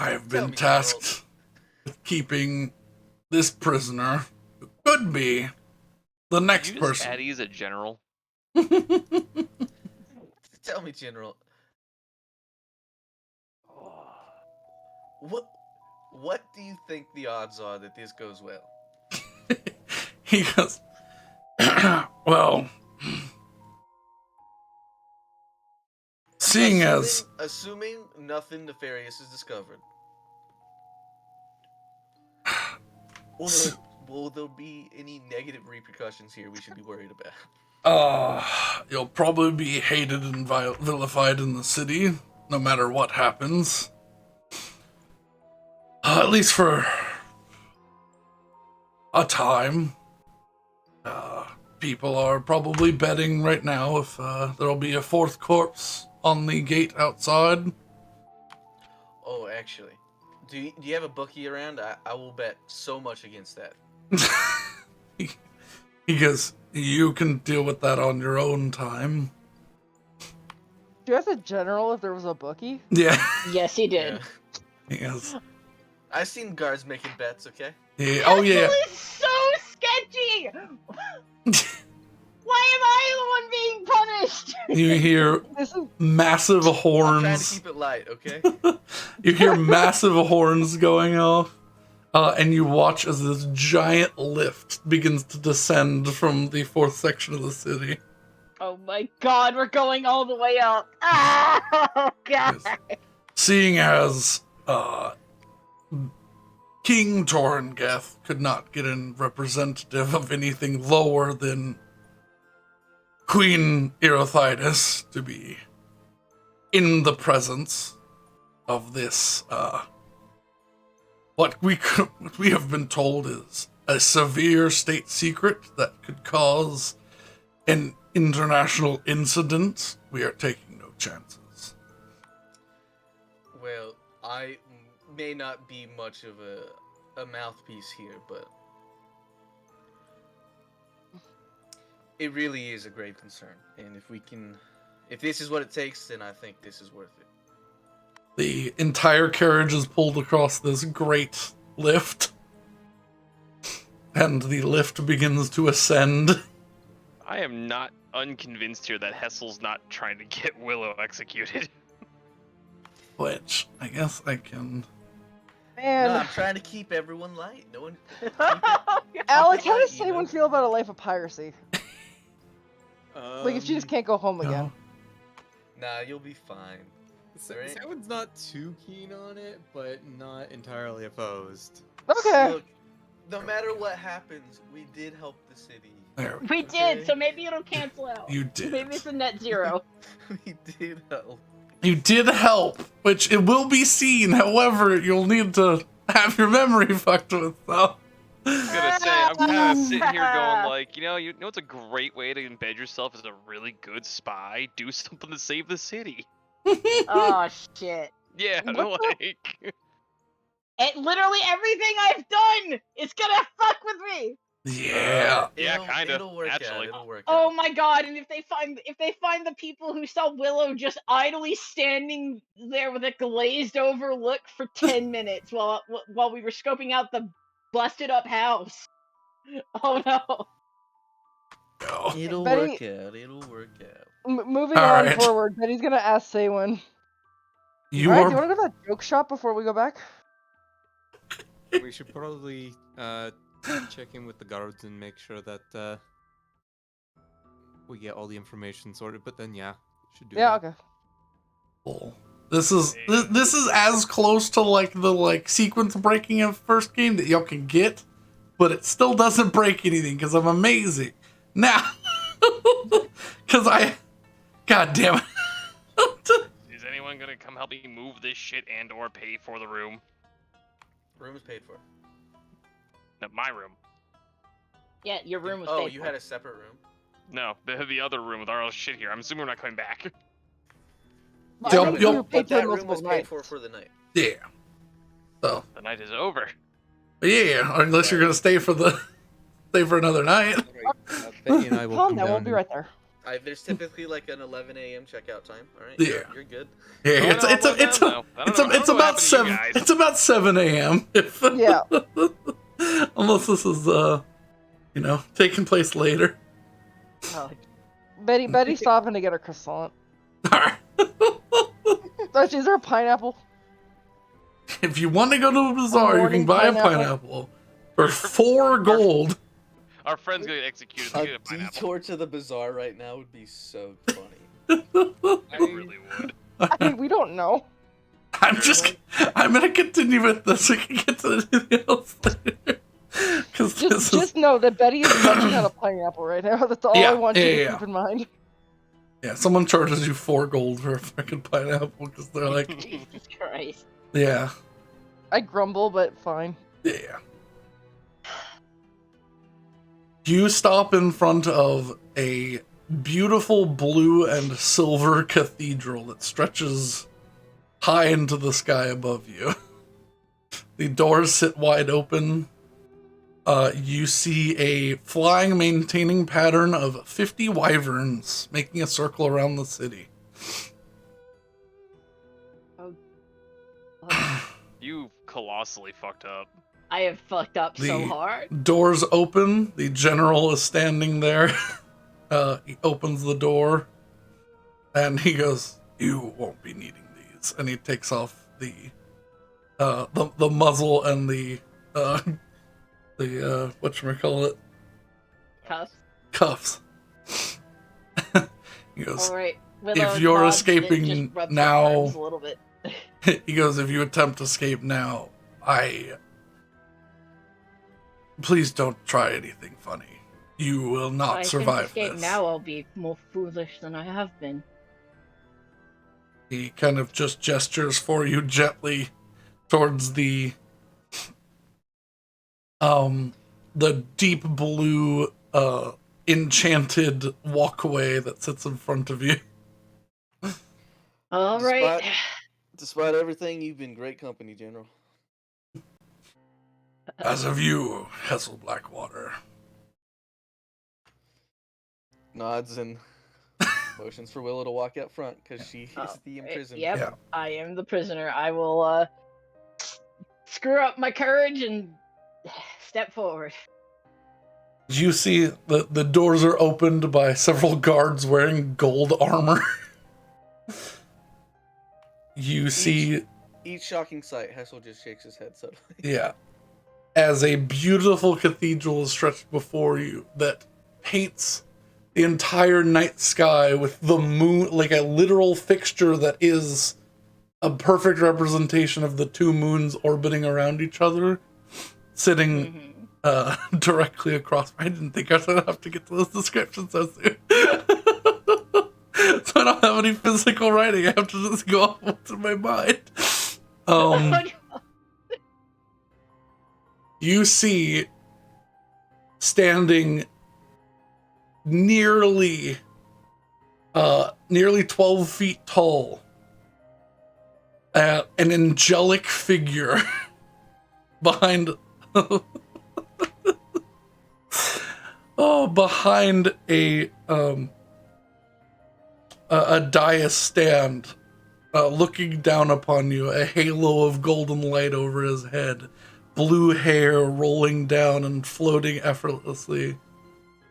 have Tell been me, tasked with keeping this prisoner, who could be the Did next you just person. add he's a general? Tell me, General. What do you think the odds are that this goes well? He goes, well, seeing as Assuming nothing nefarious is discovered. Will there be any negative repercussions here we should be worried about? you'll probably be hated and vilified in the city, no matter what happens. At least for a time. People are probably betting right now if there'll be a fourth corpse on the gate outside. Oh, actually. Do you have a bookie around? I will bet so much against that. He goes, you can deal with that on your own time. Do you ask a general if there was a bookie? Yeah. Yes, he did. Yeah. He goes, I've seen guards making bets, okay? yeah. Oh, yeah. This is so sketchy! Why am I the one being punished? You hear This is massive I'm trying to horns. keep it light, okay? You hear massive horns going off. And you watch as this giant lift begins to descend from the fourth section of the city. Oh my god, we're going all the way up. Oh god. Yes. Seeing as King Torringeth could not get in representative of anything lower than Queen Erothitis to be in the presence of this, what we have been told is a severe state secret that could cause an international incident. We are taking no chances. Well, I may not be much of a mouthpiece here, but it really is a grave concern. And if this is what it takes, then I think this is worth it. The entire carriage is pulled across this great lift, and the lift begins to ascend. I am not unconvinced here that Hessel's not trying to get Willow executed. Which, I guess I can... man. No, I'm trying to keep everyone light. No one. Alex, how light, does you anyone know? feel about a life of piracy? Like if she just can't go home no. again. Nah, you'll be fine. Right. Someone's not too keen on it, but not entirely opposed. Okay. Look, no matter what happens, we did help the city. There we We Okay. did, so maybe it'll cancel out. You did. Maybe it's a net zero. We did help. You did help, which it will be seen. However, you'll need to have your memory fucked with, though. I was gonna say, I'm kind of sitting here going like, you know it's a great way to embed yourself as a really good spy. Do something to save the city. Oh shit. Yeah, What like... Literally everything I've done is gonna fuck with me. Yeah. Yeah, It'll- kinda, It'll work actually. out. It'll work Oh out. my god, and if they find the people who saw Willow just idly standing there with a glazed over look for 10 minutes while we were scoping out the busted up house. Oh no. Go. It'll Betty- work out. It'll work out. Moving All on right. forward, Betty's gonna ask Saywin. You Alright, are... do you wanna go to that joke shop before we go back? We should probably check in with the guards and make sure that we get all the information sorted. But then, yeah, should do Yeah, that. okay. Cool. This is as close to like the sequence breaking of first game that y'all can get, but it still doesn't break anything because I'm amazing. Now, because God damn it. Is anyone gonna come help me move this shit and/or pay for the room? Room is paid for. No, my room. Yeah, your room was Oh, paid you for. had a separate room? No, the other room with all shit here. I'm assuming we're not coming back. I You'll- think you'll- you But paid for that room multiple was paid nights. for the night. Yeah. So, The night is over. but yeah, unless you're gonna stay for another night. Betty and I will Calm come down, we'll down be and- right there. There's typically like an 11 a.m. checkout time. All right. Yeah. You're good. Yeah, Oh, it's no, it's I'm it's down now. I don't know it's what about happened to you 7. guys. It's about 7 a.m. Yeah. Unless this is taking place later. Oh, Betty's stopping to get her croissant. Alright. Actually, is there a pineapple? If you want to go to a bazaar, you morning can buy a pineapple. pineapple for 4 gold. Our friend's gonna get executed. A Get a pineapple. detour to the bazaar right now would be so funny. It really would. I mean, we don't know. I'm gonna continue with this. We can get to anything else later. Because Just know that Betty is munching on a pineapple right now. That's all I want you to keep in mind. Yeah, someone charges you 4 gold for a freaking pineapple because they're like, Jesus Christ. yeah, I grumble, but fine. yeah. You stop in front of a beautiful blue and silver cathedral that stretches high into the sky above you. The doors sit wide open. You see a flying, maintaining pattern of 50 wyverns making a circle around the city. You colossally fucked up. I have fucked up so The hard. doors open. The general is standing there. He opens the door, and he goes, "You won't be needing these." And he takes off the muzzle and the whatchamacallit? Cuffs. He goes, Alright. if you're escaping now, A little bit. he goes, if you attempt to escape now, please don't try anything funny. You will not If I survive escape this. now, I'll be more foolish than I have been. He kind of just gestures for you gently towards the deep blue enchanted walkway that sits in front of you. Alright. Despite everything, you've been great company, General. As of you, Hessel Blackwater. Nods and motions for Willow to walk out front because she is the imprisoned. Yep, Yeah. I am the prisoner. I will screw up my courage and step forward. You see the doors are opened by several guards wearing gold armor. You see, Each shocking sight, Hessel just shakes his head suddenly. yeah, as a beautiful cathedral is stretched before you that paints the entire night sky with the moon, like a literal fixture that is a perfect representation of the 2 moons orbiting around each other, sitting directly across. I didn't think I was gonna have to get to those descriptions so soon. So I don't have any physical writing. I have to just go off what's in my mind. You see, standing nearly 12 feet tall, an angelic figure behind behind a dais stand, looking down upon you, a halo of golden light over his head, blue hair rolling down and floating effortlessly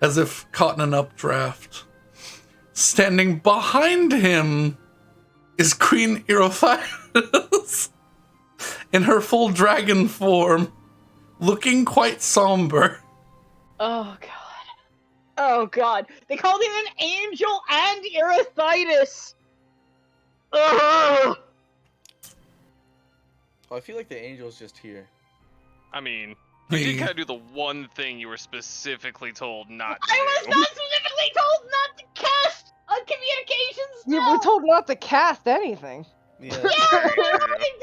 as if caught in an updraft. Standing behind him is Queen Erophyrus in her full dragon form, looking quite somber. Oh god. Oh god. They called him an angel and erythitis. Ugh. Oh, I feel like the angel's just here. I mean, you did kind of do the one thing you were specifically told not to I was do. not specifically told not to cast on communications. You were told not to cast anything. Yeah.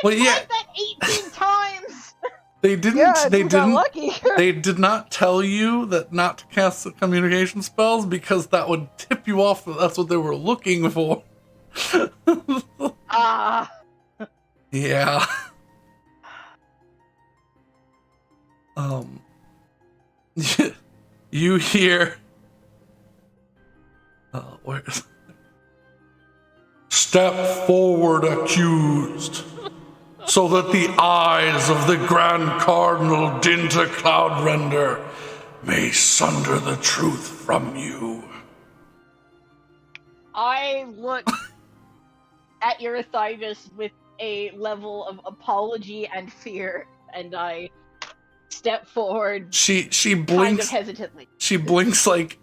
Well, yeah, that 18 times. they didn't. Yeah, they you got didn't. lucky. They did not tell you that not to cast the communication spells because that would tip you off that that's what they were looking for. Ah. Yeah. Um. You hear. Where's. Step forward, accused, so that the eyes of the Grand Cardinal Dinta Cloudrender may sunder the truth from you. I look at Eurythitus with a level of apology and fear, and I step forward She kind of blinks. hesitantly. She blinks like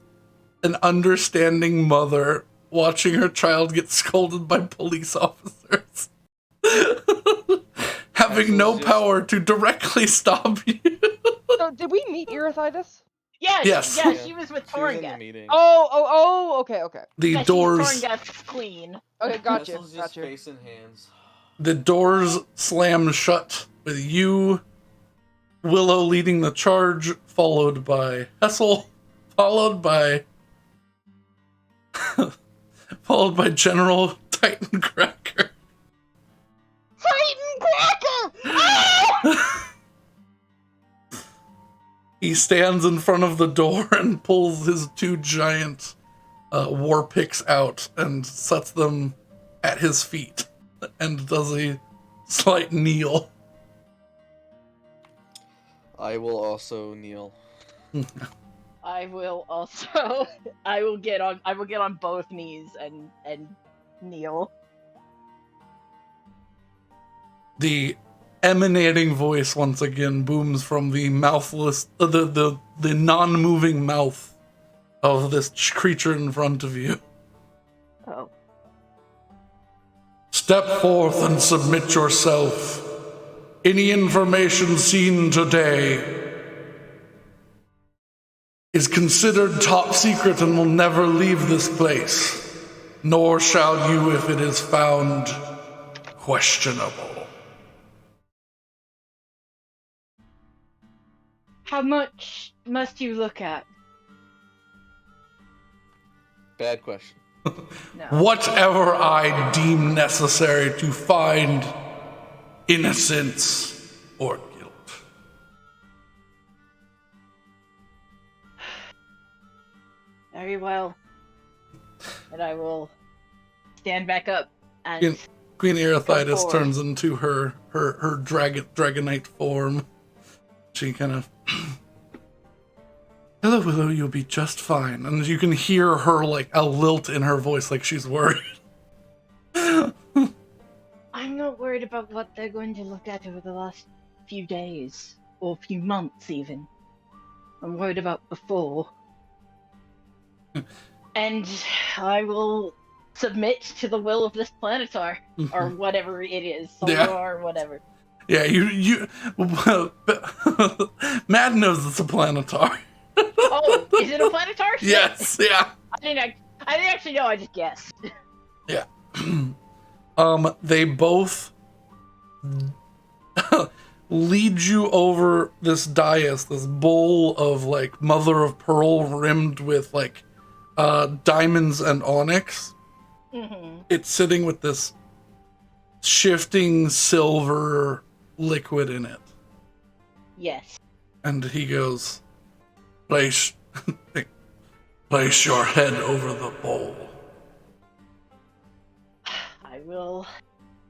an understanding mother watching her child get scolded by police officers. Having no power to directly stop you. So, did we meet Eurythitus? Yeah, Yes. she was with She was in the Torngat. meeting. Okay. The Yeah, doors. she's Torngat's queen. Okay, got you. Vessel's just face and hands. The doors slam shut with you, Willow leading the charge, followed by Hessel, followed by General Titan Cracker. Titan Cracker! Ah! He stands in front of the door and pulls his two giant war picks out and sets them at his feet and does a slight kneel. I will also kneel. I will get on both knees and kneel. The emanating voice once again booms from the mouthless, the non-moving mouth of this creature in front of you. Oh. Step forth and submit yourself. Any information seen today is considered top secret and will never leave this place, nor shall you if it is found questionable. How much must you look at? Bad question. No. Whatever I deem necessary to find innocence or guilt. Very well. And I will stand back up and Queen Eurythitus forward. turns into her dragonite form. She kind of, hello, Willow, you'll be just fine. And you can hear her, like, a lilt in her voice, like she's worried. I'm not worried about what they're going to look at over the last few days, or few months even. I'm worried about before. And I will submit to the will of this planetar, or whatever it is, solar or whatever. Yeah, well, Mad knows it's a planetar. Oh, is it a planetar? Yes, yeah. I didn't actually know, I just guessed. Yeah. They both lead you over this dais, this bowl of, like, mother of pearl rimmed with, like, diamonds and onyx. Mm-hmm. It's sitting with this shifting silver liquid in it. Yes. And he goes, place your head over the bowl. I will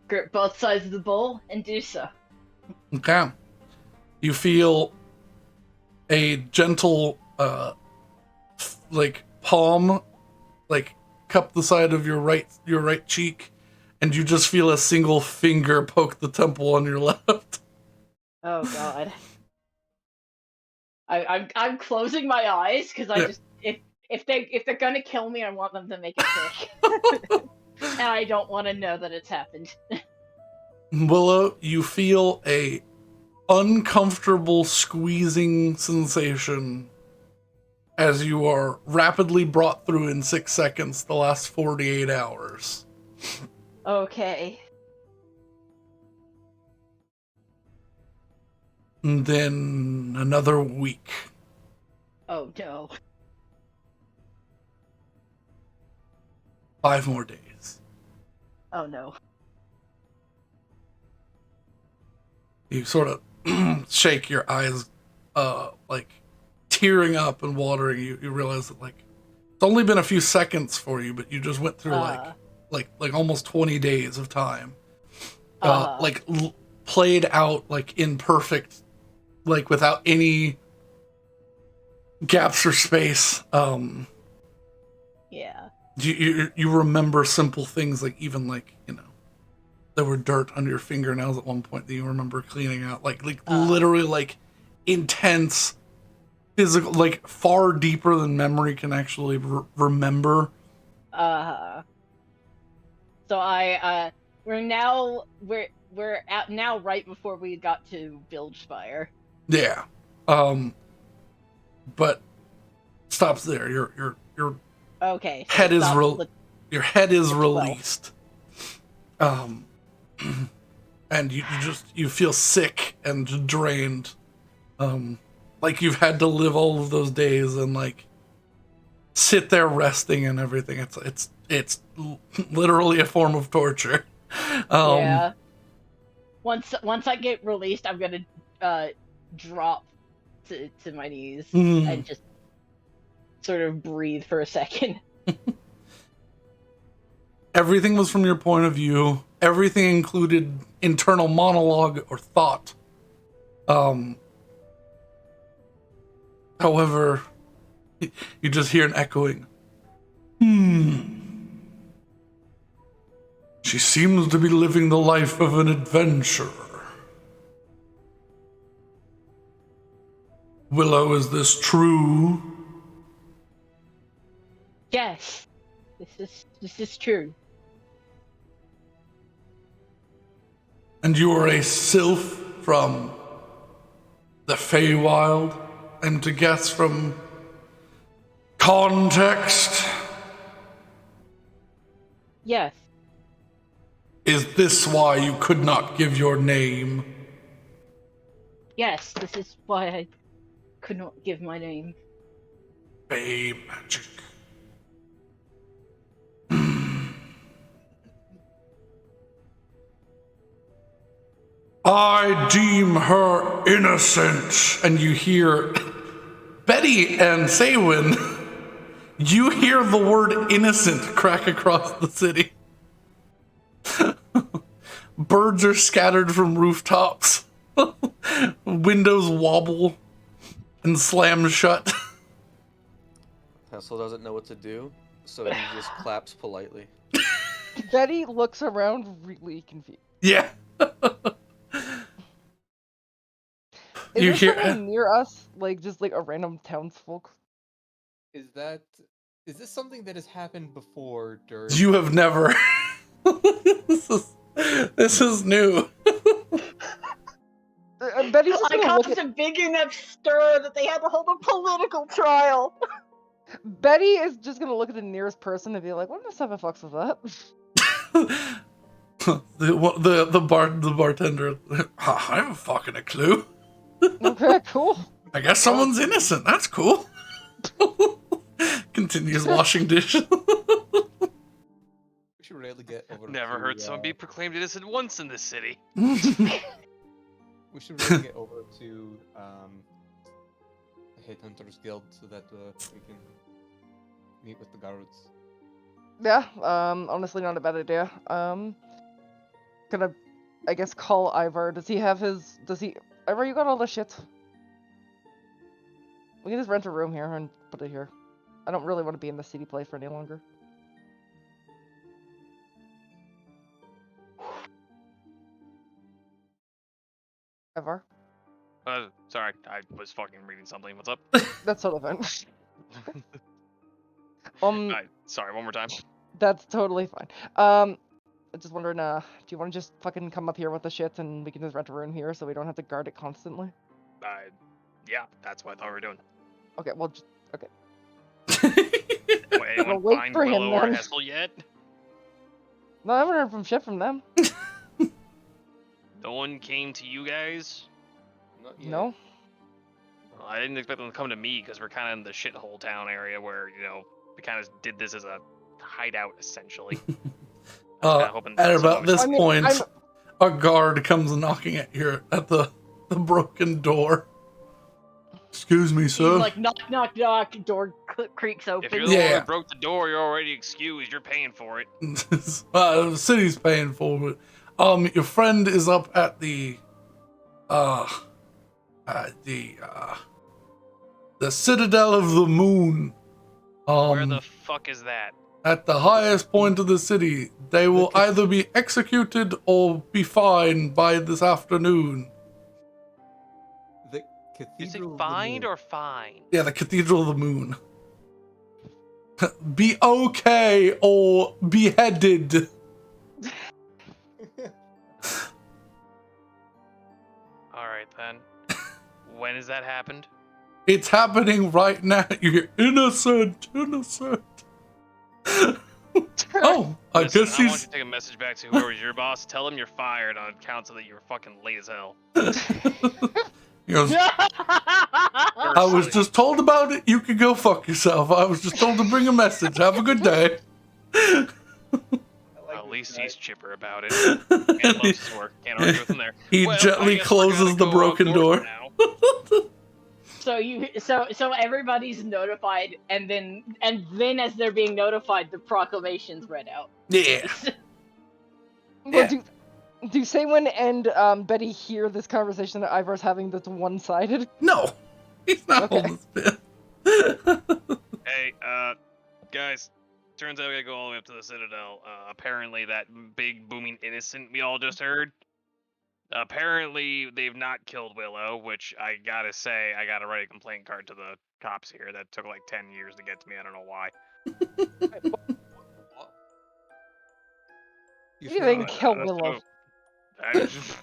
grip both sides of the bowl and do so. Okay. You feel a gentle, like, palm, like, cup the side of your right cheek, and you just feel a single finger poke the temple on your left. Oh god. I'm closing my eyes because I just if they're gonna kill me, I want them to make it quick. And I don't want to know that it's happened. Willow, you feel a uncomfortable squeezing sensation as you are rapidly brought through in 6 seconds the last 48 hours. Okay. And then another week. Oh no. 5 more days. Oh no. You sort of shake your eyes, like tearing up and watering. You realize that like it's only been a few seconds for you, but you just went through like almost 20 days of time. Played out like in perfect, like without any gaps or space. Yeah. You remember simple things like even like, you know, there were dirt under your fingernails at one point that you remember cleaning out. Like literally like intense physical, like far deeper than memory can actually remember. So we're at now right before we got to Bilgespire. Yeah. But stops there. Your Okay. So head is your head is the 12th. released. And you feel sick and drained. Like you've had to live all of those days and like sit there resting and everything. It's literally a form of torture. Yeah. Once I get released, I'm gonna drop to my knees and just sort of breathe for a second. Everything was from your point of view. Everything included internal monologue or thought. However, you just hear an echoing. She seems to be living the life of an adventurer. Willow, is this true? Yes. This is true. And you are a sylph from the Feywild? I'm to guess from context? Yes. Is this why you could not give your name? Yes, this is why I could not give my name. Fey magic. I deem her innocent. And you hear Betty and Saywin, you hear the word innocent crack across the city. Birds are scattered from rooftops. Windows wobble and slam shut. Hassel doesn't know what to do, so he just claps politely. Betty looks around really confused. Yeah. Is You there hear- someone near us, like just like a random townsfolk? Is this something that has happened before during? You have never. This is new. Betty's just I gonna look caused at a big enough stir that they had to hold a political trial. Betty is just gonna look at the nearest person and be like, "What the seven fucks was that?" the bartender. I haven't fucking a clue. Okay, cool. I guess someone's innocent. That's cool. Continues washing dishes. We should really get over. Never to, heard someone be proclaimed innocent once in this city. We should really get over to the Headhunters Guild so that we can meet with the guards. Yeah, honestly not a bad idea. Gonna, I guess, call Ivar. Does he? Ivar, you got all the shit? We can just rent a room here and put it here. I don't really want to be in the city place for any longer. Ivar? Sorry, I was fucking reading something. What's up? That's totally fine. Sorry, one more time. That's totally fine. I'm just wondering, do you want to just fucking come up here with the shit and we can just rent a room here so we don't have to guard it constantly? Yeah, that's what I thought we were doing. Okay, well, just, okay. Wait, anyone wait find for him, Willow or then. Hessel yet? No, I haven't heard from shit from them. No one came to you guys? Not yet. No. Well, I didn't expect them to come to me because we're kind of in the shithole town area where we kind of did this as a hideout essentially. I was kinda hoping At some about of this I mean, point, I'm- a guard comes knocking at the broken door. Excuse me, He's sir. like, knock, knock, knock. Door creaks open. If you're the one Yeah. who broke the door, you're already excused. You're paying for it. The city's paying for it. Your friend is up at the Citadel of the Moon. Where the fuck is that? At the highest point of the city. They will either be executed or be fined by this afternoon. The You say Cathedral. of the find Moon. or fine? Yeah, the Cathedral of the Moon. Be okay or beheaded. All right then. When has that happened? It's happening right now. You're innocent. Oh, I Listen, guess I want he's. you to take a message back to whoever's your boss. Tell him you're fired on account of that you were fucking late as hell. He goes, I was just told about it. You can go fuck yourself. I was just told to bring a message. Have a good day. At least he's chipper about it. And loves his work. Can't argue with him there. He Well, gently I guess we're closes gonna the go broken north door. now. So everybody's notified, and then as they're being notified, the proclamation's read out. Yeah. Well, do Saywin and Betty hear this conversation that Ivar's having that's one-sided? No. He's not Okay. holding his pin. Hey, guys. Turns out we gotta go all the way up to the Citadel. Apparently that big booming innocent we all just heard. Apparently they've not killed Willow, which I gotta say, I gotta write a complaint card to the cops here. That took like 10 years to get to me. I don't know why. You didn't kill Willow.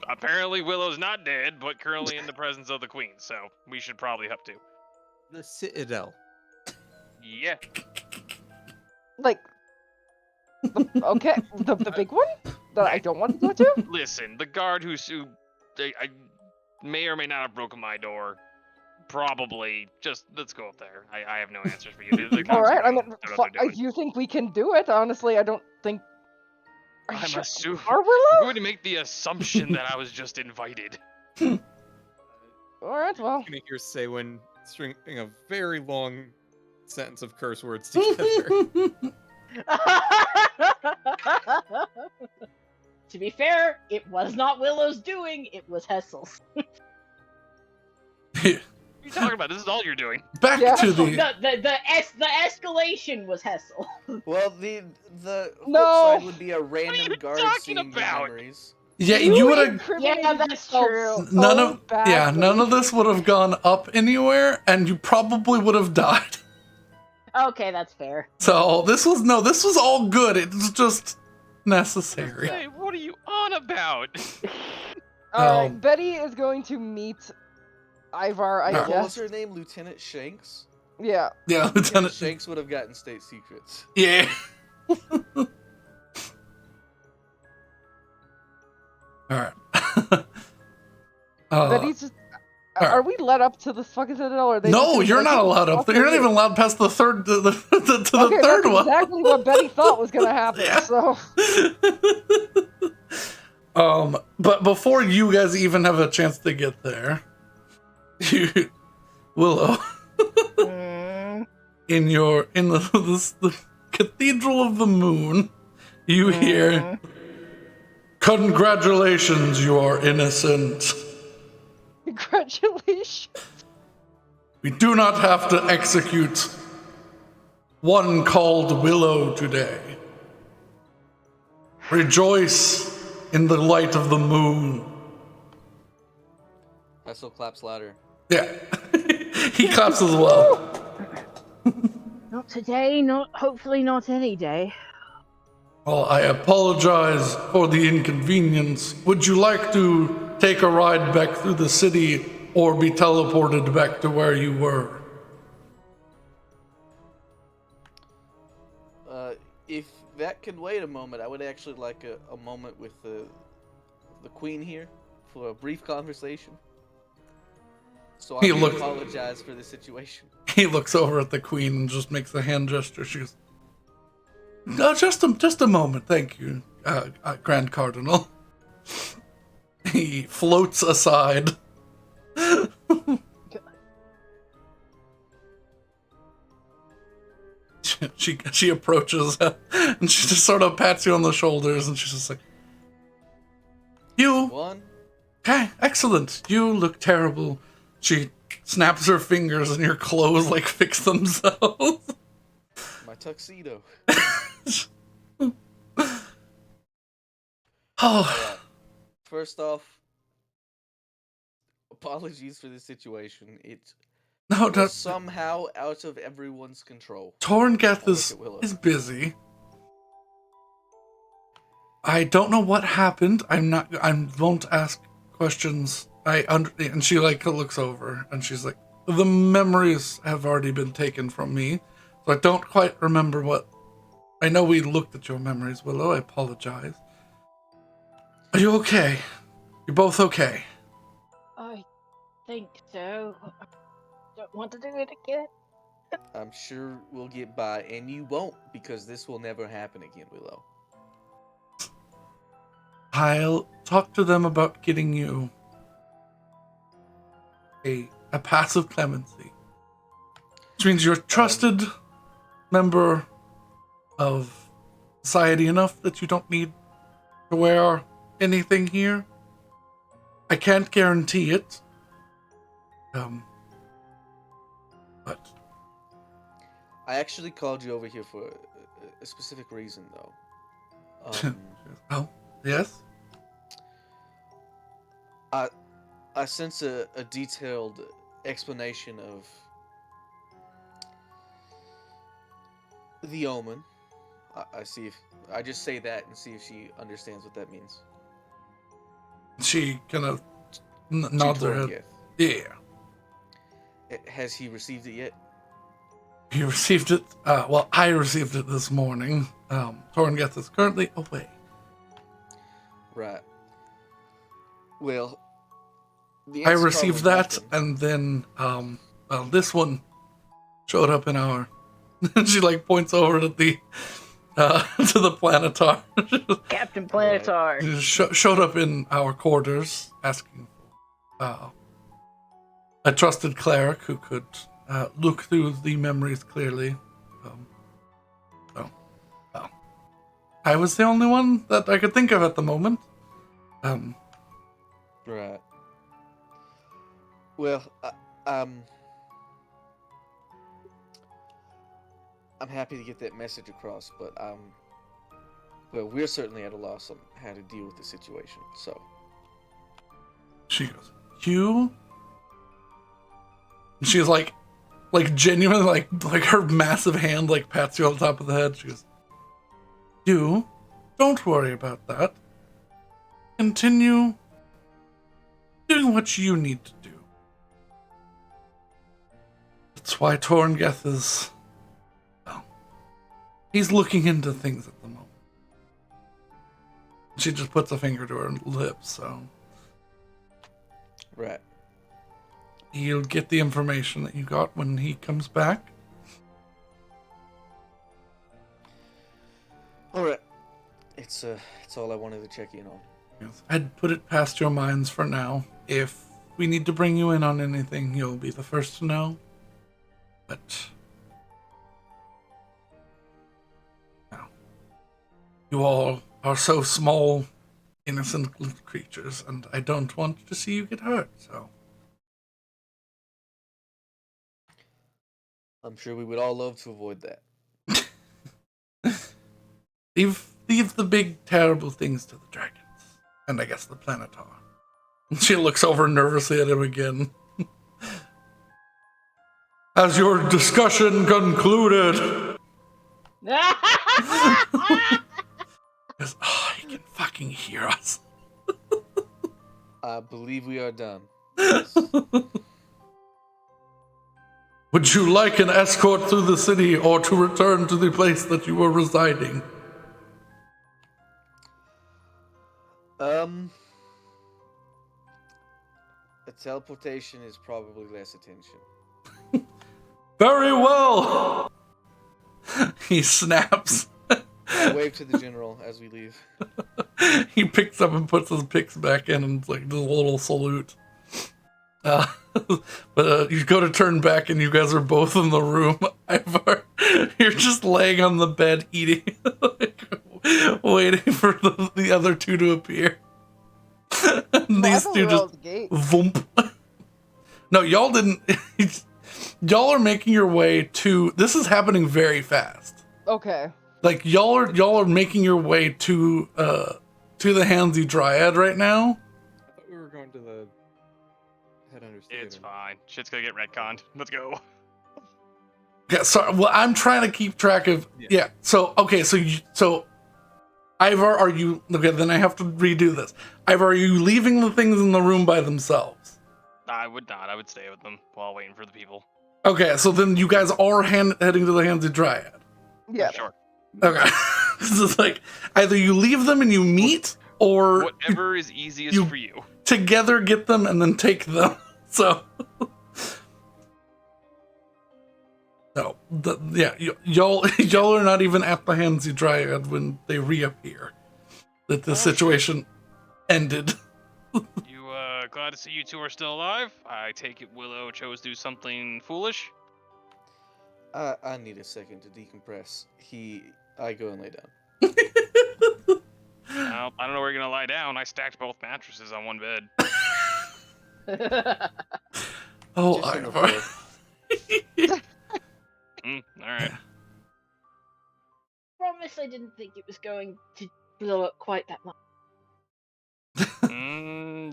Apparently Willow's not dead, but currently in the presence of the queen, so we should probably have to. The Citadel. Yeah. Like, okay, the big one that I don't want to go to. Listen, the guard who I may or may not have broken my door. Probably. Just let's go up there. I have no answers for you. The cops All right, are I doing mean, what they're doing. if you think we can do it, honestly, I don't think. Are you I'm sure? assuming. Are I'm Willow? going to make the assumption that I was just invited. All right, well. I'm gonna hear Saywin stringing a very long sentence of curse words together. To be fair, it was not Willow's doing, it was Hessel's. What are you talking about? This is all you're doing. Back Yeah. to the. The escalation was Hessel. Well, the flip No. side would be a random you guard talking seeing your about? memories. Yeah, you would have. incriminated Yeah, that's yourself true. so None of badly. none of this would have gone up anywhere, and you probably would have died. Okay, that's fair. So this was all good. It was just necessary. Hey, what are you on about? Alright, Betty is going to meet Ivar, I Yeah, What was guess. her name? Lieutenant Shanks? Yeah. Yeah, Lieutenant. Shanks would have gotten state secrets. Yeah. All right. Betty's just. alright. Are we let up to this fucking Citadel? Or are they No, just you're like, not allowed up there. You're not even allowed past the third to the Okay, third that's one. exactly what Betty thought was gonna happen. Yeah. So. But before you guys even have a chance to get there, Willow, in the Cathedral of the Moon, you hear, "Congratulations, you are innocent. Congratulations. We do not have to execute one called Willow today. Rejoice in the light of the moon." Hessel claps louder. Yeah. He claps as well. Not today, hopefully not any day. Well, I apologize for the inconvenience. Would you like to take a ride back through the city or be teleported back to where you were? If that could wait a moment, I would actually like a moment with the queen here for a brief conversation. So He I looks- apologize for the situation. He looks over at the queen and just makes a hand gesture. She goes, "No, just a moment, thank you, Grand Cardinal." He floats aside. She approaches and she just sort of pats you on the shoulders and she's just like, "You, One. okay, excellent. You look terrible." She snaps her fingers and your clothes like fix themselves. My tuxedo. Oh, First off, apologies for the situation. It no, was somehow out of everyone's control. Torngeth I look at Willow. is busy. I don't know what happened. I won't ask questions. And she like looks over and she's like, the memories have already been taken from me, so I don't quite remember what. I know we looked at your memories, Willow. I apologize. Are you okay? You're both okay. I think so. I don't want to do it again. I'm sure we'll get by, and you won't, because this will never happen again, Willow. I'll talk to them about getting you a passive clemency, which means you're a trusted member of society enough that you don't need to wear anything here. I can't guarantee it. But I actually called you over here for a specific reason, though. oh, yes? I sense a detailed explanation of the omen. I see if I just say that and see if she understands what that means. She kind of nods her head. Yeah. Has he received it yet? He received it, well, I received it this morning. Torngeth is currently away. Right. Well, the I answer received probably that, nothing. and then, this one showed up in our... She, like, points over to the, to the Planetar. Captain Planetar. Showed up in our quarters, asking for, a trusted cleric who could, look through the memories clearly. I was the only one that I could think of at the moment. Right. Well, I'm happy to get that message across, but well, we're certainly at a loss on how to deal with the situation. So She goes, "You?" And she's like genuinely like her massive hand like pats you on the top of the head. She goes, "You? Don't worry about that. Continue doing what you need to do. That's why Torngeth is, well, he's looking into things at the moment." She just puts a finger to her lips, so right. you'll get the information that you got when he comes back. All right. It's all I wanted to check in on. Yes, I'd put it past your minds for now. If we need to bring you in on anything, you'll be the first to know. But no. You all are so small, innocent little creatures, and I don't want to see you get hurt, so. I'm sure we would all love to avoid that. Leave the big, terrible things to the dragons. And I guess the Planetar. She looks over nervously at him again. Has your discussion concluded? Because, he can fucking hear us. I believe we are done. Would you like an escort through the city or to return to the place that you were residing? teleportation is probably less attention. Very well. He snaps. I wave to the general as we leave. He picks up and puts his picks back in and like does a little salute. But you go to turn back and you guys are both in the room. Ivar, you're just laying on the bed eating, like, waiting for the other two to appear. And these two just voomp. No, y'all didn't. Y'all are making your way to. This is happening very fast. Okay. Like y'all are making your way to the Handsy Dryad right now. I thought we were going to the Headhunters Theater. It's fine. Shit's gonna get retconned. Let's go. Yeah, sorry. Well, I'm trying to keep track of. Yeah. So okay. So, Ivar, are you okay? Then I have to redo this. Ivar, are you leaving the things in the room by themselves? I would not. I would stay with them while waiting for the people. Okay. So then you guys are heading to the Handsy Dryad. Yeah. Sure. Okay. This is like either you leave them and you meet, or whatever is easiest for you. Together get them and then take them. So. No, y'all are not even at the Handsy Dryad when they reappear. That the situation ended. You glad to see you two are still alive? I take it Willow chose to do something foolish. I need a second to decompress. I go and lay down. Well, I don't know where you're gonna lie down. I stacked both mattresses on one bed. Oh, Just on the Ivar. floor. All right. Promise I didn't think it was going to blow up quite that much.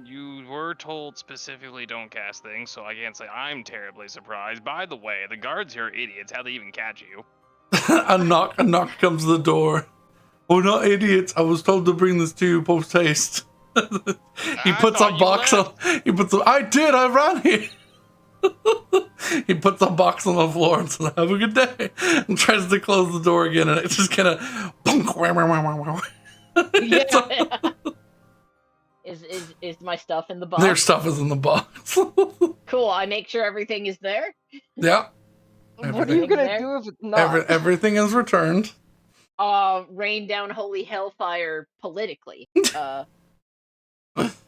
You were told specifically don't cast things, so I can't say I'm terribly surprised. By the way, the guards here are idiots. How'd they even catch you? A knock comes to the door. We're not idiots. I was told to bring this to you post haste. He puts a box on. I did. I ran here. He puts a box on the floor and says, "Have a good day," and tries to close the door again, and it just kind of bunk. Yeah. Is my stuff in the box? Their stuff is in the box. Cool. I make sure everything is there. Yeah. What are you gonna do if it's not? Everything is returned. Rain down holy hellfire politically.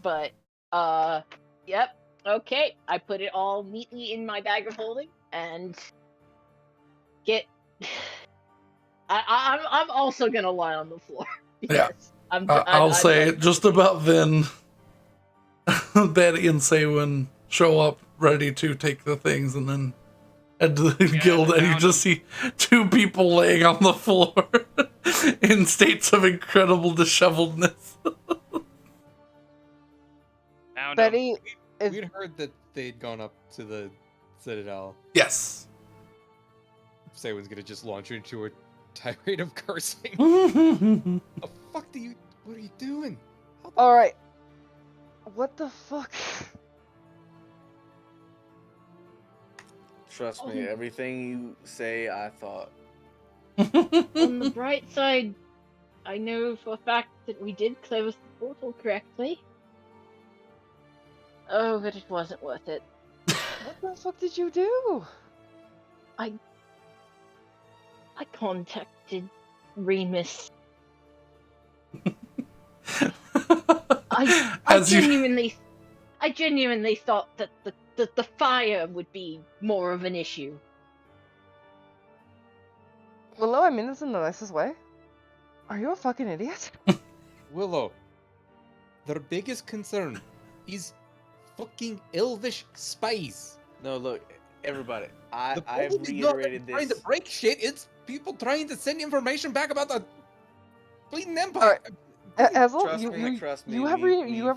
But yep. Okay. I put it all neatly in my bag of holding and get. I'm also gonna lie on the floor. Yeah. I'll say just about then, Betty and Saywin show up ready to take the things, and then at the guild, and you just see two people laying on the floor in states of incredible disheveledness. Betty, we'd heard that they'd gone up to the Citadel. Yes. Saywin's gonna just launch into a tirade of cursing. The fuck what are you doing? Alright. What the fuck? Trust me, everything you say, I thought. On the bright side, I know for a fact that we did close the portal correctly. Oh, but it wasn't worth it. What the fuck did you do? I contacted Remus. I genuinely thought that the fire would be more of an issue. Willow, I mean this in the nicest way. Are you a fucking idiot? Willow, their biggest concern is fucking elvish spies. No, look, everybody. The I've problem is not reiterated trying this. to break shit. It's people trying to send information back about the bleeding empire. Hazel, Trust me. you have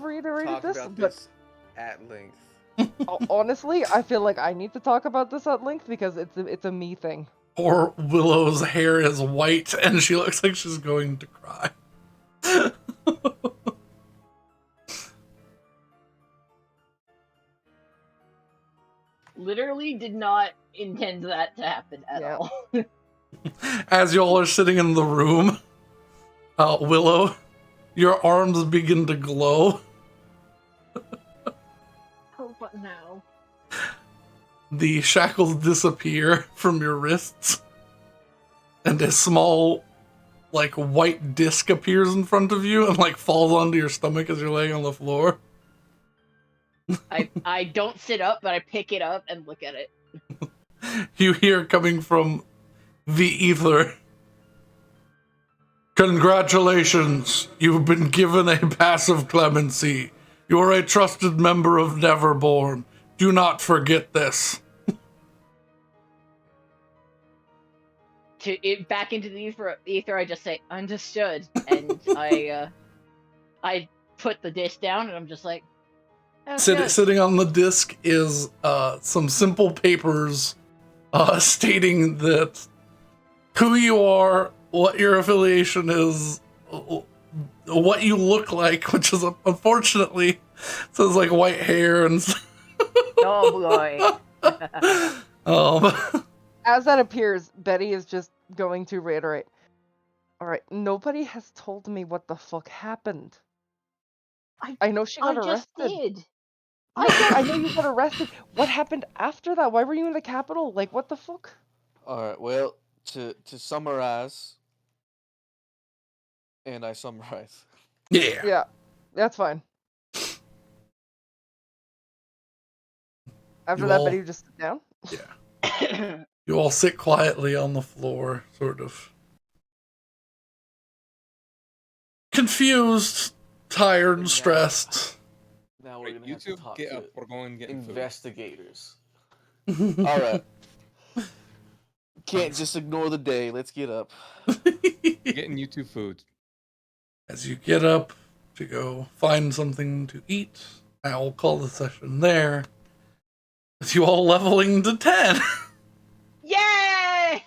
reiterated Talk this, about but this at length. honestly, I feel like I need to talk about this at length because it's a me thing. Poor Willow's hair is white, and she looks like she's going to cry. Literally did not intend that to happen at all. As y'all are sitting in the room, Willow, your arms begin to glow. Oh, but No. The shackles disappear from your wrists, and a small, like, white disc appears in front of you and, like, falls onto your stomach as you're laying on the floor. I don't sit up, but I pick it up and look at it. You hear coming from the ether. Congratulations, you've been given a pass of clemency. You are a trusted member of Neverborn. Do not forget this. Back into the ether, I just say, understood. And I put the disc down and I'm just like, oh, good. Sitting on the disc is some simple papers stating that who you are, what your affiliation is, what you look like, which is unfortunately says like white hair and stuff. Oh boy. As that appears, Betty is just going to reiterate. Alright, nobody has told me what the fuck happened. I know she got arrested. I just did. I know you got arrested. What happened after that? Why were you in the Capitol? Like, what the fuck? Alright, well, to summarize, and I summarize. Yeah. Yeah, that's fine. After You that, all- Betty just sit down. Yeah. You all sit quietly on the floor, sort of confused, tired, and stressed. Now we're Right, gonna you have two to talk get to up. We're going getting food. investigators. Alright. Can't just ignore the day. Let's get up. Getting you two food. As you get up to go find something to eat, I will call the session there. With you all leveling to 10. Yay!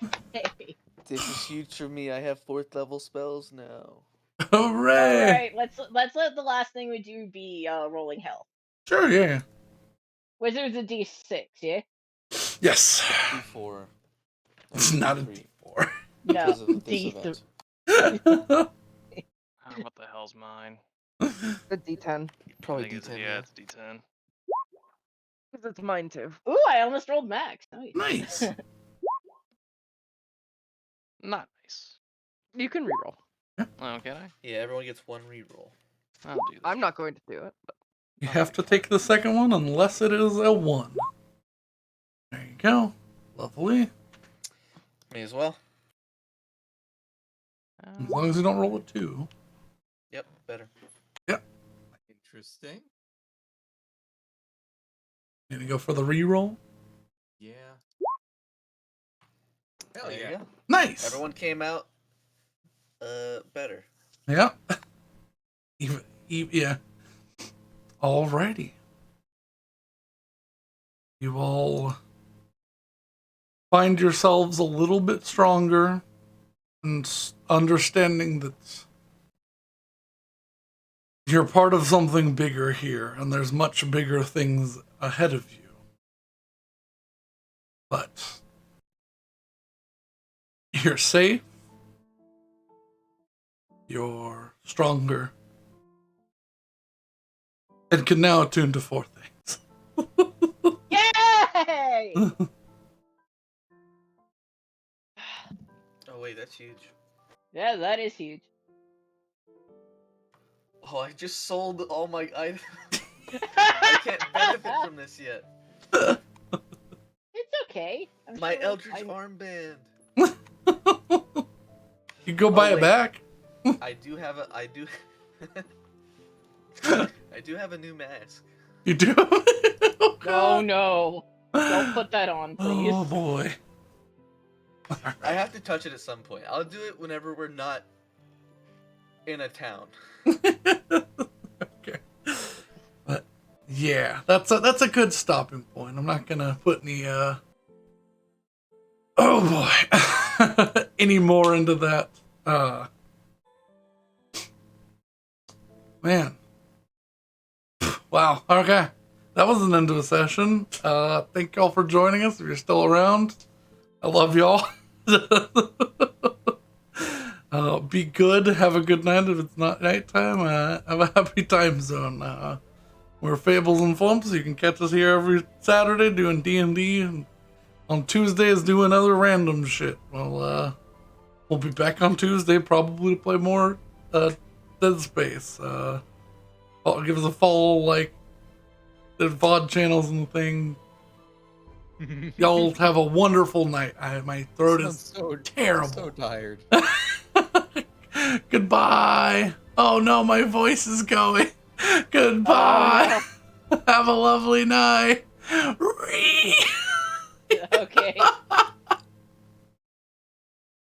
This is huge for me. I have 4th level spells now. Hooray! Alright, let's let the last thing we do be rolling health. Sure, yeah. Wizard's a D6, yeah? Yes. D4. It's not a D3. D4. No, Because of this D3. event. Oh, what the hell's mine? The D10. Probably I think D10. yeah, it's D10. Because it's mine too. Ooh, I almost rolled max. Nice. Nice. Not nice. You can reroll. Oh, can I? Yeah, everyone gets 1 reroll. I'll do that. I'm not going to do it. But... You have to take the second one unless it is a 1. There you go. Lovely. May as well. As long as you don't roll a 2. Yep, better. Interesting. You gonna go for the reroll? Yeah. Hell There yeah. you go. Nice. Everyone came out better. Yeah. Even, yeah. Alrighty. You all find yourselves a little bit stronger and understanding that you're part of something bigger here, and there's much bigger things ahead of you. But you're safe. You're stronger. And can now attune to 4 things. Yay! Oh wait, that's huge. Yeah, that is huge. Oh, I just sold all my items. I can't benefit from this yet. It's okay. I'm My sure Eldritch armband. You go buy it wait. back. I do have a. I do have a new mask. You do. Oh, No, God. no. Don't put that on, please. Oh boy. I have to touch it at some point. I'll do it whenever we're not in a town. Okay. But yeah, that's a good stopping point. I'm not gonna put any oh boy any more into that. Man. Wow. Okay. That was an end of a session. Thank y'all for joining us. If you're still around, I love y'all. Be good. Have a good night. If it's not nighttime, have a happy time zone. We're Fables and Flumps. You can catch us here every Saturday doing D&D, and on Tuesdays doing other random shit. Well, we'll be back on Tuesday probably to play more Dead Space. Give us a follow, like the VOD channels and the thing. Y'all have a wonderful night. My throat is so terrible. So tired. Goodbye. Oh no, my voice is going. Goodbye. Oh, Have a lovely night.